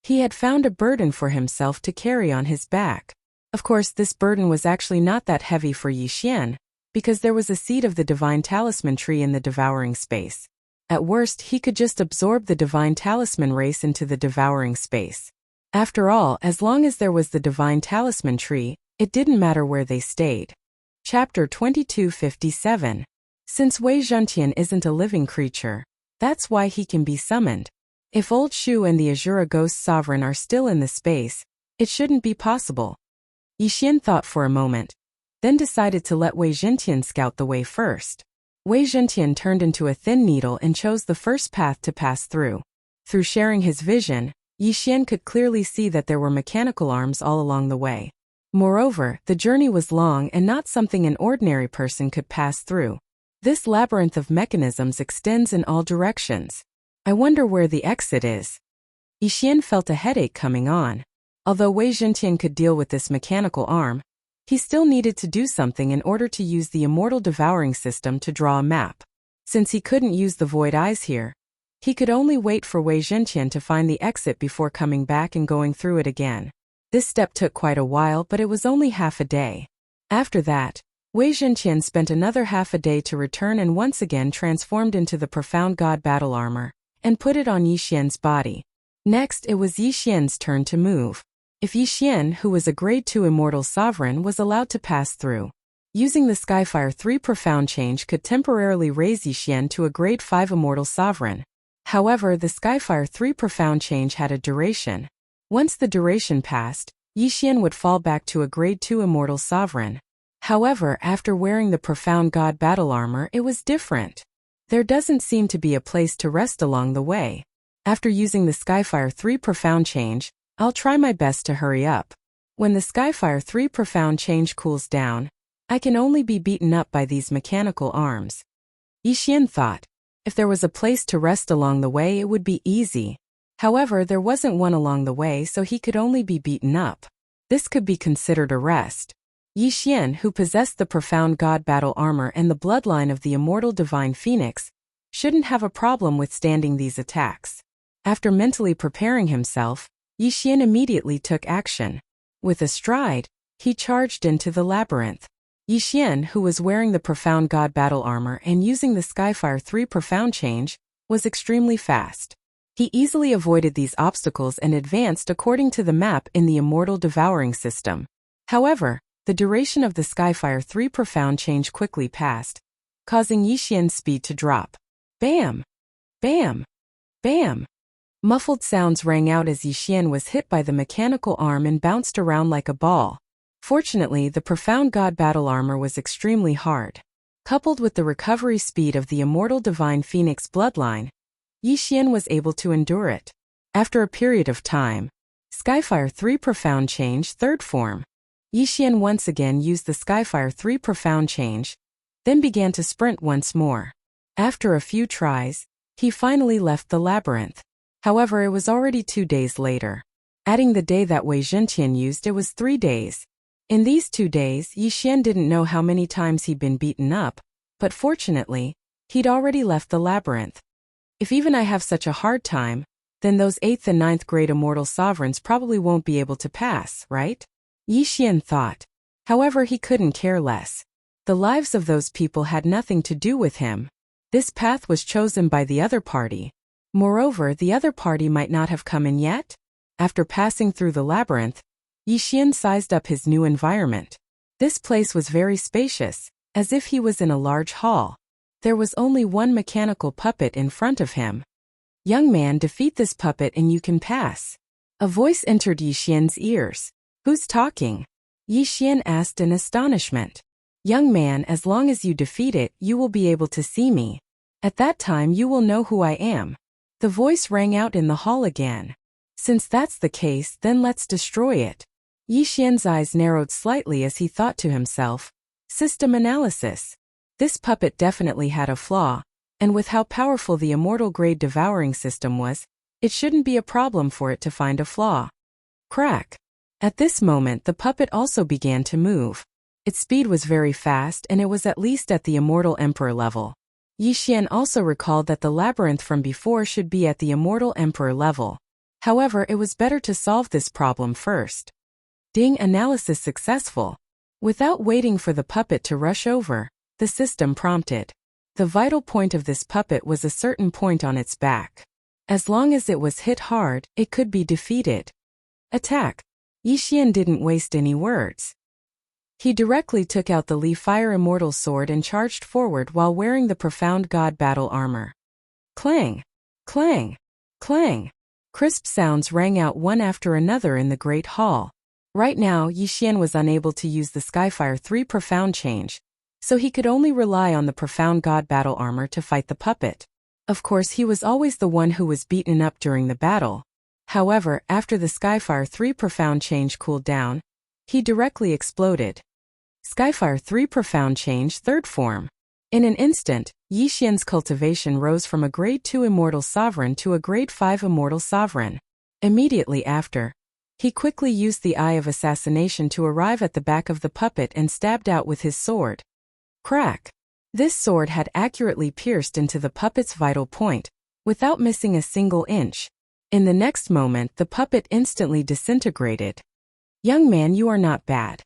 He had found a burden for himself to carry on his back. Of course, this burden was actually not that heavy for Yi Xian, because there was a seed of the divine talisman tree in the devouring space. At worst, he could just absorb the divine talisman race into the devouring space. After all, as long as there was the divine talisman tree, it didn't matter where they stayed. Chapter 2257. Since Wei Zhentian isn't a living creature, that's why he can be summoned. If Old Shu and the Azura Ghost Sovereign are still in the space, it shouldn't be possible. Yi Xian thought for a moment, then decided to let Wei Zhentian scout the way first. Wei Zhentian turned into a thin needle and chose the first path to pass through. Through sharing his vision, Yi Xian could clearly see that there were mechanical arms all along the way. Moreover, the journey was long and not something an ordinary person could pass through. This labyrinth of mechanisms extends in all directions. I wonder where the exit is. Yi Xian felt a headache coming on. Although Wei Zhentian could deal with this mechanical arm, he still needed to do something in order to use the immortal devouring system to draw a map. Since he couldn't use the void eyes here, he could only wait for Wei Zhentian to find the exit before coming back and going through it again. This step took quite a while, but it was only half a day. After that, Wei Zhentian spent another half a day to return and once again transformed into the profound god battle armor, and put it on Yi Xian's body. Next, it was Yi Xian's turn to move. If Yi Xian, who was a grade 2 immortal sovereign, was allowed to pass through, using the Skyfire 3 profound change could temporarily raise Yi Xian to a grade 5 immortal sovereign. However, the Skyfire 3 profound change had a duration. Once the duration passed, Yi Xian would fall back to a grade 2 immortal sovereign. However, after wearing the profound god battle armor, it was different. There doesn't seem to be a place to rest along the way. After using the Skyfire 3 profound change, I'll try my best to hurry up. When the Skyfire 3 profound change cools down, I can only be beaten up by these mechanical arms. Yi Xian thought, if there was a place to rest along the way, it would be easy. However, there wasn't one along the way, so he could only be beaten up. This could be considered a rest. Yi Xian, who possessed the profound god battle armor and the bloodline of the immortal divine phoenix, shouldn't have a problem withstanding these attacks. After mentally preparing himself, Yi Xian immediately took action. With a stride, he charged into the labyrinth. Yixian, who was wearing the Profound God battle armor and using the Skyfire 3 Profound Change, was extremely fast. He easily avoided these obstacles and advanced according to the map in the Immortal Devouring system. However, the duration of the Skyfire 3 Profound Change quickly passed, causing Yixian's speed to drop. Bam! Bam! Bam! Muffled sounds rang out as Yixian was hit by the mechanical arm and bounced around like a ball. Fortunately, the Profound God battle armor was extremely hard. Coupled with the recovery speed of the Immortal Divine Phoenix bloodline, Yixian was able to endure it. After a period of time, Skyfire 3 Profound Change 3rd form. Yixian once again used the Skyfire 3 Profound Change, then began to sprint once more. After a few tries, he finally left the labyrinth. However, it was already 2 days later. Adding the day that Wei Zhentian used, it was 3 days. In these 2 days, Yixian didn't know how many times he'd been beaten up, but fortunately, he'd already left the labyrinth. If even I have such a hard time, then those 8th and 9th grade immortal sovereigns probably won't be able to pass, right? Yixian thought. However, he couldn't care less. The lives of those people had nothing to do with him. This path was chosen by the other party. Moreover, the other party might not have come in yet. After passing through the labyrinth, Yixian sized up his new environment. This place was very spacious, as if he was in a large hall. There was only one mechanical puppet in front of him. Young man, defeat this puppet and you can pass. A voice entered Yixian's ears. Who's talking? Yixian asked in astonishment. Young man, as long as you defeat it, you will be able to see me. At that time you will know who I am. The voice rang out in the hall again. Since that's the case, then let's destroy it. Yixian's eyes narrowed slightly as he thought to himself, system analysis. This puppet definitely had a flaw, and with how powerful the immortal grade devouring system was, it shouldn't be a problem for it to find a flaw. Crack. At this moment the puppet also began to move. Its speed was very fast and it was at least at the Immortal Emperor level. Yixian also recalled that the labyrinth from before should be at the Immortal Emperor level. However, it was better to solve this problem first. Ding, analysis successful. Without waiting for the puppet to rush over, the system prompted. The vital point of this puppet was a certain point on its back. As long as it was hit hard, it could be defeated. Attack. Yixian didn't waste any words. He directly took out the Li Fire Immortal Sword and charged forward while wearing the Profound God battle armor. Clang! Clang! Clang! Crisp sounds rang out one after another in the Great Hall. Right now, Yixian was unable to use the Skyfire 3 Profound Change, so he could only rely on the Profound God battle armor to fight the puppet. Of course, he was always the one who was beaten up during the battle. However, after the Skyfire 3 Profound Change cooled down, he directly exploded. Skyfire 3 Profound Change 3rd form. In an instant, Yixian's cultivation rose from a Grade 2 Immortal Sovereign to a Grade 5 Immortal Sovereign. Immediately after, he quickly used the Eye of Assassination to arrive at the back of the puppet and stabbed out with his sword. Crack! This sword had accurately pierced into the puppet's vital point, without missing a single inch. In the next moment, the puppet instantly disintegrated. Young man, you are not bad.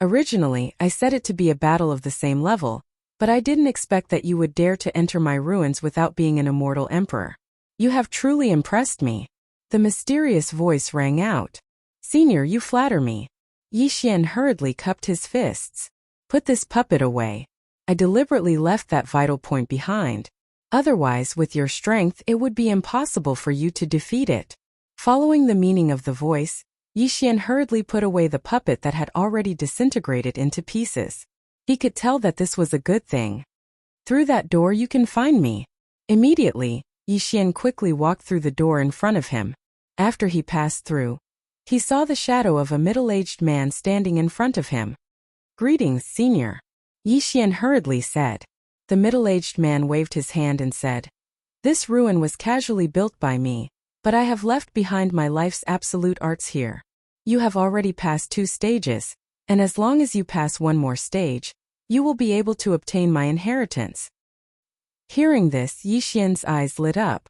Originally, I said it to be a battle of the same level, but I didn't expect that you would dare to enter my ruins without being an immortal emperor. You have truly impressed me. The mysterious voice rang out. Senior, you flatter me. Yixian hurriedly cupped his fists. Put this puppet away. I deliberately left that vital point behind. Otherwise, with your strength, it would be impossible for you to defeat it. Following the meaning of the voice, Yixian hurriedly put away the puppet that had already disintegrated into pieces. He could tell that this was a good thing. Through that door you can find me. Immediately, Yixian quickly walked through the door in front of him. After he passed through, he saw the shadow of a middle-aged man standing in front of him. Greetings, senior. Yixian hurriedly said. The middle-aged man waved his hand and said, This ruin was casually built by me, but I have left behind my life's absolute arts here. You have already passed 2 stages, and as long as you pass 1 more stage, you will be able to obtain my inheritance. Hearing this, Yixian's eyes lit up.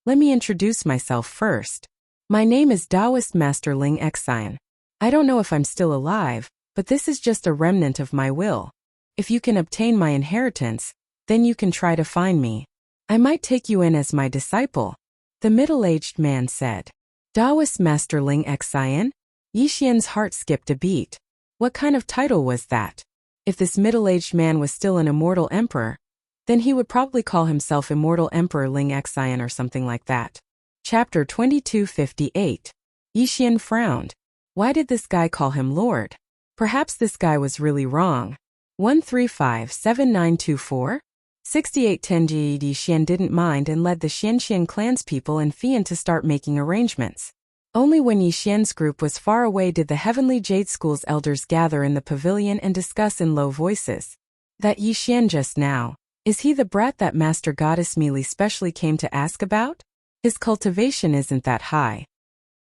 Let me introduce myself first. My name is Taoist Master Ling Xian. I don't know if I'm still alive, but this is just a remnant of my will. If you can obtain my inheritance, then you can try to find me. I might take you in as my disciple," the middle-aged man said. Daoist Master Ling Xian? Yixian's heart skipped a beat. What kind of title was that? If this middle-aged man was still an immortal emperor, then he would probably call himself Immortal Emperor Ling Xian or something like that. Chapter 2258. Yixian frowned. Why did this guy call him Lord? Perhaps this guy was really wrong. 1357924? 6810 Yixian didn't mind and led the Xianxian clanspeople and Fian to start making arrangements. Only when Yixian's group was far away did the Heavenly Jade School's elders gather in the pavilion and discuss in low voices. That Yixian just now, is he the brat that Master Goddess Meili specially came to ask about? His cultivation isn't that high.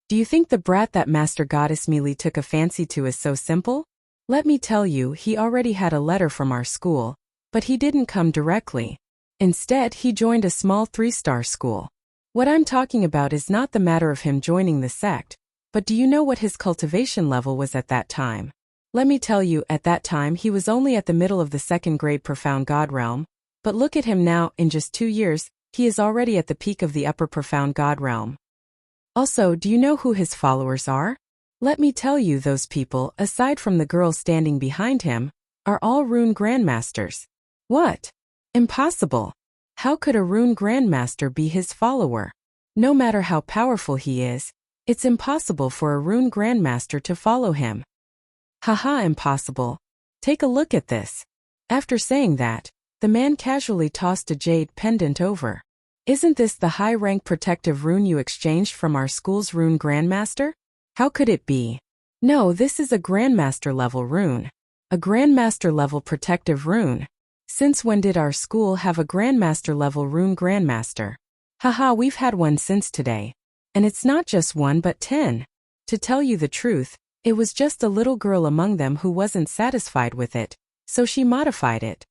Do you think the brat that Master Goddess Meili took a fancy to is so simple? Let me tell you, he already had a letter from our school, but he didn't come directly. Instead, he joined a small 3-star school. What I'm talking about is not the matter of him joining the sect, but do you know what his cultivation level was at that time? Let me tell you, at that time he was only at the middle of the 2nd grade Profound God Realm, but look at him now, in just 2 years, he is already at the peak of the Upper Profound God Realm. Also, do you know who his followers are? Let me tell you, those people, aside from the girl standing behind him, are all Rune Grandmasters. What? Impossible. How could a Rune Grandmaster be his follower? No matter how powerful he is, it's impossible for a Rune Grandmaster to follow him. Haha, impossible. Take a look at this. After saying that, the man casually tossed a jade pendant over. Isn't this the high-rank protective rune you exchanged from our school's Rune Grandmaster? How could it be? No, this is a Grandmaster-level rune. A Grandmaster-level protective rune. Since when did our school have a Grandmaster-level rune Grandmaster? Haha, we've had one since today. And it's not just one but 10. To tell you the truth, it was just a little girl among them who wasn't satisfied with it, so she modified it.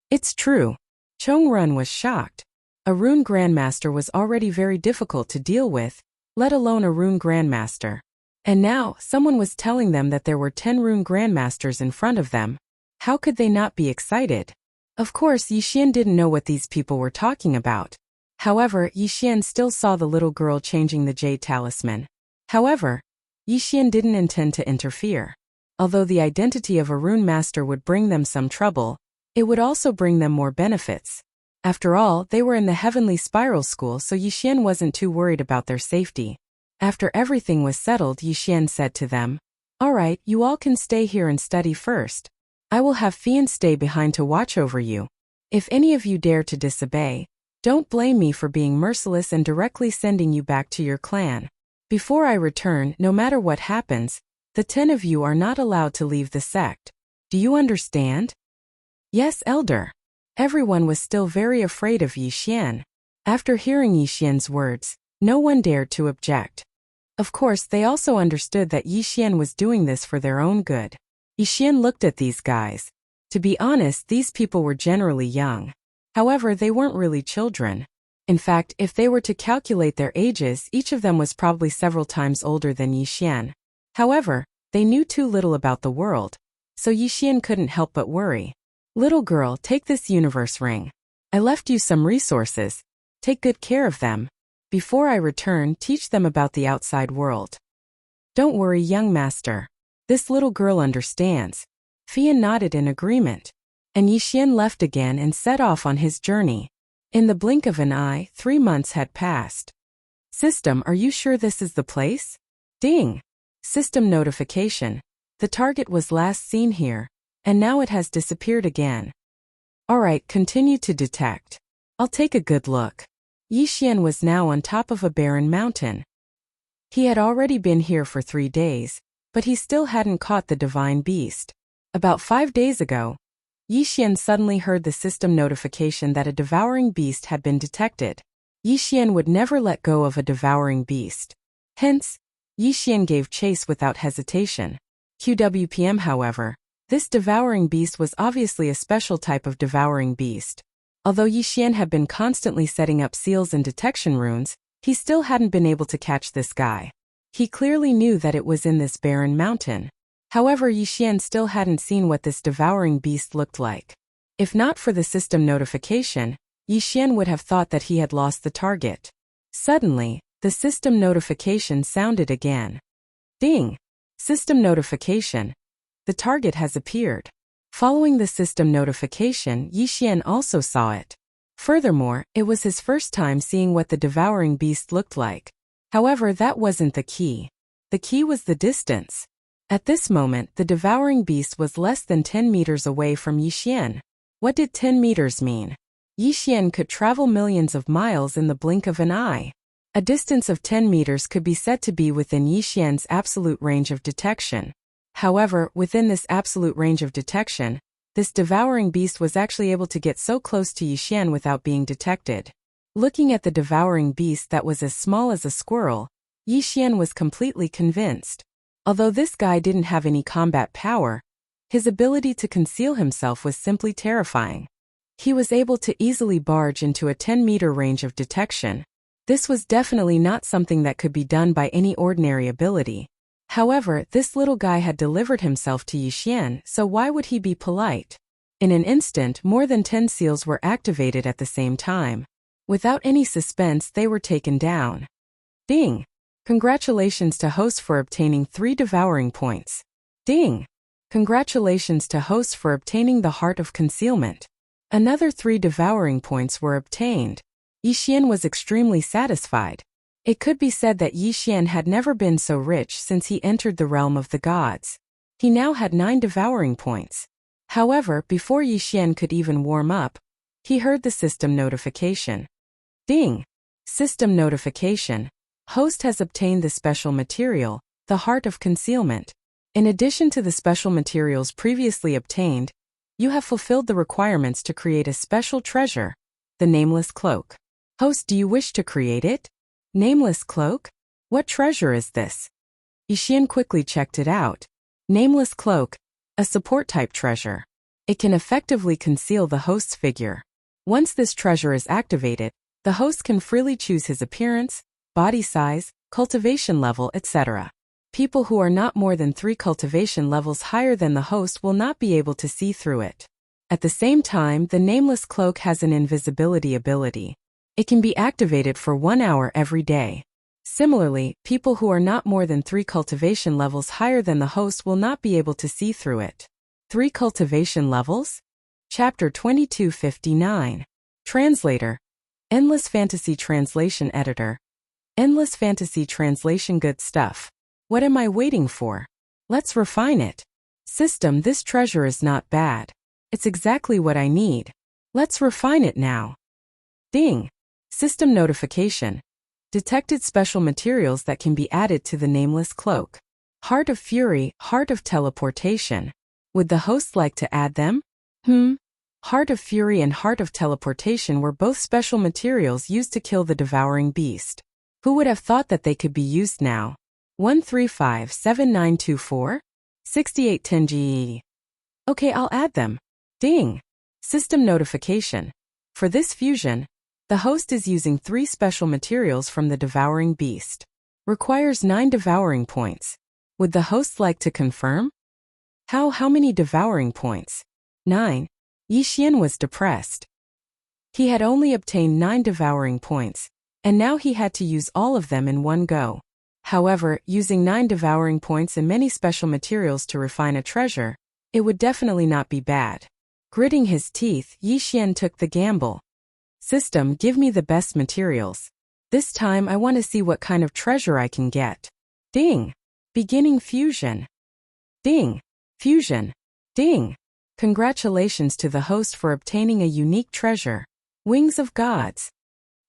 It's true. Chongrun was shocked. A Rune Grandmaster was already very difficult to deal with, let alone a Rune Grandmaster. And now, someone was telling them that there were 10 Rune Grandmasters in front of them. How could they not be excited? Of course, Yixian didn't know what these people were talking about. However, Yixian still saw the little girl changing the jade talisman. However, Yixian didn't intend to interfere. Although the identity of a Rune Master would bring them some trouble, it would also bring them more benefits. After all, they were in the Heavenly Spiral School, so Yixian wasn't too worried about their safety. After everything was settled, Yixian said to them, "Alright, you all can stay here and study first. I will have Fian stay behind to watch over you. If any of you dare to disobey, don't blame me for being merciless and directly sending you back to your clan. Before I return, no matter what happens, the 10 of you are not allowed to leave the sect. Do you understand?" "Yes, Elder." Everyone was still very afraid of Yixian. After hearing Yixian's words, no one dared to object. Of course, they also understood that Yixian was doing this for their own good. Yixian looked at these guys. To be honest, these people were generally young. However, they weren't really children. In fact, if they were to calculate their ages, each of them was probably several times older than Yixian. However, they knew too little about the world, so Yixian couldn't help but worry. "Little girl, take this universe ring. I left you some resources. Take good care of them. Before I return, teach them about the outside world." "Don't worry, young master. This little girl understands." Fian nodded in agreement. And Yixian left again and set off on his journey. In the blink of an eye, 3 months had passed. "System, are you sure this is the place?" Ding! System notification. The target was last seen here, and now it has disappeared again. Alright, continue to detect. I'll take a good look. Yixian was now on top of a barren mountain. He had already been here for 3 days, but he still hadn't caught the divine beast. About 5 days ago, Yixian suddenly heard the system notification that a devouring beast had been detected. Yixian would never let go of a devouring beast. Hence, Yixian gave chase without hesitation. QWPM, however, this devouring beast was obviously a special type of devouring beast. Although Yixian had been constantly setting up seals and detection runes, he still hadn't been able to catch this guy. He clearly knew that it was in this barren mountain. However, Yixian still hadn't seen what this devouring beast looked like. If not for the system notification, Yixian would have thought that he had lost the target. Suddenly, the system notification sounded again. Ding! System notification. The target has appeared. Following the system notification, Yixian also saw it. Furthermore, it was his first time seeing what the devouring beast looked like. However, that wasn't the key. The key was the distance. At this moment, the devouring beast was less than 10 meters away from Yixian. What did 10 meters mean? Yixian could travel millions of miles in the blink of an eye. A distance of 10 meters could be said to be within Yixian's absolute range of detection. However, within this absolute range of detection, this devouring beast was actually able to get so close to Yixian without being detected. Looking at the devouring beast that was as small as a squirrel, Yixian was completely convinced. Although this guy didn't have any combat power, his ability to conceal himself was simply terrifying. He was able to easily barge into a 10-meter range of detection. This was definitely not something that could be done by any ordinary ability. However, this little guy had delivered himself to Yixian, so why would he be polite? In an instant, more than 10 seals were activated at the same time. Without any suspense, they were taken down. Ding! Congratulations to host for obtaining 3 devouring points. Ding! Congratulations to host for obtaining the Heart of Concealment. Another 3 devouring points were obtained. Yixian was extremely satisfied. It could be said that Yixian had never been so rich since he entered the realm of the gods. He now had 9 devouring points. However, before Yixian could even warm up, he heard the system notification. Ding! System notification. Host has obtained the special material, the Heart of Concealment. In addition to the special materials previously obtained, you have fulfilled the requirements to create a special treasure, the Nameless Cloak. Host, do you wish to create it? Nameless Cloak? What treasure is this? Yixian quickly checked it out. Nameless Cloak, a support-type treasure. It can effectively conceal the host's figure. Once this treasure is activated, the host can freely choose his appearance, body size, cultivation level, etc. People who are not more than 3 cultivation levels higher than the host will not be able to see through it. At the same time, the Nameless Cloak has an invisibility ability. It can be activated for 1 hour every day. Similarly, people who are not more than 3 cultivation levels higher than the host will not be able to see through it. 3 cultivation levels? Chapter 2259. Translator. Endless Fantasy Translation Editor. Endless Fantasy Translation. Good stuff. What am I waiting for? Let's refine it. System, this treasure is not bad. It's exactly what I need. Let's refine it now. Ding! System notification. Detected special materials that can be added to the Nameless Cloak. Heart of Fury, Heart of Teleportation. Would the host like to add them? Heart of Fury and Heart of Teleportation were both special materials used to kill the devouring beast. Who would have thought that they could be used now? 1357924? 6810 GE. Okay, I'll add them. Ding! System notification. For this fusion, the host is using 3 special materials from the devouring beast. Requires 9 devouring points. Would the host like to confirm? How many devouring points? 9. Yixian was depressed. He had only obtained 9 devouring points, and now he had to use all of them in one go. However, using 9 devouring points and many special materials to refine a treasure, it would definitely not be bad. Gritting his teeth, Yixian took the gamble. System, give me the best materials. This time I want to see what kind of treasure I can get. Ding! Beginning fusion. Ding! Fusion. Ding! Congratulations to the host for obtaining a unique treasure. Wings of Gods.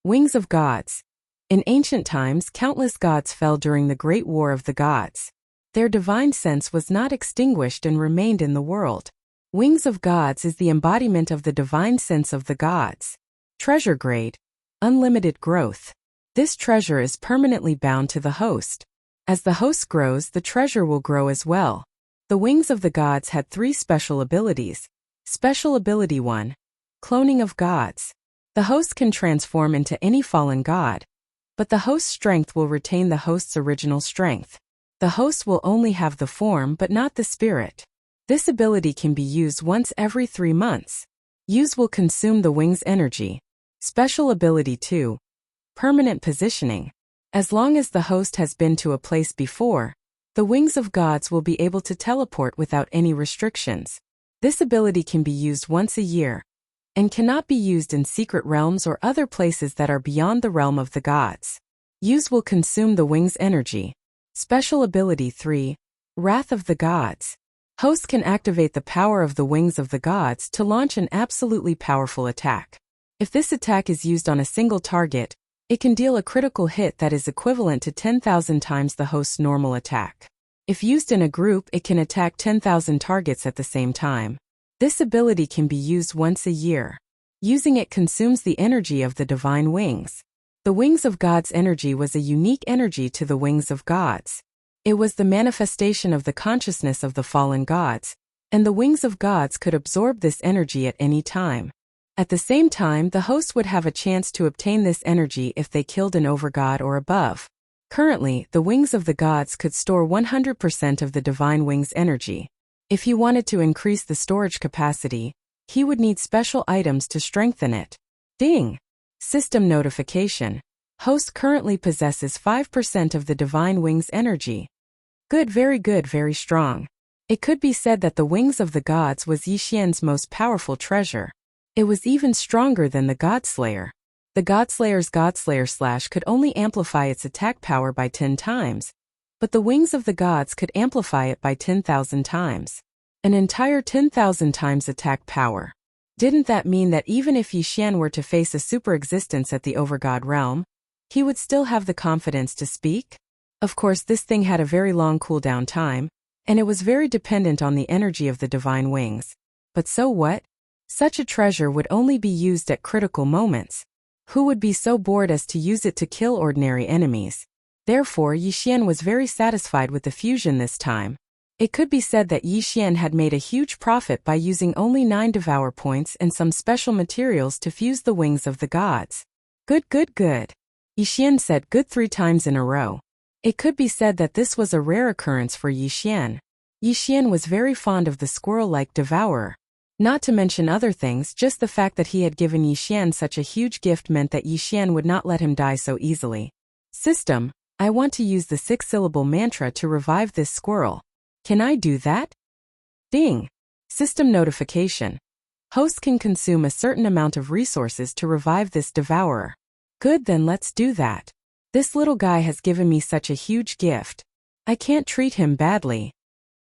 Wings of Gods. In ancient times, countless gods fell during the Great War of the Gods. Their divine sense was not extinguished and remained in the world. Wings of Gods is the embodiment of the divine sense of the gods. Treasure grade. Unlimited growth. This treasure is permanently bound to the host. As the host grows, the treasure will grow as well. The Wings of the Gods had 3 special abilities. Special Ability 1. Cloning of Gods. The host can transform into any fallen god, but the host's strength will retain the host's original strength. The host will only have the form but not the spirit. This ability can be used once every 3 months. Use will consume the wing's energy. Special ability 2. Permanent positioning. As long as the host has been to a place before, the wings of gods will be able to teleport without any restrictions. This ability can be used once a year, and cannot be used in secret realms or other places that are beyond the realm of the gods. Use will consume the wing's energy. Special ability 3. Wrath of the Gods. Host can activate the power of the wings of the gods to launch an absolutely powerful attack. If this attack is used on a single target, it can deal a critical hit that is equivalent to 10,000 times the host's normal attack. If used in a group, it can attack 10,000 targets at the same time. This ability can be used once a year. Using it consumes the energy of the divine wings. The wings of gods' energy was a unique energy to the wings of gods. It was the manifestation of the consciousness of the fallen gods, and the wings of gods could absorb this energy at any time. At the same time, the host would have a chance to obtain this energy if they killed an overgod or above. Currently, the wings of the gods could store 100% of the divine wings' energy. If he wanted to increase the storage capacity, he would need special items to strengthen it. Ding! System notification. Host currently possesses 5% of the divine wings' energy. Good, very strong. It could be said that the wings of the gods was Yixian's most powerful treasure. It was even stronger than the Godslayer. The Godslayer's Godslayer / could only amplify its attack power by 10 times, but the wings of the gods could amplify it by 10,000 times. An entire 10,000 times attack power. Didn't that mean that even if Yixian were to face a super existence at the overgod realm, he would still have the confidence to speak? Of course, this thing had a very long cooldown time, and it was very dependent on the energy of the divine wings. But so what? Such a treasure would only be used at critical moments. Who would be so bored as to use it to kill ordinary enemies? Therefore, Yixian was very satisfied with the fusion this time. It could be said that Yixian had made a huge profit by using only 9 devour points and some special materials to fuse the wings of the gods. Good. Yixian said good 3 times in a row. It could be said that this was a rare occurrence for Yixian. Yixian was very fond of the squirrel-like devourer. Not to mention other things, just the fact that he had given Yixian such a huge gift meant that Yixian would not let him die so easily. System, I want to use the 6-syllable mantra to revive this squirrel. Can I do that? Ding! System notification. Host can consume a certain amount of resources to revive this devourer. Good, then let's do that. This little guy has given me such a huge gift. I can't treat him badly.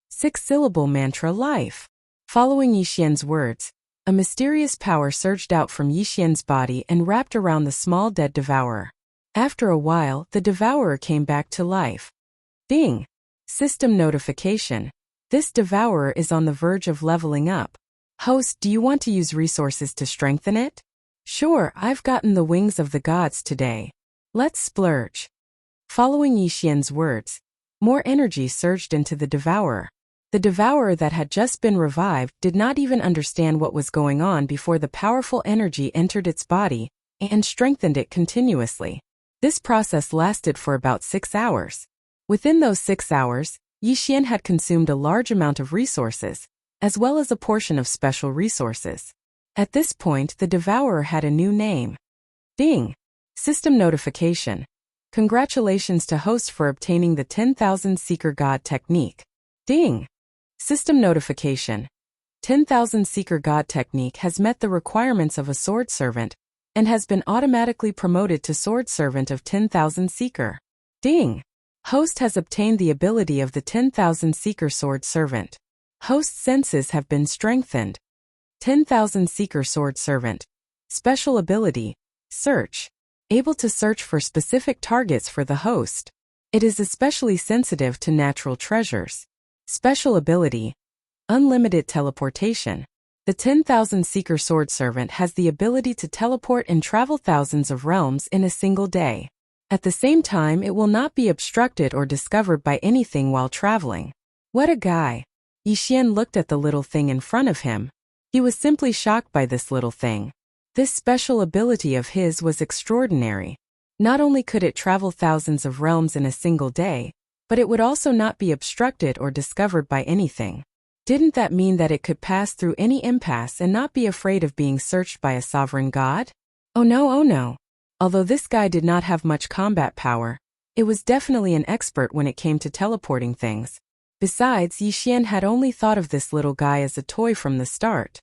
6-syllable mantra life. Following Yixian's words, a mysterious power surged out from Yixian's body and wrapped around the small dead devourer. After a while, the devourer came back to life. Ding! System notification. This devourer is on the verge of leveling up. Host, do you want to use resources to strengthen it? Sure, I've gotten the wings of the gods today. Let's splurge. Following Yixian's words, more energy surged into the devourer. The devourer that had just been revived did not even understand what was going on before the powerful energy entered its body and strengthened it continuously. This process lasted for about 6 hours. Within those 6 hours, Yixian had consumed a large amount of resources, as well as a portion of special resources. At this point, the devourer had a new name. Ding! System notification. Congratulations to host for obtaining the 10,000 Seeker God technique. Ding! System notification. 10,000 Seeker God technique has met the requirements of a sword servant and has been automatically promoted to sword servant of 10,000 Seeker. Ding! Host has obtained the ability of the 10,000 Seeker sword servant. Host's senses have been strengthened. 10,000 Seeker sword servant. Special ability, search. Able to search for specific targets for the host. It is especially sensitive to natural treasures. Special ability, unlimited teleportation. The 10,000 Seeker sword servant has the ability to teleport and travel thousands of realms in a single day. At the same time, it will not be obstructed or discovered by anything while traveling. What a guy! Yixian looked at the little thing in front of him. He was simply shocked by this little thing. This special ability of his was extraordinary. Not only could it travel thousands of realms in a single day, but it would also not be obstructed or discovered by anything. Didn't that mean that it could pass through any impasse and not be afraid of being searched by a sovereign god? Oh no, oh no. Although this guy did not have much combat power, it was definitely an expert when it came to teleporting things. Besides, Yi Xian had only thought of this little guy as a toy from the start.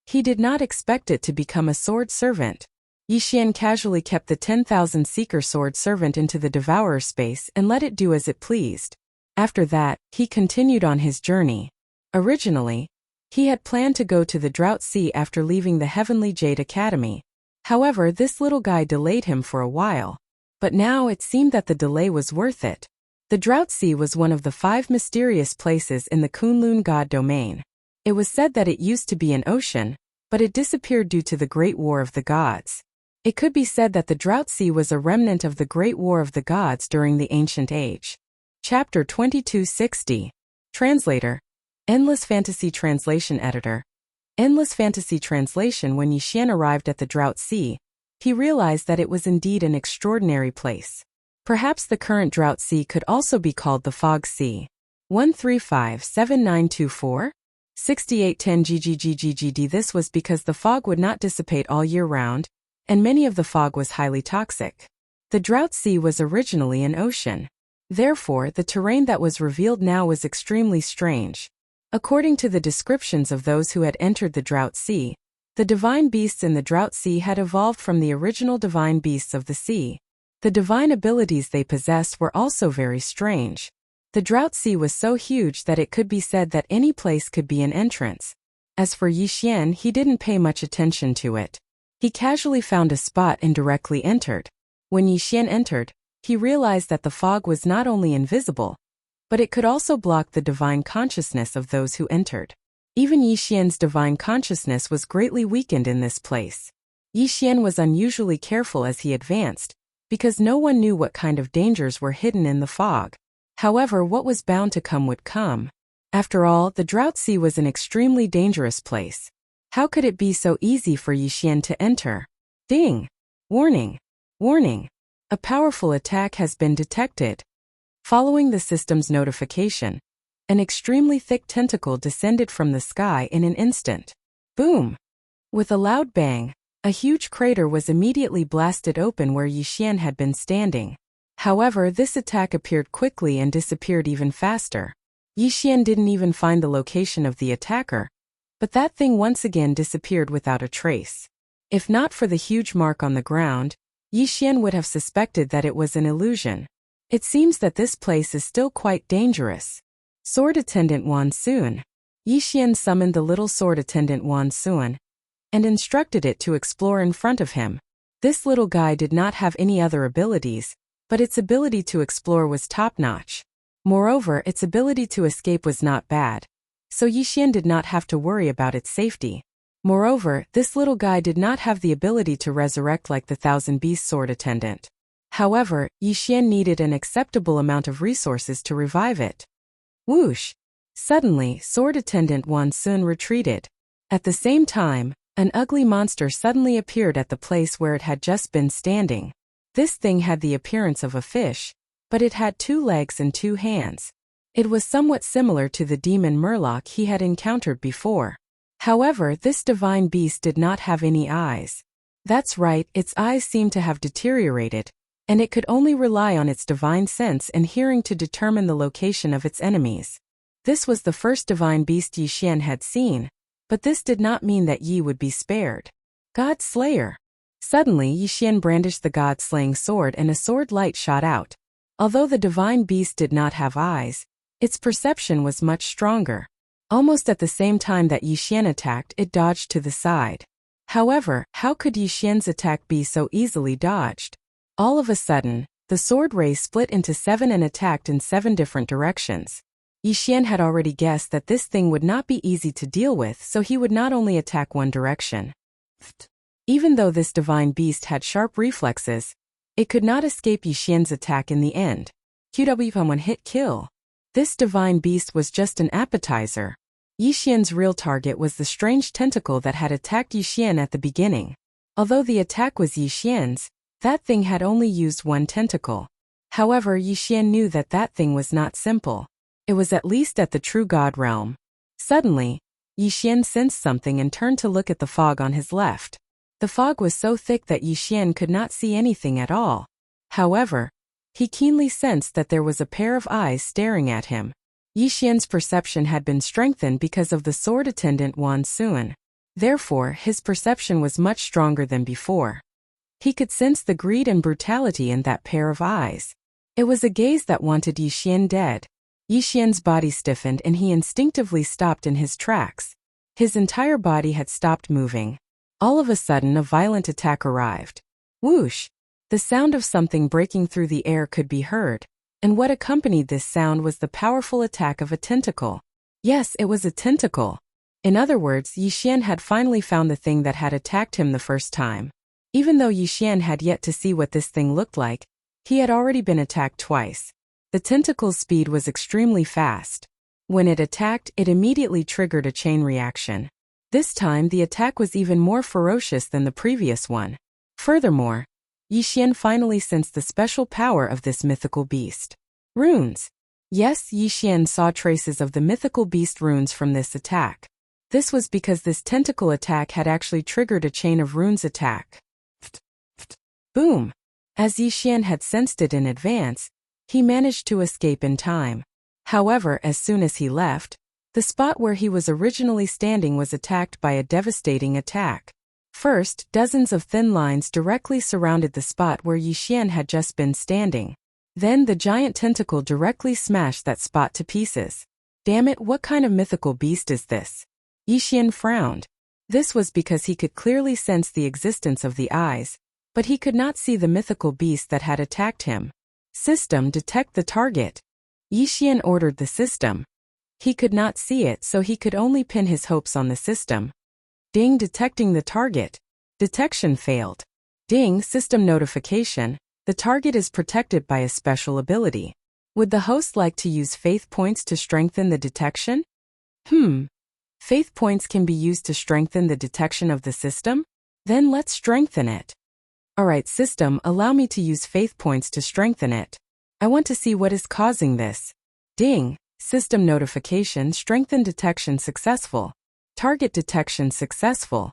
He did not expect it to become a sword servant. Yi Xian casually kept the 10,000 seeker sword servant into the devourer space and let it do as it pleased. After that, he continued on his journey. Originally, he had planned to go to the Drought Sea after leaving the Heavenly Jade Academy. However, this little guy delayed him for a while. But now it seemed that the delay was worth it. The Drought Sea was one of the 5 mysterious places in the Kunlun God domain. It was said that it used to be an ocean, but it disappeared due to the Great War of the Gods. It could be said that the Drought Sea was a remnant of the Great War of the Gods during the Ancient Age. Chapter 2260. Translator. Endless Fantasy Translation Editor. Endless Fantasy Translation. When Yi Xian arrived at the Drought Sea, he realized that it was indeed an extraordinary place. Perhaps the current Drought Sea could also be called the Fog Sea. 1357924? 6810 GGGGGD. This was because the fog would not dissipate all year round, and many of the fog was highly toxic. The Drought Sea was originally an ocean. Therefore, the terrain that was revealed now was extremely strange. According to the descriptions of those who had entered the Drought Sea, the divine beasts in the Drought Sea had evolved from the original divine beasts of the sea. The divine abilities they possessed were also very strange. The Drought Sea was so huge that it could be said that any place could be an entrance. As for Yi Xian, he didn't pay much attention to it. He casually found a spot and directly entered. When Yi Xian entered, he realized that the fog was not only invisible, but it could also block the divine consciousness of those who entered. Even Yi Xian's divine consciousness was greatly weakened in this place. Yi Xian was unusually careful as he advanced, because no one knew what kind of dangers were hidden in the fog. However, what was bound to come would come. After all, the Drought Sea was an extremely dangerous place. How could it be so easy for Yi Xian to enter? Ding! Warning! Warning! A powerful attack has been detected. Following the system's notification, an extremely thick tentacle descended from the sky in an instant. Boom! With a loud bang, a huge crater was immediately blasted open where Yi Xian had been standing. However, this attack appeared quickly and disappeared even faster. Yi Xian didn't even find the location of the attacker, but that thing once again disappeared without a trace. If not for the huge mark on the ground, Yi Xian would have suspected that it was an illusion. It seems that this place is still quite dangerous. Sword Attendant Wan Sun. Yi Xian summoned the little sword attendant Wan Sun and instructed it to explore in front of him. This little guy did not have any other abilities, but its ability to explore was top-notch. Moreover, its ability to escape was not bad, so Yi Xian did not have to worry about its safety. Moreover, this little guy did not have the ability to resurrect like the Thousand Beast sword attendant. However, Yi Xian needed an acceptable amount of resources to revive it. Whoosh! Suddenly, sword attendant Wan Sun retreated. At the same time, an ugly monster suddenly appeared at the place where it had just been standing. This thing had the appearance of a fish, but it had 2 legs and 2 hands. It was somewhat similar to the demon Murloc he had encountered before. However, this divine beast did not have any eyes. That's right, its eyes seemed to have deteriorated, and it could only rely on its divine sense and hearing to determine the location of its enemies. This was the first divine beast Yi Xian had seen, but this did not mean that Yi would be spared. God Slayer! Suddenly Yi Xian brandished the God-slaying sword and a sword light shot out. Although the divine beast did not have eyes, its perception was much stronger. Almost at the same time that Yi Xian attacked, it dodged to the side. However, how could Yi Xian's attack be so easily dodged? All of a sudden, the sword ray split into 7 and attacked in 7 different directions. Yi Xian had already guessed that this thing would not be easy to deal with, so he would not only attack one direction. Even though this divine beast had sharp reflexes, it could not escape Yi Xian's attack in the end. QW one-hit kill. This divine beast was just an appetizer. Yi Xian's real target was the strange tentacle that had attacked Yi Xian at the beginning. Although the attack was Yi Xian's, that thing had only used 1 tentacle. However, Yixian knew that that thing was not simple. It was at least at the true god realm. Suddenly, Yixian sensed something and turned to look at the fog on his left. The fog was so thick that Yixian could not see anything at all. However, he keenly sensed that there was a pair of eyes staring at him. Yixian's perception had been strengthened because of the sword attendant Wan Suan. Therefore, his perception was much stronger than before. He could sense the greed and brutality in that pair of eyes. It was a gaze that wanted Yixian dead. Yixian's body stiffened and he instinctively stopped in his tracks. His entire body had stopped moving. All of a sudden, a violent attack arrived. Whoosh! The sound of something breaking through the air could be heard, and what accompanied this sound was the powerful attack of a tentacle. Yes, it was a tentacle. In other words, Yixian had finally found the thing that had attacked him the first time. Even though Yixian had yet to see what this thing looked like, he had already been attacked twice. The tentacle's speed was extremely fast. When it attacked, it immediately triggered a chain reaction. This time, the attack was even more ferocious than the previous one. Furthermore, Yixian finally sensed the special power of this mythical beast. Runes. Yes, Yixian saw traces of the mythical beast runes from this attack. This was because this tentacle attack had actually triggered a chain of runes attack. Boom! As Yixian had sensed it in advance, he managed to escape in time. However, as soon as he left, the spot where he was originally standing was attacked by a devastating attack. First, dozens of thin lines directly surrounded the spot where Yixian had just been standing. Then the giant tentacle directly smashed that spot to pieces. Damn it, what kind of mythical beast is this? Yixian frowned. This was because he could clearly sense the existence of the eyes, but he could not see the mythical beast that had attacked him. System, detect the target. Yixian ordered the system. He could not see it, so he could only pin his hopes on the system. Ding, detecting the target. Detection failed. Ding, system notification. The target is protected by a special ability. Would the host like to use faith points to strengthen the detection? Faith points can be used to strengthen the detection of the system? Then let's strengthen it. Alright, system, allow me to use faith points to strengthen it. I want to see what is causing this. Ding, system notification, strengthen detection successful. Target detection successful.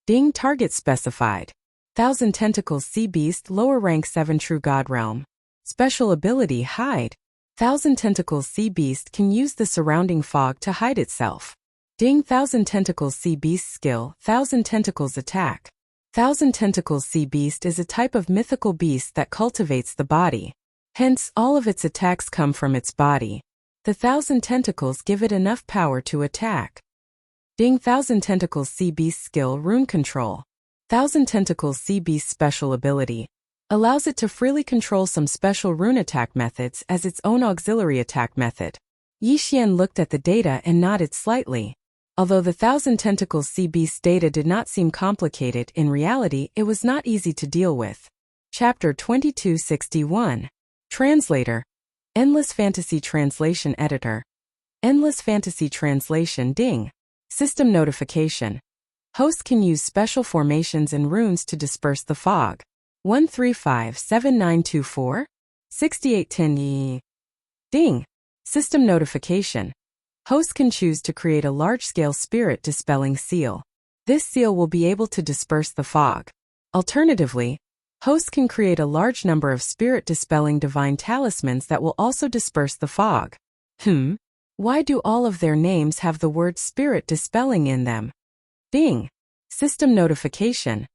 Ding, target specified. 1000 Tentacles Sea Beast, lower rank 7 True God Realm. Special ability, hide. 1000 Tentacles Sea Beast can use the surrounding fog to hide itself. Ding, 1000 Tentacles Sea Beast skill, 1000 Tentacles attack. 1000 Tentacles Sea Beast is a type of mythical beast that cultivates the body. Hence, all of its attacks come from its body. The 1000 tentacles give it enough power to attack. Ding, 1000 Tentacles Sea Beast skill, rune control. 1000 Tentacles Sea Beast special ability allows it to freely control some special rune attack methods as its own auxiliary attack method. Yixian looked at the data and nodded slightly. Although the 1000 Tentacles Sea Beast data did not seem complicated, in reality it was not easy to deal with. Chapter 2261. Translator. Endless Fantasy Translation Editor. Endless Fantasy Translation. Ding. System notification. Host can use special formations and runes to disperse the fog. 1357924 6810. Ding. System notification. Host can choose to create a large-scale spirit dispelling seal. This seal will be able to disperse the fog. Alternatively, host can create a large number of spirit dispelling divine talismans that will also disperse the fog. Why do all of their names have the word spirit dispelling in them? Ding. System notification.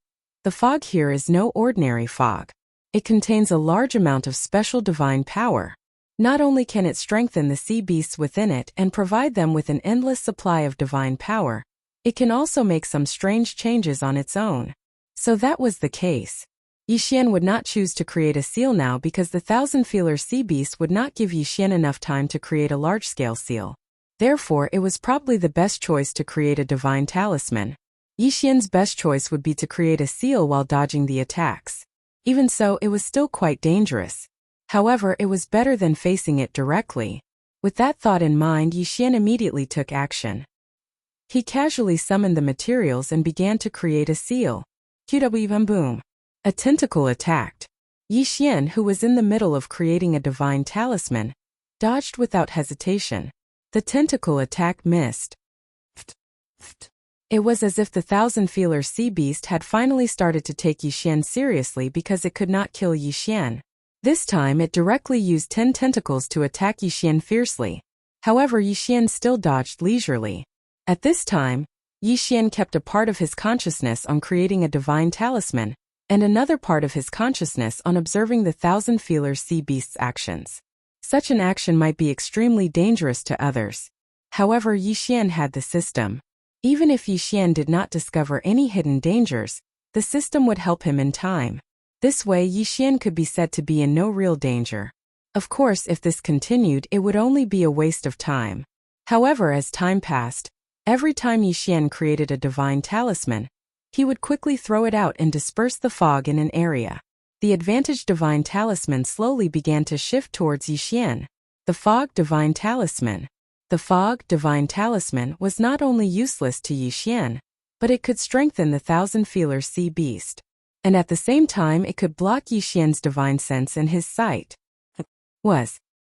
The fog here is no ordinary fog. It contains a large amount of special divine power. Not only can it strengthen the sea beasts within it and provide them with an endless supply of divine power, it can also make some strange changes on its own. So that was the case. Yixian would not choose to create a seal now because the 1000-feeler sea beast would not give Yixian enough time to create a large-scale seal. Therefore, it was probably the best choice to create a divine talisman. Yixian's best choice would be to create a seal while dodging the attacks. Even so, it was still quite dangerous. However, it was better than facing it directly. With that thought in mind, Yixian immediately took action. He casually summoned the materials and began to create a seal. QWM boom. A tentacle attacked. Yi Xian, who was in the middle of creating a divine talisman, dodged without hesitation. The tentacle attack missed. It was as if the thousand-feeler sea beast had finally started to take Yi Xian seriously because it could not kill Yi Xian. This time it directly used 10 tentacles to attack Yi Xian fiercely. However, Yi Xian still dodged leisurely. At this time, Yi Xian kept a part of his consciousness on creating a divine talisman, and another part of his consciousness on observing the thousand-feeler sea beast's actions. Such an action might be extremely dangerous to others. However, Yi Xian had the system. Even if Yi Xian did not discover any hidden dangers, the system would help him in time. This way, Yi Xian could be said to be in no real danger. Of course, if this continued, it would only be a waste of time. However, as time passed, every time Yi Xian created a divine talisman, he would quickly throw it out and disperse the fog in an area. The advantaged divine talisman slowly began to shift towards Yi Xian. The fog divine talisman. The fog divine talisman was not only useless to Yi Xian, but it could strengthen the thousand-feeler sea beast. And at the same time it could block Yi Xian's divine sense and his sight.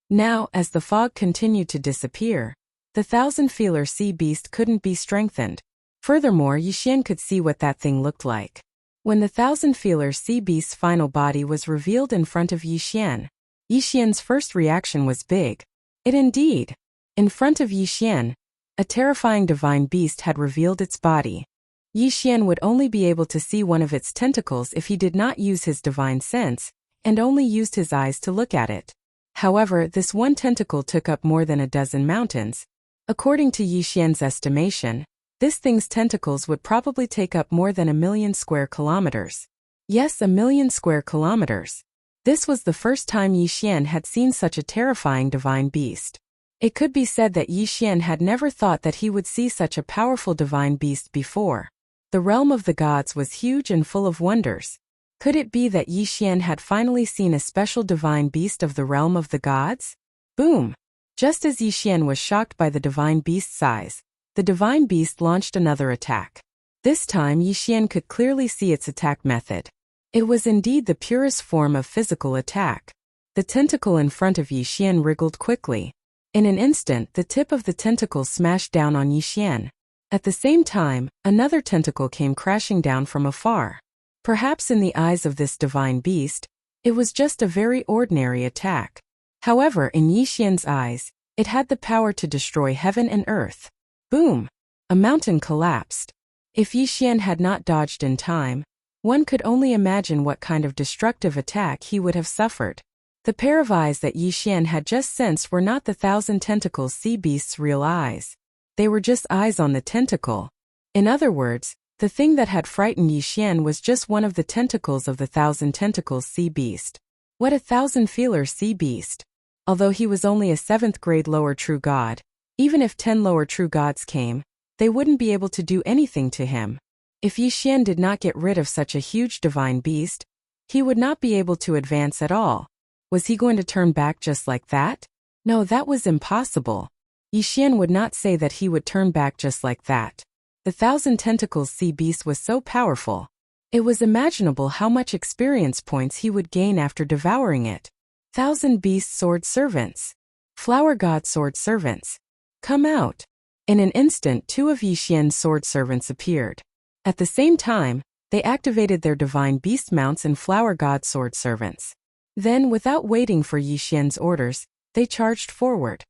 Now, as the fog continued to disappear, the thousand-feeler sea beast couldn't be strengthened. Furthermore, Yi Xian could see what that thing looked like. When the thousand-feeler sea beast's final body was revealed in front of Yi Xian's first reaction was big. It indeed. In front of Yi Xian, a terrifying divine beast had revealed its body. Yi Xian would only be able to see one of its tentacles if he did not use his divine sense, and only used his eyes to look at it. However, this one tentacle took up more than a dozen mountains. According to Yi Xian's estimation, this thing's tentacles would probably take up more than 1,000,000 square kilometers. Yes, 1,000,000 square kilometers. This was the first time Yi Xian had seen such a terrifying divine beast. It could be said that Yi Xian had never thought that he would see such a powerful divine beast before. The realm of the gods was huge and full of wonders. Could it be that Yi Xian had finally seen a special divine beast of the realm of the gods? Boom! Just as Yi Xian was shocked by the divine beast's size, the divine beast launched another attack. This time Yi Xian could clearly see its attack method. It was indeed the purest form of physical attack. The tentacle in front of Yi Xian wriggled quickly. In an instant, the tip of the tentacle smashed down on Yi Xian. At the same time, another tentacle came crashing down from afar. Perhaps in the eyes of this divine beast, it was just a very ordinary attack. However, in Yi Xian's eyes, it had the power to destroy heaven and earth. Boom! A mountain collapsed. If Yi Xian had not dodged in time, one could only imagine what kind of destructive attack he would have suffered. The pair of eyes that Yi Xian had just sensed were not the thousand-tentacle sea beast's real eyes. They were just eyes on the tentacle. In other words, the thing that had frightened Yi Xian was just one of the tentacles of the thousand-tentacle sea beast. What a thousand-feeler sea beast! Although he was only a 7th-grade lower true god, even if 10 lower true gods came, they wouldn't be able to do anything to him. If Yi Xian did not get rid of such a huge divine beast, he would not be able to advance at all. Was he going to turn back just like that? No, that was impossible. Yi Xian would not say that he would turn back just like that. The thousand-tentacles sea beast was so powerful. It was imaginable how much experience points he would gain after devouring it. Thousand beast sword servants. Flower god sword servants. Come out. In an instant, 2 of Yi Xian's sword servants appeared. At the same time, they activated their divine beast mounts and flower god sword servants. Then, without waiting for Yi Xian's orders, they charged forward.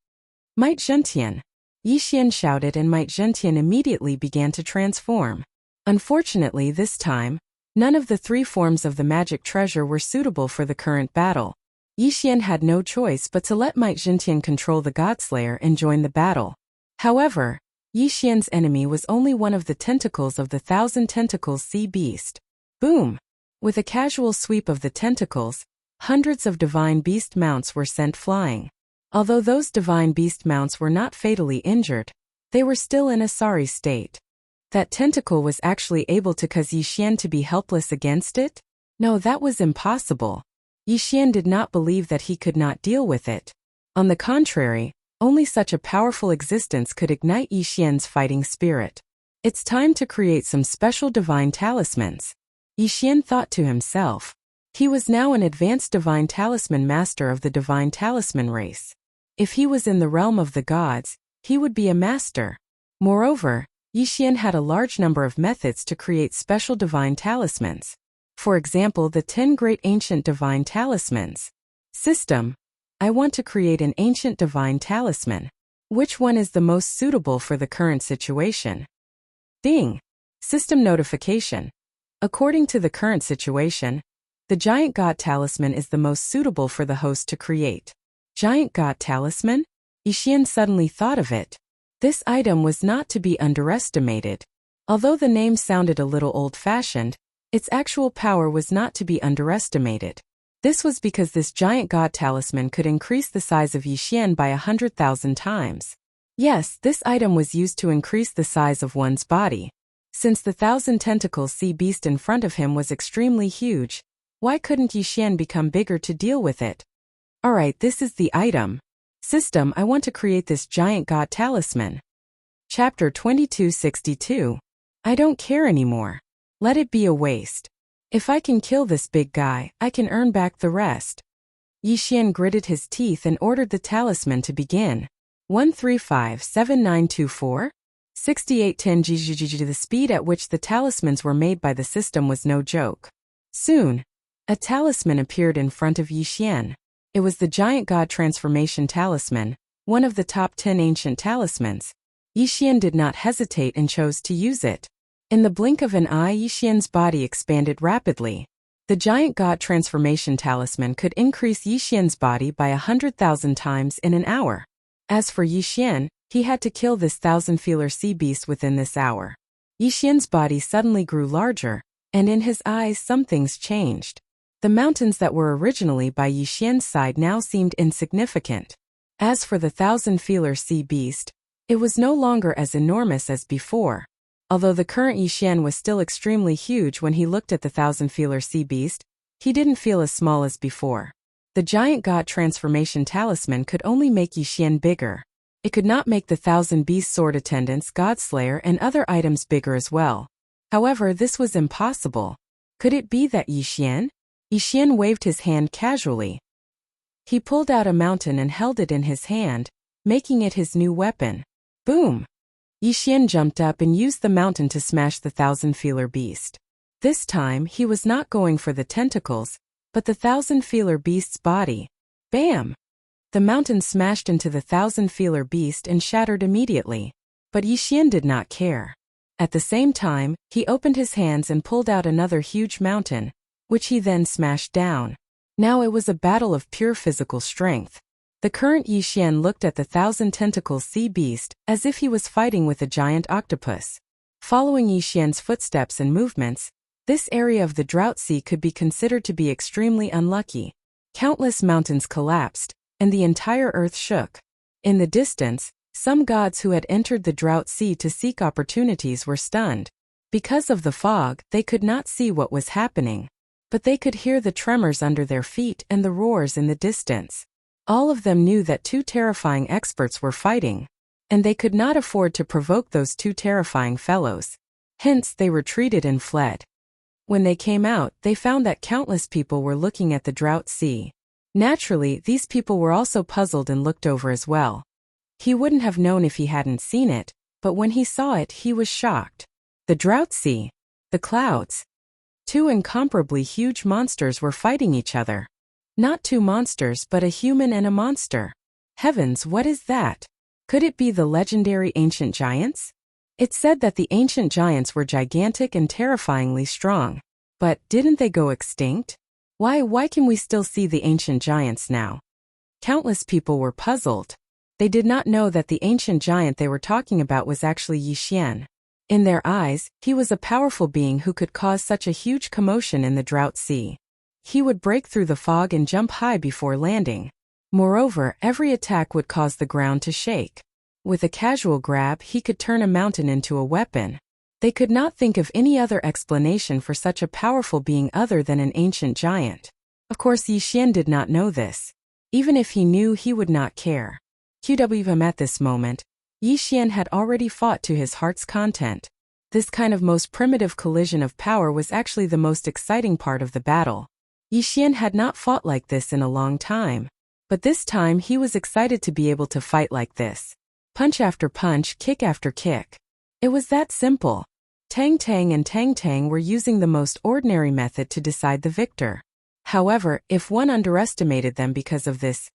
Might Zhentian! Yi Xian shouted, and Might Zhentian immediately began to transform. Unfortunately, this time, none of the 3 forms of the magic treasure were suitable for the current battle. Yi Xian had no choice but to let Might Zhentian control the Godslayer and join the battle. However, Yi Xian's enemy was only one of the tentacles of the thousand-tentacles sea beast. Boom! With a casual sweep of the tentacles, hundreds of divine beast mounts were sent flying. Although those divine beast mounts were not fatally injured, they were still in a sorry state. That tentacle was actually able to cause Yi Xian to be helpless against it? No, that was impossible. Yi Xian did not believe that he could not deal with it. On the contrary, only such a powerful existence could ignite Yi Xian's fighting spirit. It's time to create some special divine talismans. Yi Xian thought to himself. He was now an advanced divine talisman master of the divine talisman race. If he was in the realm of the gods, he would be a master. Moreover, Yixian had a large number of methods to create special divine talismans. For example, the 10 great ancient divine talismans. System. I want to create an ancient divine talisman. Which one is the most suitable for the current situation? Ding. System notification. According to the current situation, the Giant God Talisman is the most suitable for the host to create. Giant God Talisman? Yixian suddenly thought of it. This item was not to be underestimated. Although the name sounded a little old-fashioned, its actual power was not to be underestimated. This was because this Giant God Talisman could increase the size of Yixian by 100,000 times. Yes, this item was used to increase the size of one's body. Since the 1,000-tentacle sea beast in front of him was extremely huge, why couldn't Yixian become bigger to deal with it? Alright, this is the item. System, I want to create this Giant God Talisman. Chapter 2262. I don't care anymore. Let it be a waste. If I can kill this big guy, I can earn back the rest. Yixian gritted his teeth and ordered the talisman to begin. 1357924? 6810 GGG. The speed at which the talismans were made by the system was no joke. Soon, a talisman appeared in front of Yixian. It was the Giant God Transformation Talisman, one of the top 10 ancient talismans. Yixian did not hesitate and chose to use it. In the blink of an eye, Yixian's body expanded rapidly. The Giant God Transformation Talisman could increase Yixian's body by 100,000 times in an hour. As for Yixian, he had to kill this 1,000-feeler sea beast within this hour. Yixian's body suddenly grew larger, and in his eyes some things changed. The mountains that were originally by Yixian's side now seemed insignificant. As for the 1,000-feeler sea beast, it was no longer as enormous as before. Although the current Yixian was still extremely huge when he looked at the 1,000-feeler sea beast, he didn't feel as small as before. The Giant God Transformation Talisman could only make Yixian bigger. It could not make the 1,000-beast sword attendants, Godslayer, and other items bigger as well. However, this was impossible. Could it be that Yixian? Yixian waved his hand casually. He pulled out a mountain and held it in his hand, making it his new weapon. Boom! Yixian jumped up and used the mountain to smash the 1,000-feeler beast. This time, he was not going for the tentacles, but the 1,000-feeler beast's body. Bam! The mountain smashed into the 1,000-feeler beast and shattered immediately. But Yixian did not care. At the same time, he opened his hands and pulled out another huge mountain, which he then smashed down. Now it was a battle of pure physical strength. The current Yixian looked at the 1,000-tentacle sea beast as if he was fighting with a giant octopus. Following Yixian's footsteps and movements, this area of the Drought Sea could be considered to be extremely unlucky. Countless mountains collapsed, and the entire earth shook. In the distance, some gods who had entered the Drought Sea to seek opportunities were stunned. Because of the fog, they could not see what was happening. But they could hear the tremors under their feet and the roars in the distance. All of them knew that two terrifying experts were fighting, and they could not afford to provoke those two terrifying fellows. Hence, they retreated and fled. When they came out, they found that countless people were looking at the Drought Sea. Naturally, these people were also puzzled and looked over as well. He wouldn't have known if he hadn't seen it, but when he saw it, he was shocked. The Drought Sea. The clouds. Two incomparably huge monsters were fighting each other. Not two monsters, but a human and a monster. Heavens, what is that? Could it be the legendary ancient giants? It said that the ancient giants were gigantic and terrifyingly strong. But didn't they go extinct? Why can we still see the ancient giants now? Countless people were puzzled. They did not know that the ancient giant they were talking about was actually Yixian. In their eyes, he was a powerful being who could cause such a huge commotion in the Drought Sea. He would break through the fog and jump high before landing. Moreover, every attack would cause the ground to shake. With a casual grab, he could turn a mountain into a weapon. They could not think of any other explanation for such a powerful being other than an ancient giant. Of course, Yixian did not know this. Even if he knew, he would not care. At this moment, Yixian had already fought to his heart's content. This kind of most primitive collision of power was actually the most exciting part of the battle. Yi Xian had not fought like this in a long time. But this time he was excited to be able to fight like this. Punch after punch, kick after kick. It was that simple. Tang Tang and Tang Tang were using the most ordinary method to decide the victor. However, if one underestimated them because of this,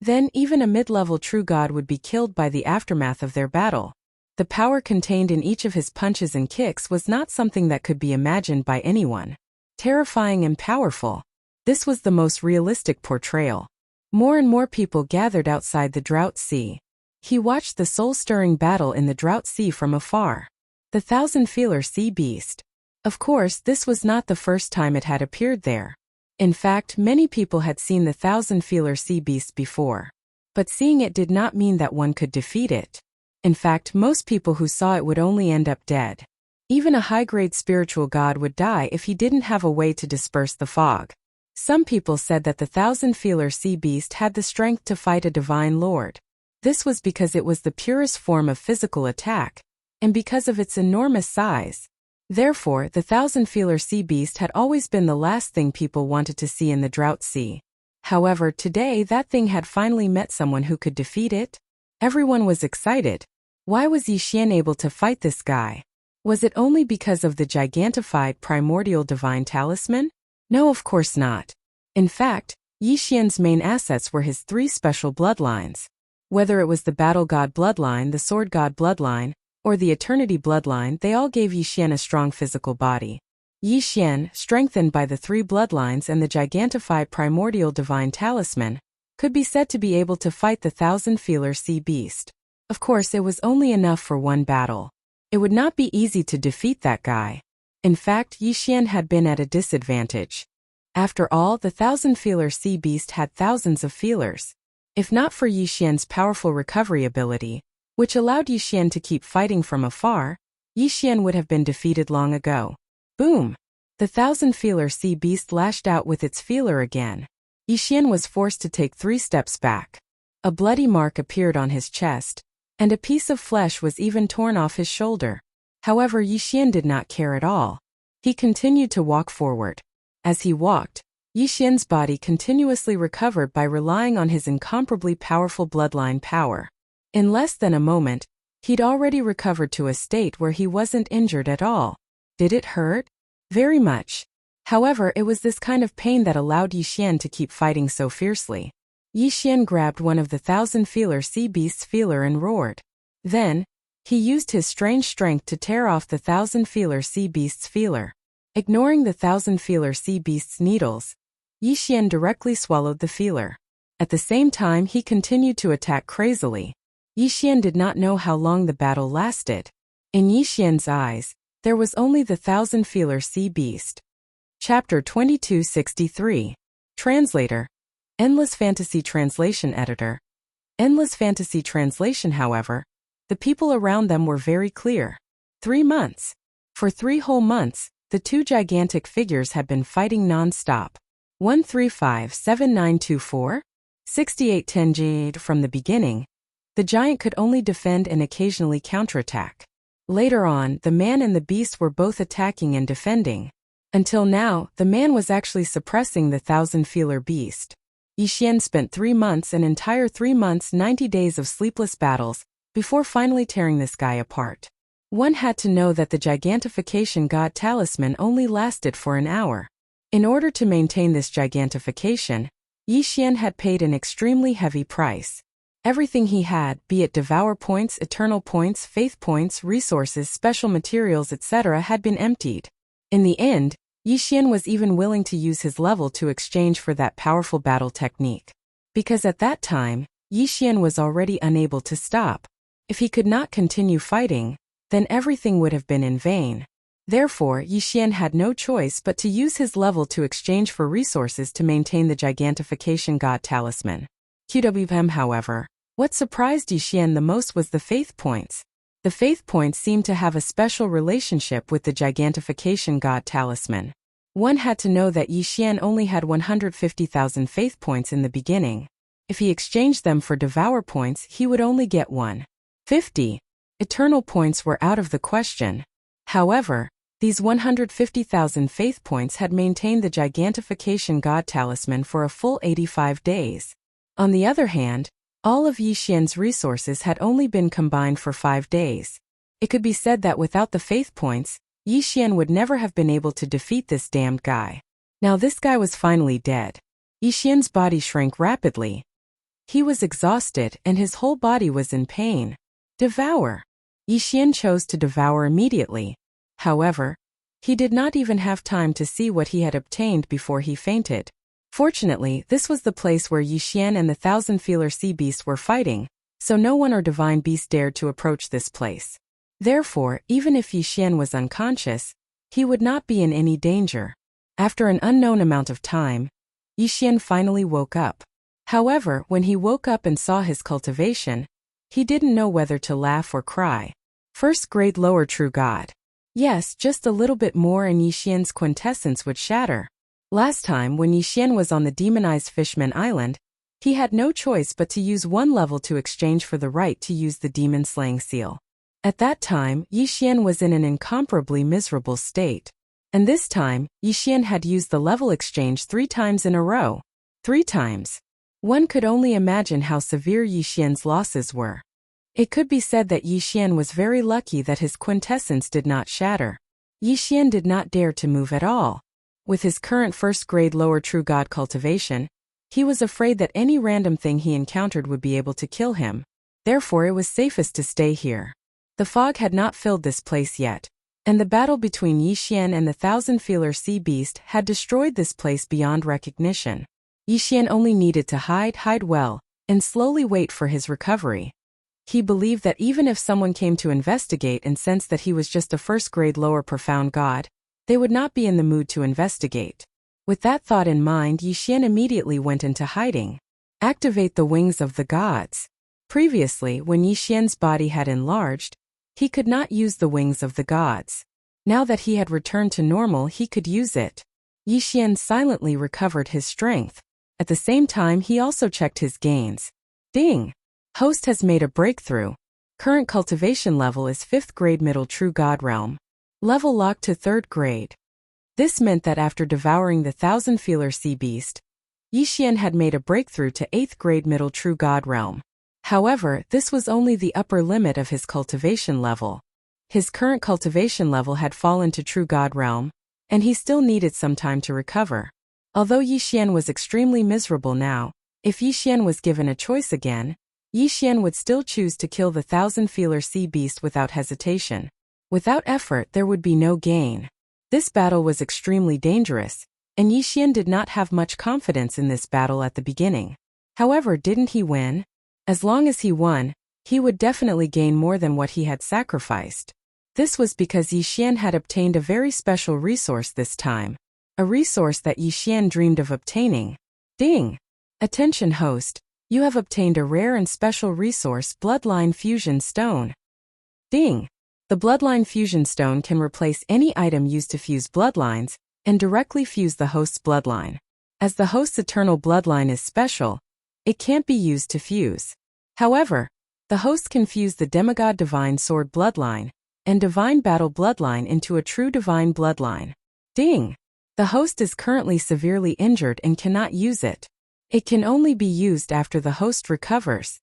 then even a mid-level true god would be killed by the aftermath of their battle. The power contained in each of his punches and kicks was not something that could be imagined by anyone. Terrifying and powerful. This was the most realistic portrayal. More and more people gathered outside the Drought Sea. He watched the soul-stirring battle in the Drought Sea from afar. The thousand-feeler sea beast. Of course, this was not the first time it had appeared there. In fact, many people had seen the thousand-feeler sea beast before. But seeing it did not mean that one could defeat it. In fact, most people who saw it would only end up dead. Even a high-grade spiritual god would die if he didn't have a way to disperse the fog. Some people said that the thousand-feeler sea beast had the strength to fight a divine lord. This was because it was the purest form of physical attack, and because of its enormous size. Therefore, the thousand-feeler sea beast had always been the last thing people wanted to see in the Drought Sea. However, today that thing had finally met someone who could defeat it. Everyone was excited. Why was Yi Xian able to fight this guy? Was it only because of the gigantified primordial divine talisman? No, of course not. In fact, Yi Xian's main assets were his 3 special bloodlines. Whether it was the Battle God bloodline, the Sword God bloodline, or the Eternity bloodline, they all gave Yi Xian a strong physical body. Yi Xian, strengthened by the 3 bloodlines and the gigantified primordial divine talisman, could be said to be able to fight the thousand-feeler sea beast. Of course, it was only enough for one battle. It would not be easy to defeat that guy. In fact, Yi Xian had been at a disadvantage. After all, the thousand-feeler sea beast had thousands of feelers. If not for Yi Xian's powerful recovery ability, which allowed Yi Xian to keep fighting from afar, Yi Xian would have been defeated long ago. Boom! The thousand-feeler sea beast lashed out with its feeler again. Yi Xian was forced to take 3 steps back. A bloody mark appeared on his chest, and a piece of flesh was even torn off his shoulder. However, Yi Xian did not care at all. He continued to walk forward. As he walked, Yi Xian's body continuously recovered by relying on his incomparably powerful bloodline power. In less than a moment, he'd already recovered to a state where he wasn't injured at all. Did it hurt? Very much. However, it was this kind of pain that allowed Yi Xian to keep fighting so fiercely. Yi Xian grabbed one of the thousand-feeler sea beast's feeler and roared. Then, he used his strange strength to tear off the thousand-feeler sea beast's feeler. Ignoring the thousand-feeler sea beast's needles, Yi Xian directly swallowed the feeler. At the same time, he continued to attack crazily. Yi Xian did not know how long the battle lasted. In Yi Xian's eyes, there was only the thousand-feeler sea beast. Chapter 2263. Translator. Endless Fantasy Translation Editor. Endless Fantasy Translation. However, the people around them were very clear. 3 months. For 3 whole months, the 2 gigantic figures had been fighting non-stop. 1357924? 6810 from the beginning. The giant could only defend and occasionally counterattack. Later on, the man and the beast were both attacking and defending. Until now, the man was actually suppressing the thousand-feeler beast. Yi Xian spent 3 months, an entire 3 months, 90 days of sleepless battles, before finally tearing this guy apart. One had to know that the gigantification god talisman only lasted for an hour. In order to maintain this gigantification, Yi Xian had paid an extremely heavy price. Everything he had, be it devour points, eternal points, faith points, resources, special materials, etc., had been emptied. In the end, Yi Xian was even willing to use his level to exchange for that powerful battle technique. Because at that time, Yi Xian was already unable to stop. If he could not continue fighting, then everything would have been in vain. Therefore, Yi Xian had no choice but to use his level to exchange for resources to maintain the gigantification god talisman. QWM, however, what surprised Yi Xian the most was the faith points. The faith points seemed to have a special relationship with the gigantification god talisman. One had to know that Yi Xian only had 150,000 faith points in the beginning. If he exchanged them for devour points, he would only get 150. Eternal points were out of the question. However, These 150,000 faith points had maintained the gigantification god talisman for a full 85 days. On the other hand, all of Yi Xian's resources had only been combined for 5 days. It could be said that without the faith points, Yi Xian would never have been able to defeat this damned guy. Now this guy was finally dead. Yi Xian's body shrank rapidly. He was exhausted and his whole body was in pain. Devour. Yi Xian chose to devour immediately. However, he did not even have time to see what he had obtained before he fainted. Fortunately, this was the place where Yi Xian and the thousand-feeler sea beast were fighting, so no one or divine beast dared to approach this place. Therefore, even if Yi Xian was unconscious, he would not be in any danger. After an unknown amount of time, Yi Xian finally woke up. However, when he woke up and saw his cultivation, he didn't know whether to laugh or cry. First grade lower true god. Yes, just a little bit more and Yi Xian's quintessence would shatter. Last time when Yi Xian was on the demonized Fishman Island, he had no choice but to use one level to exchange for the right to use the demon-slaying seal. At that time, Yi Xian was in an incomparably miserable state. And this time, Yi Xian had used the level exchange 3 times in a row. 3 times. One could only imagine how severe Yi Xian's losses were. It could be said that Yi Xian was very lucky that his quintessence did not shatter. Yi Xian did not dare to move at all. With his current first-grade lower true god cultivation, he was afraid that any random thing he encountered would be able to kill him. Therefore it was safest to stay here. The fog had not filled this place yet, and the battle between Yi Xian and the thousand-feeler sea beast had destroyed this place beyond recognition. Yi Xian only needed to hide well, and slowly wait for his recovery. He believed that even if someone came to investigate and sensed that he was just a first-grade lower profound god, they would not be in the mood to investigate. With that thought in mind, Yi Xian immediately went into hiding. Activate the wings of the gods. Previously, when Yi Xian's body had enlarged, he could not use the wings of the gods. Now that he had returned to normal, he could use it. Yi Xian silently recovered his strength. At the same time, he also checked his gains. Ding! Host has made a breakthrough. Current cultivation level is 5th grade middle true god realm. Level locked to 3rd grade. This meant that after devouring the thousand-feeler sea beast, Yi Xian had made a breakthrough to 8th grade middle true god realm. However, this was only the upper limit of his cultivation level. His current cultivation level had fallen to true god realm, and he still needed some time to recover. Although Yi Xian was extremely miserable now, if Yi Xian was given a choice again, Yi Xian would still choose to kill the thousand-feeler sea beast without hesitation. Without effort, there would be no gain. This battle was extremely dangerous, and Yi Xian did not have much confidence in this battle at the beginning. However, didn't he win? As long as he won, he would definitely gain more than what he had sacrificed. This was because Yi Xian had obtained a very special resource this time. A resource that Yi Xian dreamed of obtaining. Ding! Attention host, you have obtained a rare and special resource, Bloodline Fusion Stone. Ding! The Bloodline Fusion Stone can replace any item used to fuse bloodlines, and directly fuse the host's bloodline. As the host's eternal bloodline is special, it can't be used to fuse. However, the host can fuse the Demigod Divine Sword bloodline, and Divine Battle bloodline into a true Divine bloodline. Ding! The host is currently severely injured and cannot use it. It can only be used after the host recovers.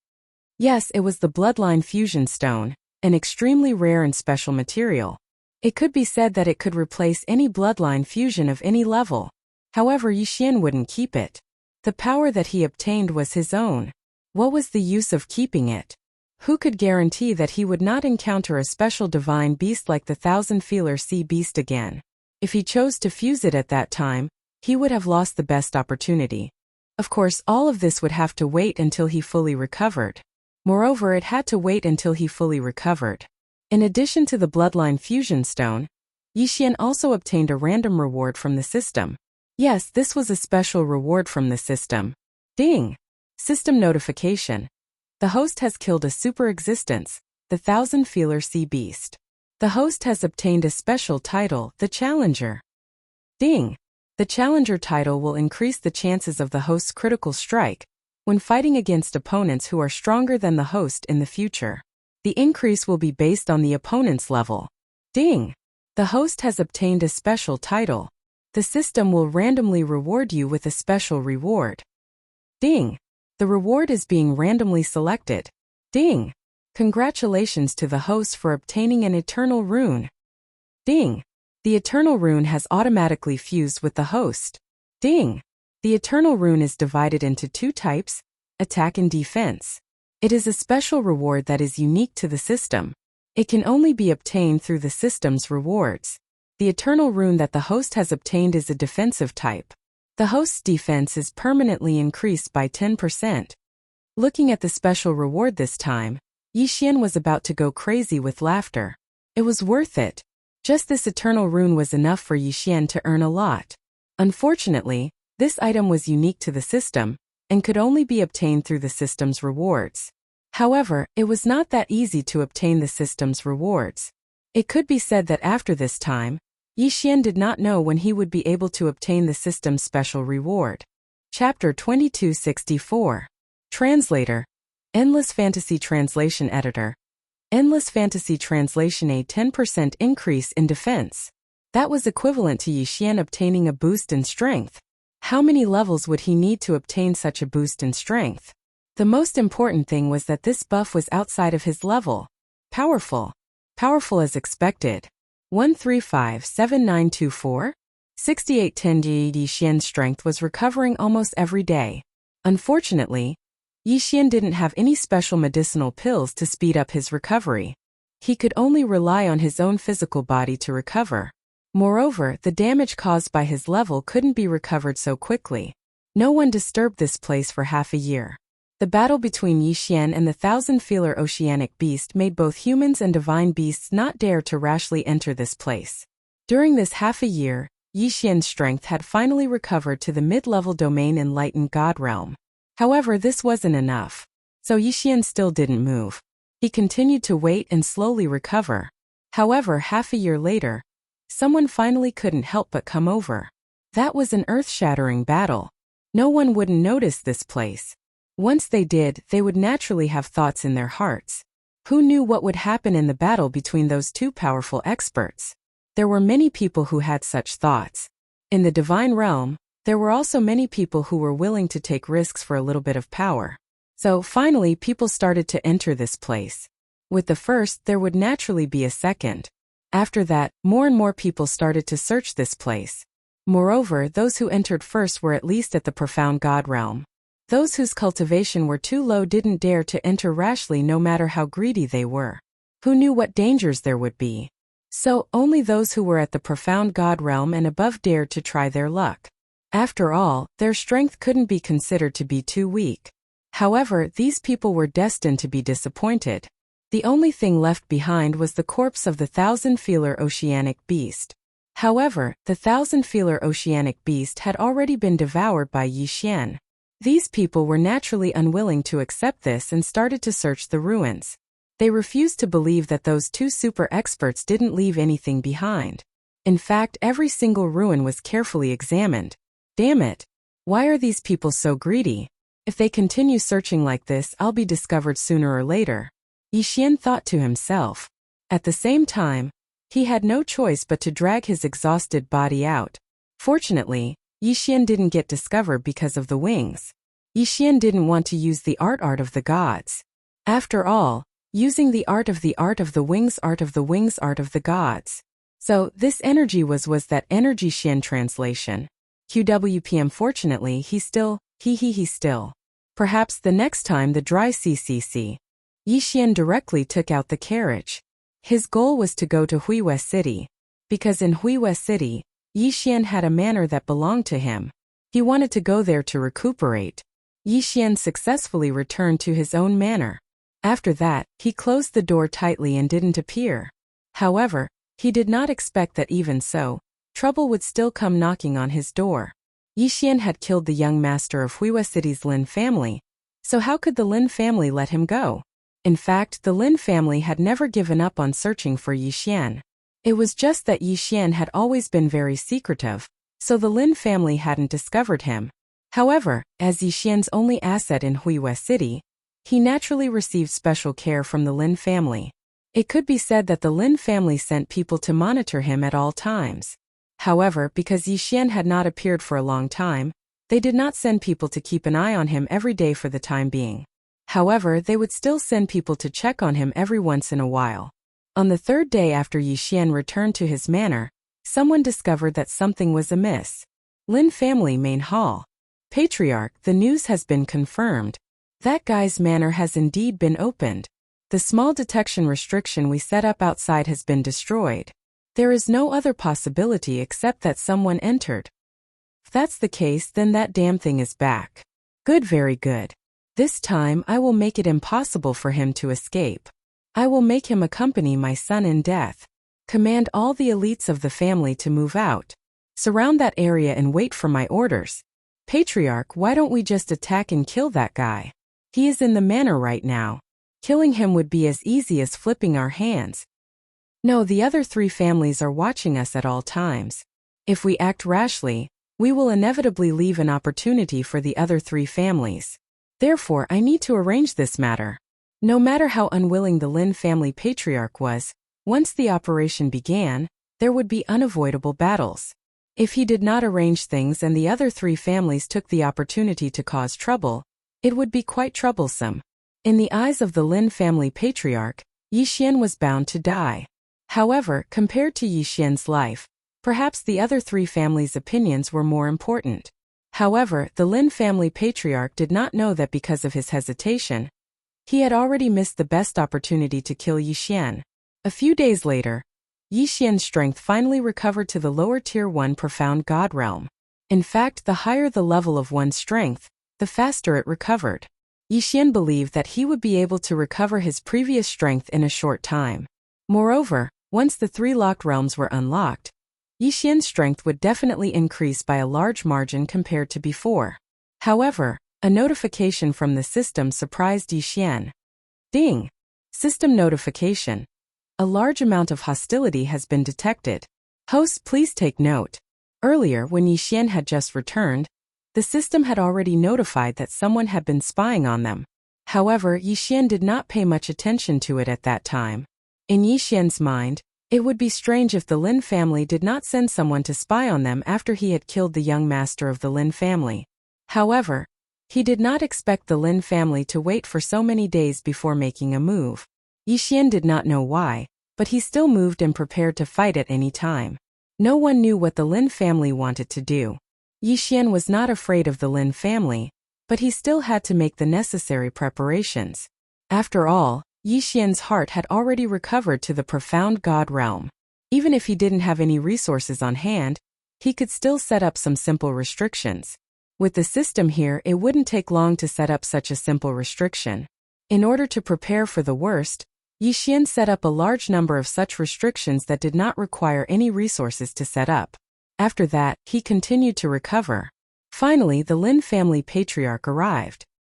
Yes, it was the Bloodline Fusion Stone, an extremely rare and special material. It could be said that it could replace any bloodline fusion of any level. However, Yi Xian wouldn't keep it. The power that he obtained was his own. What was the use of keeping it? Who could guarantee that he would not encounter a special divine beast like the thousand-feeler sea beast again? If he chose to fuse it at that time, he would have lost the best opportunity. Of course, all of this would have to wait until he fully recovered. Moreover, it had to wait until he fully recovered. In addition to the Bloodline Fusion Stone, Yi Xian also obtained a random reward from the system. Yes, this was a special reward from the system. Ding! System notification. The host has killed a super existence, the thousand-feeler sea beast. The host has obtained a special title, the Challenger. Ding! The Challenger title will increase the chances of the host's critical strike when fighting against opponents who are stronger than the host in the future. The increase will be based on the opponent's level. Ding! The host has obtained a special title. The system will randomly reward you with a special reward. Ding! The reward is being randomly selected. Ding! Congratulations to the host for obtaining an eternal rune. Ding! The eternal rune has automatically fused with the host. Ding! The eternal rune is divided into two types, attack and defense. It is a special reward that is unique to the system. It can only be obtained through the system's rewards. The eternal rune that the host has obtained is a defensive type. The host's defense is permanently increased by 10%. Looking at the special reward this time, Yixian was about to go crazy with laughter. It was worth it. Just this eternal rune was enough for Yixian to earn a lot. Unfortunately, this item was unique to the system and could only be obtained through the system's rewards. However, it was not that easy to obtain the system's rewards. It could be said that after this time, Yixian did not know when he would be able to obtain the system's special reward. Chapter 2264. Translator. Endless Fantasy Translation Editor. Endless Fantasy Translation. A 10% increase in defense. That was equivalent to Yixian obtaining a boost in strength. How many levels would he need to obtain such a boost in strength? The most important thing was that this buff was outside of his level. Powerful. Powerful as expected. 1357924? 6810. Yixian's strength was recovering almost every day. Unfortunately, Yixian didn't have any special medicinal pills to speed up his recovery. He could only rely on his own physical body to recover. Moreover, the damage caused by his level couldn't be recovered so quickly. No one disturbed this place for half a year. The battle between Yixian and the thousand-feeler oceanic beast made both humans and divine beasts not dare to rashly enter this place. During this half a year, Yixian's strength had finally recovered to the mid-level domain enlightened God realm. However, this wasn't enough. So Yixian still didn't move. He continued to wait and slowly recover. However, half a year later, someone finally couldn't help but come over. That was an earth-shattering battle. No one wouldn't notice this place. Once they did, they would naturally have thoughts in their hearts. Who knew what would happen in the battle between those two powerful experts? There were many people who had such thoughts. In the divine realm, there were also many people who were willing to take risks for a little bit of power. So finally, people started to enter this place. With the first, there would naturally be a second. After that, more and more people started to search this place. Moreover, those who entered first were at least at the profound God realm. Those whose cultivation were too low didn't dare to enter rashly no matter how greedy they were. Who knew what dangers there would be? So, only those who were at the profound God realm and above dared to try their luck. After all, their strength couldn't be considered to be too weak. However, these people were destined to be disappointed. The only thing left behind was the corpse of the thousand-feeler oceanic beast. However, the thousand-feeler oceanic beast had already been devoured by Yixian. These people were naturally unwilling to accept this and started to search the ruins. They refused to believe that those two super experts didn't leave anything behind. In fact, every single ruin was carefully examined. Damn it! Why are these people so greedy? If they continue searching like this, I'll be discovered sooner or later. Yixian thought to himself. At the same time, he had no choice but to drag his exhausted body out. Fortunately, Yixian didn't get discovered because of the wings. Yixian didn't want to use the art of the gods. After all, using the art of the wings art of the wings art of the gods. So, this energy was that energy Xian translation. QWPM. Fortunately, he still. Perhaps the next time the dry CCC. Yixian directly took out the carriage. His goal was to go to Huiwei City. Because in Huiwei City, Yixian had a manor that belonged to him. He wanted to go there to recuperate. Yixian successfully returned to his own manor. After that, he closed the door tightly and didn't appear. However, he did not expect that even so, trouble would still come knocking on his door. Yixian had killed the young master of Huiwei City's Lin family. So how could the Lin family let him go? In fact, the Lin family had never given up on searching for Yixian. It was just that Yixian had always been very secretive, so the Lin family hadn't discovered him. However, as Yixian's only asset in Huiwei City, he naturally received special care from the Lin family. It could be said that the Lin family sent people to monitor him at all times. However, because Yi Xian had not appeared for a long time, they did not send people to keep an eye on him every day for the time being. However, they would still send people to check on him every once in a while. On the third day after Yi Xian returned to his manor, someone discovered that something was amiss. Lin family main hall. Patriarch, the news has been confirmed. That guy's manor has indeed been opened. The small detection restriction we set up outside has been destroyed. There is no other possibility except that someone entered. If that's the case, then that damn thing is back. Good, very good. This time I will make it impossible for him to escape. I will make him accompany my son in death. Command all the elites of the family to move out. Surround that area and wait for my orders. Patriarch, why don't we just attack and kill that guy? He is in the manor right now. Killing him would be as easy as flipping our hands. No, the other three families are watching us at all times. If we act rashly, we will inevitably leave an opportunity for the other three families. Therefore, I need to arrange this matter. No matter how unwilling the Lin family patriarch was, once the operation began, there would be unavoidable battles. If he did not arrange things and the other three families took the opportunity to cause trouble, it would be quite troublesome. In the eyes of the Lin family patriarch, Yi Xian was bound to die. However, compared to Yi Xian's life, perhaps the other three families' opinions were more important. However, the Lin family patriarch did not know that because of his hesitation, he had already missed the best opportunity to kill Yi Xian. A few days later, Yi Xian's strength finally recovered to the lower tier 1 profound god realm. In fact, the higher the level of one's strength, the faster it recovered. Yi Xian believed that he would be able to recover his previous strength in a short time. Moreover, once the 3 locked realms were unlocked, Yi Xian's strength would definitely increase by a large margin compared to before. However, a notification from the system surprised Yi Xian. Ding! System notification. A large amount of hostility has been detected. Host, please take note. Earlier, when Yi Xian had just returned, the system had already notified that someone had been spying on them. However, Yi Xian did not pay much attention to it at that time. In Yi Xian's mind, it would be strange if the Lin family did not send someone to spy on them after he had killed the young master of the Lin family. However, he did not expect the Lin family to wait for so many days before making a move. Yi Xian did not know why, but he still moved and prepared to fight at any time. No one knew what the Lin family wanted to do. Yi Xian was not afraid of the Lin family, but he still had to make the necessary preparations. After all, Yi Xian's heart had already recovered to the profound god realm. Even if he didn't have any resources on hand, he could still set up some simple restrictions. With the system here, it wouldn't take long to set up such a simple restriction. In order to prepare for the worst, Yi Xian set up a large number of such restrictions that did not require any resources to set up. After that, he continued to recover. Finally, the Lin family patriarch arrived.